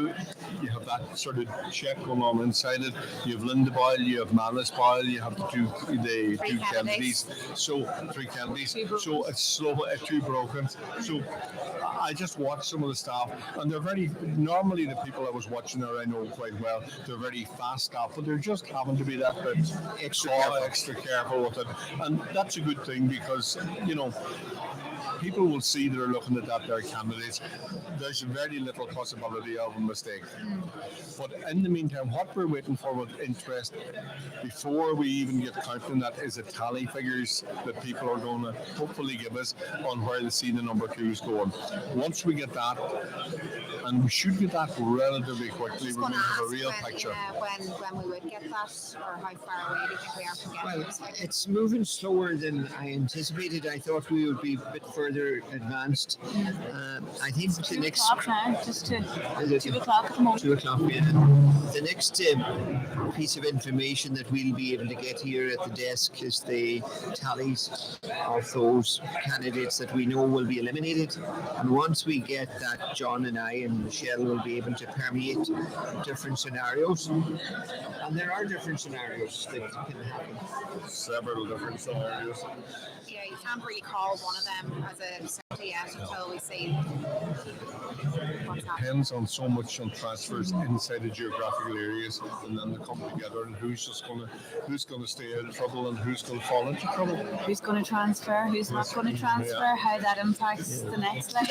you have that sort of check going on inside it. You have Linda Boyle, you have Manis Boyle, you have the two Kennedys. So 3 Kennedys. So it's slow, two broken. So I just watched some of the staff, and they're normally the people I was watching there I know quite well. They're very fast staff, but they're just having to be that bit extra careful with it, and that's a good thing, because people will see they're looking at their candidates. There's very little possibility of a mistake. But in the meantime, what we're waiting for with interest, before we even get counting that, is the tally figures that people are going to hopefully give us on where they see the number 2s going. Once we get that, and we should get that relatively quickly, we're going to have a real picture. When we would get that, or how far away do you think we are from getting it? Well, it's moving slower than I anticipated. I thought we would be a bit further advanced. I think the next 2 o'clock now, just to 2 o'clock at the moment. 2 o'clock, yeah. The next piece of information that we'll be able to get here at the desk is the tallies of those candidates that we know will be eliminated. And once we get that, John and I and Michelle will be able to permeate different scenarios. And there are different scenarios that can happen. Several different scenarios. Yeah, you can't really call one of them as a certainty yet until we see what's happening. Depends on so much on transfers inside the geographical areas, and then they come together, and who's going to stay out of trouble and who's going to fall into trouble. Who's going to transfer? Who's not going to transfer? How that impacts the next leg.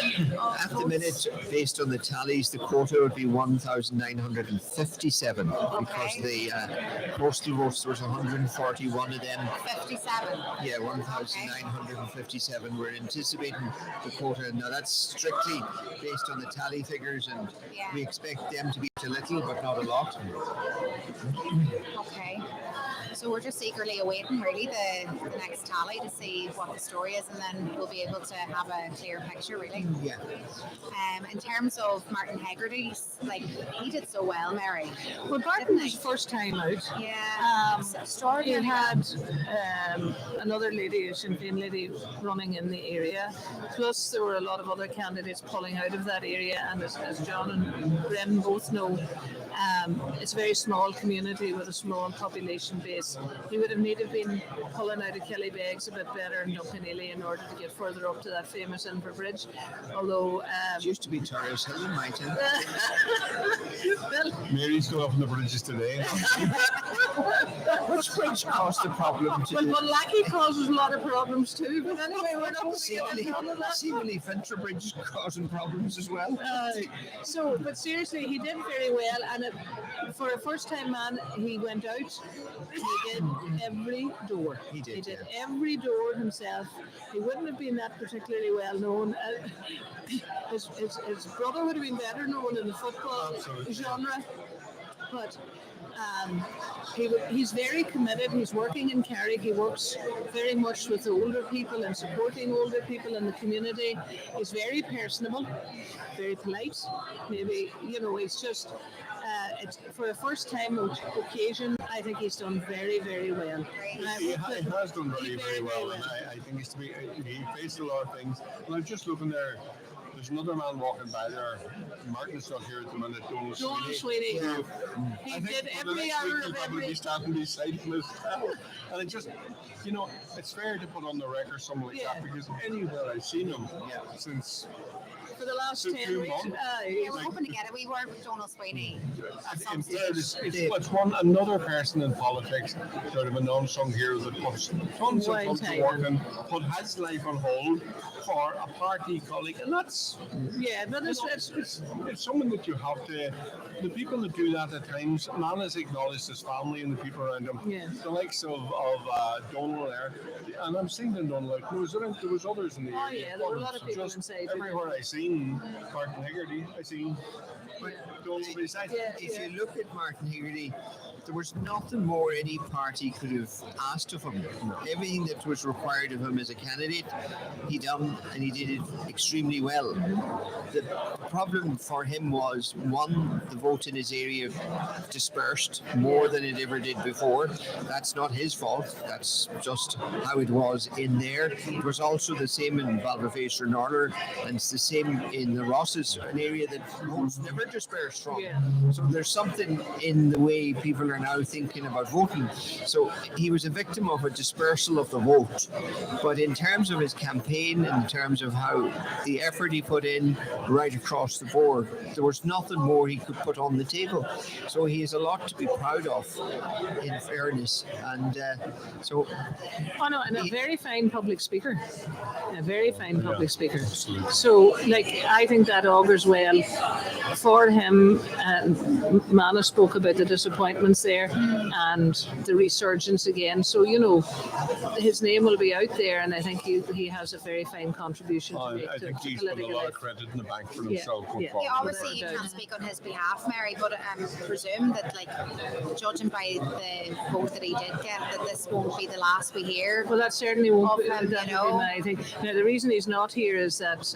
At the minute, based on the tallies, the quota would be 1,957 because the postal votes, there was 141 of them. 57. Yeah, 1,957. We're anticipating the quota. Now that's strictly based on the tally figures, and we expect them to be a little, but not a lot. Okay. So we're just eagerly awaiting really the next tally to see what the story is, and then we'll be able to have a clear picture really. Yeah. In terms of Martin Hegarty's, he did so well, Mary. Well, Martin was first time out. Yeah. He had another lady, a Sinn Féin lady, running in the area. Plus, there were a lot of other candidates pulling out of that area, and as John and Bren both know, it's a very small community with a small population base. He would have needed been pulling out of Kellybegs a bit better in Letterkenny in order to get further up to that famous Milford Bridge. Although it used to be Torres Hill in my time. Well, Mary's going up on the bridges today. Which bridge caused the problem? Well, Lackey causes a lot of problems too. But anyway, we're not going to get into all of that. Seemingly Fintra Bridge is causing problems as well. But seriously, he did very well, and for a first-time man, he went out. He did every door. He did every door himself. He wouldn't have been that particularly well known. His brother would have been better known in the football genre, but He's very committed. He's working in Carrick. He works very much with the older people and supporting older people in the community. He's very personable, very polite. Maybe, it's just it's for a first time occasion. I think he's done very, very well. He has done very well, and I think he faced a lot of things. And I'm just looking there. There's another man walking by there. Martin's not here at the minute. Donal Sweeney. He did every hour of every. He's standing beside him as well. And it just, it's fair to put on the record something like that, because anywhere I've seen him since. For the last 10 weeks. We're hoping to get a wee word with Donal Sweeney. It's another person in politics, sort of an unsung hero that puts tons of work in, put his life on hold for a party colleague, and that's but it's someone that you have to. The people that do that at times, man has acknowledged his family and the people around him. The likes of Donal there, and I'm seeing them Donal. There was others in the area. There were a lot of people inside. Everywhere I seen Martin Higgerty, I seen Donal beside. If you look at Martin Higgerty, there was nothing more any party could have asked of him. Everything that was required of him as a candidate, he done, and he did it extremely well. The problem for him was, one, the vote in his area dispersed more than it ever did before. That's not his fault. That's just how it was in there. It was also the same in Balverface Norler, and it's the same in the Rosses, an area that votes never dispersed from. So there's something in the way people are now thinking about voting. So he was a victim of a dispersal of the vote. But in terms of his campaign, in terms of how the effort he put in right across the board, there was nothing more he could put on the table. So he has a lot to be proud of, in fairness. And and a very fine public speaker. A very fine public speaker. So, I think that augurs well for him. Manis spoke about the disappointments there and the resurgence again. So, his name will be out there, and I think he has a very fine contribution to make. I think he's got a lot of credit in the bank for himself. Obviously, you can't speak on his behalf, Mary, but I presume that, judging by the vote that he did get, that this won't be the last we hear. Well, that certainly won't be. Him, I think. Now, the reason he's not here is that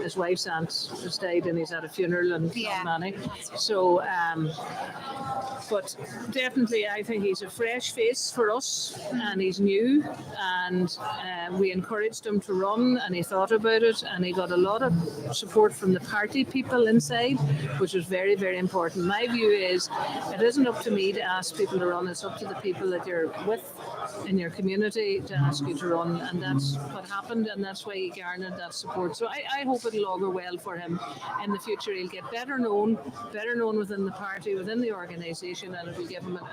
his wife's aunt has died, and he's at a funeral in Manny. So, but definitely, I think he's a fresh face for us, and he's new, and we encouraged him to run, and he thought about it, and he got a lot of support from the party people inside, which was very, very important. My view is, it isn't up to me to ask people to run, it's up to the people that you're with in your community to ask you to run, and that's what happened, and that's why he garnered that support. So I hope it'll augur well for him in the future. He'll get better known within the party, within the organisation, and it'll give him a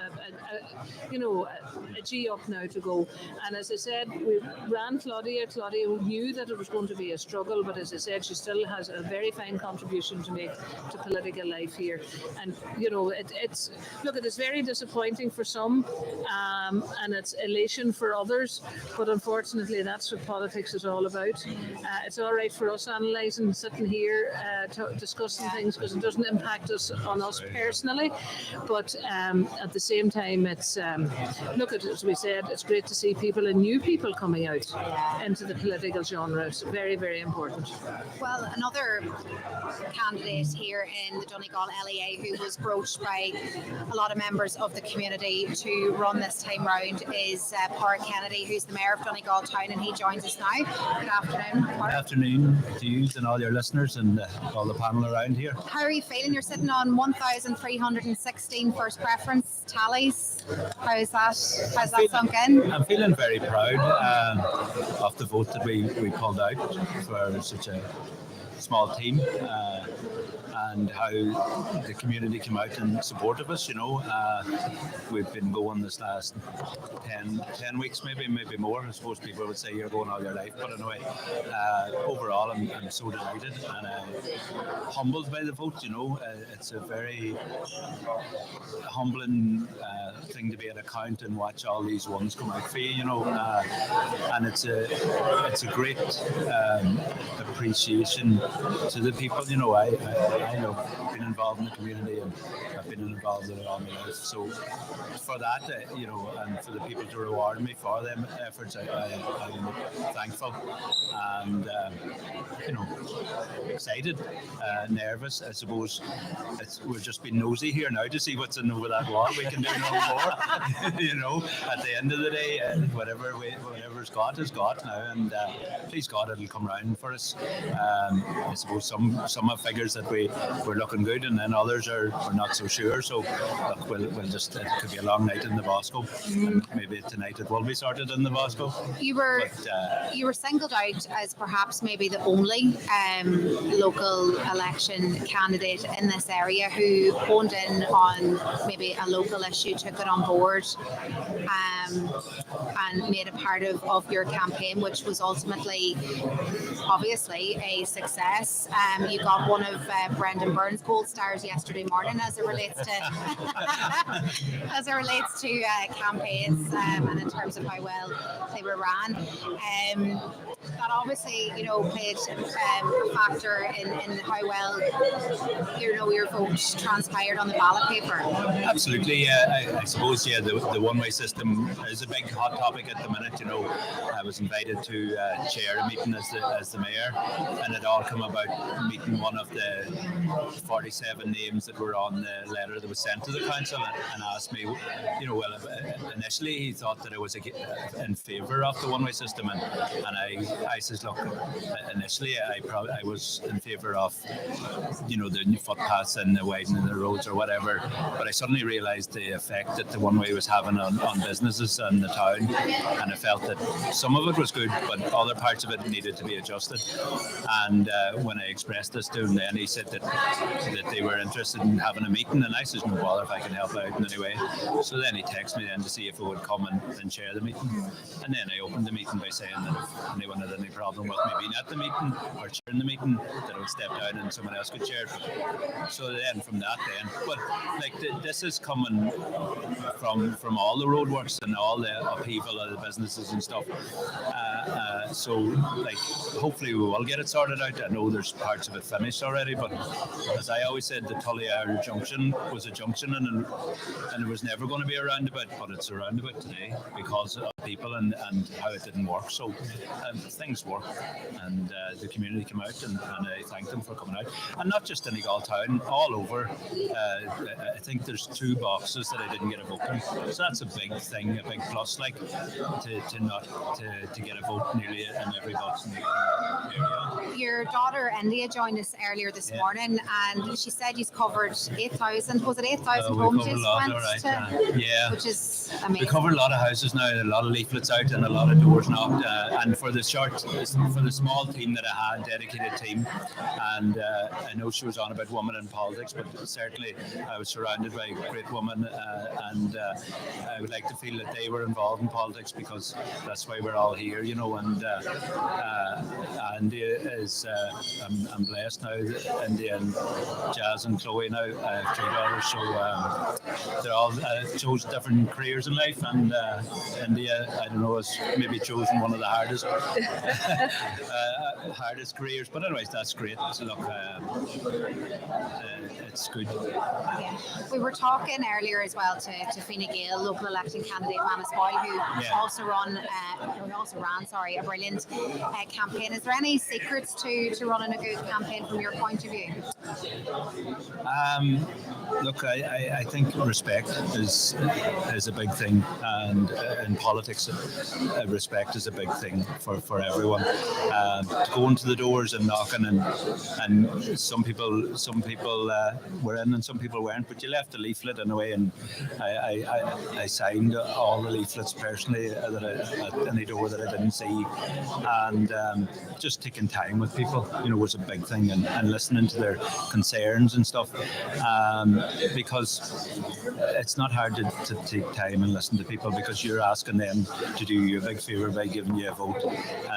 G up now to go. And as I said, we ran Claudia. Claudia knew that it was going to be a struggle, but as I said, she still has a very fine contribution to make to political life here. And it's very disappointing for some, and it's elation for others, but unfortunately that's what politics is all about. It's all right for us analysing, sitting here discussing things, because it doesn't impact us on us personally, but at the same time, it's as we said, it's great to see people and new people coming out into the political genre. It's very, very important. Well, another candidate here in the Donegal ELA who was broached by a lot of members of the community to run this time round is Pádraig Kennedy, who's the Mayor of Donegal Town, and he joins us now. Good afternoon, Pádraig. Good afternoon to you and all your listeners and all the panel around here. How are you feeling? You're sitting on 1,316 first preference tallies. How's that sunk in? I'm feeling very proud of the vote that we pulled out for such a small team, and how the community came out in support of us. We've been going this last 10 weeks, maybe more. I suppose people would say you're going all your life, but anyway, overall I'm so delighted and humbled by the vote. It's a very humbling thing to be at a count and watch all these ones come out for you, and it's it's a great appreciation to the people. You know, I love being involved in the community, and I've been involved in it all my life. So for that, you know, and for the people to reward me for them efforts, I'm thankful and you know, excited, nervous. I suppose we're just being nosy here now to see what's in over that wall. We can do no more. You know, at the end of the day, whatever's got is got now, and please God, it'll come round for us. I suppose some have figures that we're looking good, and then others are not so sure. So look, we'll just, it could be a long night in the Bosco, and maybe tonight it will be sorted in the Bosco. You were singled out as perhaps maybe the only local election candidate in this area who honed in on maybe a local issue, took it on board, and made it part of your campaign, which was ultimately, obviously, a success. You got one of Brendan Byrne's gold stars yesterday morning as it relates to campaigns, and in terms of how well they were ran. That obviously, you know, played a factor in how well, you know, your vote transpired on the ballot paper. Absolutely, I suppose, the one-way system is a big hot topic at the minute. You know, I was invited to chair a meeting as the mayor, and it all come about meeting one of the 47 names that were on the letter that was sent to the council, and asked me, you know, well, initially he thought that I was in favour of the one-way system, and I says, look, initially I was in favour of, you know, the new footpaths and the widening of the roads or whatever, but I suddenly realised the effect that the one-way was having on businesses and the town, and I felt that some of it was good, but other parts of it needed to be adjusted. And when I expressed this to him, then he said that they were interested in having a meeting, and I said, no bother if I can help out in any way. So then he texted me then to see if I would come and chair the meeting, and then I opened the meeting by saying that if anyone had any problem with me being at the meeting or chairing the meeting, that I would step down and someone else could chair it. So then from that then, but like this is coming from all the roadworks and all the upheaval of the businesses and stuff. So like hopefully we will get it sorted out. I know there's parts of it finished already, but as I always said, the Tallying junction was a junction, and it was never going to be a roundabout, but it's a roundabout today because of people and how it didn't work. So things work, and the community came out, and I thank them for coming out, and not just in Donegal Town, all over. I think there's 2 boxes that I didn't get a vote in, so that's a big thing, a big plus, like to get a vote nearly in every box in the area. Your daughter India joined us earlier this morning, and she said you've covered 8,000. Was it 8,000 homes you went to? Yeah, which is amazing. We covered a lot of houses now, a lot of leaflets out, and a lot of doors knocked. And for the small team that I had, dedicated team, and I know she was on about women in politics, but certainly I was surrounded by great women, and I would like to feel that they were involved in politics, because that's why we're all here, you know. And India is, I'm blessed now. India and Jazz and Chloe now, 3 daughters, so they're all chose different careers in life, and India, I don't know, has maybe chosen one of the hardest careers, but anyways, that's great. So look, it's good. Yeah. We were talking earlier as well to Fine Gael, local election candidate Manis Boyle, who also ran a brilliant campaign. Is there any secrets to running a good campaign from your point of view? Look, I think respect is a big thing, and in politics, respect is a big thing for everyone. Going to the doors and knocking, and some people were in and some people weren't, but you left a leaflet in a way, and I signed all the leaflets personally at any door that I didn't see, and just taking time with people, was a big thing, and listening to their concerns and stuff, because it's not hard to take time and listen to people, because you're asking them to do you a big favour by giving you a vote,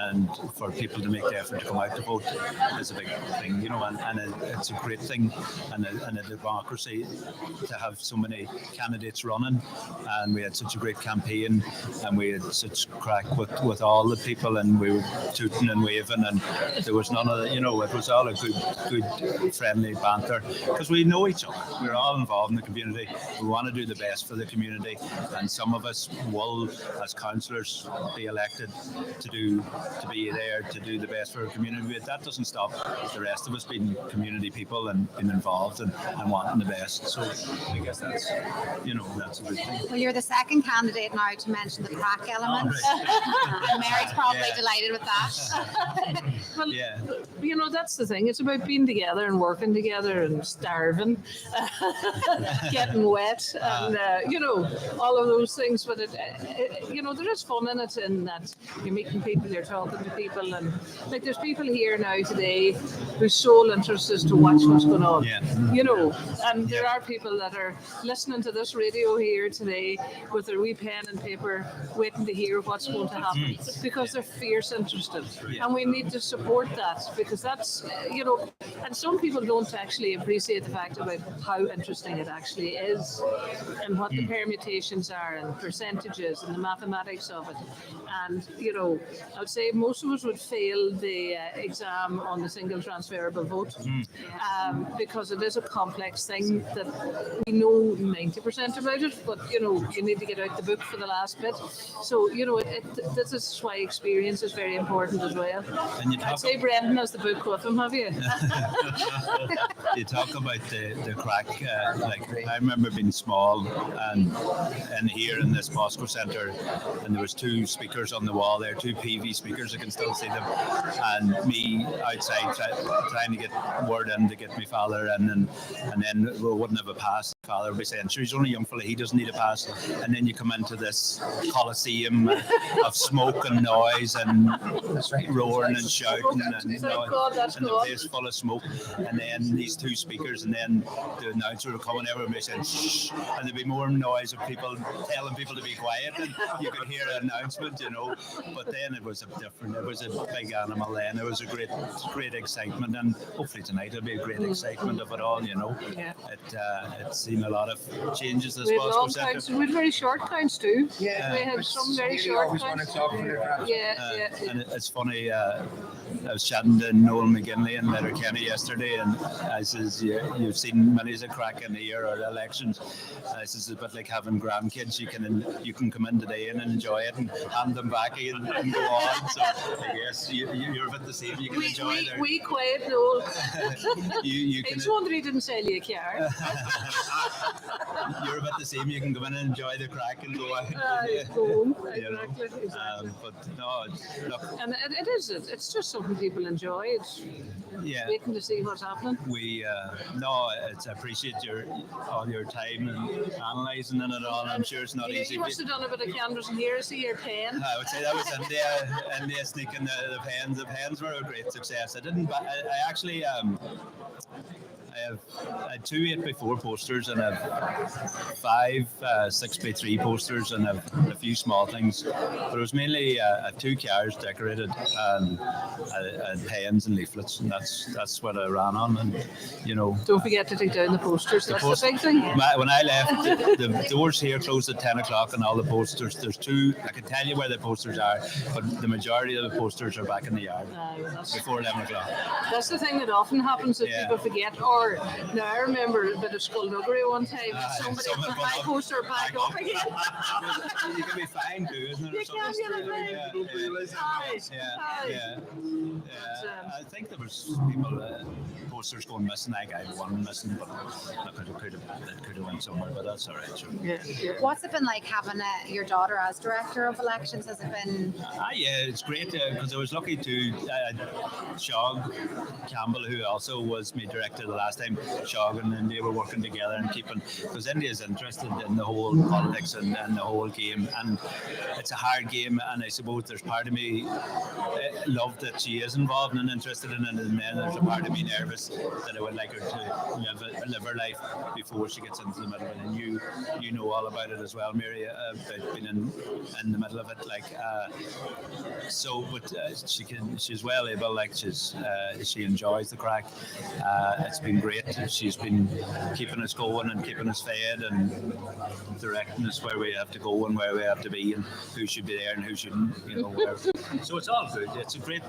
and for people to make the effort to come out to vote is a big thing, and it's a great thing, and a democracy to have so many candidates running, and we had such a great campaign, and we had such crack with all the people, and we were tooting and waving, and there was none of the, it was all a good friendly banter, because we know each other. We're all involved in the community. We want to do the best for the community, and some of us will, as councillors, be elected to be there to do the best for our community. But that doesn't stop the rest of us being community people and being involved and wanting the best. So I guess that's a good thing. Well, you're the second candidate now to mention the crack element. And Mary's probably delighted with that. Well, that's the thing. It's about being together and working together and starving, getting wet, and all of those things. But there is fun in it, in that you're meeting people, you're talking to people, and like there's people here now today whose sole interest is to watch what's going on. And there are people that are listening to this radio here today with their wee pen and paper, waiting to hear what's going to happen, because they're fierce interested, and we need to support that, because that's and some people don't actually appreciate the fact about how interesting it actually is, and what the permutations are, and percentages, and the mathematics of it. And I would say most of us would fail the exam on the single transferable vote, because it is a complex thing that we know 90% about it, but you need to get out the book for the last bit. So this is why experience is very important as well. And I'd say Brendan has the book with him, have you? You talk about the crack. I remember being small and here in this Bosco Centre, and there was two speakers on the wall there, two PV speakers. I can still see them, and me outside trying to get word in to get my father in, and then we wouldn't have a pass. Father would be saying, "Sure, he's only a young fella, he doesn't need a pass." And then you come into this coliseum of smoke and noise and roaring and shouting, and the place full of smoke, and then these two speakers, and then the announcer would come and everyone would be saying shh, and there'd be more noise of people telling people to be quiet, and you could hear an announcement, but then it was a big animal then. It was a great excitement, and hopefully tonight it'll be a great excitement of it all, It's seen a lot of changes this Bosco Centre. We had very short counts too. We had some very short counts. And it's funny, I was chatting to Noel McGinley in Letterkenny yesterday, and I says, you've seen many a crack in the year or elections. I says, it's a bit like having grandkids. You can come in today and enjoy it and hand them back and go on. So I guess you're a bit the same. You can enjoy their... We quiet Noel. you I just wonder he didn't sell you a car. You're a bit the same. You can come in and enjoy the crack and go out. Exactly. But no, look. And it's just something people enjoy. It's waiting to see what's happening. I appreciate all your time and analysing it all. I'm sure it's not easy. You must have done a bit of canvassing here. See your pen. I would say that was India sneaking the pens. The pens were a great success. I actually I had 2 8x4 posters, and I have 5 6x3 posters, and I have a few small things. But it was mainly I had 2 cars decorated, and pens and leaflets, and that's what I ran on. And don't forget to take down the posters. That's the big thing. When I left, the doors here closed at 10 o'clock, and all the posters. There's 2. I can tell you where the posters are, but the majority of the posters are back in the yard before 11 o'clock. That's the thing that often happens, that people forget. Or now I remember a bit of skullduggery one time. Somebody put my poster back up again. You can be fined too, isn't it? You can get a fine. I think there was people posters going missing. I had one missing, but it could have went somewhere. But that's all right. Sure. What's it been like having your daughter as director of elections? Has it been? It's great because I was lucky to Shog Campbell, who also was my director the last last time, Shogun and they were working together and keeping, because India's interested in the whole politics and the whole game, and it's a hard game, and I suppose there's part of me love that she is involved and interested in it, and then there's a part of me nervous that I would like her to live her life before she gets into the middle of it, and you know all about it as well, Mary, about being in the middle of it, like but she's well able, like she enjoys the crack. It's been great. She's been keeping us going and keeping us fed and directing us where we have to go and where we have to be and who should be there and who shouldn't, where. So it's all good. It's a great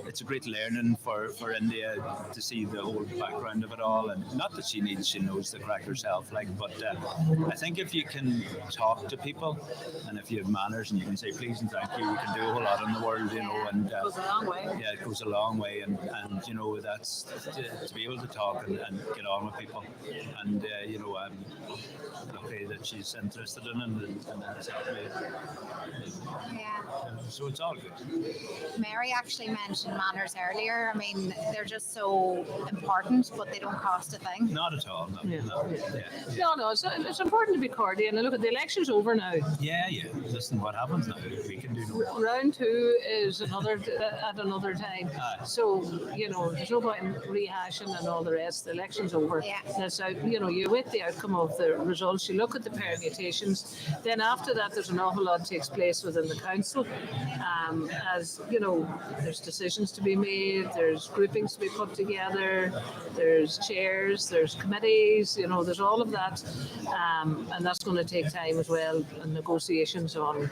it's a great learning for India to see the whole background of it all, and not that she knows the crack herself, but I think if you can talk to people and if you have manners and you can say please and thank you, we can do a whole lot in the world, and it goes a long way. Yeah, it goes a long way, and that's to be able to talk and get on with people, and I'm lucky that she's interested in it and that's helped me. Yeah. So it's all good. Mary actually mentioned manners earlier. I mean, they're just so important, but they don't cost a thing. Not at all. No. No, it's important to be cordial. And look, at the election's over now. Yeah. Listen, what happens now? We can do no. Round 2 is at another time. So, there's no point in rehashing and all the rest. The election's over. Yeah. That's out. You wait the outcome of the results. You look at the permutations. Then after that, there's an awful lot takes place within the council. As there's decisions to be made, there's groupings to be put together, there's chairs, there's committees, there's all of that, and that's going to take time as well, and negotiations on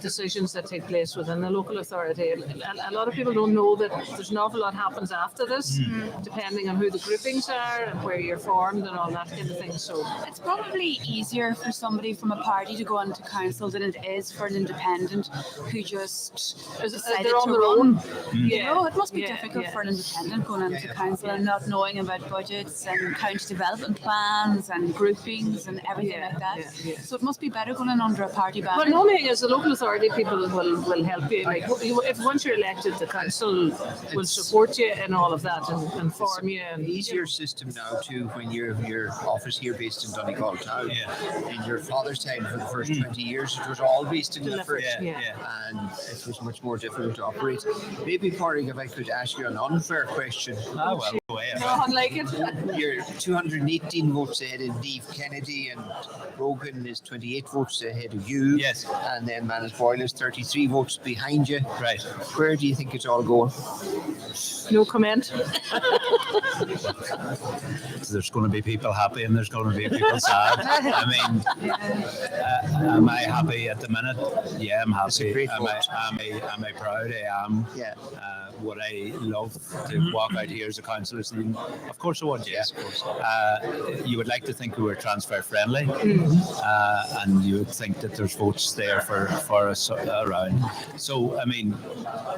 decisions that take place within the local authority. A lot of people don't know that there's an awful lot happens after this, depending on who the groupings are and where you're formed and all that kind of thing. So it's probably easier for somebody from a party to go into council than it is for an independent who just decided they're on to their run. own. It must be difficult for an independent going into council and not knowing about budgets and county development plans and groupings and everything like that. So it must be better going in under a party banner. Well, no thing is the local authority people will help you. Like if once you're elected, the council will support you in all of that and inform you. And easier system now too when your office here based in Donegal Town. In your father's time for the first 20 years, it was all based in Milford, and it was much more difficult to operate. Maybe, Pádraig, if I could ask you an unfair question. Unlike it. You're 218 votes ahead of Dave Kennedy, and Rogan is 28 votes ahead of you. Yes. And then Manis Boyle is 33 votes behind you. Right. Where do you think it's all going? No comment. There's going to be people happy and there's going to be people sad. I mean, am I happy at the minute? Yeah, I'm happy. Am I proud? I am. Yeah. Would I love to walk out here as a councillor? Of course I would, yes. You would like to think we were transfer friendly, and you would think that there's votes there for us around. So, I mean,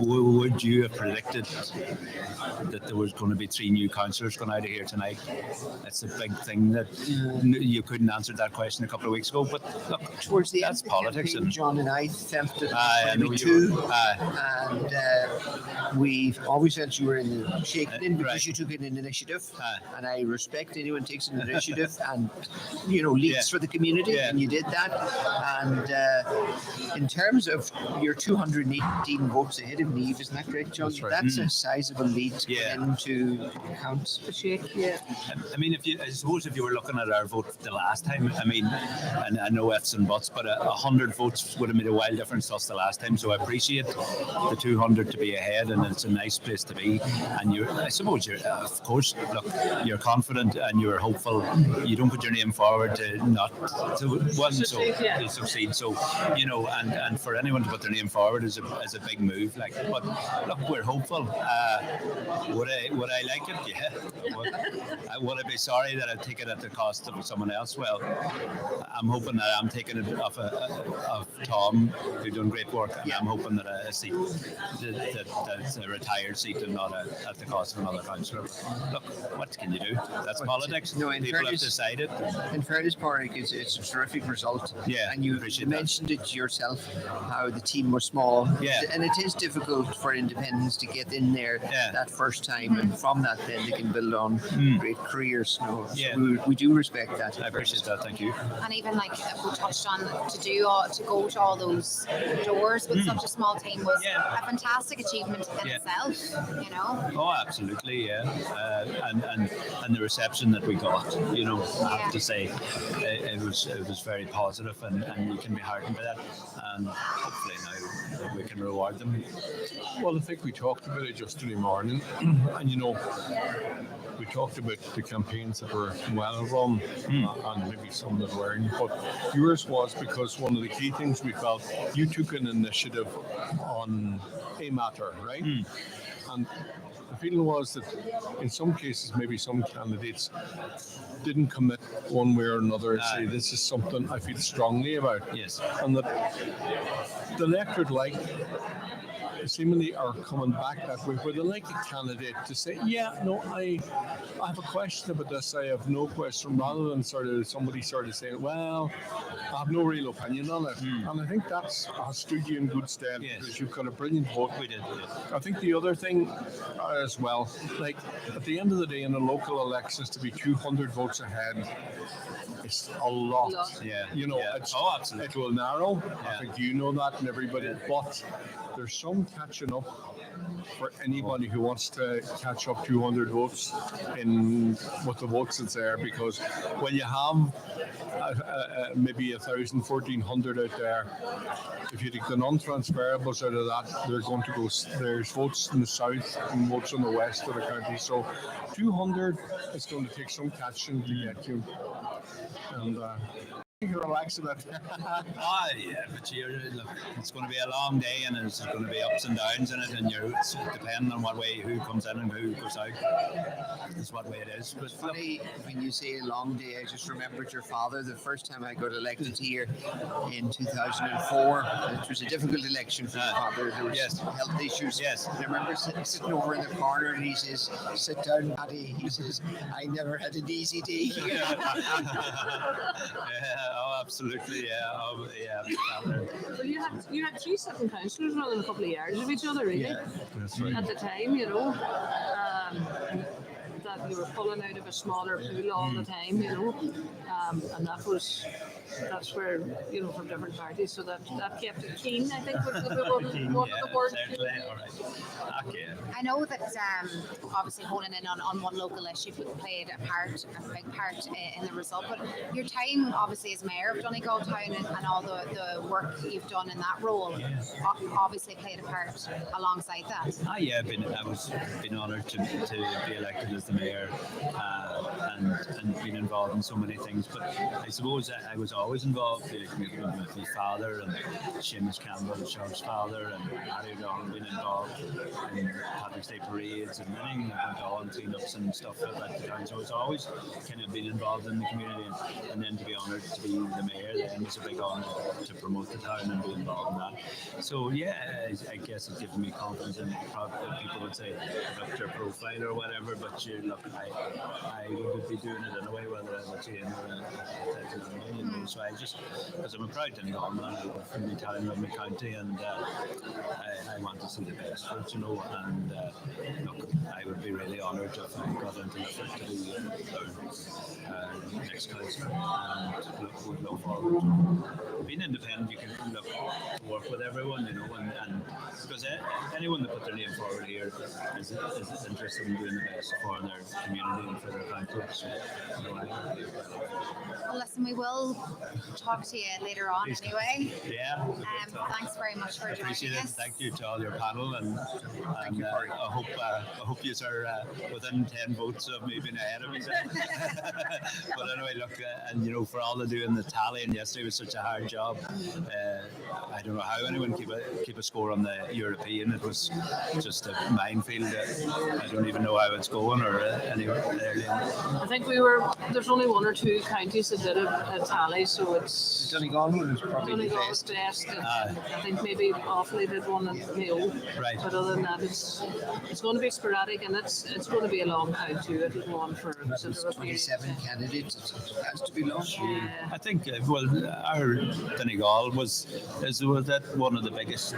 would you have predicted that there was going to be 3 new councillors going out of here tonight? That's a big thing that you couldn't answer that question a couple of weeks ago. But look, towards the that's politics. And John and I felt that there were 2, and we always felt you were shaken in because you took an initiative, and I respect anyone takes an initiative and leads for the community, and you did that. And in terms of your 218 votes ahead of Niamh, isn't that correct, John? That's a sizable lead to get into accounts. I mean, I suppose if you were looking at our vote the last time, I mean, and I know ifs and buts, but 100 votes would have made a wild difference to us the last time. So I appreciate the 200 to be ahead, and it's a nice place to be. And I suppose of course, look, you're confident and you're hopeful. You don't put your name forward to succeed. So and for anyone to put their name forward is a big move. But look, we're hopeful. Would I like it? Yeah. Would I be sorry that I take it at the cost of someone else? Well, I'm hoping that I'm taking it off of Tom, who's done great work. And I'm hoping that a seat that's a retired seat and not at the cost of another councillor. Look, what can you do? That's politics. People have decided. In fairness, Pádraig, it's a terrific result. Yeah, and you mentioned wasn't it yourself how the team was small? Yeah. And it is difficult for independents to get in there that first time, and from that then they can build on great careers. So we do respect that. I appreciate that. Thank you. And even like we touched on to go to all those doors with such a small team was a fantastic achievement in itself. You know. Oh, absolutely, yeah. And the reception that we got, you know, I have to say, it was very positive, and you can be heartened by that. And hopefully now we can reward them. Well, I think we talked about it yesterday morning, and you know, we talked about the campaigns that were well run and maybe some that weren't, but yours was because one of the key things we felt, you took an initiative on a matter, right? And the feeling was that in some cases, maybe some candidates didn't commit one way or another and say, this is something I feel strongly about. Yes. And that the electorate seemingly are coming back that way, where they like a candidate to say, I have a question about this, I have no question, rather than somebody saying, well, I have no real opinion on it. And I think that's has stood you in good stead, because you've got a brilliant vote. We did. I think the other thing as well, like at the end of the day in the local elections, to be 200 votes ahead, it's a lot. Yeah. You know, absolutely. It will narrow. I think you know that, and everybody. But there's some catching up for anybody who wants to catch up 200 votes with the votes that's there, because when you have maybe 1,000, 1,400 out there, if you take the non-transferables out of that, they're going to go. There's votes in the south and votes in the west of the county. So 200 is going to take some catching to get you. And you're relaxing that. Look, it's going to be a long day, and there's going to be ups and downs in it, and it's depending on what way who comes in and who goes out. It's what way it is. But funny when you say a long day. I just remembered your father. The first time I got elected here in 2004, it was a difficult election for your father. There was health issues. Yes. And I remember sitting over in the corner, and he says, "Sit down, Paddy." He says, "I never had an easy day." Absolutely, Well, you had 3 sitting councillors within a couple of years of each other, really. Yeah, that's right. At the time, you know, that you were pulling out of a smaller pool all the time, you know, and that's where, you know, from different parties, so that kept it keen, I think, with the board. Okay. I know that obviously honing in on one local issue played a big part in the result, but your time obviously as mayor of Donegal Town and all the work you've done in that role obviously played a part alongside that. I was honoured to be elected as the mayor and been involved in so many things, but I suppose I was always involved with my father and Seamus Campbell, Sean's father, and Harry O'Donnell been involved in Patrick's Day parades and anything that went on, clean-ups and stuff like the town. So it's always kind of been involved in the community, and then to be honoured to be the mayor then was a big honour to promote the town and be involved in that. So I guess it gives me confidence, and people would say look their profile or whatever, but I would be doing it in a way whether I was in or so I just, because I'm a proud Donegal man, I love from the town of my county, and I want to see the best for it, you know, and look, I would be really honoured if I got into Milford to be next councillor, and look, we look forward to being independent. You can look to work with everyone, you know, and because anyone that put their name forward here is interested in doing the best for their community and for their country. So, well, listen, we will talk to you later on anyway. Yeah. Thanks very much for joining Appreciate us. it. Thank you to all your panel, and I hope you are within 10 votes of me being ahead of me. But anyway, look, and you know, for all the doing the tallying yesterday was such a hard job. I I don't know how anyone keep a score on the European. It was just a minefield. I don't even know how it's going or anywhere there. I think there's only one or two counties that did a tally, so it's Donegal was probably the Donegal's best. best. And I think maybe Offaly did one at Mayo. Right. But other than that, it's going to be sporadic, and it's going to be a long count too. It'll go on for a considerable period. 27 candidates. It has to be long. Yeah. I think our Donegal was that one of the biggest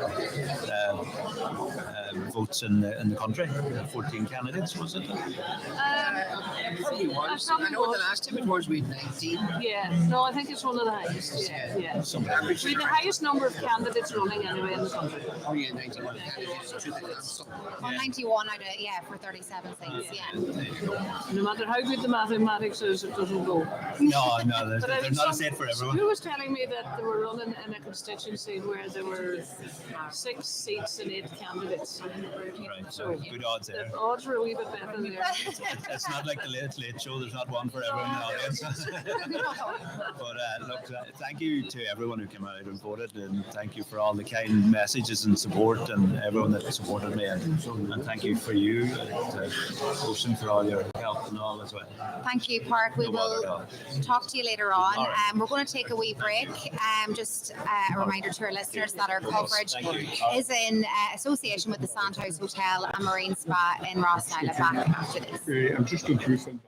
votes in the country. 14 candidates, was it? Probably was. I know the last time it was we had 19. Yeah, no, I think it's one of the highest. Yeah. We have the highest number of candidates running anyway in the country. Oh yeah, 91 candidates to the council. Well, 91 out of, for 37 seats, No matter how good the mathematics is, it doesn't go. No, But they're not a set for everyone. Who was telling me that they were running in a constituency where there were 6 seats and 8 candidates? Right, So good odds there. the odds were a wee bit better there. It's not like the late show. There's not one for everyone in the audience. But look, thank you to everyone who came out and voted, and thank you for all the kind messages and support, and everyone that supported me, and thank you for you, Ocean, for all your help and all as well. Thank you, Park. We No bother at will all. talk to you later on. All right. We're going to take a wee break. Just a reminder to our listeners that our coverage Thank you. is in association with the Sandhouse Hotel and Marine Spa in Rossnell. Back after this. I'm just going through some.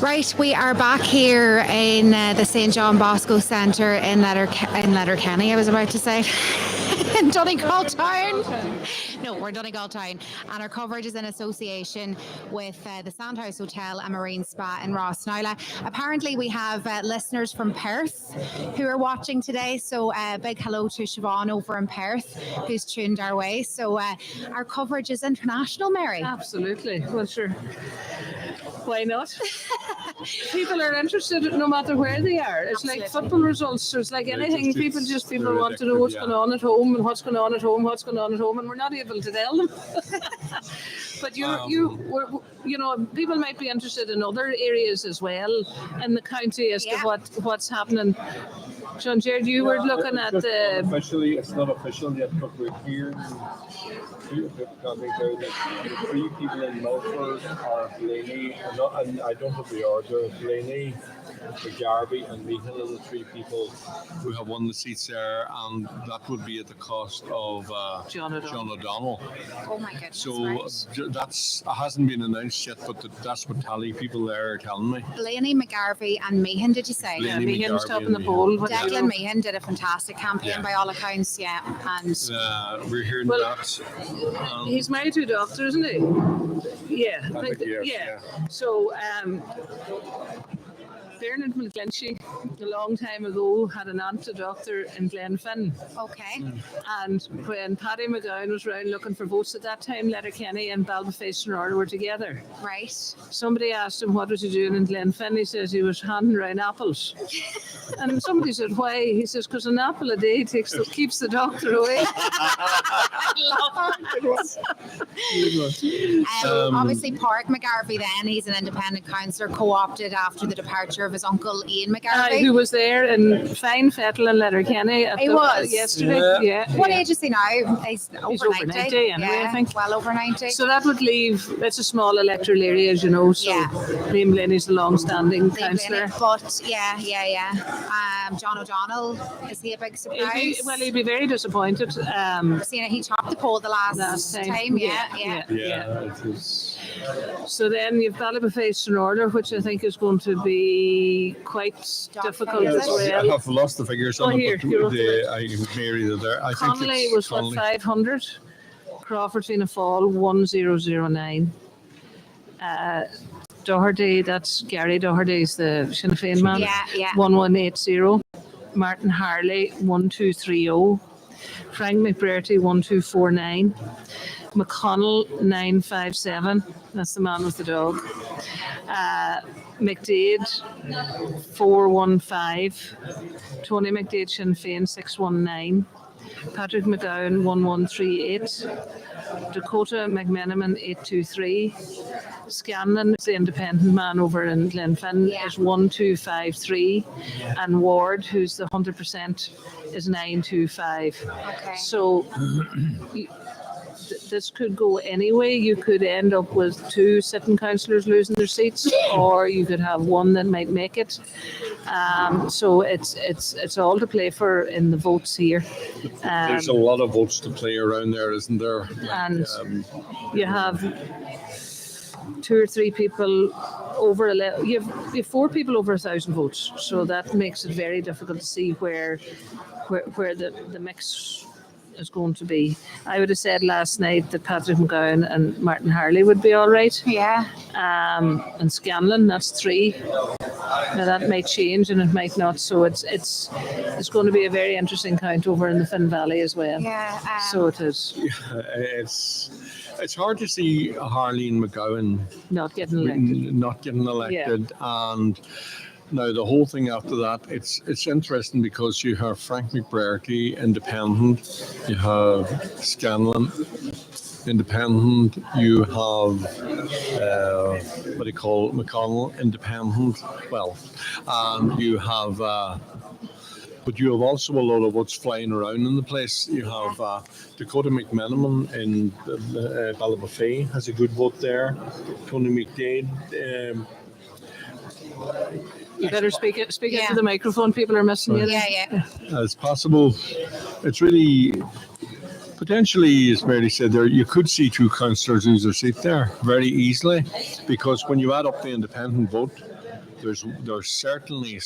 Right, we are back here in the St. John Bosco Centre in Letterkenny, I was about to say, in Donegal Town. No, we're Donegal Town, and our coverage is in association with the Sandhouse Hotel and Marine Spa in Rossnowla. Apparently, we have listeners from Perth who are watching today, so big hello to Siobhan over in Perth who's tuned our way. So our coverage is international, Mary. Absolutely. Well, sure. Why not? People are interested no matter where they are. It's like football results. It's like anything. People want to know what's going on at home and what's going on at home, and we're not able to tell them. But people might be interested in other areas as well in the county as to what's happening. John Jared, you were looking at the. Officially, it's not official yet, but we're here. The 3 people in Milford are Blaney, and I don't have the order. Blaney, McGarvey, and Meehan are the 3 people who have won the seats there, and that would be at the cost of John O'Donnell. Oh my goodness! So that's hasn't been announced yet, but that's what Tally people there are telling me. Blaney, McGarvey, and Meehan, did you say? Yeah, Meehan's top in the poll. Declan Meehan did a fantastic campaign by all accounts, and we're hearing that. He's married to a doctor, isn't he? Yeah, I think yeah. So, Bernard McGlinchey, a long time ago, had an aunt, a doctor in Glenfin. Okay. And when Paddy McGowan was round looking for votes at that time, Letterkenny and Ballyface and Order were together. Right. Somebody asked him what was he doing in Glenfin. He says he was handing round apples. And somebody said, why? He says, because an apple a day keeps the doctor away. Obviously, Park McGarvey then, he's an independent councillor, co-opted after the departure of his uncle Ian McGarvey. Who was there in fine fettle in Letterkenny. He was. Yesterday. Yeah. What age is he now? He's over 90 anyway, I think. Well over 90. So that would leave, it's a small electoral area, as you know, so Liam Blaney's a long-standing councillor. But John O'Donnell, is he a big surprise? He'd be very disappointed. He topped the poll the last time. Yeah, it is. So then you've Ballyface and Order, which I think is going to be quite difficult as well. I have lost the figures on it, but I married it there. I Connolly think was 500. Crawford Fianna Fáil 1009. Doherty, that's Gary Doherty's the Sinn Féin man. 1180. Martin Harley 1230. Frank McBrearty 1249. McConnell 957. That's the man with the dog. McDade 415. Tony McDade Sinn Féin 619. Patrick McGowan 1138. Dakota McMenamin 823. Scanlon, the independent man over in Glenfin, is 1253, and Ward, who's the 100%, is 925. Okay. So this could go anyway. You could end up with 2 sitting councillors losing their seats, or you could have one that might make it. So it's all to play for in the votes here. There's a lot of votes to play around there, isn't there? And you have 2 or 3 people over 11. You have 4 people over 1,000 votes, so that makes it very difficult to see where the mix is going to be. I would have said last night that Patrick McGowan and Martin Harley would be all right. Yeah. And Scanlon, that's 3. Now that might change and it might not. So it's going to be a very interesting count over in the Finn Valley as well. Yeah. So it is. Yeah, it's hard to see Harley and McGowan not getting elected. And now the whole thing after that, it's interesting because you have Frank McBrearty, independent, you have Scanlon, independent, you have what do you call it, McConnell, independent, and you have but you have also a lot of votes flying around in the place. You have Dakota McMenamin in Ballyface has a good vote there. Tony McDade. You better speak into the microphone. People are missing you. Yeah. It's possible. It's really potentially, as Mary said there, you could see 2 councillors lose their seat there very easily, because when you add up the independent vote, there's certainly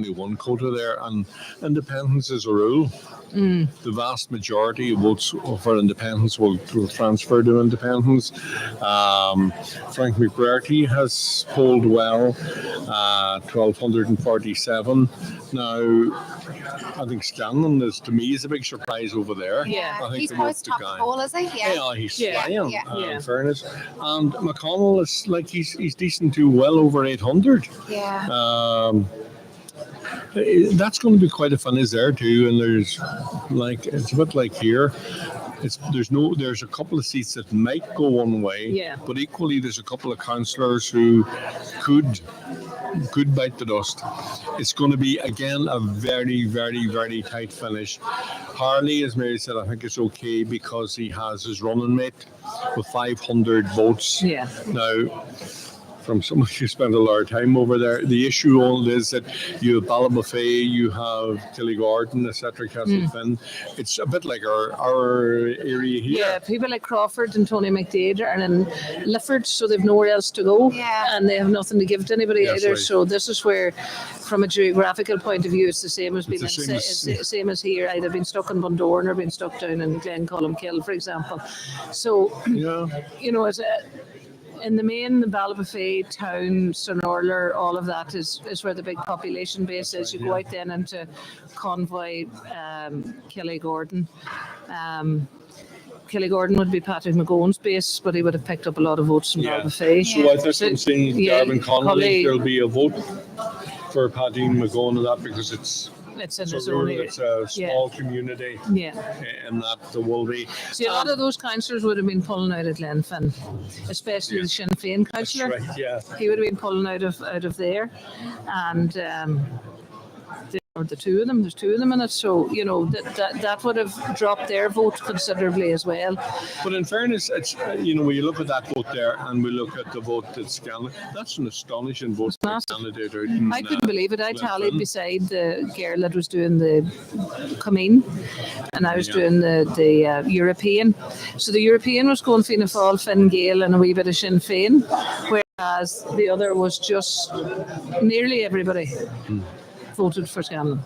one quota there, and independence is a rule. The vast majority of votes for independence will transfer to independence. Frank McBrearty has polled well, 1,247. Now, I think Scanlon to me is a big surprise over there. Yeah, I think he's the post most top guy. goal, is he? Yeah, he's flying. Yeah. In fairness, and McConnell is he's decent to well over 800. Yeah. That's going to be quite a fun is there too, and there's it's a bit like here. There's a couple of seats that might go one way, but equally there's a couple of councillors who could bite the dust. It's going to be again a very, very, very tight finish. Harley, as Mary said, I think it's okay because he has his running mate with 500 votes. Yeah. Now, from someone who spent a lot of time over there, the issue all is that you have Ballybofey, you have Tillygordon, etc., Castlefin. It's a bit like our area here. Yeah, people like Crawford and Tony McDade are in Milford, so they've nowhere else to go, and they have nothing to give to anybody either. Right. So this is where, from a geographical point of view, it's the same as being same as here, either being stuck in Bundoran or being stuck down in Glencolumkill, for example. So it's in the main, the Ballybofey, Town, Sonorler, all of that is where the big population base is. You go out then into Convoy, Killygordon. Killygordon would be Patrick McGowan's base, but he would have picked up a lot of votes from Ballybofey. So I think I'm saying Darwin Connolly, there'll be a vote for Paddy McGowan and that because it's in his own area. It's a small community. And that there will be. See, a lot of those councillors would have been pulling out of Glenfin, especially the Sinn Féin councillor. That's right, yeah. He would have been pulling out of there, and the two of them. There's two of them in it, so that would have dropped their vote considerably as well. But in fairness, it's when you look at that vote there, and we look at the vote that's Scanlon, that's an astonishing vote for candidate out in, I couldn't believe it. I tallied beside the girl that was doing the Comín, and I was doing the European. So the European was going Fianna Fáil, Fine Gael, and a wee bit of Sinn Féin, whereas the other was just nearly everybody voted for Scanlon.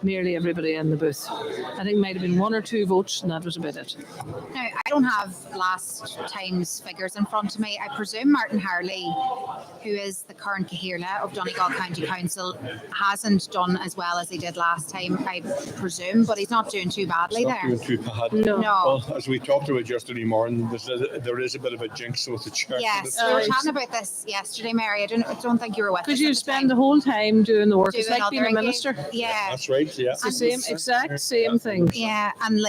Nearly everybody in the booth. I think it might have been one or two votes, and that was about it. Now, I don't have last time's figures in front of me. I presume Martin Harley, who is the current Cahirla of Donegal County Council, hasn't done as well as he did last time, I presume, but he's not doing too badly there. Doing too bad. No. Well, as we talked about yesterday morning, there is a bit of a jinx with the church. Yes, we were chatting about this yesterday, Mary. I don't think you were with us. Because you spend the whole time doing the work. It's like being a minister. Yeah. That's right. Yeah. It's the same exact thing. Yeah, and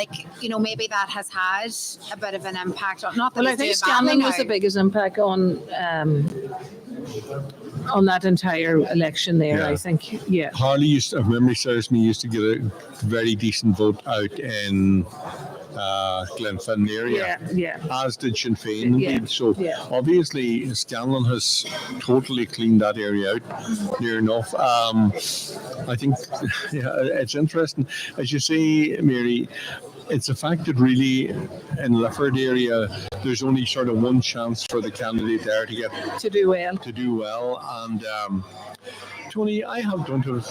maybe that has had a bit of an impact on. Not that I think Scanlon was the biggest impact on that entire election there. I think. Harley if memory serves me, used to get a very decent vote out in Glenfin area, as did Sinn Féin indeed. So obviously Scanlon has totally cleaned that area out near enough. I think it's interesting, as you say, Mary. It's a fact that really in Lifford area there's only sort of one chance for the candidate there to do well, and Tony, I have done to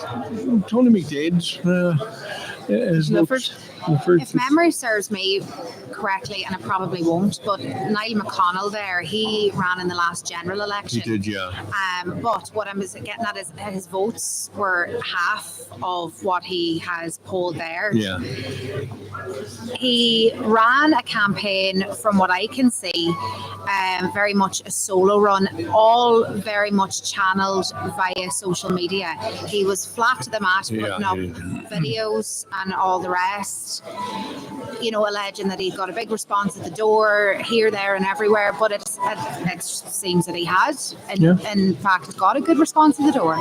Tony McDade's is Lifford. If memory serves me correctly, and it probably won't, but Niall McConnell there, he ran in the last general election. He did, yeah. But what I'm getting at is his votes were half of what he has polled there. Yeah. He ran a campaign, from what I can see, very much a solo run, all very much channeled via social media. He was flat to the mat, putting up videos and all the rest. Alleging that he got a big response at the door, here, there, and everywhere. But it seems that he had, in fact, got a good response at the door.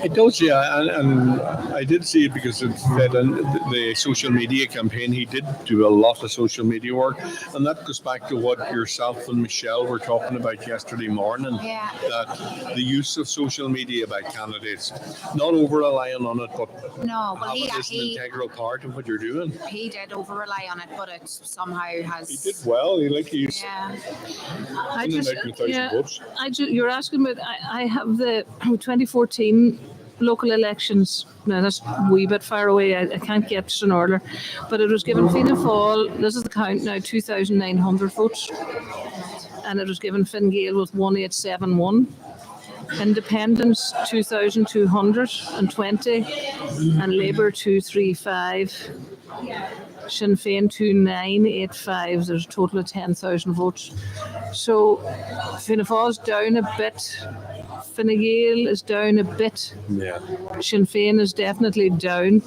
It does, yeah, and I did see it because it fed in the social media campaign. He did do a lot of social media work, and that goes back to what yourself and Michelle were talking about yesterday morning. That the use of social media by candidates, not over relying on it, but no, well, it is an integral part of what you're doing. He did over rely on it, but it somehow has. He did well. He's Yeah. I in and just, out with 1,000 votes. you're asking about, I have the 2014 local elections. Now that's a wee bit far away. I can't get it in order, but it was given Fianna Fáil, this is the count now, 2,900 votes, and it was given Fine Gael with 1,871. Independents 2,220, and Labour 235. Sinn Féin 2,985. There's a total of 10,000 votes. So Fianna Fáil's down a bit. Fine Gael is down a bit. Yeah. Sinn Féin is definitely down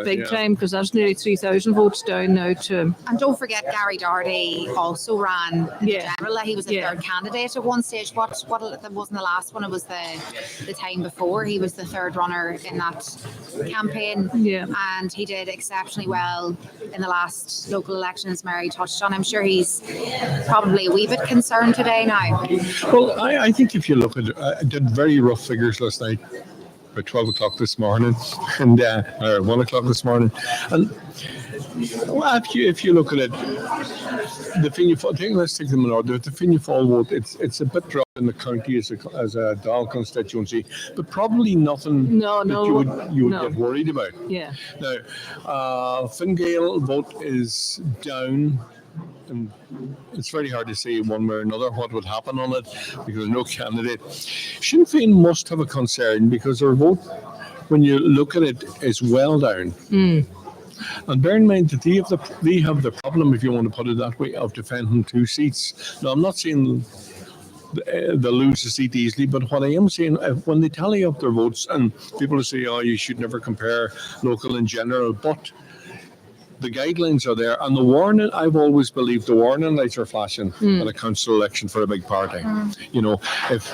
big time, because that's nearly 3,000 votes down now to. And don't forget, Gary Doherty also ran in the general. He was a Yeah. third candidate at one stage. What that wasn't the last one, it was the time before. He was the third runner in that campaign. Yeah. And he did exceptionally well in the last local elections Mary touched on. I'm sure he's probably a wee bit concerned today now. Well, I think if you look at it, I did very rough figures last night, about 12 o'clock this morning, and or 1 o'clock this morning, and well, if you look at it, the Fianna Fáil, I think let's take them in order. The Fianna Fáil vote, it's a bit dropped in the county as a Dáil constituency, but probably nothing that you would get worried about. Yeah. Now, Fine Gael vote is down. And it's very hard to say one way or another what would happen on it, because there's no candidate. Sinn Féin must have a concern, because their vote, when you look at it, is well down. And bear in mind that they have the problem, if you want to put it that way, of defending 2 seats. Now, I'm not saying they'll lose the seat easily, but what I am saying, when they tally up their votes, and people say, oh, you should never compare local in general, but the guidelines are there, and the warning, I've always believed the warning lights are flashing at a council election for a big party. You know, if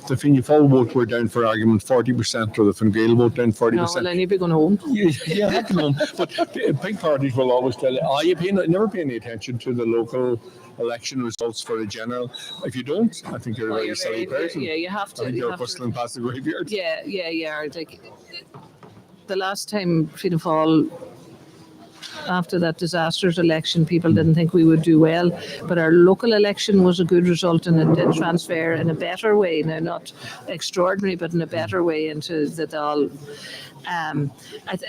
the Fianna Fáil vote were down, for argument, 40%, or the Fine Gael vote down 40%. No, well, then you'd be going home. Yeah, I'd be home. But big parties will always tell you, you never pay any attention to the local election results for a general. If you don't, I think you're a very silly person. Yeah, you have to. I think you're bustling past the graveyard. Yeah. Like, the last time Fianna Fáil, after that disastrous election, people didn't think we would do well, but our local election was a good result, and it did transfer in a better way, now not extraordinary, but in a better way into the Dáil.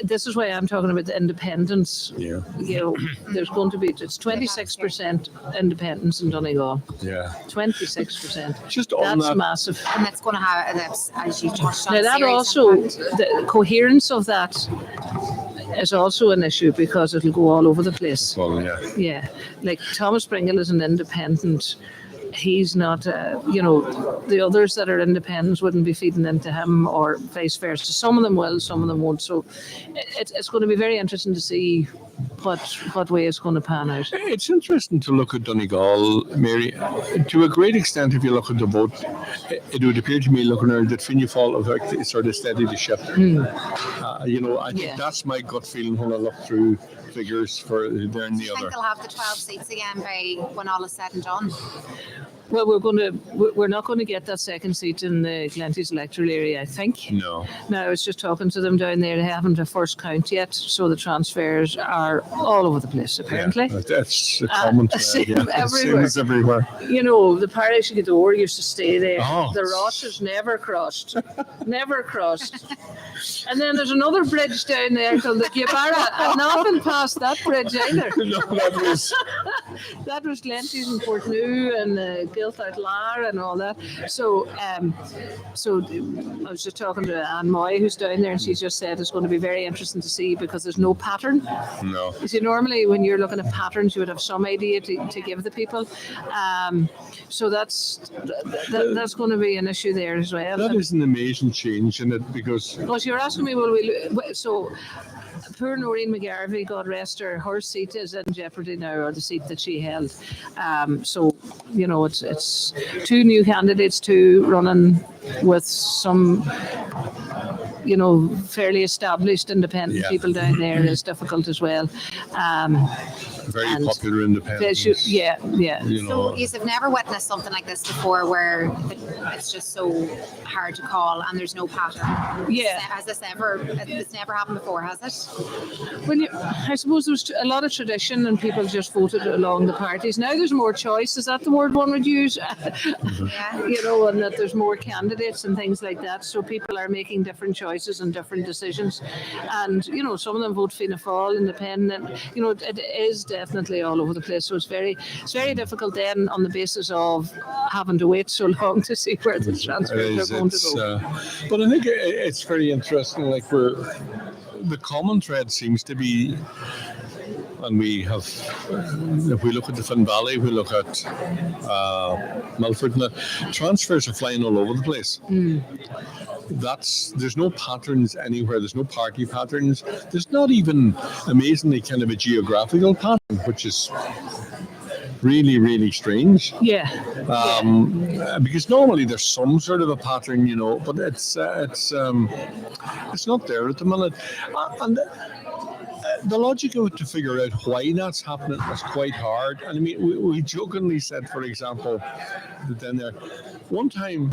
This is why I'm talking about the independents. Yeah. You know, there's going to be, it's 26% independents in Donegal. Yeah. 26%. Just on that's that, massive. And that's going to have, as you touched on, Now that also, the coherence of that is also an issue, because it'll go all over the place. Well, yeah. Yeah, like Thomas Pringle is an independent. He's not, the others that are independents wouldn't be feeding into him, or vice versa. Some of them will, some of them won't. So it's going to be very interesting to see what way it's going to pan out. It's interesting to look at Donegal, Mary. To a great extent, if you look at the vote, it would appear to me, looking at it, that Fianna Fáil have sort of steadied the ship. I think that's my gut feeling when I look through figures for there and the I other. think they'll have the 12 seats again by when all is said and done. Well, we're not going to get that second seat in the Glenties electoral area, I think. No. I was just talking to them down there. They haven't a first count yet, so the transfers are all over the place, apparently. Yeah, that's a common thread. Everywhere. Same as everywhere. You know, the parish of Gidor used to stay there. Oh. The Rosses never crossed. Never crossed. And then there's another bridge down there called the Gibara, and nothing past that bridge either. No, that was Glenties and Portnew and Gilthart Lar and all that. So I was just talking to Anne Moy, who's down there, and she just said it's going to be very interesting to see, because there's no pattern. No. You see, normally when you're looking at patterns, you would have some idea to give the people. So that's going to be an issue there as well. That is an amazing change in it, because You're asking me, so poor Noreen McGarvey, God rest her, her seat is in jeopardy now, or the seat that she held. It's 2 new candidates, 2 running with some fairly established independent people down there is difficult as well. Very popular independents. Yeah. So you've never witnessed something like this before, where it's just so hard to call and there's no pattern. Yeah. Has this ever? It's never happened before, has it? Well, I suppose there was a lot of tradition and people just voted along the parties. Now there's more choice. Is that the word one would use? Yeah. And that there's more candidates and things like that. So people are making different choices and different decisions. And, some of them vote Fianna Fáil, independent. It is definitely all over the place. So it's very difficult then on the basis of having to wait so long to see where the transfers are going to go. But I think it's very interesting. Like the common thread seems to be, and we have, if we look at the Finn Valley, we look at Milford, and transfers are flying all over the place. There's no patterns anywhere. There's no party patterns. There's not even, amazingly, kind of a geographical pattern, which is really, really strange. Yeah. Because normally there's some sort of a pattern, but it's not there at the minute. And the logic of it to figure out why that's happening is quite hard. And I mean, we jokingly said, for example, that then there, one time,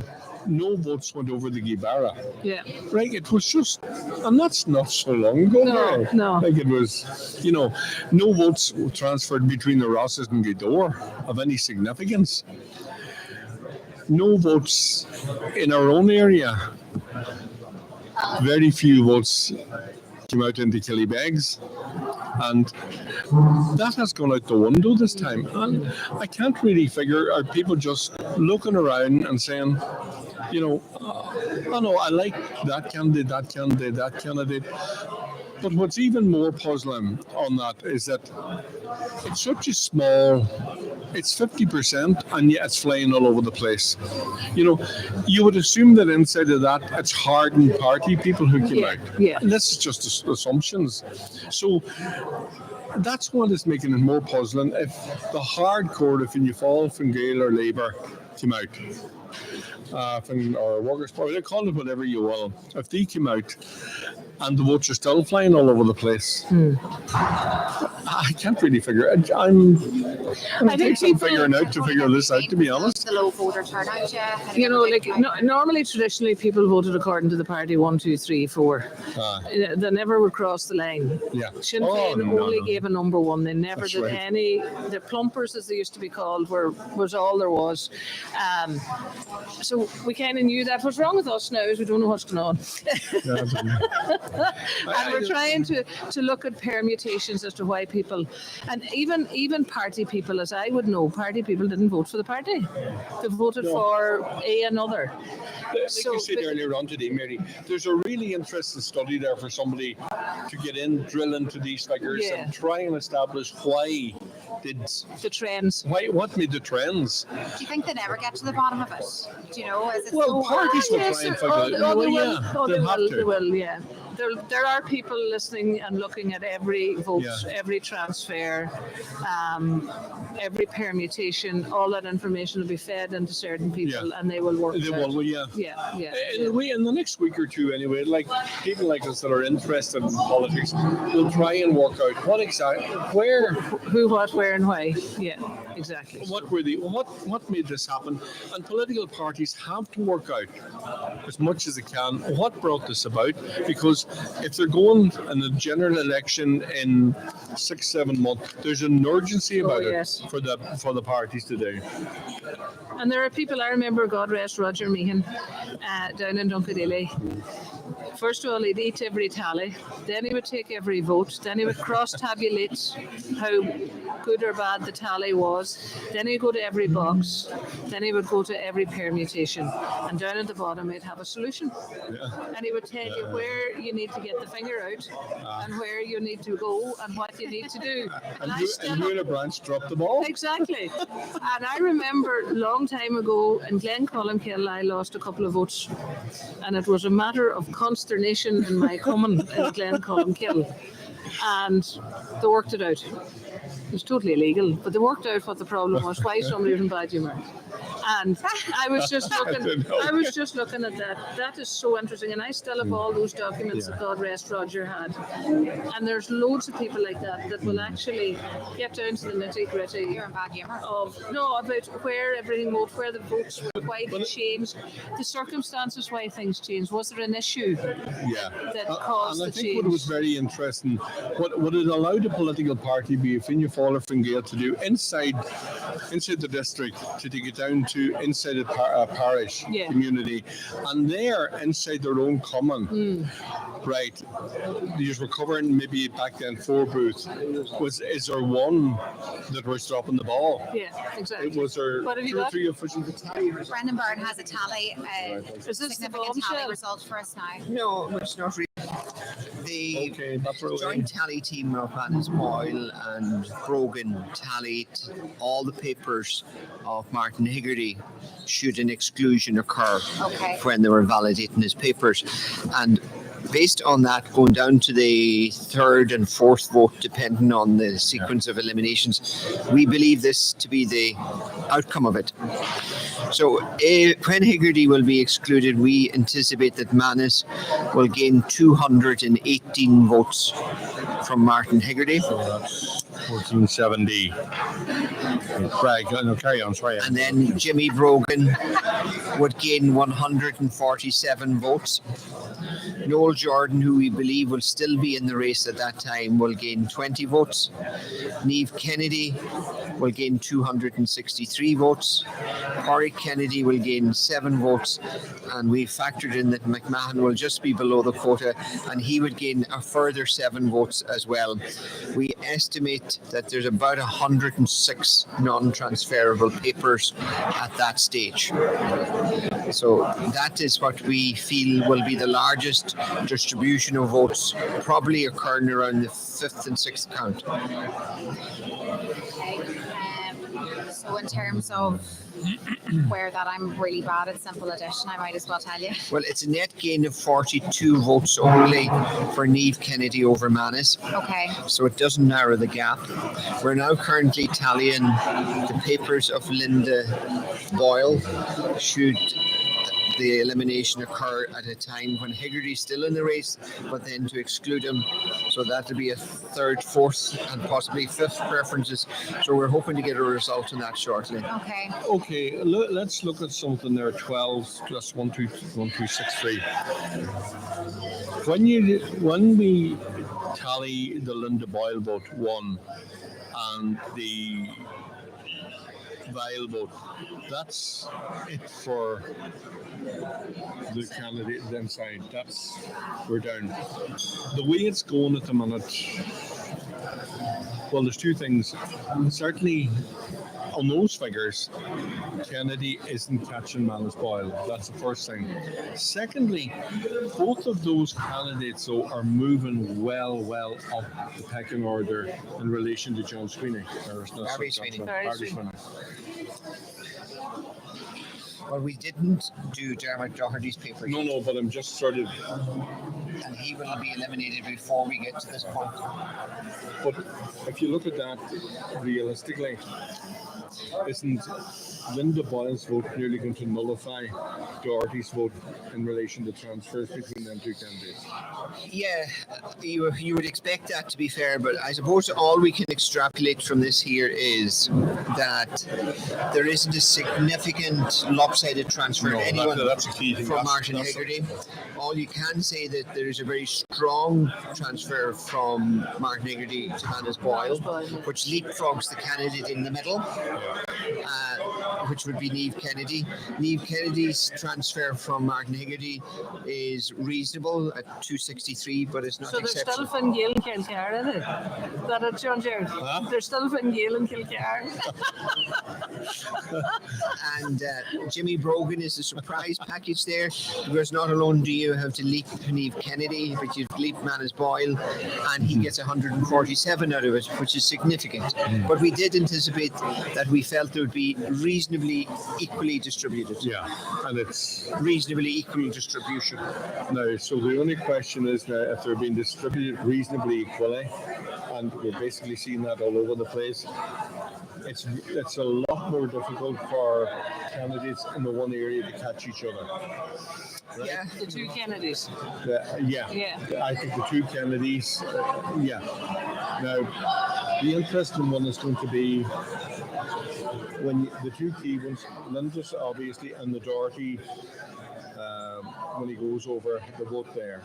no votes went over the Gibara. Yeah. Right, it was just, and that's not so long ago. No. Like it was, no votes transferred between the Rosses and Gidor of any significance. No votes in our own area. Very few votes came out into Killybegs, and that has gone out the window this time. And I can't really figure, are people just looking around and saying, I like that candidate. But what's even more puzzling on that is that it's such a small, it's 50%, and yet it's flying all over the place. You would assume that inside of that, it's hardened party people who came out. Yeah. And this is just assumptions. So that's what is making it more puzzling. If the hardcore, if you fall from Gael or Labour came out, or Workers' Party, they call it whatever you will. If they came out and the votes are still flying all over the place, I can't really figure it. I'm take some figuring out to figure this out, to be honest. The low voter turnout, normally, traditionally, people voted according to the party 1, 2, 3, 4. They never would cross the line. Yeah. Sinn Féin only gave a number one. They never That's did right. any. The plumpers, as they used to be called, was all there was. So we kind of knew that. What's wrong with us now is we don't know what's going on. And we're trying to look at permutations as to why people, and even party people, as I would know, party people didn't vote for the party. They voted for another. Like you said earlier on today, Mary, there's a really interesting study there for somebody to get in, drill into these figures and try and establish why did the trends. What made the trends? Do you think they never get to the bottom of it? Do you know? Is it Well, parties will try and figure it out. They will, yeah. There are people listening and looking at every vote, every transfer, every permutation. All that information will be fed into certain people, and they will work it out. In the next week or two, anyway, like people like us that are interested in politics will try and work out what exactly, where, who, what, where, and why. Yeah, exactly. What made this happen? And political parties have to work out as much as they can what brought this about, because if they're going in the general election in 6-7 months, there's an urgency about it for the parties today. And there are people, I remember, God rest Roger Meehan, down in Donegal ELA. First of all, he'd eat every tally, then he would take every vote, then he would cross-tabulate how good or bad the tally was, then he'd go to every box, then he would go to every permutation, and down at the bottom he'd have a solution. And he would tell you where you need to get the finger out, and where you need to go, and what you need to do. And who in a branch dropped the ball? Exactly. And I remember a long time ago in Glencolmkill, I lost a couple of votes, and it was a matter of consternation in my common in Glencolmkill. and they worked it out. It was totally illegal, but they worked out what the problem was, why somebody was in bad humour. And I was just looking at that. That is so interesting, and I still have all those documents that God rest Roger had. And there's loads of people like that will actually get down to the nitty-gritty. You're in bad humour. About where everything moved, where the votes were, why they changed, the circumstances why things changed. Was there an issue that caused and I the think change? what was very interesting, what it allowed the political party, be it Fianna Fáil or Fine Gael, to do inside the district, to take it down to inside the parish community, and there inside their own common, right? These were covering maybe back then 4 booths. Is there one that was dropping the ball? Yeah, exactly. It was there 2 or 3 officials. Brendan Byrne has a tally, Is this the significant tally bombshell? result for us now. No, it's not really. The joint tally team of Manis Boyle and Brogan tallied all the papers of Martin Higgerty should an exclusion occur when they were validating his papers. And based on that, going down to the 3rd and 4th vote, depending on the sequence of eliminations, we believe this to be the outcome of it. So when Higgerty will be excluded, we anticipate that Manis will gain 218 votes from Martin Higgerty. So that's 1470. Right, no, carry on, sorry. And then Jimmy Brogan would gain 147 votes. Noel Jordan, who we believe will still be in the race at that time, will gain 20 votes. Niamh Kennedy will gain 263 votes. Corey Kennedy will gain 7 votes. And we factored in that McMahon will just be below the quota, and he would gain a further 7 votes as well. We estimate that there's about 106 non-transferable papers at that stage. So that is what we feel will be the largest distribution of votes, probably occurring around the 5th and 6th count. So in terms of where that I'm really bad at simple addition, I might as well tell you. Well, it's a net gain of 42 votes only for Niamh Kennedy over Manis. Okay. So it doesn't narrow the gap. We're now currently tallying the papers of Linda Boyle. Should the elimination occur at a time when Higgerty's still in the race, but then to exclude him, so that'll be a 3rd, 4th, and possibly 5th preferences. So we're hoping to get a result on that shortly. Okay, let's look at something there. 12 plus 1, 2, 1, 2, 6, 3. When we tally the Linda Boyle vote 1 and the Vile vote, that's it for the candidate them side. We're down. The way it's going at the minute, well, there's 2 things. Certainly on those figures, Kennedy isn't catching Manis Boyle. That's the first thing. Secondly, both of those candidates though are moving well up the pecking order in relation to John Sweeney. Barry Sweeney. Barry Sweeney. Well, we didn't do Dermot Doherty's paper. No, but I'm just sort of... And he will be eliminated before we get to this point. But if you look at that realistically, isn't Linda Boyle's vote nearly going to nullify Doherty's vote in relation to transfers between them 2 candidates? Yeah, you would expect that, to be fair, but I suppose all we can extrapolate from this here is that there isn't a significant lopsided transfer to anyone that's a key thing. from Martin Higgerty. All you can say that there is a very strong transfer from Martin Higgerty to Manis Boyle, which leapfrogs the candidate in the middle, which would be Niamh Kennedy. Niamh Kennedy's transfer from Martin Higgerty is reasonable at 263, but it's not exceptional. So they're still Fine Gael and Kilcar, isn't it? Is that it, John Jared? Huh? They're still Fine Gael and Kilcar. And Jimmy Brogan is a surprise package there, because not alone do you have to leap Niamh Kennedy, but you've leaped Manis Boyle, and he gets 147 out of it, which is significant. But we did anticipate that we felt it would be reasonably equally distributed. Yeah, and it's reasonably equal distribution. now. So the only question is now if they're being distributed reasonably equally, and we're basically seeing that all over the place. It's a lot more difficult for candidates in the one area to catch each other. Right? Yeah, the two Kennedys. Yeah. I think the two Kennedys. Yeah. Now, the interesting one is going to be when the two key ones, Lindis obviously, and the Doherty, when he goes over the vote there.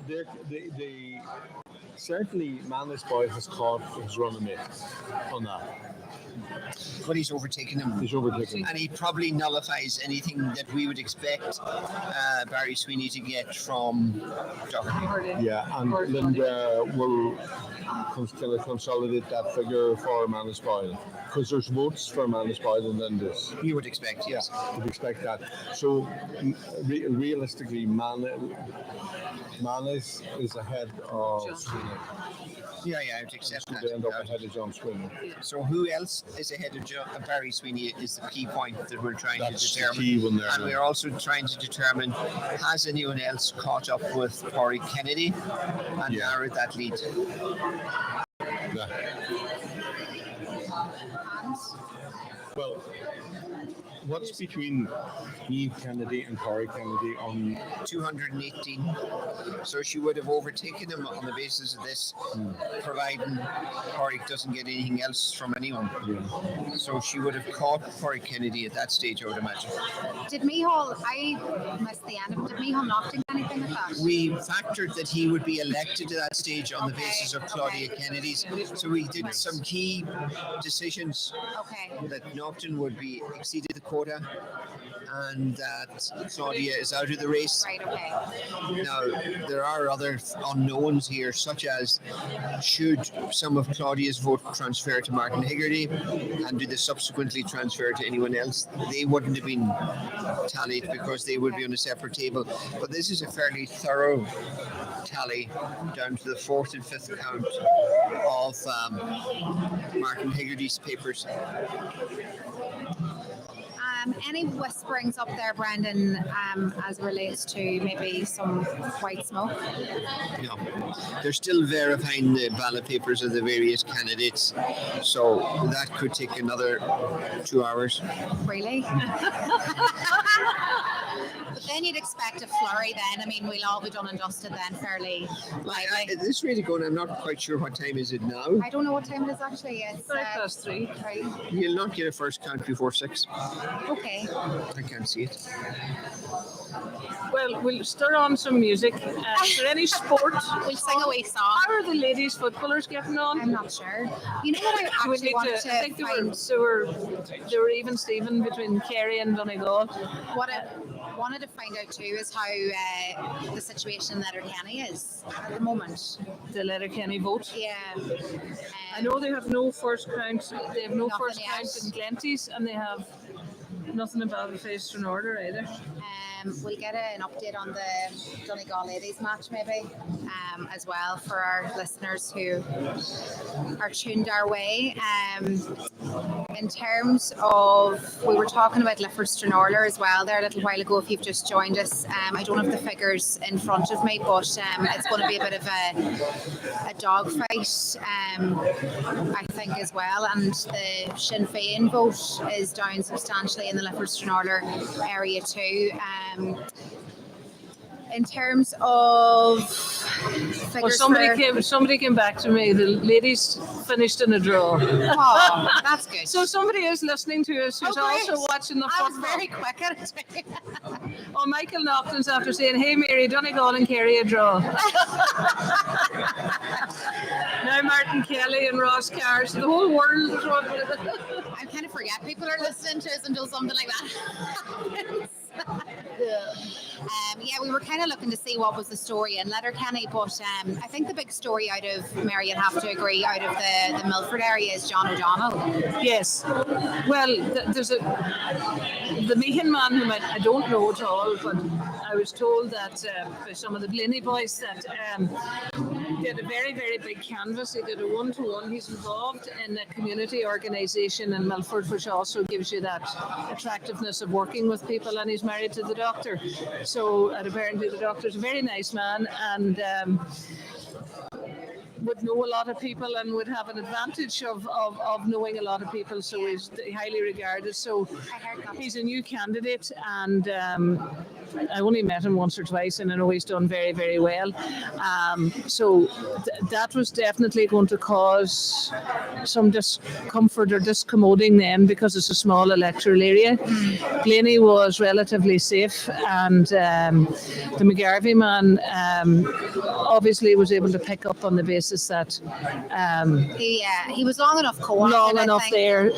They certainly Manis Boyle has caught his running mate on that. But he's overtaken him. He's overtaken him. And he probably nullifies anything that we would expect Barry Sweeney to get from Doherty. Yeah, and Linda will kind of consolidate that figure for Manis Boyle because there's votes for Manis Boyle and Linda's. You would expect, yes. Yeah, you'd expect that. So realistically, Manis is ahead of Sweeney. Yeah, I would accept that. They end up ahead of John Sweeney. So who else is ahead of Barry Sweeney is the key point that we're trying to determine. The key one there. And we're also trying to determine, has anyone else caught up with Corey Kennedy and narrowed that lead? Yeah. Well, what's between Niamh Kennedy and Corey Kennedy on 218? So she would have overtaken him on the basis of this, providing Corey doesn't get anything else from anyone. Yeah. So she would have caught Corey Kennedy at that stage, I would imagine. Did Micheál, I missed the end of it, did Micheál not do anything with that? We factored that he would be elected to that stage on the basis of Claudia Kennedy's. So we did some key decisions that Naughton would be exceeded the quota and that Claudia is out of the race. Right, okay. Now, there are other unknowns here, such as should some of Claudia's vote transfer to Martin Higgerty and do they subsequently transfer to anyone else? They wouldn't have been tallied because they would be on a separate table. But this is a fairly thorough tally down to the fourth and fifth count of Martin Higgerty's papers. Any whisperings up there, Brendan, as it relates to maybe some white smoke? No, they're still verifying the ballot papers of the various candidates, so that could take another 2 hours. Really? But then you'd expect a flurry then. I mean, we'll all be done and dusted then fairly lively. This really going, I'm not quite sure what time is it now. I don't know what time it is actually. It's 3:03. Right. You'll not get a first count before 6. Okay. I can't see it. Well, we'll stir on some music. Is there any sport? We'll sing a wee song. How are the ladies footballers getting on? I'm not sure. You know what I actually wanted to I think they were even Stephen between Kerry and Donegal. What I wanted to find out too is how the situation in Letterkenny is at the moment. The Letterkenny vote. Yeah. I know they have no first count. They have no first yet. count in Glenties, and they have nothing about the phased in order either. We'll get an update on the Donegal ladies match maybe as well for our listeners who are tuned our way. In terms of, we were talking about Lifford Stranorlar as well there a little while ago if you've just joined us. I don't have the figures in front of me, but it's going to be a bit of a dogfight I think as well, and the Sinn Féin vote is down substantially in the Lifford Stranorlar area too. In terms of figures, somebody came back to me. The ladies finished in a draw. Oh, that's good. So somebody is listening to us who's also watching the football. I was very quick at it. Oh, Michael Naughton's after saying, "Hey, Mary, Donegal and Kerry a draw." Now Martin Kelly and Ross Carr, so the whole world is what. I kind of forget people are listening to us until something like that. Yeah, we were kind of looking to see what was the story in Letterkenny, but I think the big story out of, Mary, you'll have to agree, out of the Milford area is John O'Donnell. Yes. Well, there's the Meehan man whom I don't know at all, but I was told that by some of the Blaney boys that they had a very, very big canvas. They did a one-to-one. He's involved in a community organisation in Milford, which also gives you that attractiveness of working with people, and he's married to the doctor. So apparently the doctor's a very nice man, and would know a lot of people and would have an advantage of knowing a lot of people, so he's highly regarded. So he's a new candidate, and I only met him once or twice, and I know he's done very, very well. So that was definitely going to cause some discomfort or discommoding them, because it's a small electoral area. Blaney was relatively safe, and the McGarvey man obviously was able to pick up on the basis that he was long enough co-opted.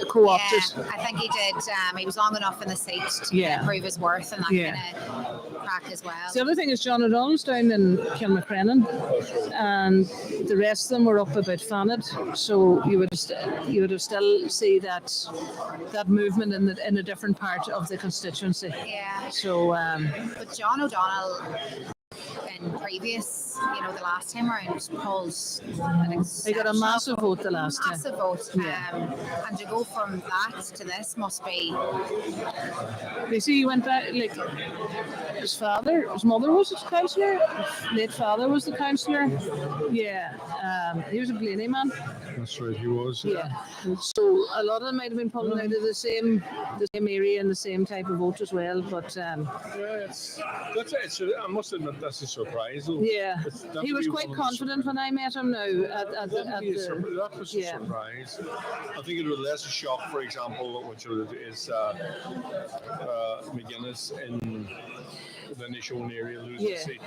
Co-opted. Yeah, I think he did. He was long enough in the seat to prove his worth, and that kind of crack as well. The other thing is John O'Donnell's down in Kilmacrennan, and the rest of them were up about Fanad. So you would have still see that movement in a different part of the constituency. Yeah. So, but John O'Donnell, in previous, the last time around, polls. They got a massive vote the last time. Massive vote. And to go from that to this must be. You see, he went back, like, his mother was his councillor, his late father was the councillor. Yeah, he was a Blaney man. That's right, he was. Yeah. So a lot of them might have been pulling out of the same area and the same type of vote as well. But I must admit that's a surprise. Yeah, he was quite confident when I met him. Now that was a surprise. I think it was less a shock, for example, which is McGuinness in the initial area losing the seat.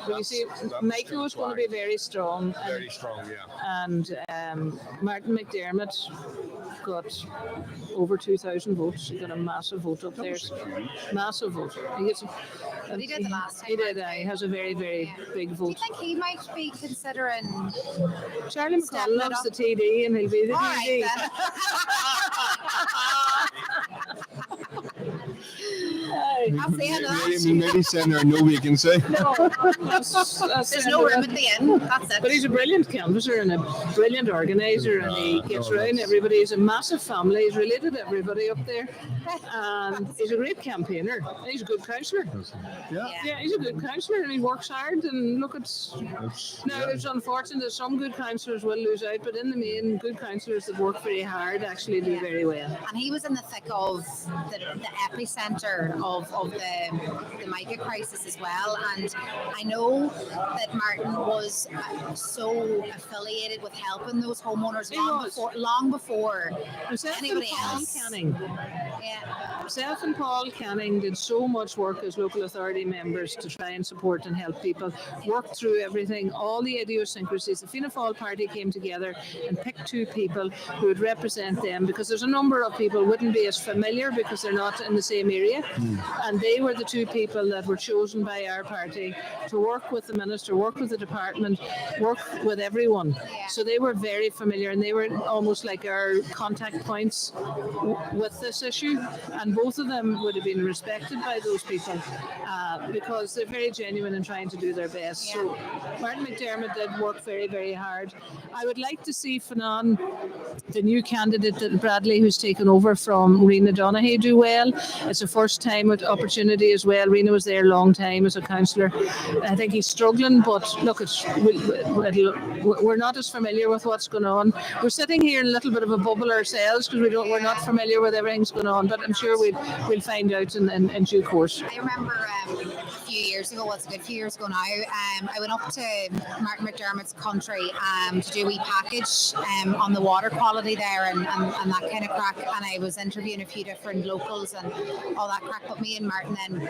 But you see, Michael was going to be very strong. Very strong, yeah. And Martin McDermott got over 2,000 votes. He got a massive vote up there. Massive vote. He did the last time. He did. He has a very, very big vote. Do you think he might be considering? Charlie McCall loves the TD, and he'll be the TD. That's the end of that. Maybe saying there are no vacancy. No, there's no room at the end. That's it. But he's a brilliant canvasser and a brilliant organiser, and he gets round everybody. He's a massive family. He's related to everybody up there, and he's a great campaigner. And he's a good councillor. Yeah, he's a good councillor, and he works hard. And look, it's unfortunate that some good councillors will lose out, but in the main, good councillors that work very hard actually do very well. And he was in the thick of the epicentre of the mica crisis as well, and I know that Martin was so affiliated with helping those homeowners long before anybody else. Myself and Paul Canning did so much work as local authority members to try and support and help people, work through everything, all the idiosyncrasies. The Fianna Fáil party came together and picked two people who would represent them, because there's a number of people who wouldn't be as familiar because they're not in the same area. And they were the two people that were chosen by our party to work with the minister, work with the department, work with everyone. So they were very familiar, and they were almost like our contact points with this issue. And both of them would have been respected by those people because they're very genuine in trying to do their best. So Martin McDermott did work very, very hard. I would like to see Fanon, the new candidate that Bradley, who's taken over from Rena Donaghy, do well. It's a first time opportunity as well. Rena was there a long time as a councillor. I think he's struggling, but look, we're not as familiar with what's going on. We're sitting here in a little bit of a bubble ourselves because we're not familiar with everything's going on, but I'm sure we'll find out in due course. I remember a few years ago, a good few years ago now, I went up to Martin McDermott's country to do a wee package on the water quality there and that kind of crack, and I was interviewing a few different locals and all that crack, but me and Martin then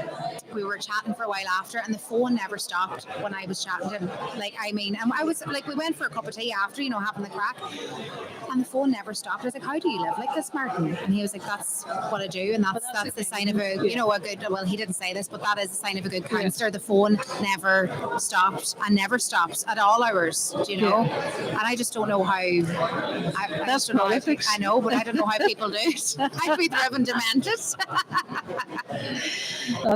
we were chatting for a while after, and the phone never stopped when I was chatting to him. I was like, we went for a cup of tea after, having the crack, and the phone never stopped. I was like, how do you live like this, Martin? And he was like, that's what I do, and that's the sign of a a good, well, he didn't say this, but that is a sign of a good councillor. The phone never stopped and never stops at all hours, and I just don't know how. That's politics. I know, but I don't know how people do it. I'd be driven demented.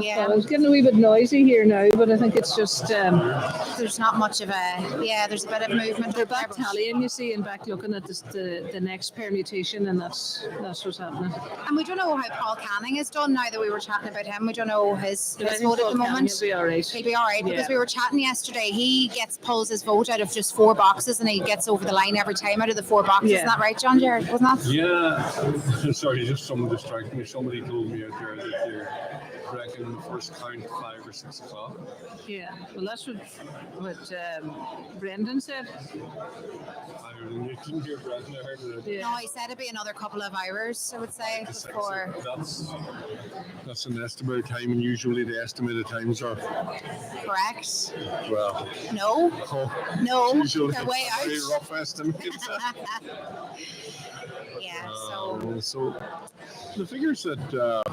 Yeah. It's getting a wee bit noisy here now, but I think it's just There's not much of there's a bit of movement. they're back tallying, you see, and back looking at the next permutation, and that's what's happening. And we don't know how Paul Canning is done now that we were chatting about him. We don't know his But I think vote at Paul the moment. Canning will be all right. He'll be all right because Yeah. we were chatting yesterday. He pulls his vote out of just 4 boxes and he gets over the line every time out of the 4 boxes. Yeah. Isn't that right, John Jared? Wasn't that? Yeah. Sorry, just someone distracted me. Somebody told me out there that they're reckoning the first count 5 or 6 o'clock. Yeah, well, that's what Brendan said. I didn't hear Brendan. I heard it. Yeah. No, he said it'd be another couple of hours, I would say, before. That's an estimated time, and usually the estimated times are Correct. well. No. No. Usually They're way out. very rough estimates. Yeah. So the figures that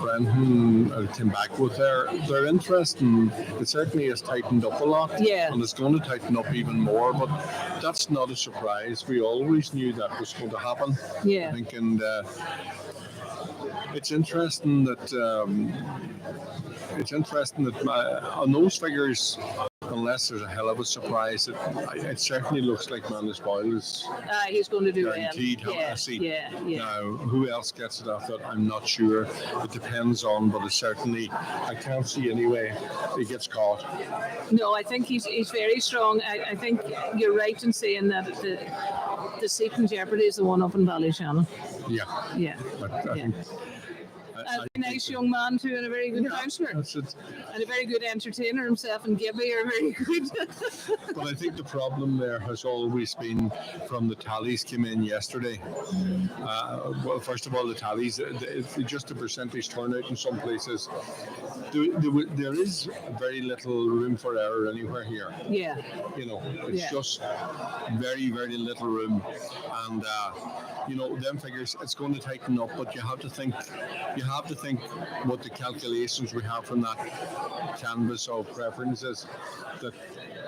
Brendan came back with, they're interesting. It certainly has tightened up a lot, Yeah. and it's going to tighten up even more. But that's not a surprise. We always knew that was going to happen. Yeah. I think, and it's interesting that on those figures, unless there's a hell of a surprise, it certainly looks like Manis Boyle is He's going to do guaranteed well. a seat. Yeah. Now, who else gets it after that? I'm not sure. It depends on, but it's certainly, I can't see anyway he gets caught. No, I think he's very strong. I think you're right in saying that the seat in jeopardy is the one up in Ballyshannon. Yeah. Yeah. I think, A nice young man too, and a very good counsellor, and a very good entertainer himself. And Gibby are very good. But I think the problem there has always been from the tallies came in yesterday. Well, first of all, the tallies, just the percentage turnout in some places. There is very little room for error anywhere here. Yeah. It's just very, very little room. And, them figures, it's going to tighten up, but you have to think what the calculations we have from that canvas of preferences, that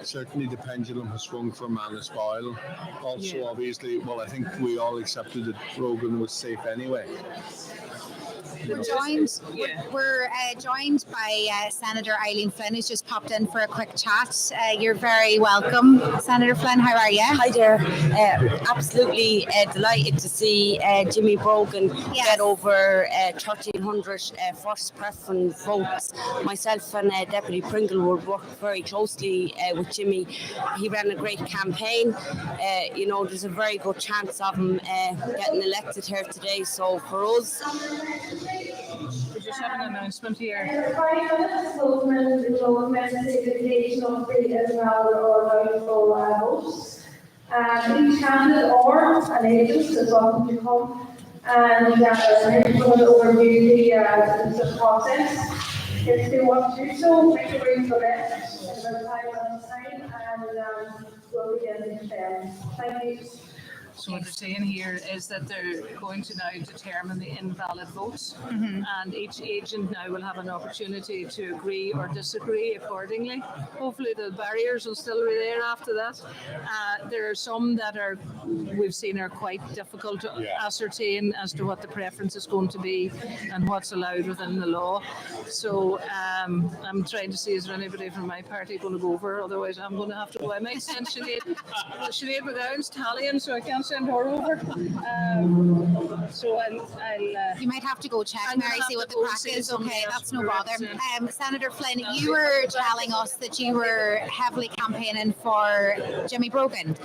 certainly the pendulum has swung for Manis Boyle. Also, obviously, well, I think we all accepted that Rogan was safe anyway. We're joined by Senator Eileen Flynn, who's just popped in for a quick chat. You're very welcome, Senator Flynn. How are you? Hi there. Absolutely delighted to see Jimmy Brogan get over 1,300 first preference votes. Myself and Deputy Pringle would work very closely with Jimmy. He ran a great campaign. There's a very good chance of him getting elected here today. So for us, We just have an announcement here. Each candidate or an agent is welcome to come and going to overview the process. If they want to do so, make sure you go there in about 5 minutes' time, and we'll begin in 10. Thank you. So what they're saying here is that they're going to now determine the invalid votes, and each agent now will have an opportunity to agree or disagree accordingly. Hopefully the barriers will still be there after that. There are some that we've seen are quite difficult to ascertain as to what the preference is going to be and what's allowed within the law. So I'm trying to see, is there anybody from my party going to go over? Otherwise I'm going to have to go. I might send Sinead McGowan's tallying, so I can't send her over. So I'll you might have to go check, Mary, see what the crack is. Okay, that's no bother. Senator Flynn, you were telling us that you were heavily campaigning for Jimmy Brogan.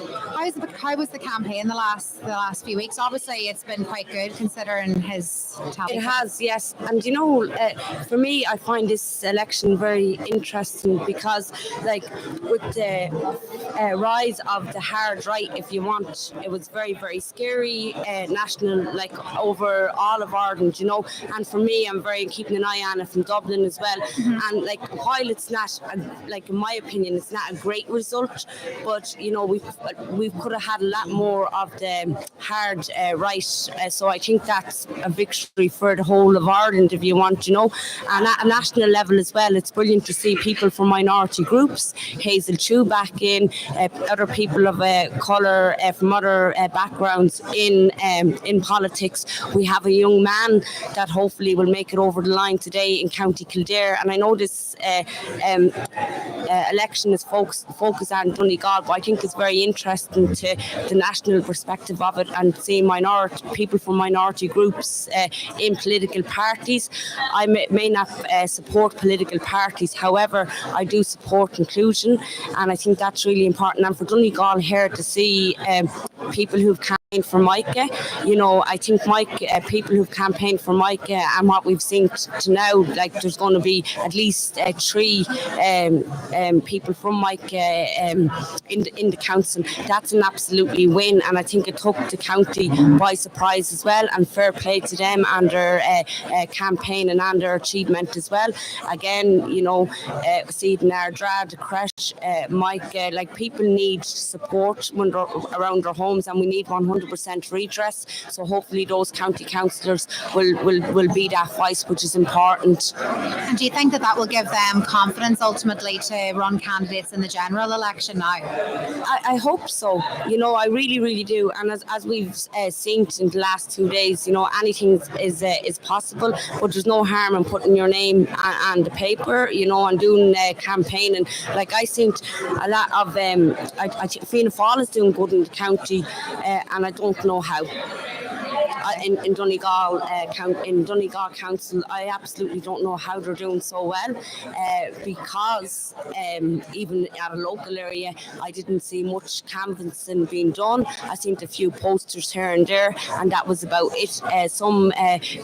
How was the campaign the last few weeks? Obviously, it's been quite good considering his tally. It has, yes. And for me, I find this election very interesting because, with the rise of the hard right, if you want, it was very, very scary, national, over all of Ireland, and for me, I'm very keeping an eye on it from Dublin as well. And while it's not, in my opinion, it's not a great result, but we could have had a lot more of the hard right. So I think that's a victory for the whole of Ireland, if you want, and at a national level as well. It's brilliant to see people from minority groups, Hazel Chu back in, other people of colour from other backgrounds in politics. We have a young man that hopefully will make it over the line today in County Kildare, and I know this election is focused on Donegal, but I think it's very interesting to the national perspective of it, and seeing people from minority groups in political parties. I may not support political parties, however, I do support inclusion, and I think that's really important. And for Donegal here to see people who've campaigned for Micah, I think people who've campaigned for Micah, and what we've seen to now, like there's going to be at least 3 people from Micah in the council. That's an absolutely win, and I think it took the county by surprise as well, and fair play to them and their campaign and their achievement as well. Again, see it in Ardra, the creche, Micah, like people need support around their homes, and we need 100% redress. So hopefully those county councillors will be that voice, which is important. And do you think that will give them confidence ultimately to run candidates in the general election now? I hope so. I really, really do. And as we've seen in the last 2 days, anything is possible, but there's no harm in putting your name on the paper, and doing campaigning. Like I think a lot of I think Fianna Fáil is doing good in the county, and I don't know how. In Donegal Council, I absolutely don't know how they're doing so well, because even at a local area, I didn't see much canvassing being done. I seen a few posters here and there, and that was about it. Some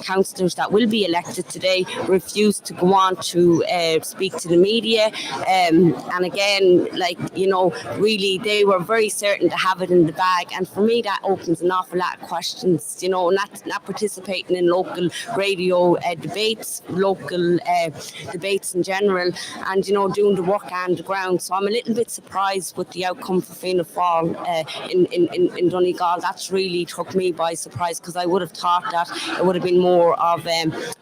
councillors that will be elected today refused to go on to speak to the media, and again, really they were very certain to have it in the bag, and for me that opens an awful lot of questions, not participating in local radio debates, local debates in general, and doing the work on the ground. So I'm a little bit surprised with the outcome for Fianna Fáil in Donegal. That's really took me by surprise, because I would have thought that it would have been more of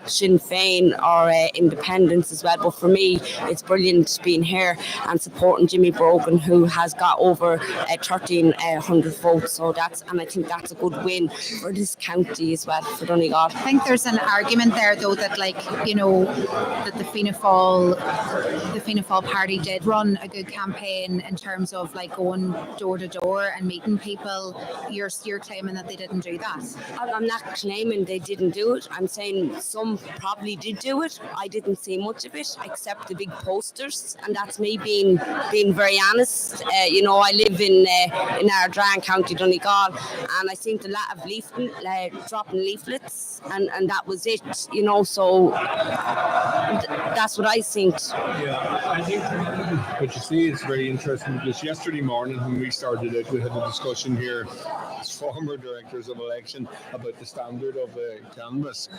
Sinn Féin or independence as well. But for me, it's brilliant being here and supporting Jimmy Brogan, who has got over 1,300 votes. So I think that's a good win for this county as well, for Donegal. I think there's an argument there, though, that that the Fianna Fáil party did run a good campaign in terms of going door to door and meeting people. You're claiming that they didn't do that. I'm not claiming they didn't do it. I'm saying some probably did do it. I didn't see much of it except the big posters, and that's me being very honest. I live in Ardra, County Donegal, and I seen a lot of dropping leaflets, and that was it. So that's what I think. Yeah, I think what you see is very interesting, because yesterday morning when we started it, we had a discussion here as former directors of election about the standard of the canvass.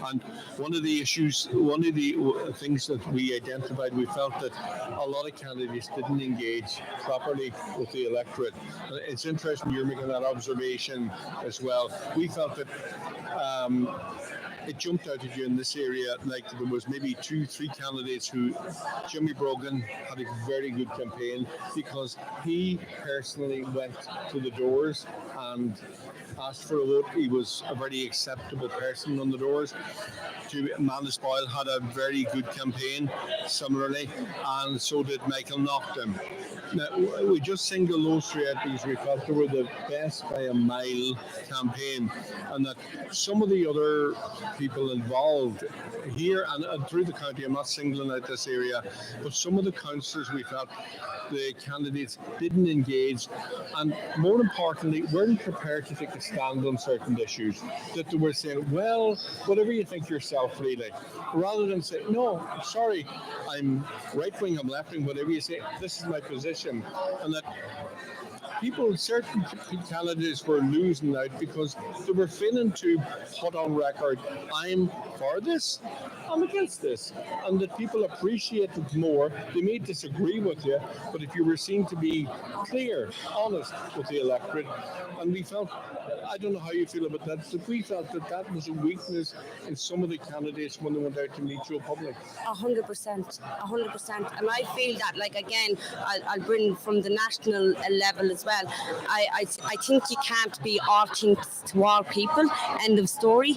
And one of the things that we identified, we felt that a lot of candidates didn't engage properly with the electorate. It's interesting you're making that observation as well. We felt that it jumped out at you in this area, like there was maybe 2-3 candidates who Jimmy Brogan had a very good campaign, because he personally went to the doors and asked for a vote. He was a very acceptable person on the doors. Manis Boyle had a very good campaign similarly, and so did Michael Naughton. Now, we just singled those 3 out because we felt they were the best by a mile campaign, and that some of the other people involved here and through the county, I'm not singling out this area, but some of the councillors, we felt the candidates didn't engage, and more importantly, weren't prepared to take a stand on certain issues. That they were saying, well, whatever you think yourself, really, rather than say, no, sorry, I'm right wing, I'm left wing, whatever you say, this is my position. And that certain candidates were losing out because they were failing to put on record, I'm for this, I'm against this, and that people appreciated more. They may disagree with you, but if you were seen to be clear, honest with the electorate, and we felt, I don't know how you feel about that, but we felt that was a weakness in some of the candidates when they went out to meet your public. 100%, and I feel that, again, I'll bring from the national level as well. I think you can't be all things to all people. End of story.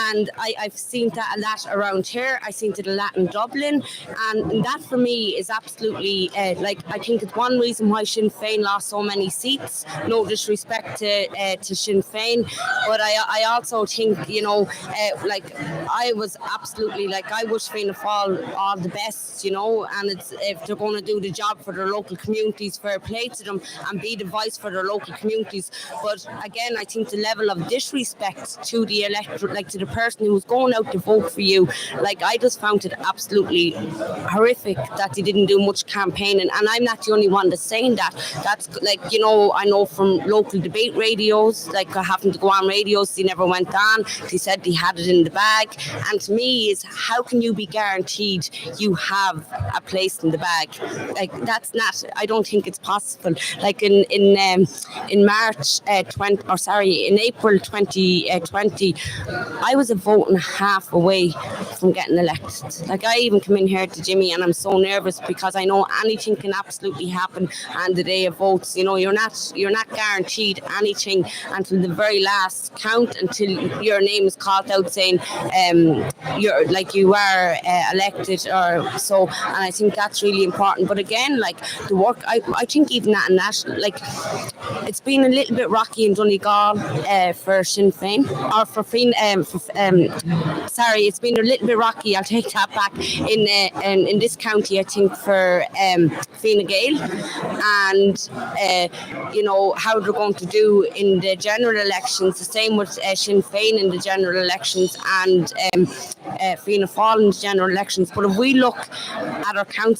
And I've seen that a lot around here. I've seen it a lot in Dublin, and that for me is absolutely I think it's one reason why Sinn Féin lost so many seats. No disrespect to Sinn Féin, but I also think I was absolutely I wish Fianna Fáil all the best, and it's if they're going to do the job for their local communities, fair play to them and be the voice for their local communities. But again, I think the level of disrespect to the electorate, to the person who was going out to vote for you, I just found it absolutely horrific that they didn't do much campaigning. And I'm not the only one that's saying that. That's I know from local debate radios, having to go on radios, they never went on. They said they had it in the bag. And to me is, how can you be guaranteed you have a place in the bag? That's not, I don't think it's possible. In March in April 2020, I was a vote and a half away from getting elected. I even come in here to Jimmy and I'm so nervous because I know anything can absolutely happen on the day of votes. You're not guaranteed anything until the very last count, until your name is called out saying you are elected or so. And I think that's really important. But again, the work, I think even that national, it's been a little bit rocky in Donegal for Sinn Féin, or for sorry, it's been a little bit rocky, I'll take that back, in this county, I think, for Fine Gael, and how they're going to do in the general elections, the same with Sinn Féin in the general elections, and Fianna Fáil in the general elections. But if we look at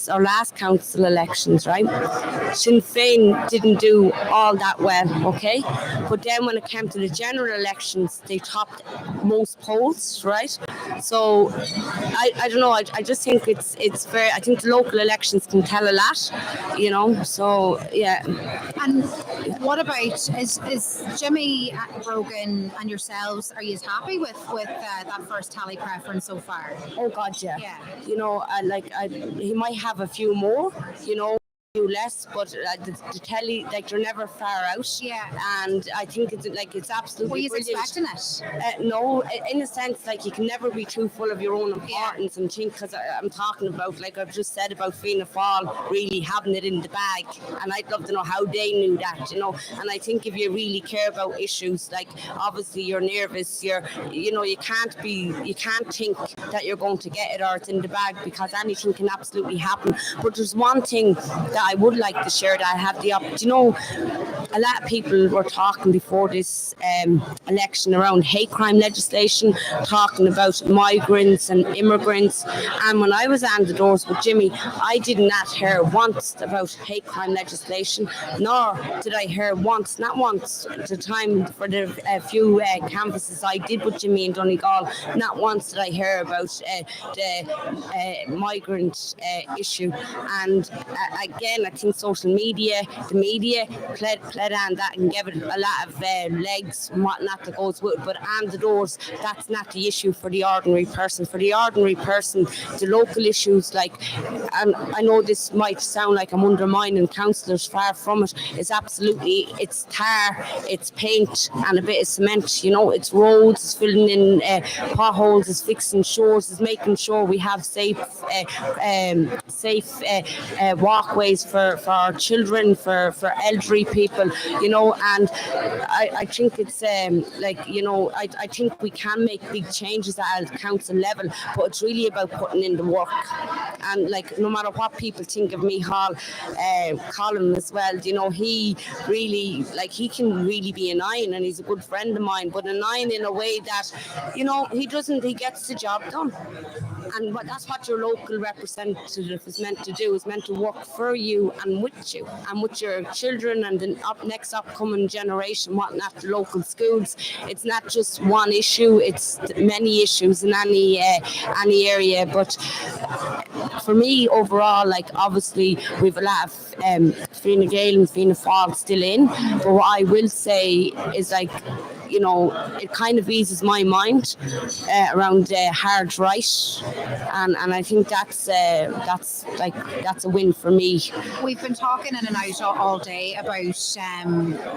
our last council elections, right, Sinn Féin didn't do all that well, okay? But then when it came to the general elections, they topped most polls, right? So I don't know, I just think it's very, I think the local elections can tell a lot, so yeah. And what about, is Jimmy Brogan and yourselves, are you happy with that first tally preference so far? Oh God, yeah. He might have a few more, less, but the telly, they're never far out. Yeah. And I think it's absolutely Were you brilliant. expecting it? No, in a sense, you can never be too full of your own importance and think, because I'm talking about, I've just said about Fianna Fáil really having it in the bag, and I'd love to know how they knew that, and I think if you really care about issues, obviously you're nervous, you can't think that you're going to get it or it's in the bag, because anything can absolutely happen. But there's one thing that I would like to share that I have the opportunity. A lot of people were talking before this election around hate crime legislation, talking about migrants and immigrants. And when I was on the doors with Jimmy, I did not hear once about hate crime legislation, nor did I hear once, not once, at the time for the few canvasses I did with Jimmy in Donegal, not once did I hear about the migrant issue. And again, I think social media, the media played on that and gave it a lot of legs and whatnot that goes with it. But on the doors, that's not the issue for the ordinary person. For the ordinary person, the local issues, and I know this might sound like I'm undermining councillors, far from it. It's absolutely, it's tar, it's paint and a bit of cement, it's roads, it's filling in potholes, it's fixing shores, it's making sure we have safe walkways for our children, for elderly people, and I think it's I think we can make big changes at a council level, but it's really about putting in the work. And no matter what people think of Micheál Collin as well, he really, he can really be an iron, and he's a good friend of mine, but an iron in a way that, he gets the job done. And that's what your local representative is meant to do, is meant to work for you and with you and with your children and the next upcoming generation, whatnot, the local schools. It's not just one issue, it's many issues in any area. But for me, overall, obviously, we've a lot of Fine Gael and Fianna Fáil still in. But what I will say is, it kind of eases my mind around hard right, and I think that's a win for me. We've been talking in and out all day about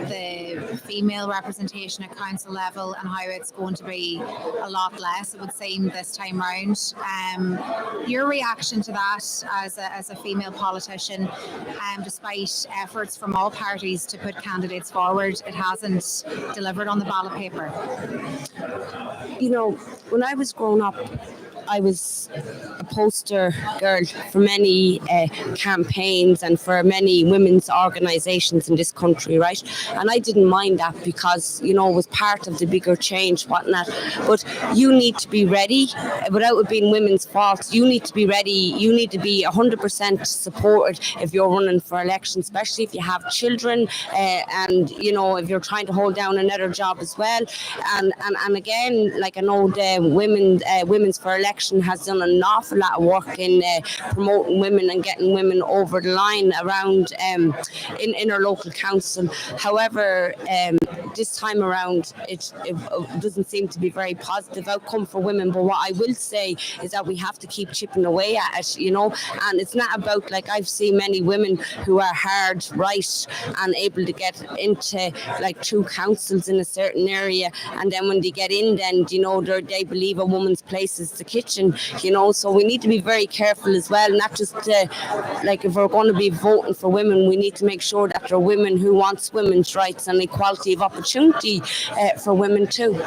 the female representation at council level and how it's going to be a lot less, it would seem, this time round. Your reaction to that as a female politician, despite efforts from all parties to put candidates forward, it hasn't delivered on the ballot paper? When I was growing up, I was a poster girl for many campaigns and for many women's organisations in this country, right? And I didn't mind that because, it was part of the bigger change, whatnot. But you need to be ready, without it being women's fault. You need to be ready. You need to be 100% supported if you're running for election, especially if you have children and, if you're trying to hold down another job as well. And again, like I know the Women's for Election has done an awful lot of work in promoting women and getting women over the line around in our local council. However, this time around, it doesn't seem to be very positive outcome for women. But what I will say is that we have to keep chipping away at it, and it's not about, like, I've seen many women who are hard right and able to get into like 2 councils in a certain area, and then when they get in, then they believe a woman's place is the kitchen, so we need to be very careful as well, not just like if we're going to be voting for women, we need to make sure that there are women who wants women's rights and equality of opportunity for women too.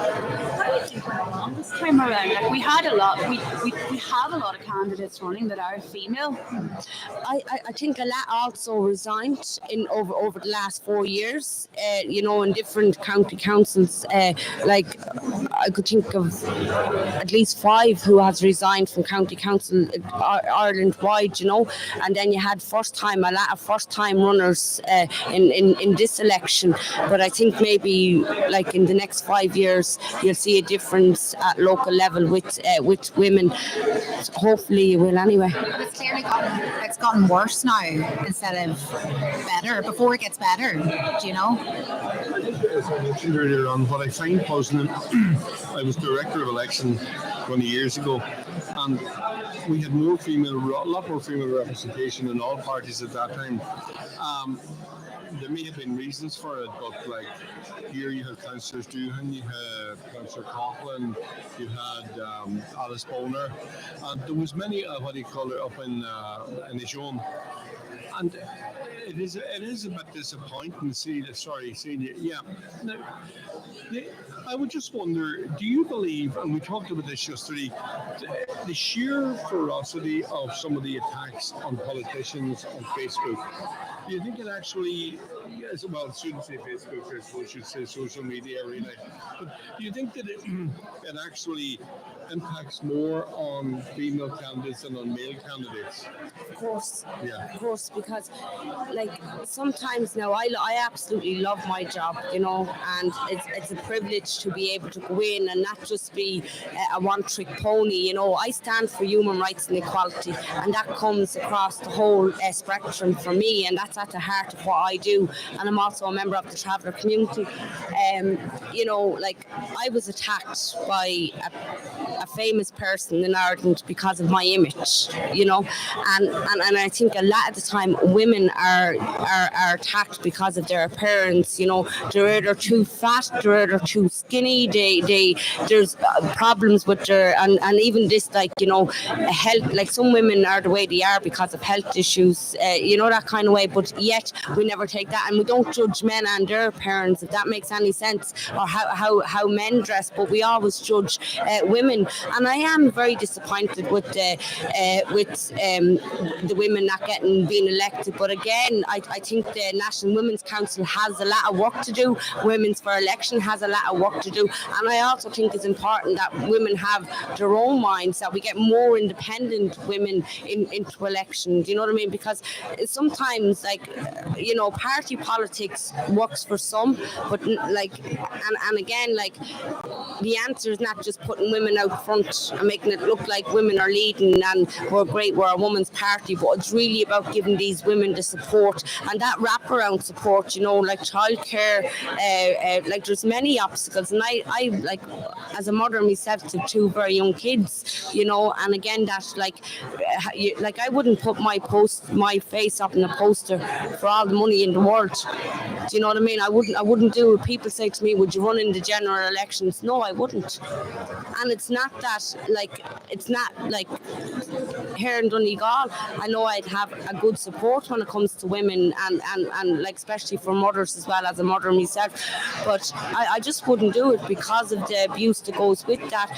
This time around, like, we have a lot of candidates running that are female. I think a lot also resigned over the last 4 years, in different county councils. Like I could think of at least 5 who has resigned from county council Ireland wide, and then you had a lot of first time runners in this election. But I think maybe like in the next 5 years you'll see a difference at local level with women. Hopefully you will anyway. But it's clearly gotten worse now instead of better. Before it gets better, do you know? As I mentioned earlier on, what I find puzzling, I was director of election 20 years ago, and we had a lot more female representation in all parties at that time. There may have been reasons for it, but like here you had Councillor Doohan, you had Councillor Coughlin, you had Alice Boner, and there was many up in Ijon. And it is a bit disappointing seeing you. Yeah. Now, I would just wonder, do you believe, and we talked about this yesterday, the sheer ferocity of some of the attacks on politicians on Facebook, do you think it actually, well, I shouldn't say Facebook, I suppose I should say social media, really, but do you think that it actually impacts more on female candidates than on male candidates? Of course. Yeah. Of course, because like sometimes now I absolutely love my job, and it's a privilege to be able to go in and not just be a one-trick pony. I stand for human rights and equality, and that comes across the whole spectrum for me, and that's at the heart of what I do. And I'm also a member of the Traveller community. Like I was attacked by a famous person in Ireland because of my image, and I think a lot of the time women are attacked because of their appearance. They're either too fat, they're either too skinny. There's problems with their and even this health. Like some women are the way they are because of health issues, that kind of way. But yet we never take that, and we don't judge men and their appearance, if that makes any sense, or how men dress. But we always judge women, and I am very disappointed with the women not being elected. But again, I think the National Women's Council has a lot of work to do. Women's for Election has a lot of work to do, and I also think it's important that women have their own minds, that we get more independent women into elections. You know what I mean? Because sometimes, party politics politics works for some, but like, and again, like, the answer is not just putting women out front and making it look like women are leading and we're great, we're a women's party, but it's really about giving these women the support and that wraparound support, you know, like childcare, like there's many obstacles, and I like, as a mother myself to 2 very young kids, you know, and again, that like I wouldn't put my face up in a poster for all the money in the world. Do you know what I mean? I wouldn't do it. People say to me, would you run in the general elections? No, I wouldn't. And it's not like here in Donegal, I know I'd have a good support when it comes to women and like, especially for mothers as well, as a mother myself, but I just wouldn't do it because of the abuse that goes with that,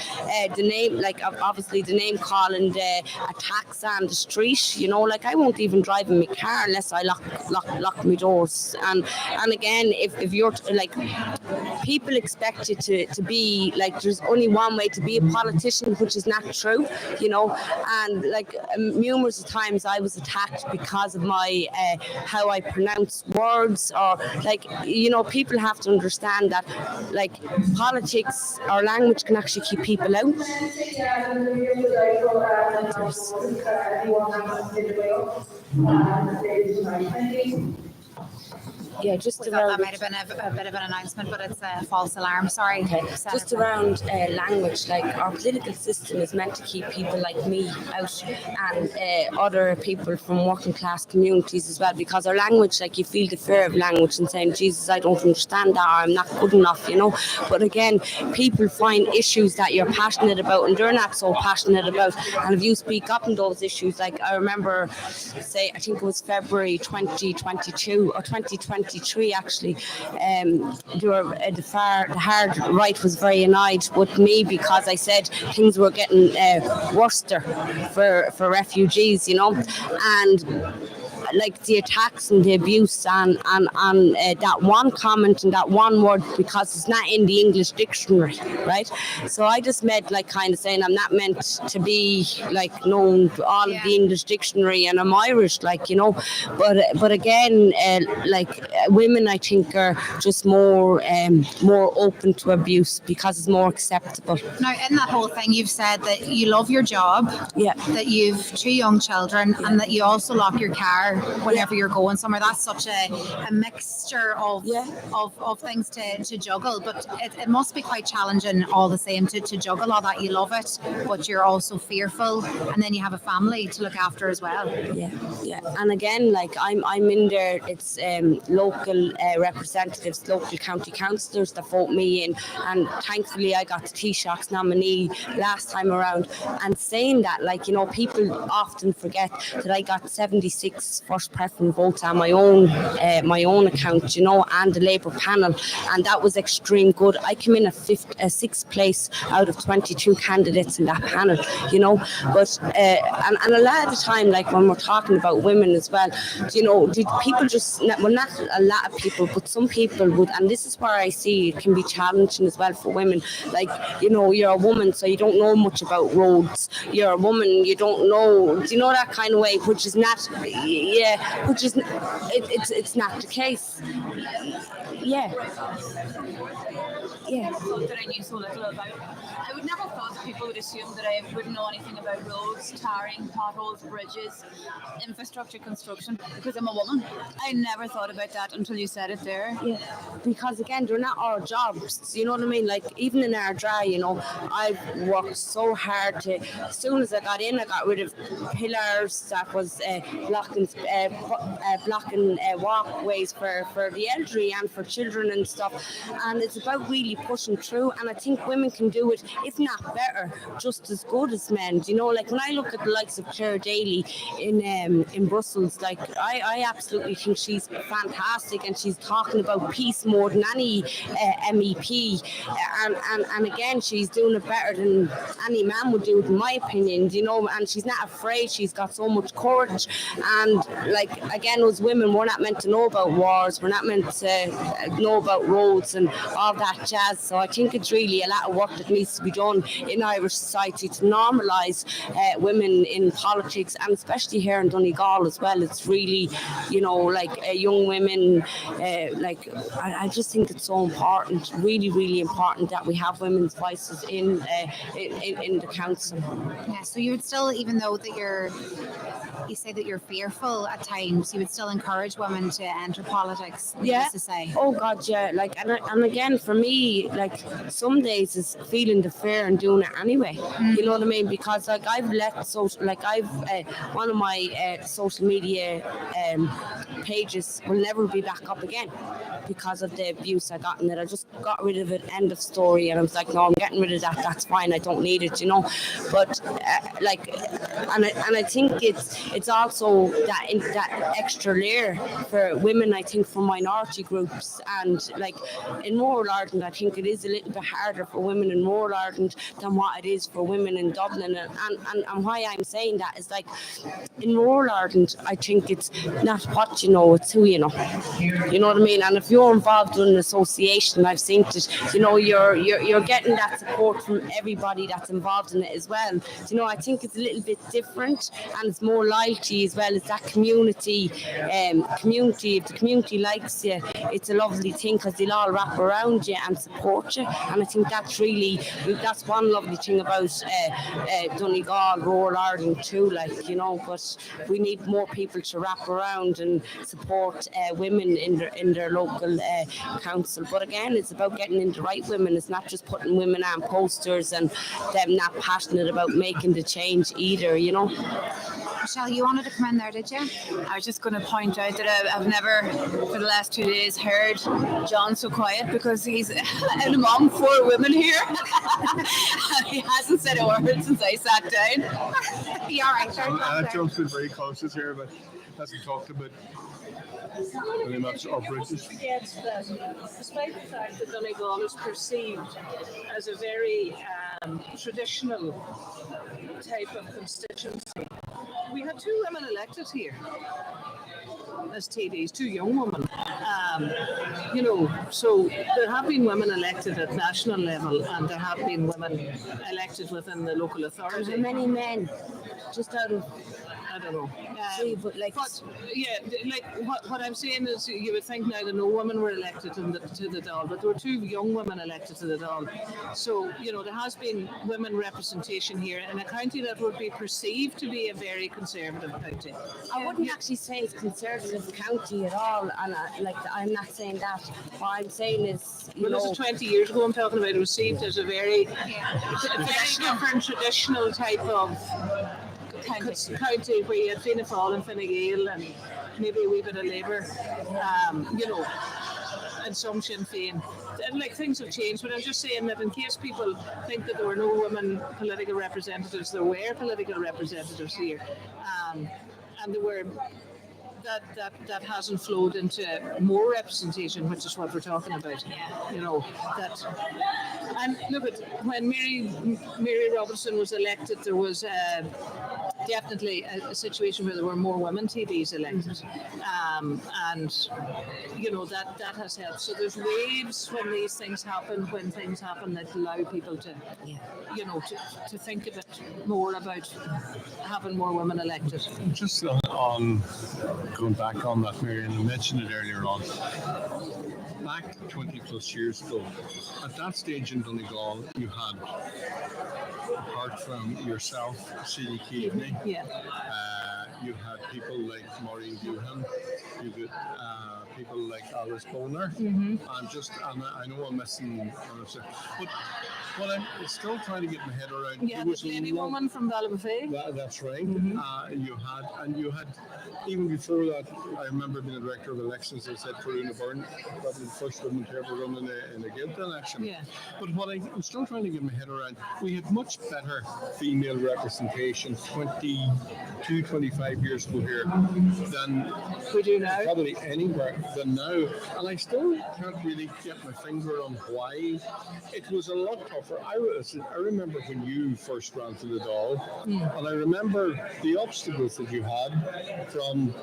the name, like obviously the name calling, the attacks on the street, you know, like I won't even drive in my car unless I lock my doors, and again, if you're like, people expect you to be like, there's only one way to be a politician, which is not true, you know, and like numerous times I was attacked because of my how I pronounce words, or like, you know, people have to understand that like politics or language can actually keep people out. Yeah, just around. That might have been a bit of an announcement, but it's a false alarm. Sorry. Okay. Just around language, like our political system is meant to keep people like me out and other people from working class communities as well, because our language, like, you feel the fear of language and saying, Jesus, I don't understand that, or I'm not good enough, you know. But again, people find issues that you're passionate about and they're not so passionate about, and if you speak up on those issues, like I remember, say, I think it was February 2022 or 2023 actually, the hard right was very annoyed with me because I said things were getting worse for refugees, you know, and like the attacks and the abuse on that one comment and that one word, because it's not in the English dictionary, right? So I just made like kind of saying I'm not meant to be like known all of the English dictionary and I'm Irish, like, you know, but again, like women I think are just more open to abuse because it's more acceptable. Now, in that whole thing, you've said that you love your job, that you've 2 young children, and that you also lock your car whenever you're going somewhere. That's such a mixture of things to juggle, but it must be quite challenging all the same to juggle all that. You love it, but you're also fearful, and then you have a family to look after as well. Yeah, and again, like I'm in there, it's local representatives, local county councillors that vote me in, and thankfully I got the Taoiseach's nominee last time around. And saying that, like, you know, people often forget that I got 76 first preference votes on my own account, you know, and the Labour panel, and that was extreme good. I came in at 6th place out of 22 candidates in that panel, you know. But and a lot of the time, like when we're talking about women as well, you know, people just, well, not a lot of people, but some people would, and this is where I see it can be challenging as well for women. Like, you know, you're a woman, so you don't know much about roads. You're a woman, you don't know, do you know, that kind of way, which is not, which is, it's not the case. That I knew so little about. I would never thought that people would assume that I wouldn't know anything about roads, tarring, potholes, bridges, infrastructure construction, because I'm a woman. I never thought about that until you said it there. Yeah, because again, they're not our jobs, you know what I mean? Like, even in our dry, you know, I've worked so hard to, as soon as I got in, I got rid of pillars that was blocking walkways for the elderly and for children and stuff, and it's about really pushing through, and I think women can do it, if not better, just as good as men. You know, like when I look at the likes of Claire Daly in Brussels, like I absolutely think she's fantastic, and she's talking about peace more than any MEP, and again, she's doing it better than any man would do it, in my opinion, you know, and she's not afraid, she's got so much courage, and like, again, as women, we're not meant to know about wars, we're not meant to know about roads and all that jazz, has. So I think it's really a lot of work that needs to be done in Irish society to normalise women in politics, and especially here in Donegal as well. It's really, young women, I just think it's so important, really, really important that we have women's voices in the council. Yeah, so you would still, even though that you say that you're fearful at times, you would still encourage women to enter politics. Yeah. To say. Oh God, yeah. And again, for me, some days it's feeling the fear and doing it anyway. You know what I mean? Because I've let one of my social media pages will never be back up again because of the abuse I got in it. I just got rid of it. End of story. And I was like, no, I'm getting rid of that. That's fine. I don't need it. But and I think it's also that extra layer for women. I think for minority groups, and in rural Ireland, I think it is a little bit harder for women in rural Ireland than what it is for women in Dublin. And why I'm saying that is in rural Ireland, I think it's not what you know, it's who you know. You know what I mean? And if you're involved in an association, I've seen it. You're getting that support from everybody that's involved in it as well. I think it's a little bit different, and it's more loyalty as well. It's that community. If the community likes you, it's a lovely thing because they'll all wrap around you and support you. And I think that's one lovely thing about Donegal, rural Ireland too. But we need more people to wrap around and support women in their local council. But again, it's about getting in the right women. It's not just putting women on posters and them not passionate about making the change either. Michelle, you wanted to come in there, did you? I was just going to point out that I've never, for the last 2 days, heard John so quiet because he's in among 4 women here. He hasn't said a word since I sat down. You all right, John? John's been very cautious here, but hasn't talked about very much our British. Forgets that despite the fact that Donegal is perceived as a very traditional type of constituency, we had 2 women elected here as TDs, 2 young women. So there have been women elected at national level, and there have been women elected within the local authority. How many men? Just out of I don't know. What I'm saying is, you would think now that no women were elected to the Dáil, but there were 2 young women elected to the Dáil. So, there has been women representation here in a county that would be perceived to be a very conservative county. I wouldn't actually say it's conservative county at all, and I'm not saying that. What I'm saying is, this is 20 years ago I'm talking about, it was received as a very different traditional type of county where you had Fianna Fáil and Fine Gael and maybe a wee bit of Labour, and some Sinn Féin. And things have changed, but I'm just saying that in case people think that there were no women political representatives, there were political representatives here, and there were. That hasn't flowed into more representation, which is what we're talking about. And look at when Mary Robertson was elected, there was definitely a situation where there were more women TDs elected, and that has helped. So there's waves when these things happen, that allow people to to think a bit more about having more women elected. Just on going back on that, Marion, I mentioned it earlier on. Back 20 plus years ago, at that stage in Donegal, you had, apart from yourself, Celia Keaveney, you had people like Maureen Doohan, you got people like Alice Boner, and I know I'm missing, but what I'm still trying to get my head around. Yeah, the lady woman from Ballybofey. That's right. You had even before that. I remember being a director of elections. I said Corina Byrne, probably the first woman to ever run in a Guild election. Yeah. But what I'm still trying to get my head around, we had much better female representation 22, 25 years ago here than we do now. Probably anywhere than now. And I still can't really get my finger on why. It was a lot tougher. I remember when you first ran to the Dáil, and I remember the obstacles that you had from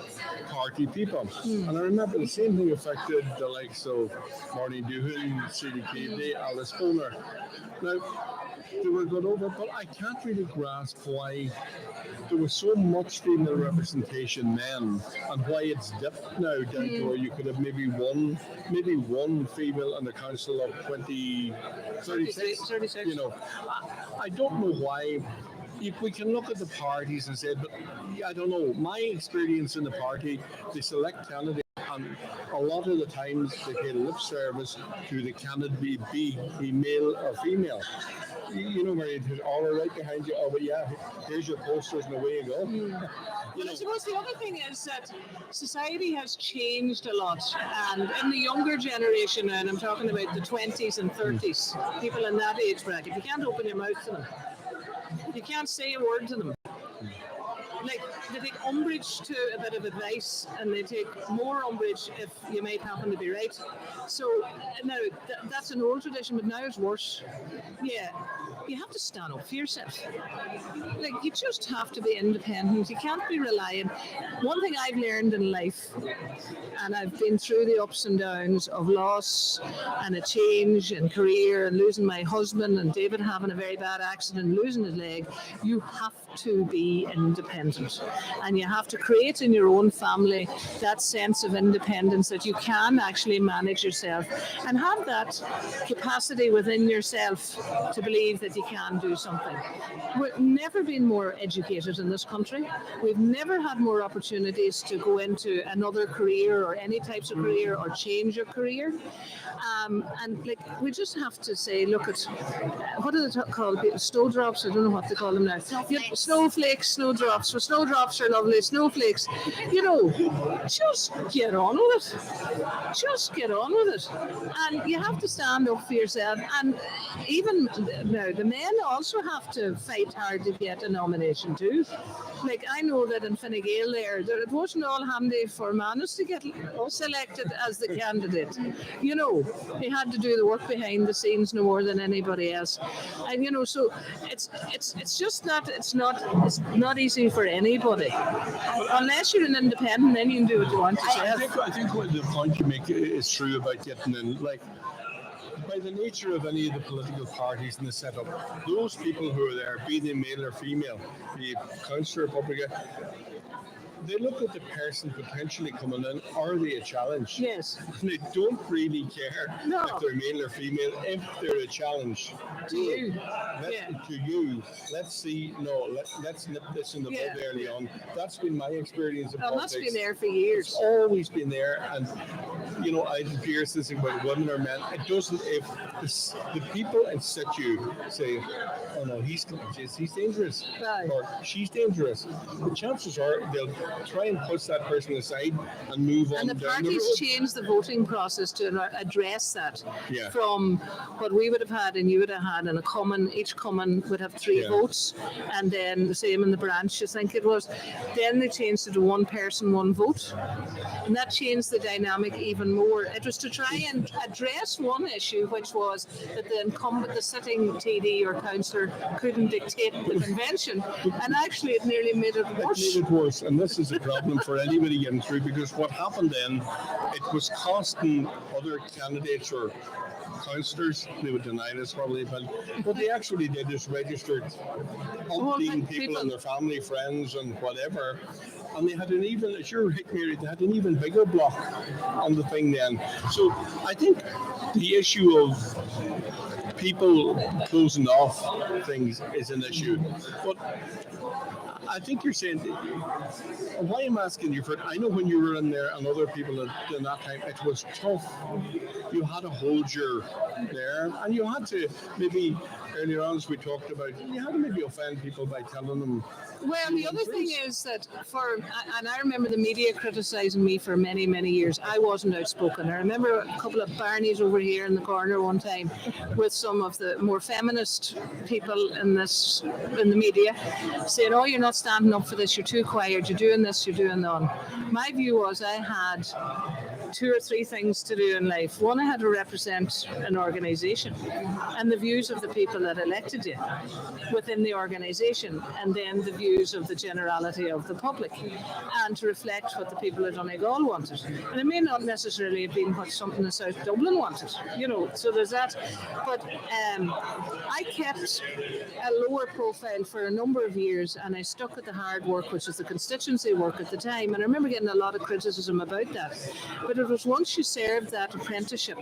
party people. And I remember the same thing affected the likes of Marnie Doohan, City Keeley, Alice Boner. Now, they were got over, but I can't really grasp why there was so much female representation then, and why it's dipped now down to where you could have maybe one female on the council of 36. You know, I don't know why. We can look at the parties and say, but I don't know. My experience in the party, they select candidates, and a lot of the times they pay lip service to the candidate be male or female. You know, Mary, all right behind you. Oh, but yeah, here's your posters and away you go. Well, I suppose the other thing is that society has changed a lot, and in the younger generation, and I'm talking about the 20s and 30s, people in that age bracket, you can't open your mouth to them. You can't say a word to them. Like, they take umbrage to a bit of advice, and they take more umbrage if you might happen to be right. So now that's an old tradition, but now it's worse. Yeah, you have to stand up for yourself. Like, you just have to be independent. You can't be relying. One thing I've learned in life, and I've been through the ups and downs of loss and a change in career and losing my husband and David having a very bad accident and losing his leg, you have to be independent. And you have to create in your own family that sense of independence that you can actually manage yourself and have that capacity within yourself to believe that you can do something. We've never been more educated in this country. We've never had more opportunities to go into another career or any types of career or change your career. And like, we just have to say, look at, what are they called? Snowdrops? I don't know what they call them now. Snowflakes, snowdrops. So snowdrops are lovely. Snowflakes, you know, just get on with it. Just get on with it. And you have to stand up for yourself. And even now, the men also have to fight hard to get a nomination too. Like, I know that in Fine Gael there, it wasn't all handy for Manis to get selected as the candidate. You know, he had to do the work behind the scenes no more than anybody else. And you know, so it's just not it's not easy for anybody. Unless you're an independent, then you can do what you want yourself. I think what the point you make is true about getting in, like, by the nature of any of the political parties in the setup, those people who are there, be they male or female, be it councillor, Republican, they look at the person potentially coming in. Are they a challenge? Yes. And they don't really care if they're male or female, if they're a challenge. To you. To you. Let's see. No, let's nip this in the bud early on. That's been my experience in politics. That's been there for years. It's always been there. And, you know, I hear this thing about women or men. It doesn't, if the people in situ say, oh no, he's dangerous, or she's dangerous, the chances are they'll try and push that person aside and move on. And the parties changed the voting process to address that from what we would have had and you would have had, and each common would have 3 votes, and then the same in the branch, I think it was. Then they changed it to 1 person, 1 vote, and that changed the dynamic even more. It was to try and address one issue, which was that the sitting TD or councillor couldn't dictate the convention, and actually it nearly made it worse. It made it worse, and this is a problem for anybody getting through, because what happened then, it was costing other candidates or councillors, they would deny this probably, but what they actually did is registered umpteen people and their family, friends and whatever, and they had an even, as you're Mary, they had an even bigger block on the thing then. So I think the issue of people closing off things is an issue, but I think you're saying, why I'm asking you for it, I know when you were in there and other people in that time, it was tough. You had to hold your there, and you had to maybe, earlier on as we talked about, you had to maybe offend people by telling them. Well, the other thing is that and I remember the media criticising me for many, many years. I wasn't outspoken. I remember a couple of Barneys over here in the corner one time with some of the more feminist people in the media saying, oh, you're not standing up for this, you're too quiet, you're doing this, you're doing that. My view was I had 2 or 3 things to do in life. One, I had to represent an organisation and the views of the people that elected you within the organisation, and then the views of the generality of the public, and to reflect what the people of Donegal wanted. And it may not necessarily have been what something in South Dublin wanted, so there's that. But I kept a lower profile for a number of years, and I stuck at the hard work, which was the constituency work at the time. And I remember getting a lot of criticism about that. But it was once you served that apprenticeship,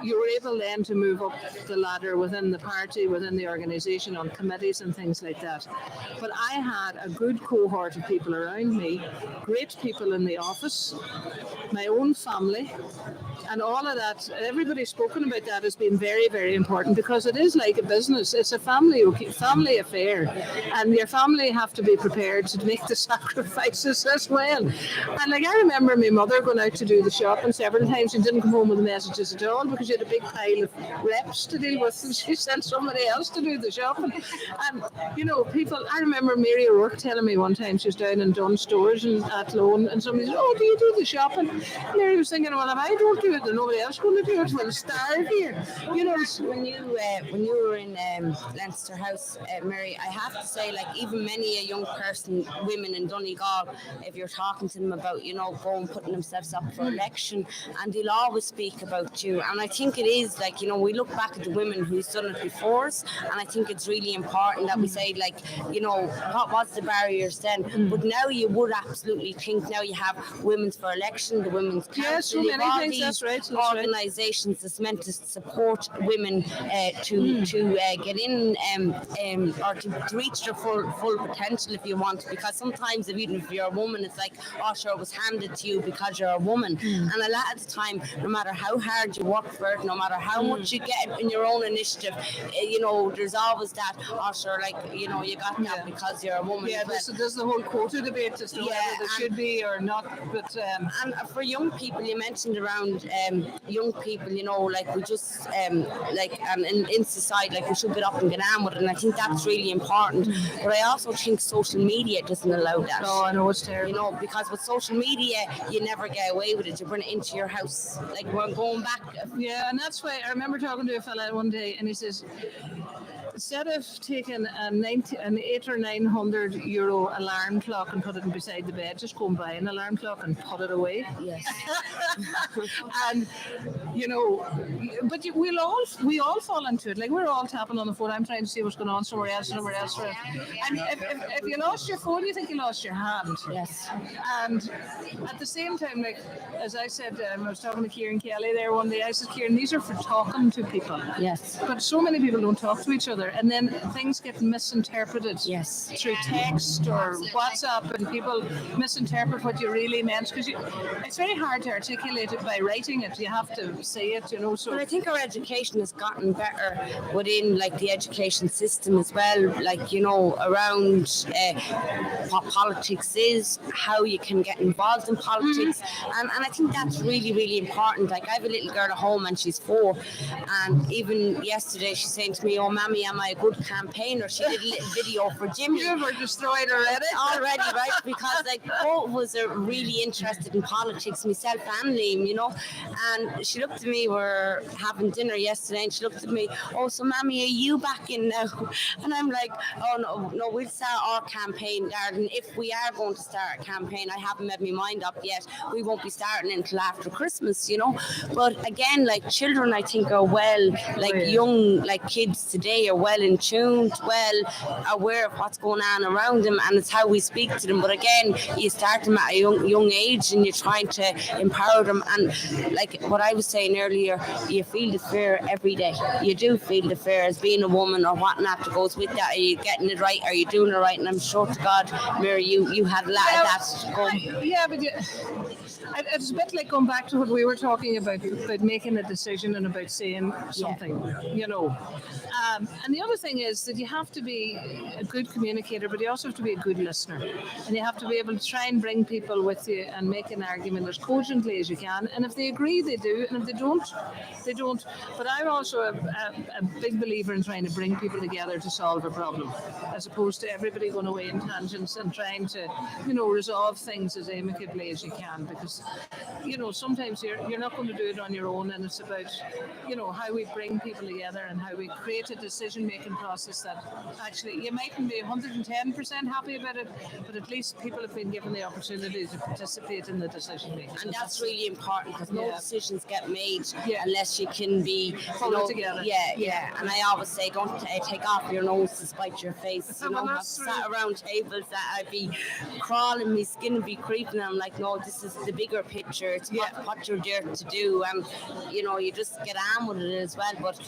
you were able then to move up the ladder within the party, within the organisation, on committees and things like that. But I had a good cohort of people around me, great people in the office, my own family, and all of that. Everybody's spoken about that as being very, very important, because it is like a business. It's a family affair, and your family have to be prepared to make the sacrifices as well. And I remember my mother going out to do the shopping several times. She didn't come home with the messages at all because she had a big pile of reps to deal with, and she sent somebody else to do the shopping. And people, I remember Mary O'Rourke telling me one time she was down in Dunn Stores and at Lone, and somebody said, "Oh, do you do the shopping?" And Mary was thinking, "Well, if I don't do it, then nobody else is going to do it. We'll starve here." When you were in Leinster House, Mary, I have to say, even many a young person, women in Donegal, if you're talking to them about, going, putting themselves up for election, and they'll always speak about you. And I think it is we look back at the women who's done it before us, and I think it's really important that we say, what was the barriers then? But now you would absolutely think now you have Women's for Election, the Women's Council, yes, so many all things, these that's right. organisations that's meant to support women to get in or to reach their full potential, if you want. Because sometimes, even if you're a woman, it's like, oh, sure, it was handed to you because you're a woman. And a lot of the time, no matter how hard you work for it, no matter how much you get in your own initiative, there's always that, oh, sure, you got that because you're a woman. Yeah, there's the whole quota debate as to whether there should be or not. But and for young people, you mentioned around young people, we just and in society, we should get up and get on with it, and I think that's really important. But I also think social media doesn't allow that. Oh, I know, it's terrible. Because with social media, you never get away with it. You bring it into your house. We're going back. Yeah, and that's why I remember talking to a fella one day, and he says, instead of taking an 800 or 900 euro alarm clock and put it beside the bed, just go and buy an alarm clock and put it away. Yes. And but we all fall into it. We're all tapping on the phone. I'm trying to see what's going on somewhere else. And if you lost your phone, you think you lost your hand. Yes. And at the same time, as I said, I was talking to Kieran Kelly there one day. I said, Kieran, these are for talking to people. Yes. But so many people don't talk to each other, and then things get misinterpreted. Yes. Through text or WhatsApp, and people misinterpret what you really meant, because it's very hard to articulate it by writing it. You have to say it, So. But I think our education has gotten better within the education system as well. Around what politics is, how you can get involved in politics, and I think that's really, really important. I have a little girl at home, and she's 4, and even yesterday she's saying to me, "Oh, Mammy, am I a good campaigner?" She did a little video for Jimmy. You were destroyed already, right? Because both of us are really interested in politics, myself and Liam, And she looked at me, we were having dinner yesterday, and she looked at me, "Oh, so Mammy, are you back in now?" And I'm like, "Oh, no, we'll start our campaign, darling. If we are going to start a campaign, I haven't made my mind up yet. We won't be starting until after Christmas, But again, children, I think are young, kids today are well in tune, well aware of what's going on around them, and it's how we speak to them. But again, you start them at a young age, and you're trying to empower them. And what I was saying earlier, you feel the fear every day. You do feel the fear as being a woman or whatnot that goes with that. Are you getting it right? Are you doing it right? And I'm sure to God, Mary, you had a lot of that going. Yeah, but it's a bit like going back to what we were talking about making a decision and about saying something, And the other thing is that you have to be a good communicator, but you also have to be a good listener. And you have to be able to try and bring people with you and make an argument as cogently as you can. And if they agree, they do. And if they don't, they don't. But I'm also a big believer in trying to bring people together to solve a problem, as opposed to everybody going away in tangents and trying to, resolve things as amicably as you can. Because sometimes you're not going to do it on your own, and it's about, how we bring people together and how we create a decision-making process that actually you mightn't be 110% happy about it, but at least people have been given the opportunity to participate in the decision-making. And that's really important, because no Yeah. decisions get made unless you can be Pull it together. Yeah. And I always say, don't take off your nose to spite your face. I've sat around tables that I'd be crawling, my skin would be creeping, and I'm like, no, this is the bigger picture. It's what you're there to do, and you just get on with it as well. But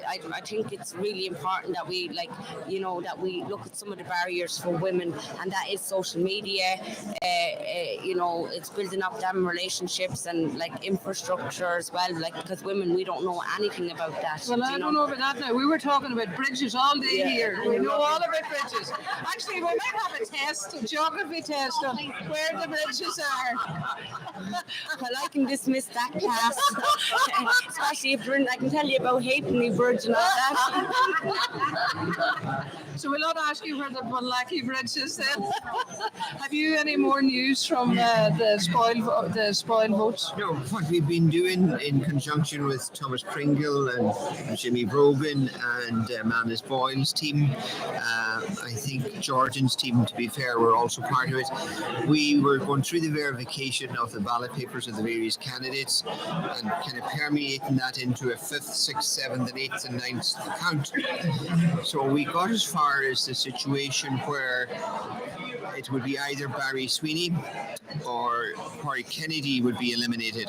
I think it's really important that we that we look at some of the barriers for women, and that is social media. It's building up them relationships and infrastructure as well. Because women, we don't know anything about that. Well, I don't know about that now. We were talking about bridges all day here. We know all about bridges. Actually, we might have a geography test on where the bridges are. Well, I can dismiss that class, especially if I can tell you about Halfpenny Bridge and all that. So we'll not ask you where the Bunlackey Bridge is then. Have you any more news from the spoil votes? No, what we've been doing in conjunction with Thomas Pringle and Jimmy Brogan and Manis Boyle's team, I think Jordan's team, to be fair, were also part of it. We were going through the verification of the ballot papers of the various candidates and kind of permeating that into a 5th, 6th, 7th and 8th and 9th count. So we got as far as the situation where it would be either Barry Sweeney or Corey Kennedy would be eliminated.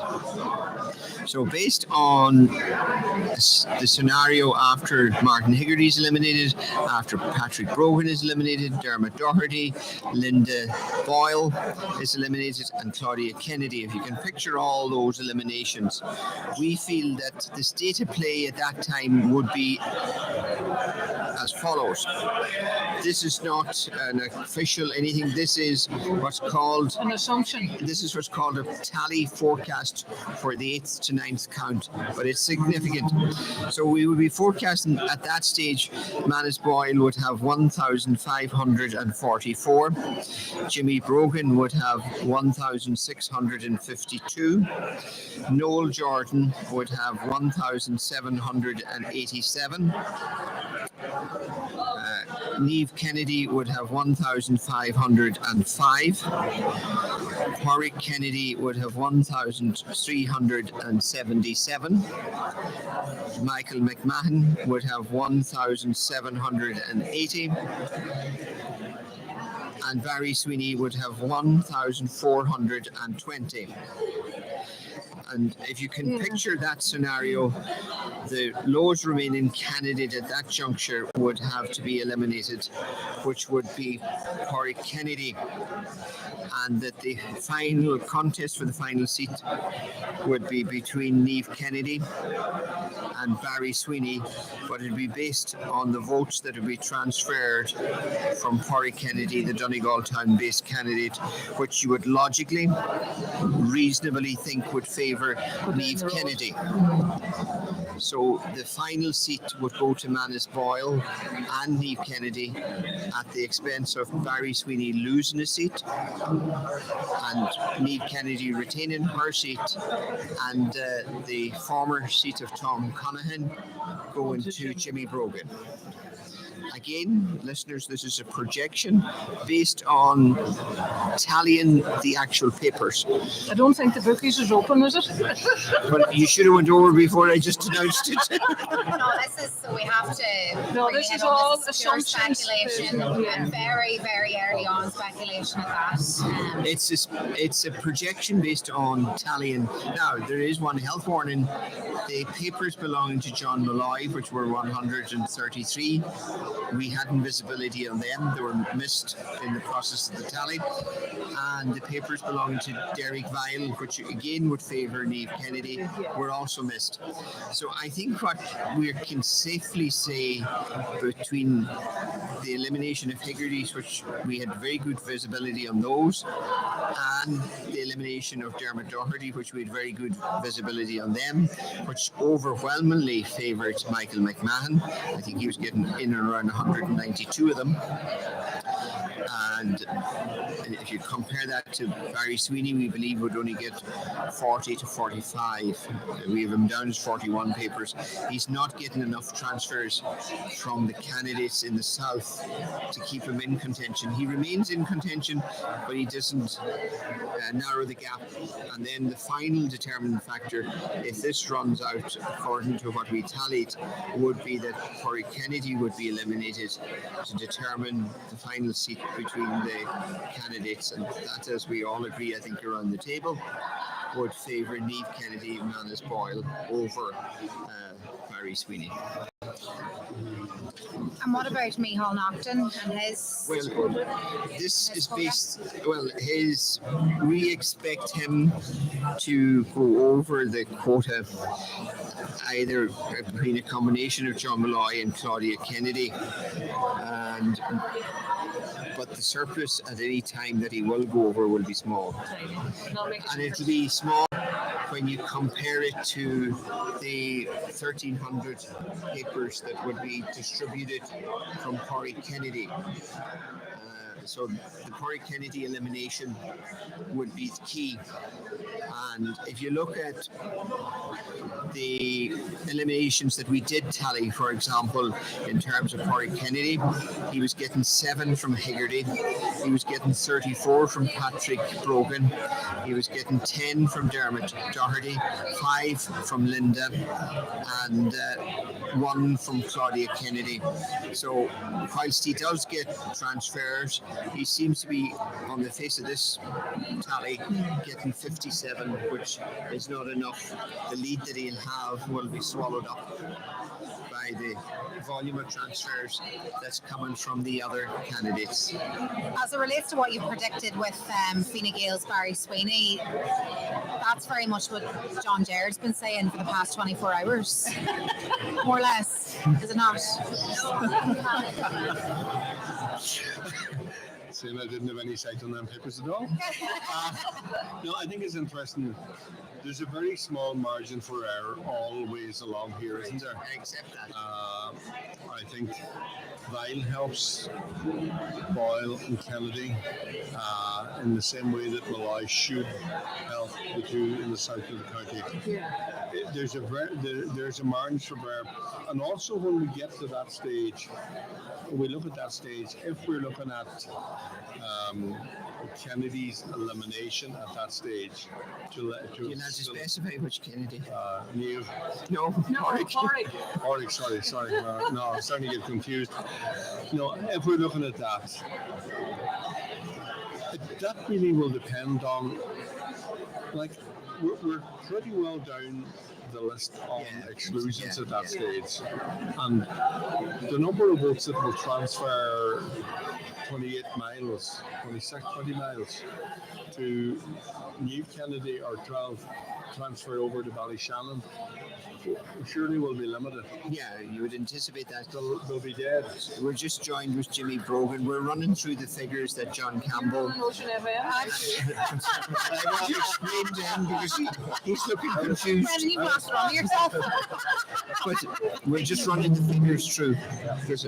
So based on the scenario after Martin Higgerty's eliminated, after Patrick Brogan is eliminated, Dermot Doherty, Linda Boyle is eliminated, and Claudia Kennedy, if you can picture all those eliminations, we feel that the state of play at that time would be as follows. This is not an official anything. This is what's called an assumption. This is what's called a tally forecast for the 8th to 9th count, but it's significant. So we would be forecasting at that stage, Manis Boyle would have 1,544. Jimmy Brogan would have 1,652. Noel Jordan would have 1,787. Niamh Kennedy would have 1,505. Warwick Kennedy would have 1,377. Michael McMahon would have 1,780. And Barry Sweeney would have 1,420. And if you can picture that scenario, the lowest remaining candidate at that juncture would have to be eliminated, which would be Corey Kennedy. And that the final contest for the final seat would be between Niamh Kennedy and Barry Sweeney, but it would be based on the votes that would be transferred from Corey Kennedy, the Donegal Town based candidate, which you would logically, reasonably think would favour Niamh Kennedy. So the final seat would go to Manis Boyle and Niamh Kennedy at the expense of Barry Sweeney losing a seat and Niamh Kennedy retaining her seat, and the former seat of Tom Conaghan going to Jimmy Brogan. Again, listeners, this is a projection based on tallying the actual papers. I don't think the bookies is open, is it? But you should have went over before I just announced it. No, this is, so we have to. No, bring this it is up. all This is pure assumptions. speculation, and very, very early on speculation at that. It's a projection based on tallying. Now, there is one health warning. The papers belonging to John Malloy, which were 133, we hadn't visibility on them. They were missed in the process of the tally. And the papers belonging to Derek Vile, which again would favour Niamh Kennedy, were also missed. So I think what we can safely say between the elimination of Higgerty's, which we had very good visibility on those, and the elimination of Dermot Doherty, which we had very good visibility on them, which overwhelmingly favoured Michael McMahon. I think he was getting in and around 192 of them. And if you compare that to Barry Sweeney, we believe would only get 40 to 45. We have him down as 41 papers. He's not getting enough transfers from the candidates in the south to keep him in contention. He remains in contention, but he doesn't narrow the gap. And then the final determining factor, if this runs out according to what we tallied, would be that Corey Kennedy would be eliminated to determine the final seat between the candidates, and that, as we all agree, I think around the table, would favour Niamh Kennedy and Manis Boyle over Barry Sweeney. And what about Micheál Naughton and his? Well, this is based. Well, we expect him to go over the quota, either between a combination of John Malloy and Claudia Kennedy, but the surplus at any time that he will go over will be small, and it'll be small when you compare it to the 1,300 papers that would be distributed from Corey Kennedy. So the Corey Kennedy elimination would be key. And if you look at the eliminations that we did tally, for example, in terms of Corey Kennedy, he was getting 7 from Hegarty, he was getting 34 from Patrick Brogan, he was getting 10 from Dermot Doherty, 5 from Linda, and 1 from Claudia Kennedy. So whilst he does get transfers, he seems to be, on the face of this tally, getting 57, which is not enough. The lead that he'll have will be swallowed up by the volume of transfers that's coming from the other candidates. As it relates to what you predicted with Fine Gael's Barry Sweeney, that's very much what John Jared's been saying for the past 24 hours, more or less, is it not? Saying I didn't have any sight on them papers at all. No, I think it's interesting. There's a very small margin for error always along here, isn't there? I accept that. I think Vile helps Boyle and Kennedy in the same way that Malloy should help the two in the south of the county. There's a margin for error, and also when we get to that stage, we look at that stage. If we're looking at Kennedy's elimination at that stage, You're not to specify which Kennedy. Niamh. No, Oric, sorry. No, I'm starting to get confused. No, if we're looking at that, that really will depend on, like, we're pretty well down the list on exclusions at that stage, and the number of votes that will transfer 20 miles to Niamh Kennedy or 12 transfer over to Ballyshannon surely will be limited. Yeah, you would anticipate that. They'll be dead. We're just joined with Jimmy Brogan. We're running through the figures that John Campbell. I want to explain to him because he's looking confused. Brendan, you've lost it on yourself. But we're just running the figures through because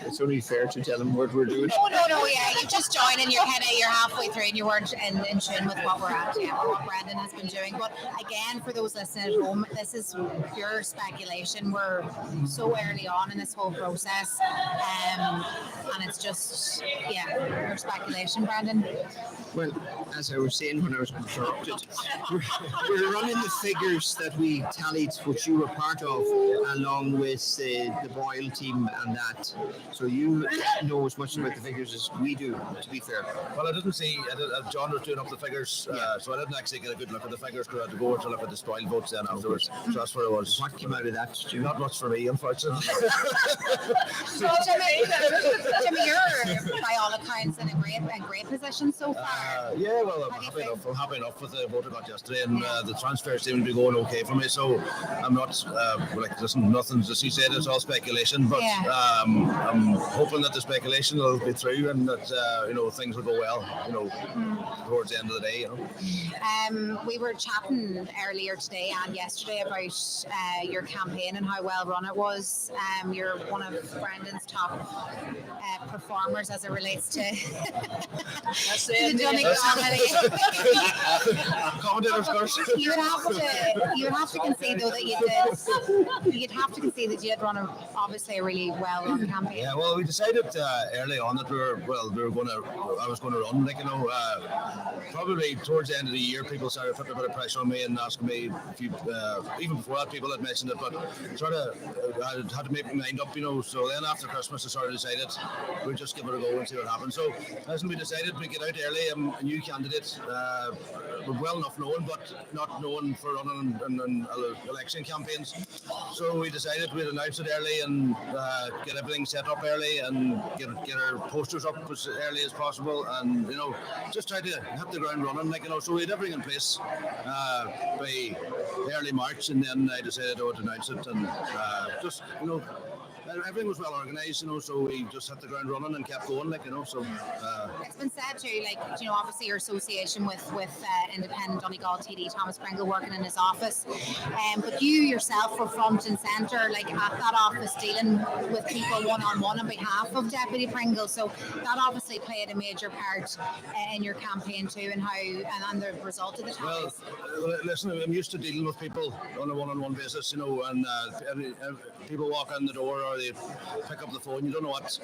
it's only fair to tell him what we're doing. No, yeah, you just joined and you're halfway through and you weren't in tune with what we're at, or what Brendan has been doing. But again, for those listening at home, this is pure speculation. We're so early on in this whole process, and it's just, pure speculation, Brendan. Well, as I was saying when I was interrupted, we're running the figures that we tallied, which you were part of, along with the Boyle team and that. So you know as much about the figures as we do, to be fair. Well, I didn't see, John was doing up the figures, so I didn't actually get a good look at the figures because I had to go to look at the spoil votes then afterwards. So that's where it was. What came out of that, Stu? Not much for me, unfortunately. So Jimmy, you're by all accounts in a great position so far. Yeah, well, I'm happy enough with the vote I got yesterday, and the transfers seem to be going okay for me. So I'm not listen, nothing as you said, it's all speculation, but I'm hoping that the speculation will be true and that things will go well. towards the end of the day. We were chatting earlier today and yesterday about your campaign and how well run it was. You're one of Brendan's top performers as it relates to the Donegal Commentators, of course. You would have to concede though that you did. You'd have to concede that you had run obviously a really well run campaign. Yeah, well, we decided early on that I was going to run. Like, you know, probably towards the end of the year, people started putting a bit of pressure on me and asking me if you, even before that, people had mentioned it, but sort of I had to make my mind up, you know. So then after Christmas, I sort of decided we'll just give it a go and see what happens. So as we decided, we get out early. A new candidate, well enough known, but not known for running in election campaigns. So we decided we'd announce it early and get everything set up early and get our posters up as early as possible, and you know, just try to hit the ground running, like, you know. So we had everything in place by early March, and then I decided I would announce it, and just, you know, everything was well organised, you know, so we just hit the ground running and kept going, like, you know. So it's been said too, like, you know, obviously your association with independent Donegal TD Thomas Pringle working in his office, but you yourself were front and centre, like, at that office, dealing with people one-on-one on behalf of Deputy Pringle, so that obviously played a major part in your campaign too, and how and the result of the tallies. Well, listen, I'm used to dealing with people on a one-on-one basis, you know, and people walk in the door or they pick up the phone. You don't know what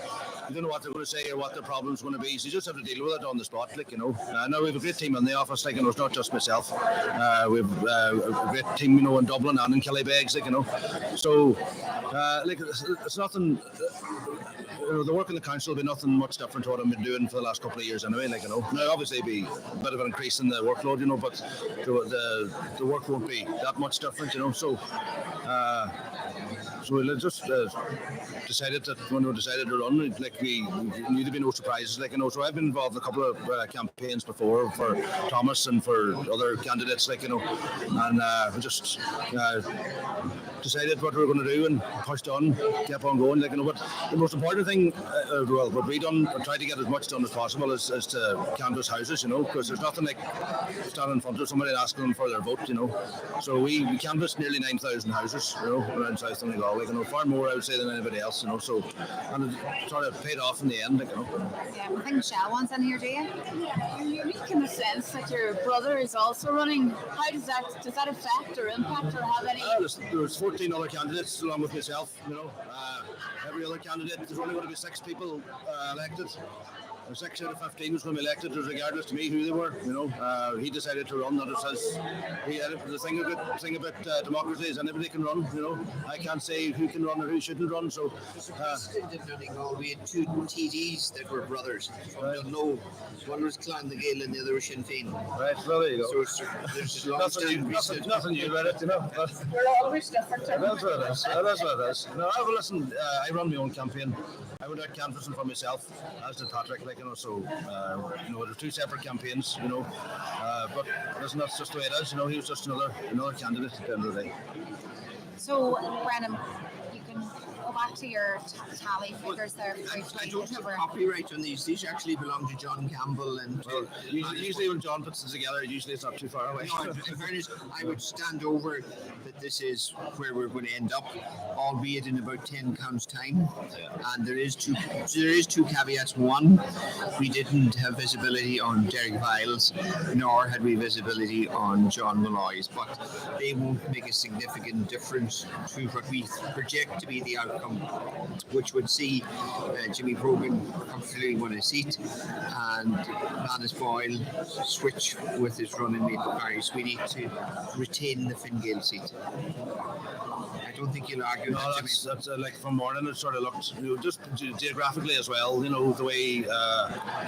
they're going to say or what their problem's going to be. So you just have to deal with it on the spot, like, you know. Now we have a great team in the office, like, you know. It's not just myself. We have a great team, you know, in Dublin and in Killybegs, like, you know. So like, it's nothing. You know, the work in the council will be nothing much different to what I've been doing for the last couple of years anyway, like, you know. Now obviously be a bit of an increase in the workload, you know, but the work won't be that much different, you know. So so we just decided that when we decided to run, like, we knew there'd be no surprises, like, you know. So I've been involved in a couple of campaigns before for Thomas and for other candidates, like, you know, and we just decided what we were going to do and pushed on, kept on going, like, you know. But the most important thing, well, what we done, tried to get as much done as possible is to canvass houses, you know, because there's nothing like standing in front of somebody and asking them for their vote, you know. So we canvassed nearly 9,000 houses, you know, around South Donegal, like, you know, far more I would say than anybody else, you know. So, and it sort of paid off in the end, like, you know. Yeah, I think Michelle wants in here, do you? Yeah, you're unique in the sense that your brother is also running. How does that affect or impact or have any? There's 14 other candidates along with myself, you know. Every other candidate, there's only going to be 6 people elected. 6 out of 15 was going to be elected, regardless to me who they were, you know. He decided to run. That it says the thing about democracy is anybody can run, you know. I can't say who can run or who shouldn't run. So in Donegal, we had 2 TDs that were brothers. Right. No, one was Clan the Gael and the other was Sinn Féin. Right, well, there you go. So there's nothing new about it, you know. We're always different. That's what it is. That's what it is. No, listen, I run my own campaign. I went out canvassing for myself, as did Patrick, like, you know. So you know, there's 2 separate campaigns, you know. But listen, that's just the way it is, you know. He was just another candidate at the end of the day. So, Brennan, you can go back to your tally figures there. I don't have copyright on these. These actually belong to John Campbell and. Well, usually when John puts them together, usually it's not too far away. No, in fairness, I would stand over that this is where we're going to end up, albeit in about 10 counts time. And there is two caveats. One, we didn't have visibility on Derek Viles, nor had we visibility on John Malloy's, but they won't make a significant difference to what we project to be the outcome, which would see Jimmy Brogan comfortably win a seat and Manis Boyle switch with his running mate Barry Sweeney to retain the Fine Gael seat. I don't think you'll argue that. That's like from morning it sort of looked, you know, just geographically as well, you know, the way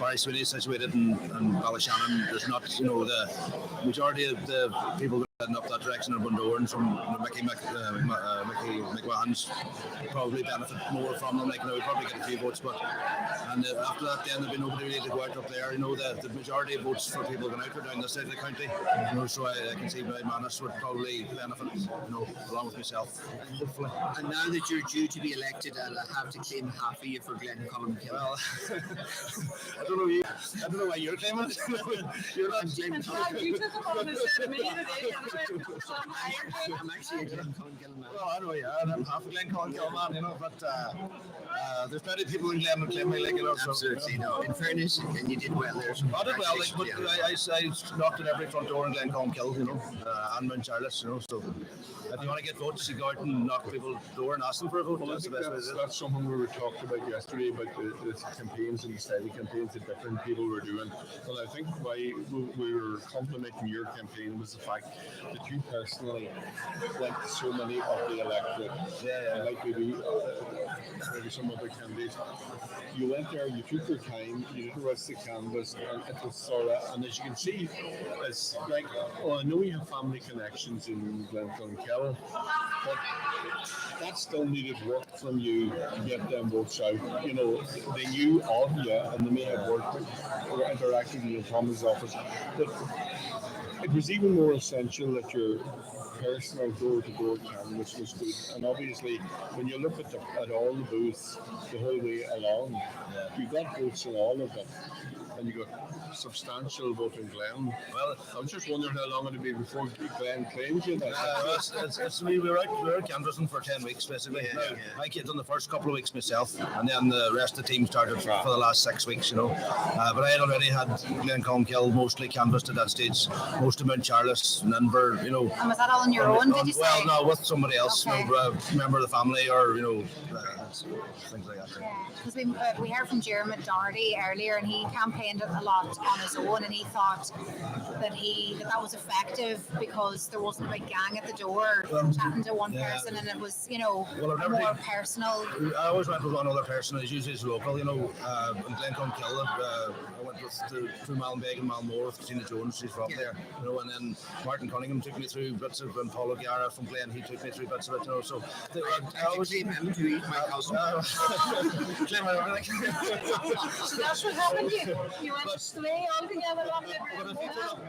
Barry Sweeney is situated in Ballyshannon. There's not, you know, the majority of the people heading up that direction are Bundoran, and some Mickey McWahans probably benefit more from them. Like, you know, we probably get a few votes, but after that, then there'll be nobody really to go out up there. You know, the majority of votes for people going out are down this side of the county. You know, so I can see my Manis would probably benefit, you know, along with myself, hopefully. And now that you're due to be elected, I'll have to claim half of you for Glencullen Kill. Well, I don't know why you're claiming it. You're not claiming it. You took them on and said to me today, and I'm actually a Glencongill man. Well, anyway, I'm half a Glencongill man, you know, but there's plenty of people in Glen and Clemmy, like, you know. Absolutely, so, no. In fairness, and you did well there. So I did well, like, but I knocked at every front door in Glencongill, you know, and Mount Charles, you know, so if you want to get votes, you go out and knock people's door and ask them for a vote. Well, that's the best way to do it. That's something we were talking about yesterday, about the campaigns and the steady campaigns that different people were doing. Well, I think why we were complimenting your campaign was the fact that you personally went to so many of the electorate, like maybe some other candidates. You went there, you took your time, you didn't rush the canvas, and it was thorough. And as you can see, it's like, well, I know you have family connections in Glencongill, but that still needed work from you to get them votes out. You know, they knew of you and they may have worked or interacted in your Thomas' office, but it was even more essential that your personal door-to-door canvas was good. And obviously, when you look at all the booths the whole way along, you got votes in all of them. And you got substantial vote in Glen. Well, I was just wondering how long it'd be before Glen claims you. We were out canvassing for 10 weeks basically. I done the first couple of weeks myself, and then the rest of the team started for the last 6 weeks, you know. But I had already had Glencongill mostly canvassed at that stage, most of Mount Charles, Ninver, you know. And was that all on your own, did you say? Well, no, with somebody else, Okay. you know, member of the family, or, you know, things like that. Because we heard from Jeremy Doherty earlier, and he campaigned a lot on his own, and he thought that that was effective because there wasn't a big gang at the door chatting to one person, and it was, you know, more personal. I always went with one other person, it's usually local, you know. In Glencongill, I went through Malmbeg and Malmore with Christina Jones, she's from there, you know, and then Martin Cunningham took me through bits of, and Paul O'Gara from Glen, he took me through bits of it, you know. So I always him to eat my cousin. So that's what happened to you. You went astray altogether on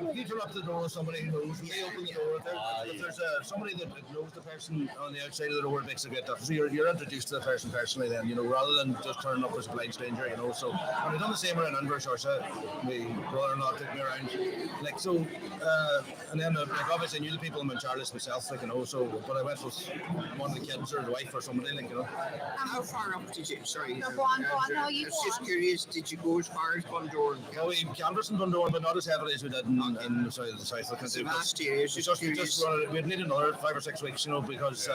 If you turn up the door with somebody who knows, when they open the door, if there's somebody that knows the person on the outside of the door, it makes a great difference. So you're introduced to the person personally then, you know, rather than just turning up as a blind stranger, you know. So and we've done the same around Inver, my brother-in-law took me around, like, so, and then like, obviously I knew the people in Mount Charles myself, like, you know, so, but I went with one of the kids or the wife or somebody, like, you know. How far up did you, sorry, No, go on, no, you I was go just on. curious, did you go as far as Bundoran? Well, we canvassed in Bundoran, but not as heavily as we did in the south. It's a vast area, We'd need another 5 or 6 weeks, you know, because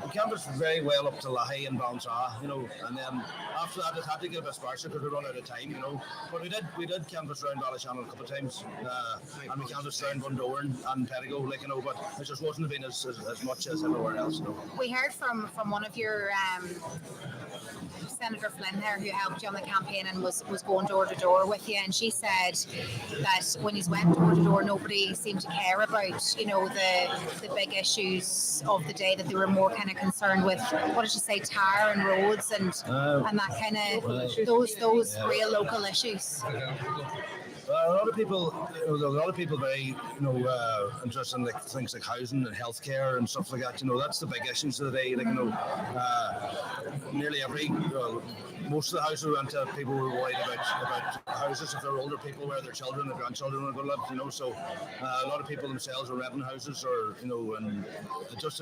we canvassed very well up to Lahey and Ballintrae, you know, and then after that it had to get a bit sparser because we run out of time, you know. But we did canvass around Ballyshannon a couple of times, and we canvassed around Bundoran and Pettigo, like, you know, but it just wasn't been as much as everywhere else, you know. We heard from one of your Senator Flynn there, who helped you on the campaign and was going door to door with you, and she said that when you went door to door, nobody seemed to care about, you know, the big issues of the day, that they were more kind of concerned with, what did she say, tar and roads and that kind of those real local issues. A lot of people very, you know, interested in like things like housing and healthcare and stuff like that. You know, that's the big issues of the day. Like, you know, nearly most of the houses we went to, people were worried about houses if they're older people, where their children and grandchildren were going to live. You know, so a lot of people themselves are renting houses, or, you know, and just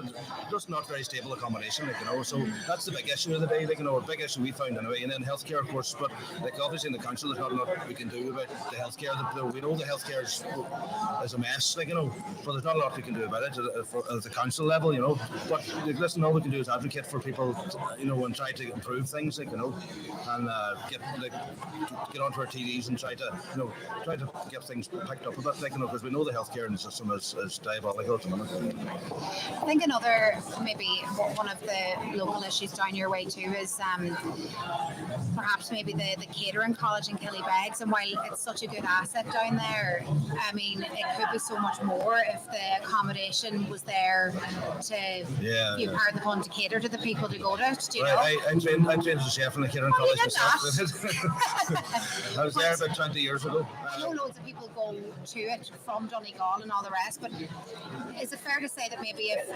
not very stable accommodation. Like, you know, so that's the big issue of the day. Like, you know, a big issue we found anyway. And then healthcare, of course, but like obviously in the council, there's not enough we can do about the healthcare. We know the healthcare is a mess, like, you know, but there's not a lot we can do about it at the council level, you know. But like, listen, all we can do is advocate for people, you know, and try to improve things, like, you know, and get onto our TVs and try to get things picked up a bit, like, you know, because we know the healthcare in the system is diabolical at the moment. I think another, maybe one of the local issues down your way too is perhaps maybe the catering college in Killybegs, and while it's such a good asset down there, I mean, it could be so much more if the accommodation was there to be part of the fund to cater to the people to go to it, do you know? I trained as a chef in the catering college myself. I was there about 20 years ago. I know loads of people go to it from Donegal and all the rest, but is it fair to say that maybe if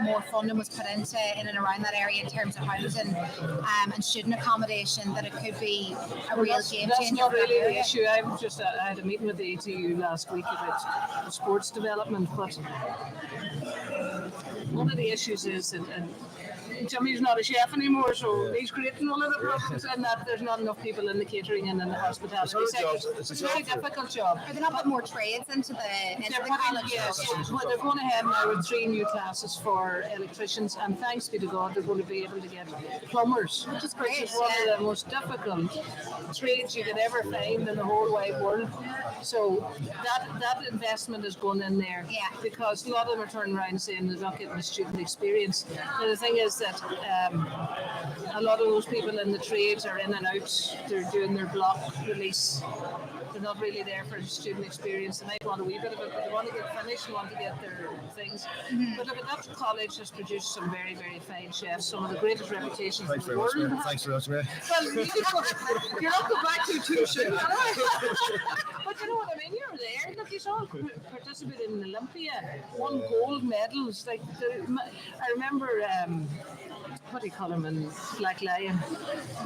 more funding was put into in and around that area in terms of housing and student accommodation, that it could be a real game changer? That's not really the issue. I'm just I had a meeting with the ATU last week about sports development, but one of the issues is, and Jimmy's not a chef anymore, so he's creating one of the problems in that there's not enough people in the catering and in the hospitality sector. It's a very difficult job. Are they not put more trades into the college? Yeah, so they're going ahead now with 3 new classes for electricians, and thanks be to God, they're going to be able to get plumbers, which is great. Which is one of the most difficult trades you could ever find in the whole wide world. So that investment is going in there, because a lot of them are turning around saying they're not getting the student experience. And the thing is that a lot of those people in the trades are in and out. They're doing their block release. They're not really there for student experience. They might want a wee bit of it, but they want to get finished and want to get their things. But look, that college has produced some very, very fine chefs, some of the greatest reputations in the world. Thanks very much, Mary. Well, you're not going back too soon. But you know what I mean? You're there. Look, you all participated in Olympia, won gold medals. Like I remember, what do you call him in Black Lion?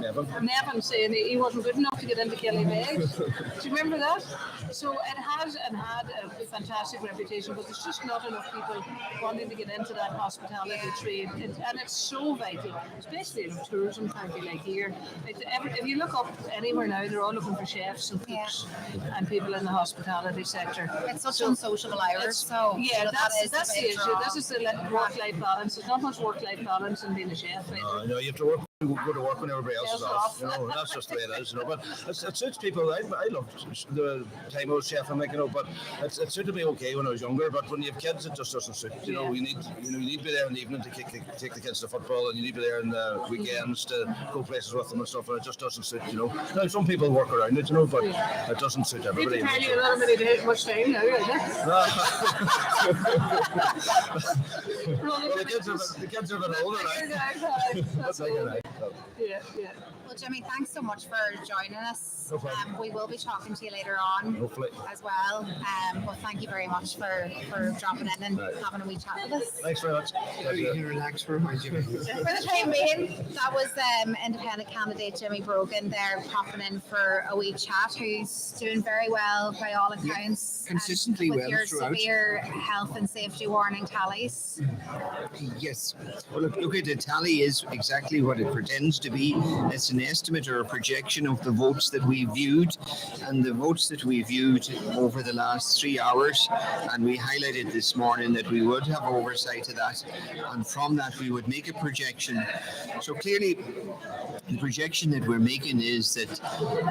Nevin saying he wasn't good enough to get into Kelly Bay. Do you remember that? So it has and had a fantastic reputation, but there's just not enough people wanting to get into that hospitality trade, and it's so vital, especially in a tourism county like here. If you look up anywhere now, they're all looking for chefs and cooks and people in the hospitality sector. It's such unsociable hours, so yeah, that's the issue. This is the work-life balance. There's not much work-life balance in being a chef. You know, you have to work. Go to work when everybody else is off. You know, that's just the way it is. You know, but it suits people. I love the time I was chef. I'm like, you know, but it suited me okay when I was younger. But when you have kids, it just doesn't suit. You know, you need to be there in the evening to take the kids to football, and you need to be there in the weekends to go places with them and stuff. And it just doesn't suit. You know, now some people work around it. You know, but it doesn't suit everybody. People tell you not many days much time now, isn't it? Well, the kids are a bit older, right? That's right. Yeah. Well, Jimmy, thanks so much for joining us. No problem. We will be talking to you later on, hopefully, as well. Well, thank you very much for dropping in and having a wee chat with us. Thanks very much. You can relax for a moment, Jimmy. For the time being, that was independent candidate Jimmy Brogan there popping in for a wee chat, who's doing very well by all accounts. Consistently with well your throughout. severe health and safety warning tallies. Yes. Well, look at the tally is exactly what it pretends to be. It's an estimate or a projection of the votes that we viewed, and the votes that we viewed over the last 3 hours. And we highlighted this morning that we would have oversight of that, and from that we would make a projection. So clearly, the projection that we're making is that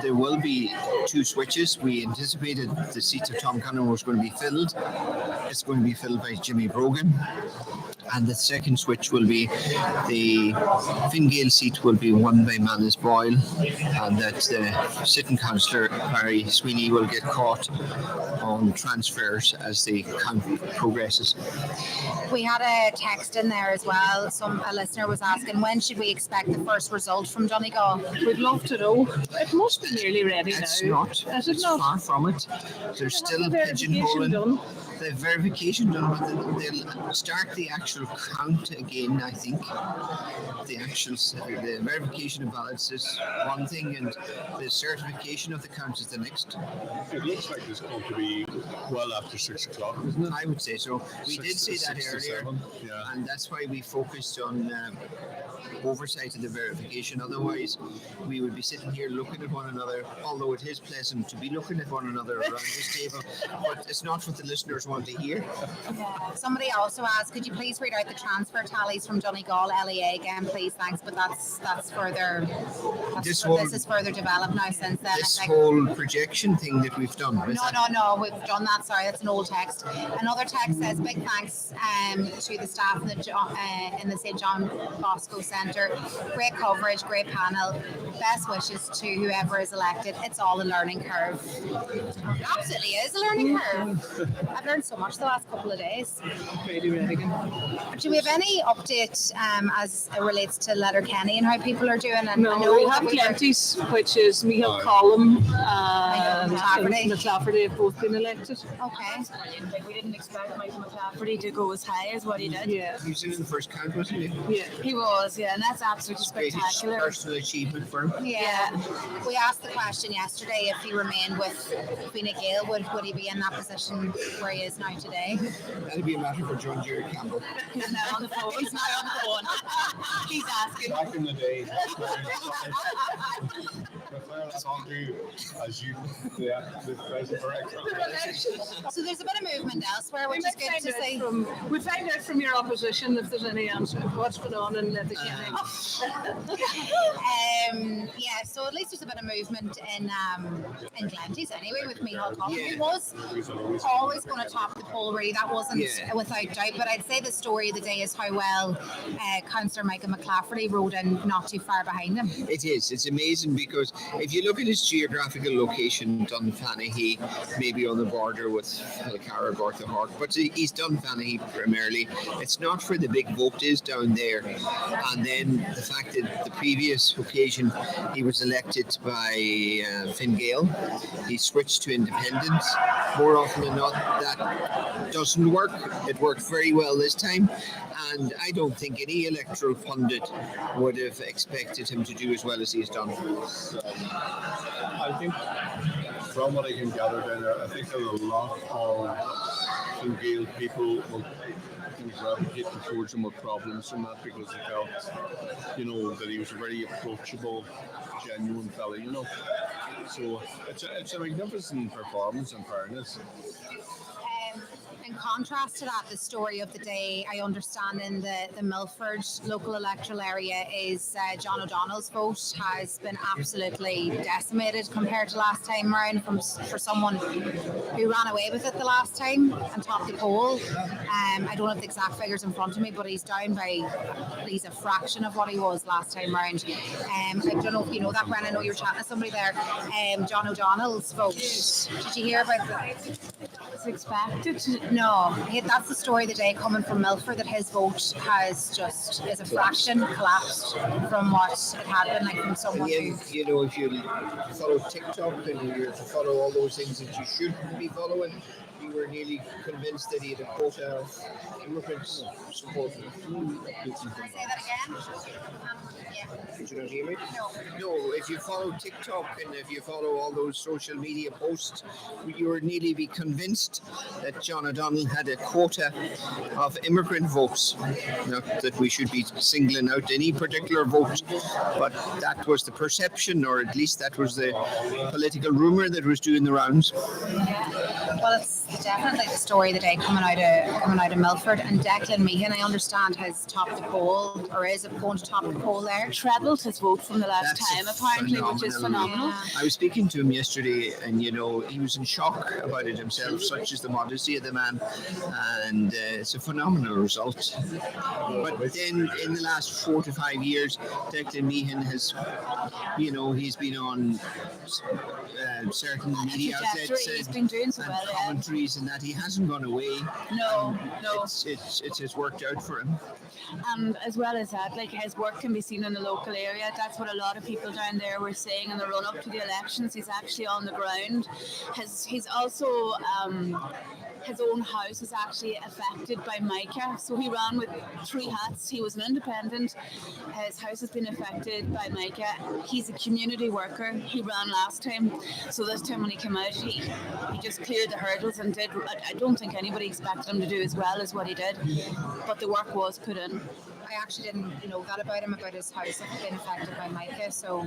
there will be 2 switches. We anticipated the seat of Tom Connor was going to be filled. It's going to be filled by Jimmy Brogan. And the second switch will be the Fine Gael seat will be won by Manis Boyle, and that the sitting councillor Barry Sweeney will get caught on transfers as the count progresses. We had a text in there as well. A listener was asking, when should we expect the first result from Donegal? We'd love to know. It must be nearly ready It's now. not. Is it It's not? far from it. There's still pigeonholing. The verification done, but they'll start the actual count again, I think. The verification of ballots is one thing, and the certification of the count is the next. It looks like it's going to be well after 6 o'clock, isn't it? I would say so. We did say that 6 to earlier, 7, yeah. and that's why we focused on oversight of the verification. Otherwise, we would be sitting here looking at one another, although it is pleasant to be looking at one another around this table, but it's not what the listeners want to hear. Yeah. Somebody also asked, could you please read out the transfer tallies from Donegal ELA again, please? Thanks, but that's further. This is further developed now since then. This whole projection thing that we've done. No, we've done that. Sorry, that's an old text. Another text says, big thanks to the staff in the St. John Bosco Centre. Great coverage, great panel. Best wishes to whoever is elected. It's all a learning curve. It absolutely is a learning curve. I've learned so much the last couple of days. Brady Redigan. Do we have any update as it relates to Letterkenny and how people are doing? And No, I know we have plenties, which is Michael Collum and McClafferty have both been elected. Okay. Like we didn't expect Michael McClafferty to go as high as what he did. Yeah. He was in the first count, wasn't he? Yeah. He was, yeah, and that's absolutely spectacular. Personal achievement for him. Yeah. We asked the question yesterday if he remained with Fine Gael, would he be in that position where he is now today? That'd be a matter for John Jerry Campbell. He's not on the phone. He's not on the phone. He's asking. Back in the day, that's all do as you, the president director. So there's a bit of movement elsewhere, which is good to see. We'll find out from your opposition if there's any answer what's going on in Letterkenny. Yeah, so at least there's a bit of movement in Glenties anyway with Micheál Collum. He was always going to top the poll, really. That wasn't without doubt. But I'd say the story of the day is how well Councillor Michael McClafferty rode in not too far behind him. It is. It's amazing because if you look at his geographical location, Dunfanaghy, maybe on the border with Carrick, Gartha but he's Dunfanaghy primarily. It's not where the big vote is down there. And then the fact that the previous occasion he was elected by Fine Gael, he switched to independent. More often than not, that doesn't work. It worked very well this time. And I don't think any electoral pundit would have expected him to do as well as he's done. I think, from what I can gather down there, I think there's a lot of Fine Gael people will gravitate towards him with problems and that because they felt, that he was a very approachable, genuine fella, So it's a magnificent performance in fairness. In contrast to that, the story of the day, I understand in the Milford local electoral area is John O'Donnell's vote has been absolutely decimated compared to last time round for someone who ran away with it the last time and topped the poll. I don't have the exact figures in front of me, but he's down by at least a fraction of what he was last time round. I don't know if you know that, Brennan. I know you were chatting to somebody there. John O'Donnell's vote. Did you hear about that? It's expected. No, that's the story of the day coming from Milford, that his vote is a fraction collapsed from what it had been, like from someone who... If you follow TikTok and you follow all those things that you shouldn't be following, you were nearly convinced that he had a quota of immigrants supporting him. Can I say that again? Did you not hear me? No, if you follow TikTok and if you follow all those social media posts, you were nearly be convinced that John O'Donnell had a quota of immigrant votes. Not that we should be singling out any particular vote, but that was the perception, or at least that was the political rumour that was doing the rounds. Well, it's definitely the story of the day coming out of Milford, and Declan Meehan, I understand, has topped the poll, or is going to top the poll there. Trebled his vote from the last time, apparently, which is phenomenal. I was speaking to him yesterday, and he was in shock about it himself. Such is the modesty of the man, and it's a phenomenal result. But then, in the last 4 to 5 years, Declan Meehan has, he's been on certain media outlets. He's been doing so well, commentaries, and that he hasn't gone away. No. It has worked out for him. And as well as that, like, his work can be seen in the local area. That's what a lot of people down there were saying in the run up to the elections. He's actually on the ground. He's also his own house is actually affected by mica, so he ran with 3 hats. He was an independent. His house has been affected by mica. He's a community worker. He ran last time, so this time when he came out, he just cleared the hurdles and did. I don't think anybody expected him to do as well as what he did, but the work was put in. I actually didn't know that about him, about his house having been affected by mica, so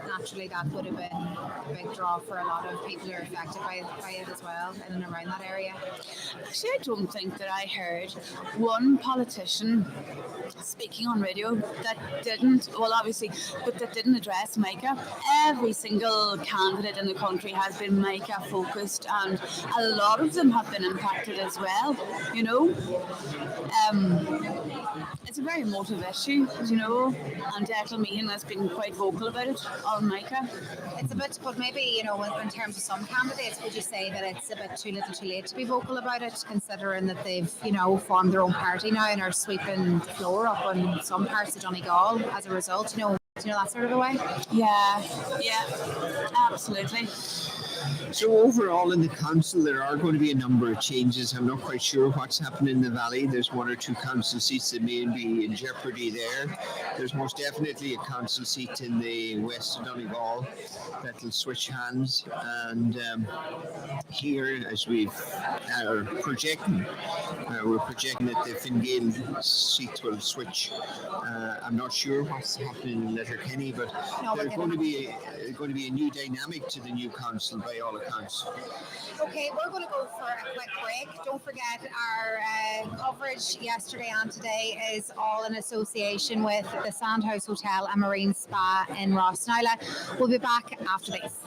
naturally that would have been a big draw for a lot of people who are affected by it as well, in and around that area. Actually, I don't think that I heard one politician speaking on radio that didn't address mica. Every single candidate in the country has been mica focused, and a lot of them have been impacted as well, It's it's a very emotive issue, and Declan Meehan has been quite vocal about it on Micah. It's a bit, but maybe, in terms of some candidates, would you say that it's a bit too little too late to be vocal about it, considering that they've, formed their own party now and are sweeping the floor up on some parts of Donegal as a result, that sort of a way? Yeah, absolutely. So overall in the council there are going to be a number of changes. I'm not quite sure what's happening in the valley. There's one or two council seats that may be in jeopardy there. There's most definitely a council seat in the west of Donegal that will switch hands, and here as we are projecting, we're projecting that the Fine Gael seat will switch. I'm not sure what's happening in Letterkenny, but there's going to be a new dynamic to the new council by all accounts. Okay, we're going to go for a quick break. Don't forget our coverage yesterday and today is all in association with the Sandhouse Hotel and Marine Spa in Rossnyla. We'll be back after this.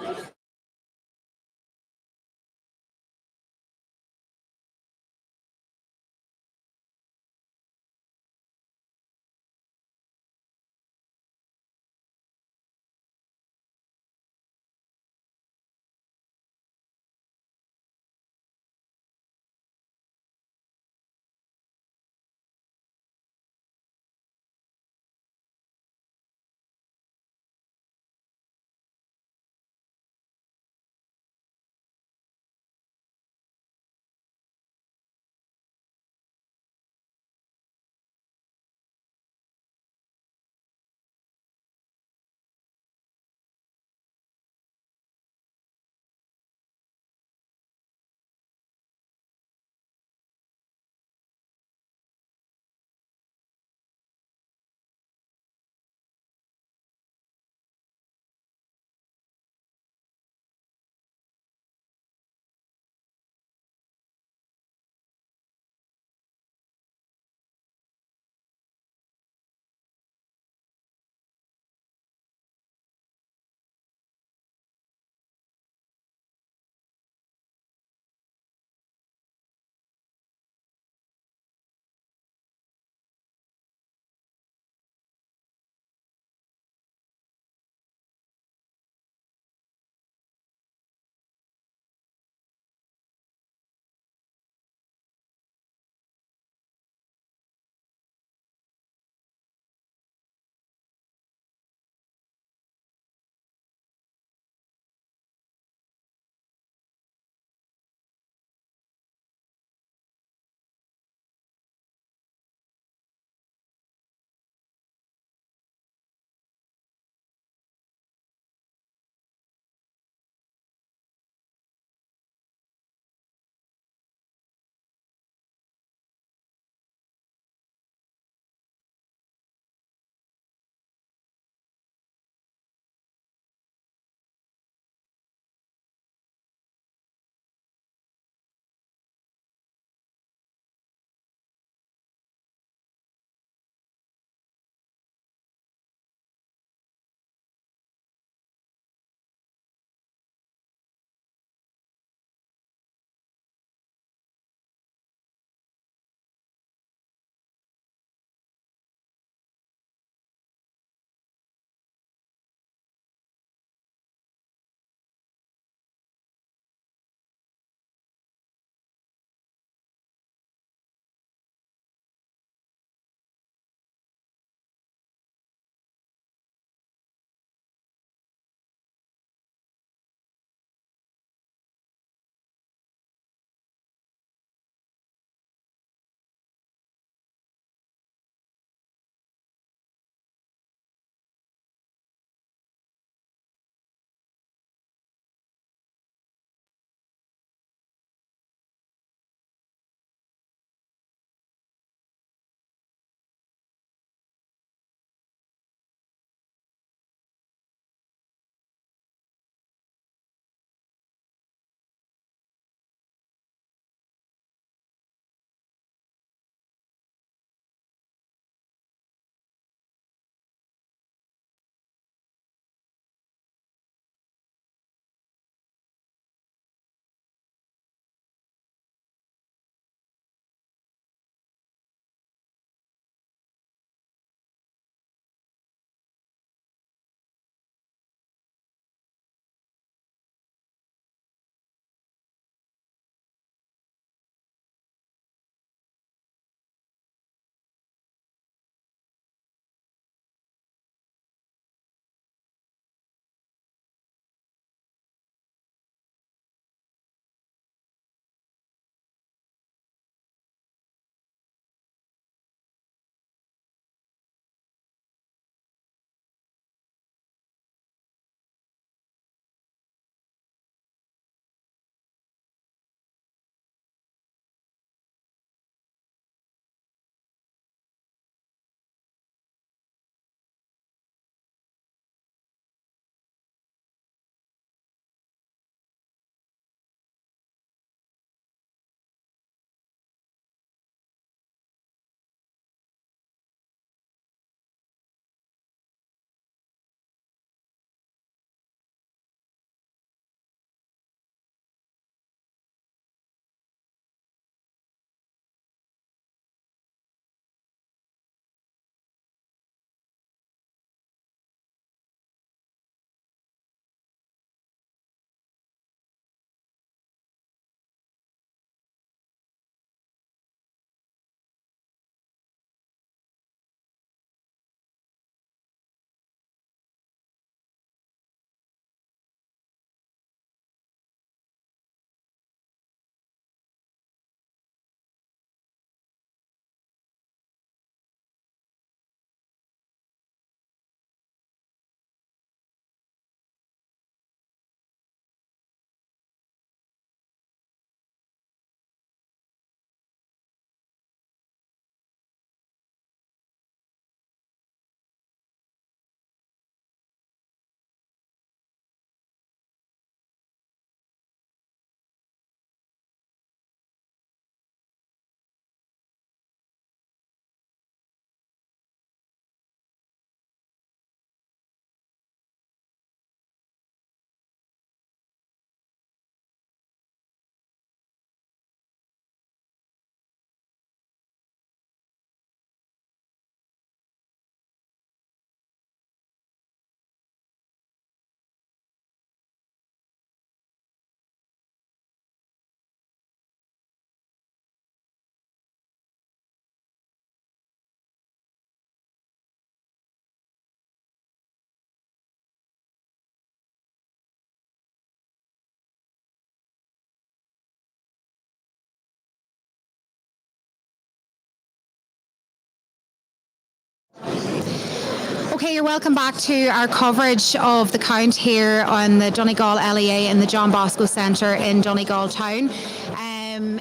Okay, you're welcome back to our coverage of the count here on the Donegal ELA in the John Bosco Centre in Donegal Town.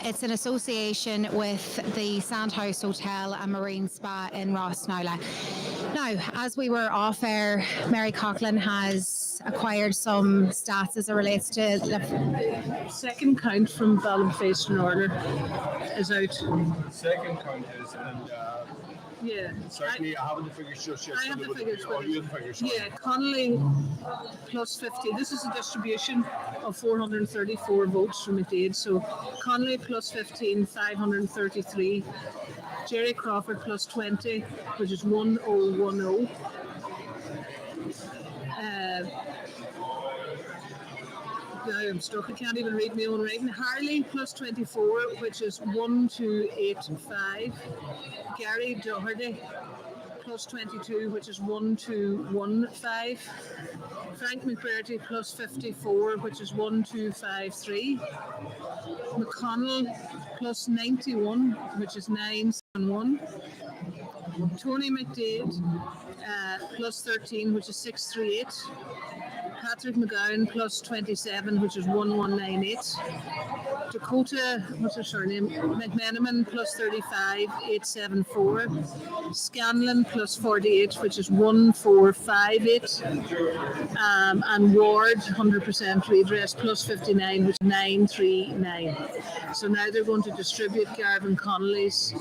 It's in association with the Sandhouse Hotel and Marine Spa in Rossnowla. Now, as we were off air, Mary Coughlin has acquired some stats as it relates to second count from Ballinface in order is out. Second count is, and yeah, certainly I haven't the figures just yet. I have the figures. Oh, you have the figures. Sorry. Yeah, Connolly plus 50. This is a distribution of 434 votes from McDade. So Connolly plus 15, 533. Jerry Crawford plus 20, which is 1010. Now I'm stuck. I can't even read my own writing. Harley plus 24, which is 1285. Gary Doherty plus 22, which is 1215. Frank McBurty plus 54, which is 1253. McConnell plus 91, which is 971. Tony McDade plus 13, which is 638. Patrick McGowan plus 27, which is 1198. Dakota, what's her surname? McMenamin plus 35, 874. Scanlon plus 48, which is 1458. And Ward, 100% redress, plus 59, which is 939. So now they're going to distribute Garvin Connolly's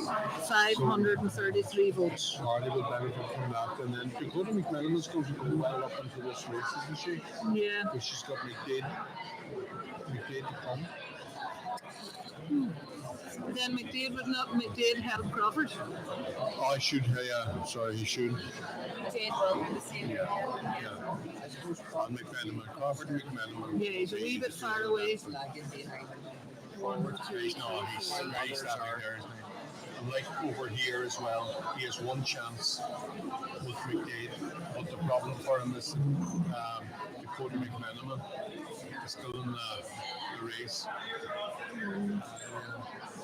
533 votes. Harley will benefit from that, and then Dakota McMenamin's going to go well up into this race, isn't she? Yeah. Because she's got McDade to come. Then McDade would not. McDade help Crawford. Oh, I should. Yeah, sorry, he should. McDade will be the same. Yeah. McMenamin, Crawford McMenamin. Yeah, he's a wee bit far away. Forward to he's standing there. And like over here as well, he has one chance with McDade, but the problem for him is Dakota McMenamin is still in the race. 1,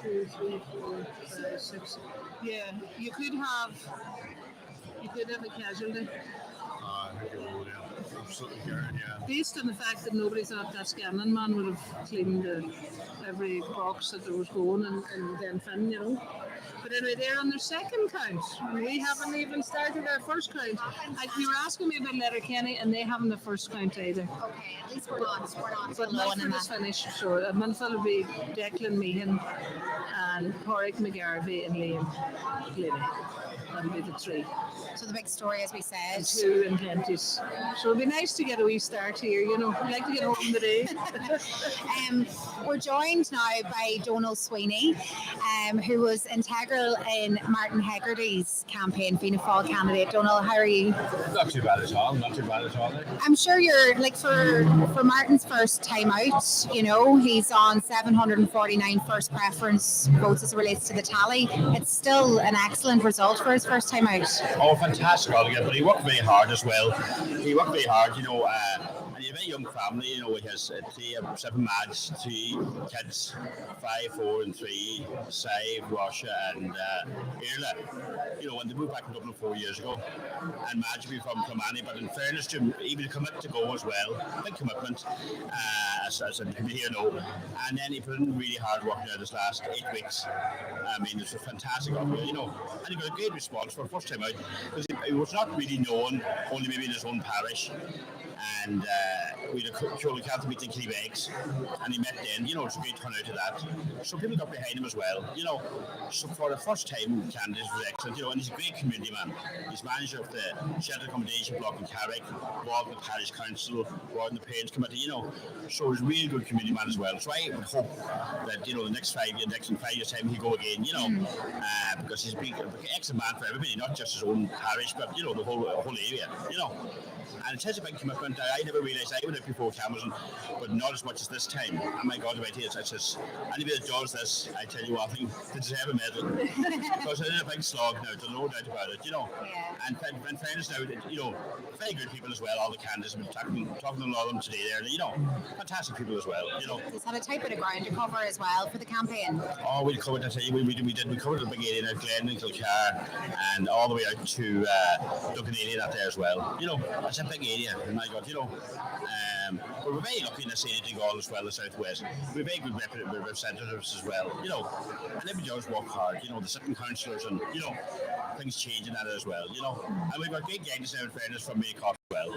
2, 3, 4, 5, 6. Yeah, you could have a casualty. I think it will, yeah. Absolutely, Karen, yeah. Based on the fact that nobody thought that Scanlon man would have cleaned every box that there was going and then fin, you know. But anyway, they're on their second count. We haven't even started our first count. You were asking me about Letterkenny, and they haven't the first count either. Okay, at least we're not But Milford is finished, so Milford will be Declan Meehan and Porrick McGarvey and Liam Glennie. That'll be the three. So the big story, as we said. 2 and 20s. So it'll be nice to get a wee start here, you know. I'd like to get home today. We're joined now by Donal Sweeney, who was integral in Martin Hegarty's campaign, Fianna Fáil candidate. Donal, how are you? Not too bad at all. I'm sure you're, like, for Martin's first time out, you know, he's on 749 first preference votes as it relates to the tally. It's still an excellent result for his first time out. Oh, fantastic altogether, but he worked very hard as well. He worked very hard, you know, and he's a very young family, you know, he has 7 lads, 2 kids, 5, 4 and 3, Save, Russia and Ireland. You know, when they moved back to Dublin 4 years ago, and Madge will be from Kilmany, but in fairness to him, he would commit to go as well, big commitment, as you know, and then he put in really hard work now this last 8 weeks. I mean, it's a fantastic offer, you know, and he got a great response for the first time out, because he was not really known, only maybe in his own parish. And we had a Chorley County meeting in Killybegs, and he met then, you know, it's a great turnout to that. So people got behind him as well, you know. So for the first time, candidate was excellent, you know, and he's a great community man. He's manager of the Shelter Accommodation Block in Carrick, involved in the Parish Council, involved in the Parents Committee, you know. So he's a really good community man as well. So I would hope that, you know, the next 5 years' time he'll go again, you know, because he's a big, excellent man for everybody, not just his own parish, but, you know, the whole area, you know. And it has a big commitment. I never realised I went out before cameras, but not as much as this time. And my God, about it, I says, anybody that does this, I tell you what, I think they deserve a medal. Because I did a big slog now, there's no doubt about it, you know. And fairness now, you know, very good people as well, all the candidates. I've been talking to a lot of them today there, you know, fantastic people as well, you know. He's had a tight bit of ground to cover as well for the campaign. Oh, we covered, I tell you, we covered the big area, Glen and Kilcar, and all the way out to Donegal out there as well. You know, it's a big area, and my God, you know. But we're very lucky in this area, Donegal as well, the southwest. We're very good representatives as well, you know. And everybody does work hard, you know, the sitting councillors and, you know, things changing that as well, you know. And we've got great guidance now, in fairness, from me as well.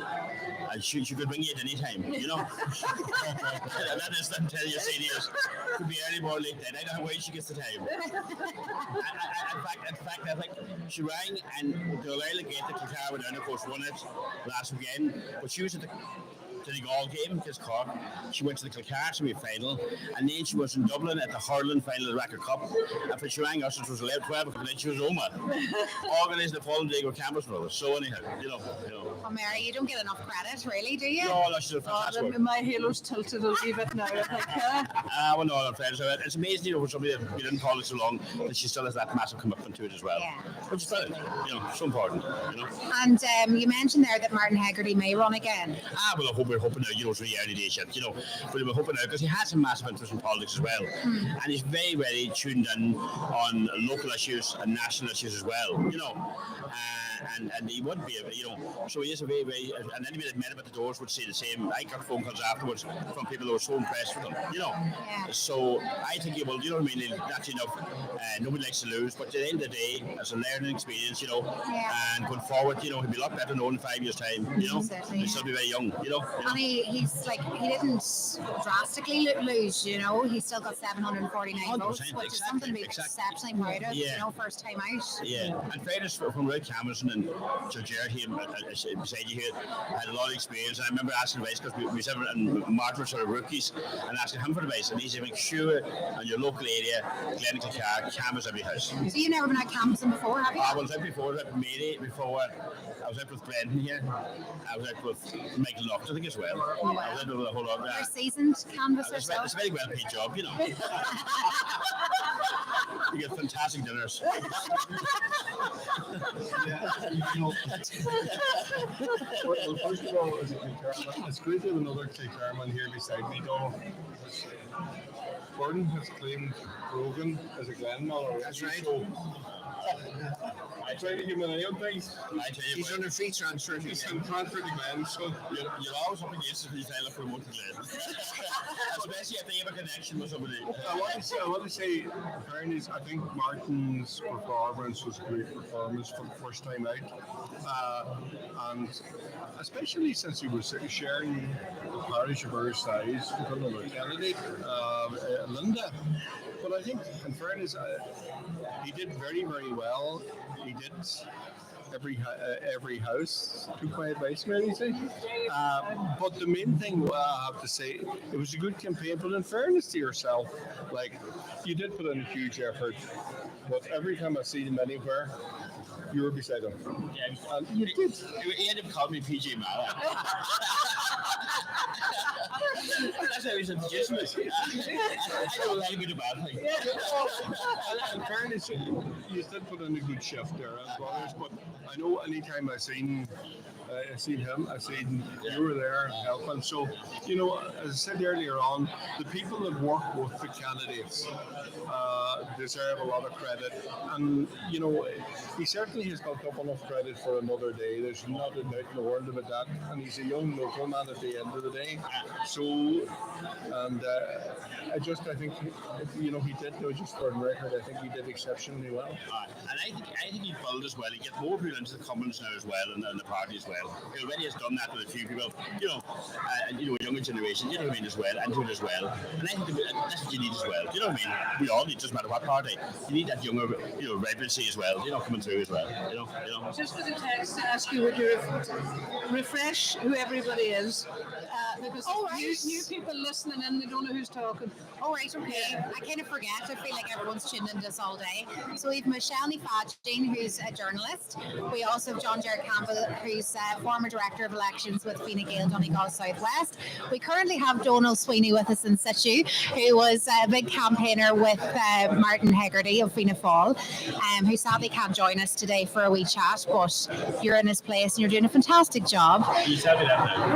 And she could bring you at any time, you know. And that is, I'm telling you, seniors, could be early or late then. I don't know where she gets the time. In fact, I think she rang and the ELA gate that Kilcar went down, of course, won it last weekend. But she was at the Donegal game against Cork. She went to the Kilcar semi-final, and then she was in Dublin at the hurling final of the Racket Cup. And when she rang us, it was 11-12 o'clock, and then she was Oma, organising the following day with cameras brothers. So anyhow, you know. Oh, Mary, you don't get enough credit, really, do you? No, she's a fantastic work. My halo's tilted a little bit now, I think. Well, no, I'm afraid. So it's amazing, you know, for somebody that's been in politics so long, that she still has that massive commitment to it as well. Yeah. Which is brilliant, you know, so important, you know. And you mentioned there that Martin Hegarty may run again. Well, we're hoping now, you know, it's really early days yet, you know, but we're hoping now, because he has a massive interest in politics as well. And he's very, very tuned in on local issues and national issues as well, you know. And he would be, you know, so he is a very, very, and anybody that met him at the doors would say the same. I got phone calls afterwards from people who were so impressed with him, you know. So I think he will, you know what I mean, that's enough. Nobody likes to lose, but at the end of the day, it's a learning experience, you know, and going forward, you know, he'll be a lot better known in 5 years' time, you know. He'll still be very young, you know. And he's like, he didn't drastically lose, you know, he's still got 749 votes, which is something to be exceptionally proud of, you know, first time out. Yeah, and fairness from Ray Camerson and Sir Jared here beside you here had a lot of experience. And I remember asking advice because we said, and Martin were sort of rookies, and asking him for advice. And he said, make sure in your local area, Glen Kilcar, cameras every house. So you've never been out canvassing before, have you? I was out before, I was out with Mary before. I was out with Brendan here. I was out with Michael Knox, I think, as well. I was out with a whole lot. You're a seasoned canvasser, so. It's a very well paid job, you know. You get fantastic dinners. Well, first of all, it's great to have another Kilcarman here beside me, Donald. Gordon has claimed Brogan as a Glenmiller. That's right. So I try to give him an eye on things. I tell you, he's under free transfer. He's on transfer to Glen, so you're always up against it if you try to promote to Glen. Especially if they have a connection with somebody. I want to say, in fairness, I think Martin's performance was a great performance for the first time out. And especially since he was sharing the parish of our size with another candidate, Linda. But I think, in fairness, he did very, very well. He did every house, took my advice, Mary. But the main thing I have to say, it was a good campaign. But in fairness to yourself, like, you did put in a huge effort. But every time I see him anywhere, you were beside him. Yeah, you did. He ended up calling me PJ Mala. That's how he's introduced me. I know a lot of about things. In fairness, you did put in a good shift there, brothers. But I know anytime I've seen him, I've seen you were there helping. So, you know, as I said earlier on, the people that work with the candidates deserve a lot of credit. And, you know, he certainly has got up enough credit for another day. There's not a doubt in the world about that. And he's a young local man at the end of the day. So, and I think, you know, he did, just for the record, I think he did exceptionally well. And I think he built as well. He get more people into the Commons now as well, and the party as well. He already has done that with a few people, you know, younger generation, you know what I mean, as well, and do it as well. And I think that's what you need as well. You know what I mean? We all need, doesn't matter what party. You need that younger, you know, vibrancy as well, you know, coming through as well. You know. Just for the text to ask you, would you refresh who everybody is? Because new people listening listening in, they don't know who's talking. Oh, right, okay. I kind of forget. I feel like everyone's tuned into us all day. So we have Michelle Nifadjin, who's a journalist. We also have John Jared Campbell, who's former Director of Elections with Fine Gael Donegal Southwest. We currently have Donald Sweeney with us in situ, who was a big campaigner with Martin Hegarty of Fianna Fáil, who sadly can't join us today for a wee chat, but you're in his place and you're doing a fantastic job. You tell me that now.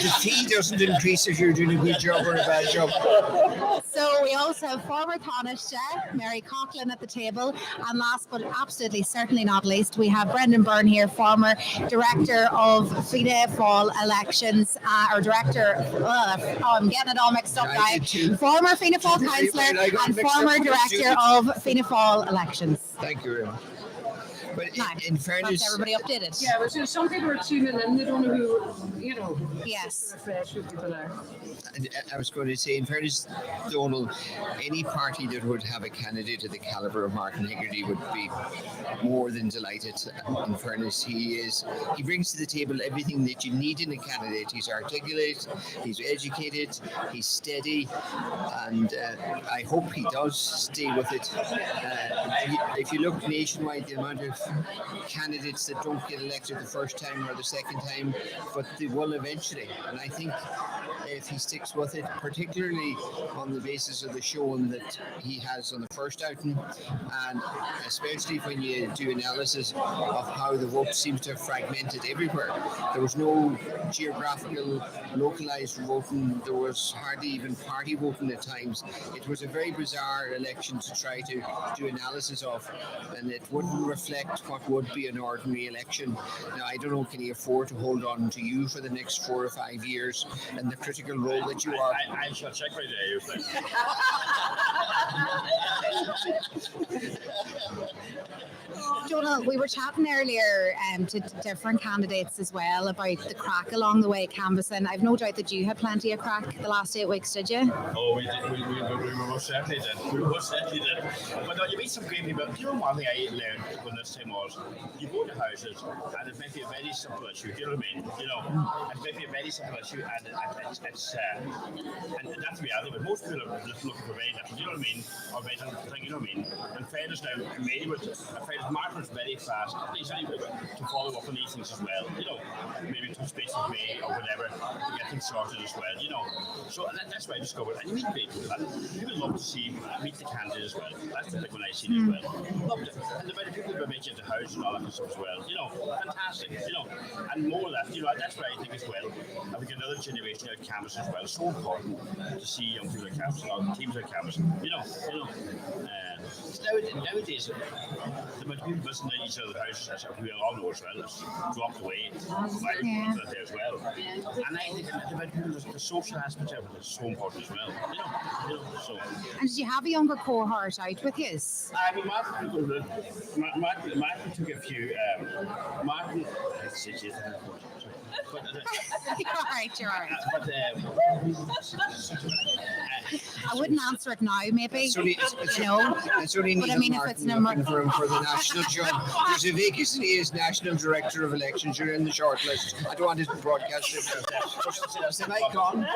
The fee doesn't increase if you're doing a good job or a bad job. So we also have former Taoiseach Mary Coughlin at the table, and last but absolutely certainly not least, we have Brendan Byrne here, former Director of Fianna Fáil Elections, or Director, I'm getting it all mixed up now, former Fianna Fáil Councillor and former Director of Fianna Fáil Elections. Thank you very much. But in That's fairness, everybody updated. Yeah, but some people are tuning in, they don't know who, Yes. refresh who people are. I was going to say, in fairness, Donald, any party that would have a candidate of the calibre of Martin Hegarty would be more than delighted. In fairness, he brings to the table everything that you need in a candidate. He's articulate, he's educated, he's steady, and I hope he does stay with it. If you look nationwide, the amount of candidates that don't get elected the first time or the second time, but they will eventually. And I think if he sticks with it, particularly on the basis of the showing that he has on the first outing, and especially when you do analysis of how the vote seems to have fragmented everywhere. There was no geographical, localised voting. There was hardly even party voting at times. It was a very bizarre election to try to do analysis of, and it wouldn't reflect what would be an ordinary election. Now, I don't know, can he afford to hold on to you for the next 4 or 5 years and the critical role that you are? I shall check right there. Donald, we were chatting earlier to different candidates as well about the crack along the way canvassing. I've no doubt that you had plenty of crack the last 8 weeks, did you? Oh, we did. We most certainly did. But no, you meet some great people. You know, one thing I learned when this time was, you go to houses and it might be a very simple issue. Do you know what I mean? You know, it might be a very simple issue, and it's and that's the reality. But most people are just looking for very different. You know what I mean? Or very different thing. You know what I mean? And fairness now, maybe Martin was very fast. He's able to follow up on these things as well. You know, maybe touch base with me or whatever to get things sorted as well. You know, so that's why I discovered. And you meet people. People love to meet the candidate as well. That's the big one I see as well. Loved it. And the better people who make it the house and all that kind of stuff as well. You know, fantastic. You know, and more of that. You know, that's why I think as well. I think another generation out canvas as well. It's so important to see young people at canvas, teams at canvas. You know. Nowadays, the most people visiting each other's houses, as we all know as well, has dropped away. There as well. And I think the social aspect of it is so important as well. You know, so. And did you have a younger cohort out with you? I mean, Martin took a few. Martin, You're all right. But I wouldn't answer it now, maybe. It's only But I mean, if it's number for the national job, there's a vacancy as National Director of Elections. You're in the shortlist. I don't want to broadcast it. Is the mic on?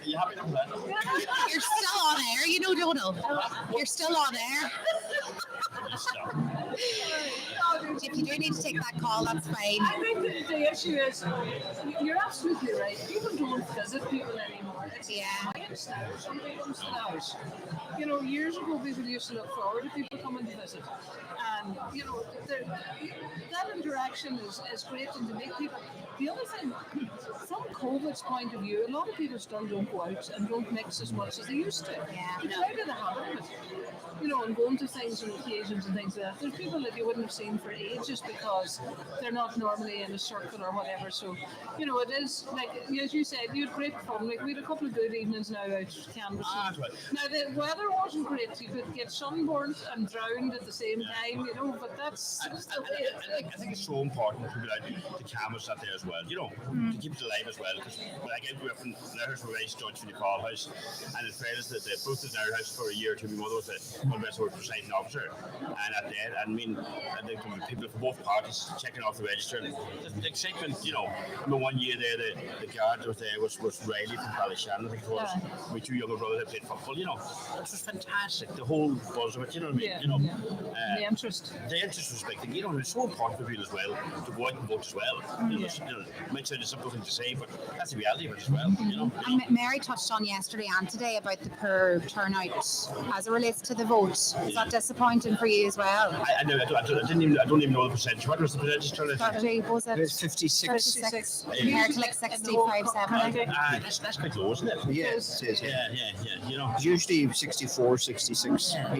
You happy with that? You're still on air, you know, Donald. You're still on air. If you do need to take that call, that's fine. I think that the issue is, you're absolutely right. People don't visit people anymore. I understand. Somebody comes to the house. You know, years ago, people used to look forward to people coming to visit. And, you know, that interaction is great and to meet people. The other thing, from COVID's point of view, a lot of people still don't go out and don't mix as much as they used to. It's out of the habit of it. You know, and going to things and occasions and things like that. There's people that you wouldn't have seen for ages because they're not normally in a circle or whatever. So, you know, it is like, as you said, you had great fun. Like, we had a couple of good evenings now out canvassing. Now, the weather wasn't great. You could get sunburned and drowned at the same time, you know, but that's just the way it is. I think it's so important for people out to canvas that there as well, you know, to keep it alive as well. Because like I grew up in Letters were raised Dutch in the Call House, and in fairness, that both in our house for a year or two, my mother was one of the presiding officer, and at that, I mean, the people from both parties checking off the register. And the excitement, you know, I mean, one year there, the guard was there was Riley from Ballyshannon, I think it was. My two younger brothers had played football, you know. It was fantastic, the whole buzz of it, you know what I mean? Yeah, you know, the interest. The interest was big, you know, it's so important for people as well to go out and vote as well. You know, it might sound a simple thing to say, but that's the reality of it as well, you know. And Mary touched on yesterday and today about the poor turnout as it relates to the vote. Is that disappointing for you as well? I don't even know the percentage. What was the percentage turnout? 30, was it? It's 56. 56. Compared to like 65, 70. That's quite low, isn't it? Yes, it is. Yeah, you know. It's usually 64, 66. Yeah,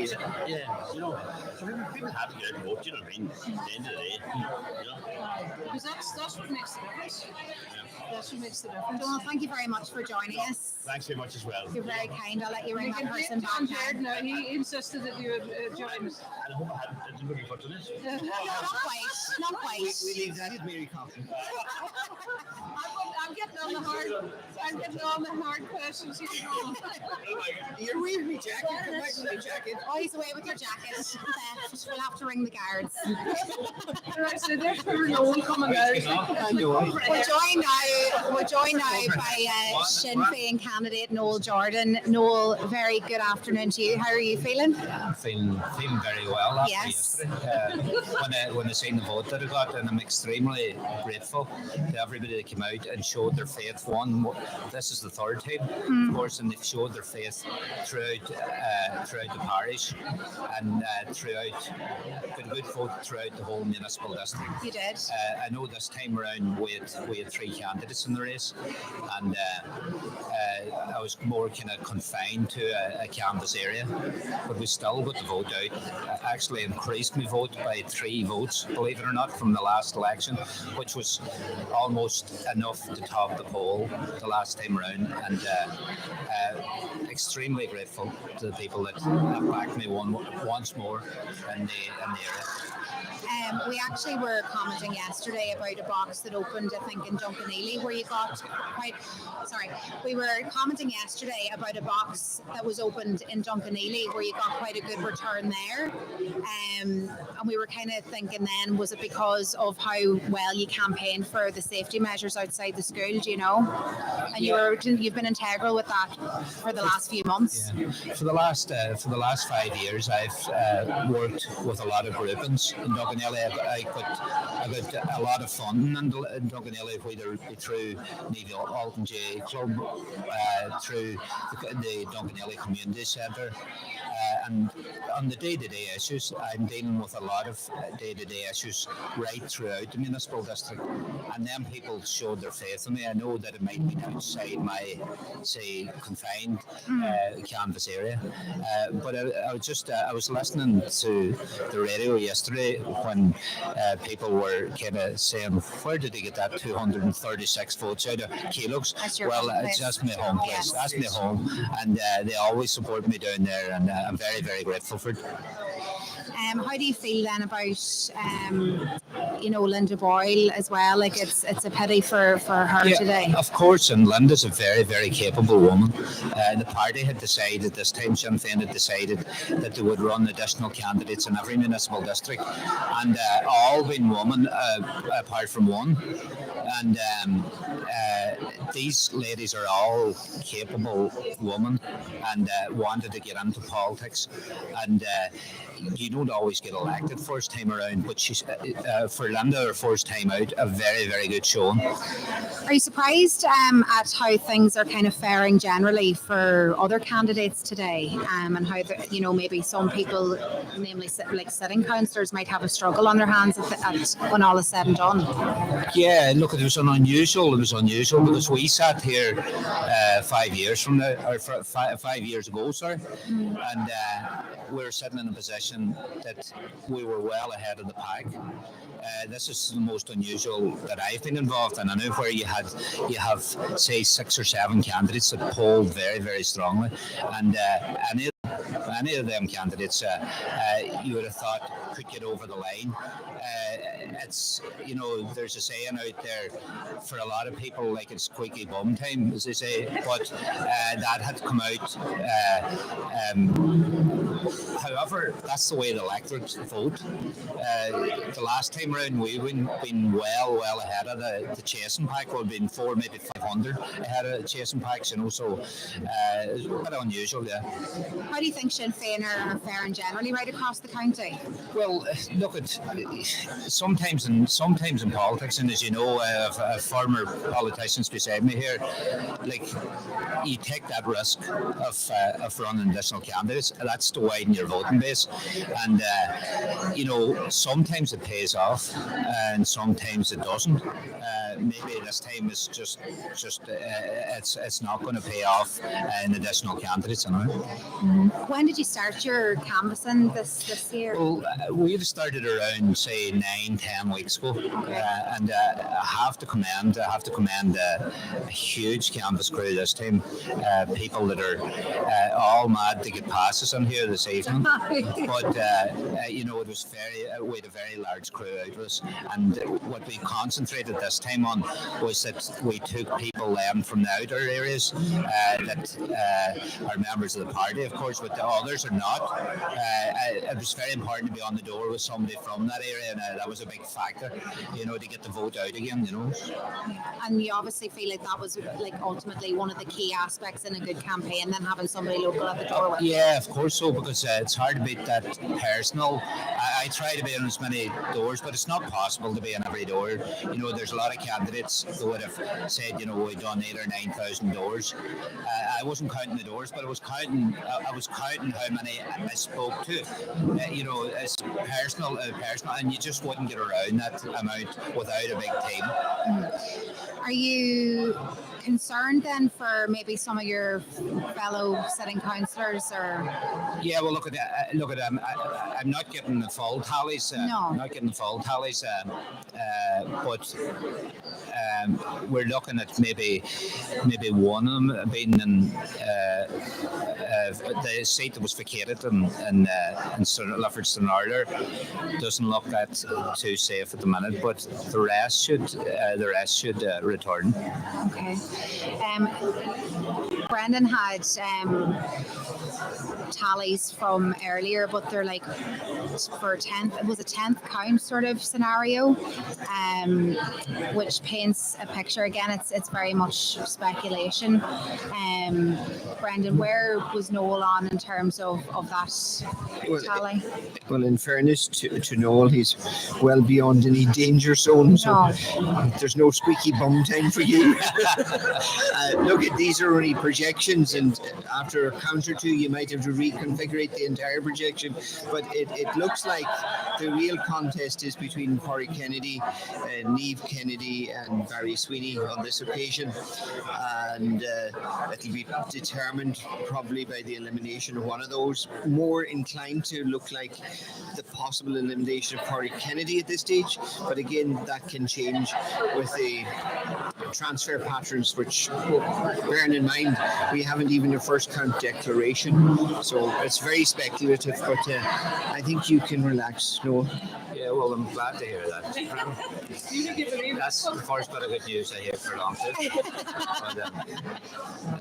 you know, so people have to get out and vote, you know what I mean? At the end of the day, you know. Because that's what makes the difference. That's what makes the difference. Well, thank you very much for joining us. Thanks very much as well. You're very kind. I'll let you ring that person back Tom Jordan, now. He insisted that you would join us. I hope I didn't look for this. No, not quite. Not quite. We leave that at Mary Coffin. I'm getting on the hard questions here. You're wearing me jacket. Come back with my jacket. Always away with your jacket. We'll have to ring the guards. Right, so there's Noel coming out. We're joined now by Sinn Féin candidate Noel Jordan. Noel, very good afternoon to you. How are you feeling? I'm feeling very well after Yes. yesterday. When I seen the vote that I got, and I'm extremely grateful to everybody that came out and showed their faith. This is the third time, of course, and they've showed their faith throughout the parish and throughout a good vote throughout the whole municipal district. You did. I know this time around we had three candidates in the race, and I was more kind of confined to a canvass area, but we still got the vote out. I actually increased my vote by 3 votes, believe it or not, from the last election, which was almost enough to top the poll the last time around, and extremely grateful to the people that have backed me once more in the area. We actually were commenting yesterday about a box that opened, I think, in Donegal ELA, where you got we were commenting yesterday about a box that was opened in Donegal ELA where you got quite a good return there. And we were kind of thinking then, was it because of how well you campaigned for the safety measures outside the school, do you know? And you've been integral with that for the last few months. Yeah. For the last 5 years, I've worked with a lot of groupings in Donegal ELA. I got a lot of funding in Donegal ELA, whether through the Alton J Club, through the Donegal ELA Community Centre, and on the day-to-day issues, I'm dealing with a lot of day-to-day issues right throughout the municipal district, and then people showed their faith in me. I know that it might be outside my, say, confined canvas area, but I was listening to the radio yesterday when people were kind of saying, where did they get that 236 votes out of Keelogs? Well, it's just my home place. Yes. That's my home, and they always support me down there, and I'm very, very grateful for it. How do you feel then about, Linda Boyle as well? Like it's a pity for her today. Of course, and Linda's a very, very capable woman. The party had decided this time, Sinn Féin had decided that they would run additional candidates in every municipal district, and all being women apart from one. And these ladies are all capable women and wanted to get into politics. And you don't always get elected first time around, but she's for Linda, her first time out, a very, very good showing. Are you surprised at how things are kind of faring generally for other candidates today, and how maybe some people, namely like sitting councillors, might have a struggle on their hands when all is said and done? Yeah, look, it was unusual. It was unusual because we sat here 5 years ago, and we were sitting in a position that we were well ahead of the pack. This is the most unusual that I've been involved in. I know where you have say 6 or 7 candidates that polled very, very strongly, and any of them candidates you would have thought could get over the line. It's there's a saying out there for a lot of people, like it's squeaky bum time, as they say, but that had come out. However, that's the way the electorate vote. The last time round, we've been well ahead of the chasing pack. We've been 4, maybe 500 ahead of the chasing packs, so it's a bit unusual, yeah. How do you think Sinn Féin are faring generally right across the county? Well, look at sometimes in politics, and as you know, former politicians beside me here, like you take that risk of running additional candidates. That's to widen your voting base, and sometimes it pays off, and sometimes it doesn't. Maybe this time it's just it's not going to pay off in additional candidates. When did you start your canvassing this year? Well, we've started around say 9-10 weeks ago, and I have to commend a huge canvass crew this time. People that are all mad to get passes in here this evening, but it was we had a very large crew out with us, and what we concentrated this time on was that we took people from the outer areas that are members of the party, of course, but the others are not. It was very important to be on the door with somebody from that area, and that was a big factor, to get the vote out again, And you obviously feel like that was ultimately one of the key aspects in a good campaign, then having somebody local at the door with. Yeah, of course so, because it's hard to beat that personal. I try to be in as many doors, but it's not possible to be in every door. There's a lot of candidates who would have said, we've done 8,000 or 9,000 doors. I wasn't counting the doors, but I was counting how many I spoke to. It's personal, and you just wouldn't get around that amount without a big team. Are you concerned then for maybe some of your fellow sitting councillors, or? Yeah, well, look at I'm not getting the full tallies. No. Not getting the full tallies, but we're looking at maybe one of them being in the seat that was vacated in Lifford St. doesn't look that too safe at the minute, but the rest should return. Okay. Brendan had tallies from earlier, but they're like for 10th. It was a 10th count sort of scenario, which paints a picture. Again, it's very much speculation. Brendan, where was Noel on in terms of that tally? Well, in fairness to Noel, he's well beyond any danger zone, so there's no squeaky bum time for you. Look, these are only projections, and after a count or two, you might have to reconfigure the entire projection. But it looks like the real contest is between Corey Kennedy, Niamh Kennedy, and Barry Sweeney on this occasion, and it'll be determined probably by the elimination of one of those. More inclined to look like the possible elimination of Corey Kennedy at this stage, but again, that can change with the transfer patterns, which, bearing in mind, we haven't even a first count declaration, so it's very speculative, but I think you can relax, Noel. Yeah, well, I'm glad to hear that. That's the first bit of good news I hear for a long time.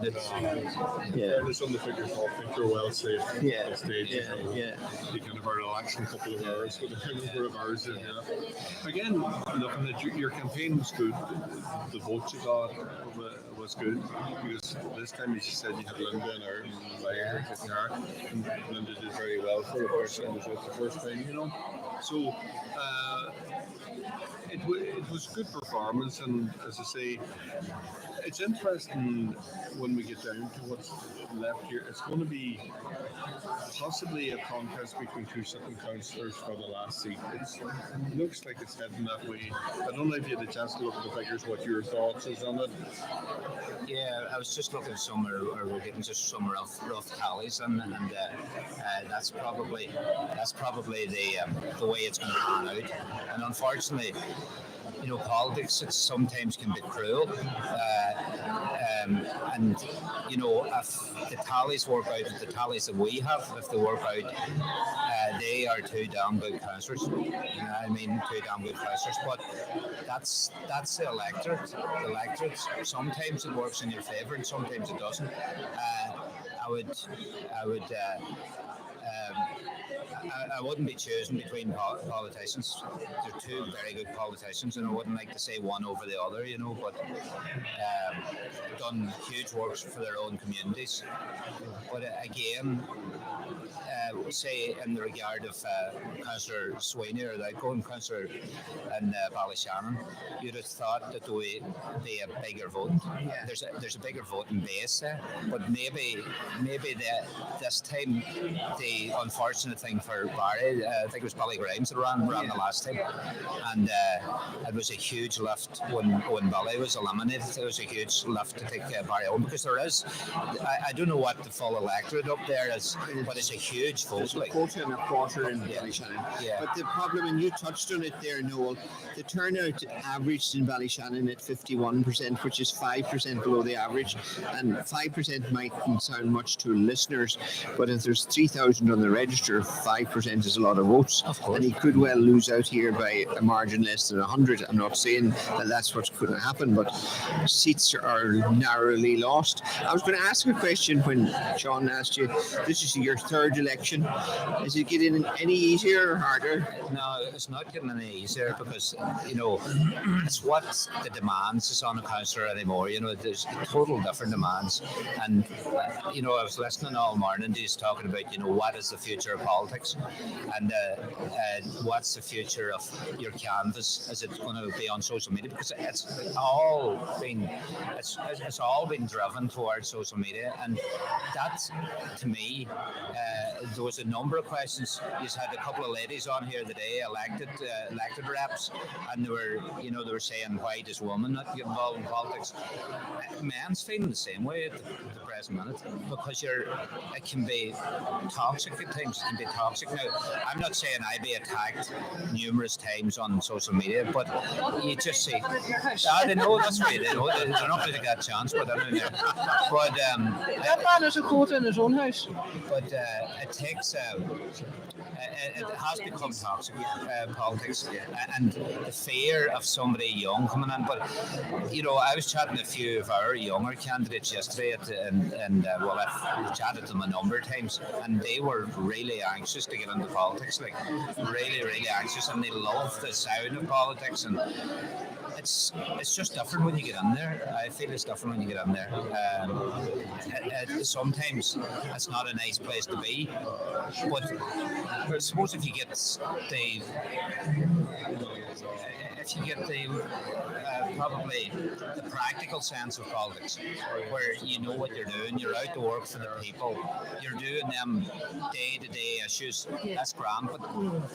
There's on the figures, I think you're well safe at this stage. Yeah. You kind of are relaxing a couple of hours with a number of hours in. Again, looking at your campaign was good. The votes you got was good, because this time, as you said, you had Linda and Aaron and Linda did very well for the first time, the first time, So it was good performance, and as I say, It's interesting when we get down to what's left here. It's going to be possibly a contest between two sitting councillors for the last seat. It looks like it's heading that way. I don't know if you had a chance to look at the figures, what your thoughts is on it. Yeah, I was just looking somewhere, or we're getting just some rough tallies, and that's probably the way it's going to pan out. And unfortunately, you know, politics it sometimes can be cruel, and you know, if the tallies work out, the tallies that we have, if they work out, they are two damn good councillors. You know what I mean? Two damn good councillors. But that's the electorate. The electorate. Sometimes it works in your favour, and sometimes it doesn't. I wouldn't be choosing between politicians. They're two very good politicians, and I wouldn't like to say one over the other, you know, but done huge works for their own communities. But again, say in the regard of Councillor Sweeney or the outgoing councillor in Ballyshannon, you'd have thought that there would be a bigger vote. There's a bigger voting base there, but maybe this time the unfortunate thing for Barry, I think it was Ballygrimes that ran the last time, and it was a huge lift when Bally was eliminated. It was a huge lift to take Barry home, because there is, I don't know what the full electorate up there is, but it's a huge vote. It's a quota and a quarter in Ballyshannon. Yeah. But the problem, and you touched on it there, Noel, the turnout averaged in Ballyshannon at 51%, which is 5% below the average, and 5% mightn't sound much to listeners, but if there's 3,000 on the register, 5% is a lot of votes, and he could well lose out here by a margin less than 100. I'm not saying that that's what's going to happen, but seats are narrowly lost. I was going to ask a question when Sean asked you, this is your third election. Is it getting any easier or harder? No, it's not getting any easier, because, you know, it's what the demands is on a councillor anymore. You know, there's total different demands. And, you know, I was listening all morning, he's talking about, you know, what is the future of politics, and what's the future of your canvas? Is it going to be on social media? Because it's all been driven towards social media, and that, to me, there was a number of questions. You had a couple of ladies on here today, elected reps, and they were saying, why does women not get involved in politics? Men's feeling the same way at the present minute, because it can be toxic at times. It can be toxic. Now, I'm not saying I be attacked numerous times on social media, but you just see. They know that's right. They know they're not going to get a chance, but I don't know. But that man has a quota in his own house. But it takes. It has become toxic, politics, and the fear of somebody young coming in. But, you know, I was chatting to a few of our younger candidates yesterday, I chatted to them a number of times, and they were really anxious to get into politics, like really, really anxious, and they love the sound of politics, and it's just different when you get in there. I feel it's different when you get in there. Sometimes it's not a nice place to be, but I suppose if you get probably the practical sense of politics, where you know what you're doing, you're out to work for the people, you're doing them day-to-day issues, that's grand, but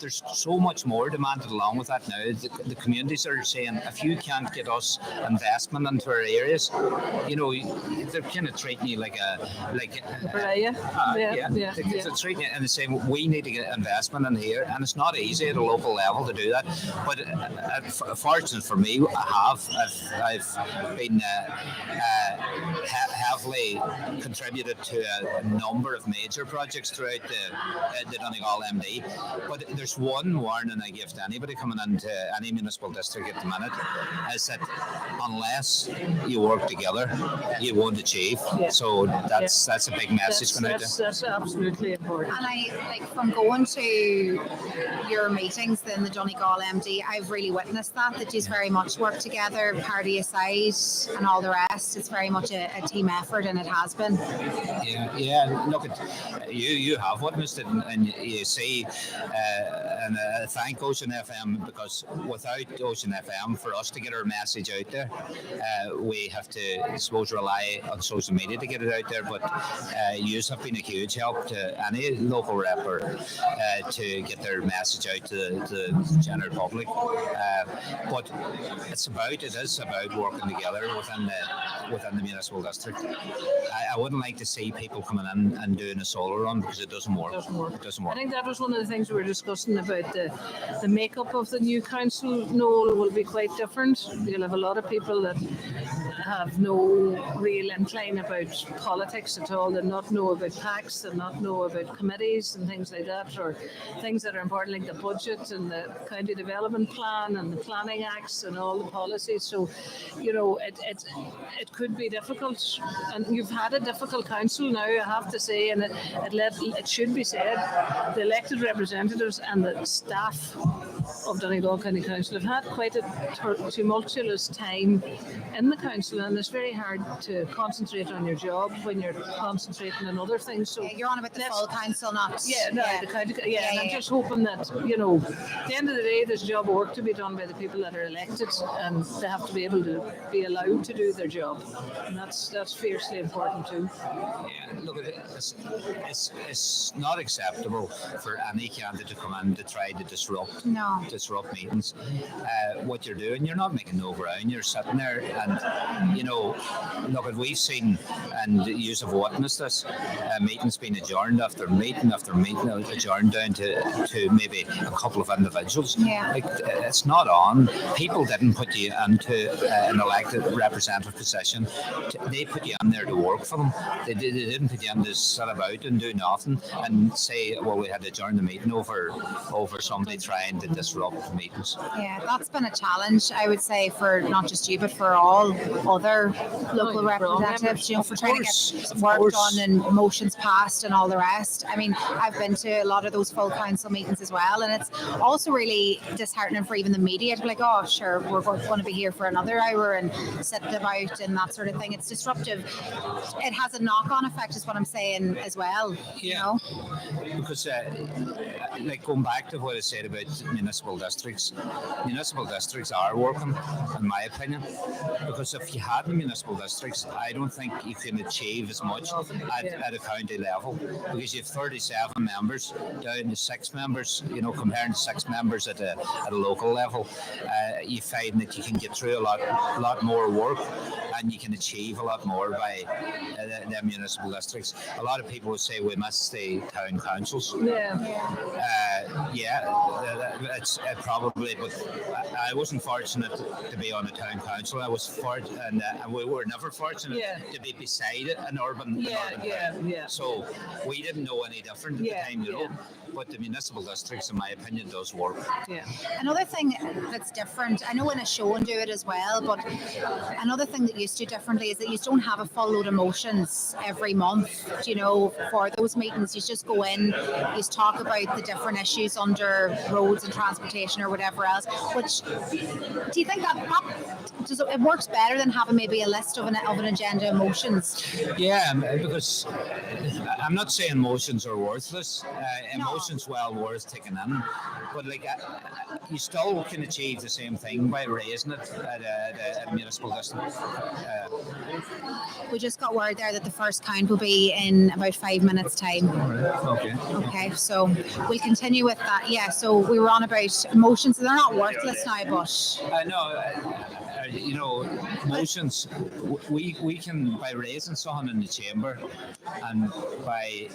there's so much more demanded along with that now. The communities are saying, if you can't get us investment into our areas, you know, they're kind of treating you like a they're treating you and they're saying, we need to get investment in here, and it's not easy at a local level to do that, but fortunate for me, I've been heavily contributed to a number of major projects throughout the Donegal MD. But there's one warning I give to anybody coming into any municipal district at the minute, is that unless you work together, you won't achieve. So that's a big message going out there. That's absolutely important. And I like from going to your meetings in the Donegal MD, I've really witnessed that you very much work together, party aside and all the rest. It's very much a team effort, and it has been. Yeah. Look, you have witnessed it, and you see, and thank Ocean FM, because without Ocean FM, for us to get our message out there, we have to, I suppose, rely on social media to get it out there. But you have been a huge help to any local rapper to get their message out to the general public. But it is about working together within the municipal district. I wouldn't like to see people coming in and doing a solo run, because it doesn't work. It doesn't work. I think that was one of the things we were discussing about the makeup of the new council. Noel will be quite different. You'll have a lot of people that have no real incline about politics at all. They not know about PACs, they not know about committees and things like that, or things that are important like the budget and the county development plan and the planning acts and all the policies. So, it could be difficult, and you've had a difficult council now, I have to say, and it should be said, the elected representatives and the staff of Donegal County Council have had quite a tumultuous time in the council, and it's very hard to concentrate on your job when you're concentrating on other things. So you're on about the full council, not the county. And I'm just hoping that at the end of the day, there's a job of work to be done by the people that are elected, and they have to be able to be allowed to do their job, and that's fiercely important too. Yeah, look, it's not acceptable for any candidate to come in to try to disrupt meetings. What you're doing, you're not making no ground. You're sitting there, and look, we've seen, and you have witnessed this, meetings being adjourned after meeting adjourned down to maybe a couple of individuals. Yeah. Like, it's not on. People didn't put you into an elected representative position. They put you in there to work for them. They didn't put you in to sit about and do nothing and say, well, we had to adjourn the meeting over somebody trying to disrupt meetings. Yeah, that's been a challenge, I would say, for not just you, but for all other local representatives, for trying to get work done and motions passed and all the rest. I mean, I've been to a lot of those full council meetings as well, and it's also really disheartening for even the media to be like, oh, sure, we're going to be here for another hour and sitting about and that sort of thing. It's disruptive. It has a knock-on effect, is what I'm saying as well. Yeah. Because, like, going back to what I said about municipal districts are working, in my opinion, because if you had the municipal districts, I don't think you can achieve as much at a county level, because you have 37 members down to 6 members, comparing to 6 members at a local level. You find that you can get through a lot more work, and you can achieve a lot more by the municipal districts. A lot of people would say we must stay town councils. It's probably, but I wasn't fortunate to be on a town council. I was fortunate, and we were never fortunate to be beside an urban town. So we didn't know any different at the time, But the municipal districts, in my opinion, does work. Yeah. Another thing that's different, I know in a show and do it as well, but another thing that used to differently is that you don't have a full load of motions every month, for those meetings. You just go in, you talk about the different issues under roads and transportation or whatever else, which, do you think that it works better than having maybe a list of an agenda of motions? Yeah, because I'm not saying motions are worthless. Emotions well worth taking in, but you still can achieve the same thing by raising it at a municipal district. We just got word there that the first count will be in about 5 minutes' time. Okay, so we'll continue with that. Yeah, so we were on about motions. They're not worthless now, but motions, we can, by raising something in the chamber and by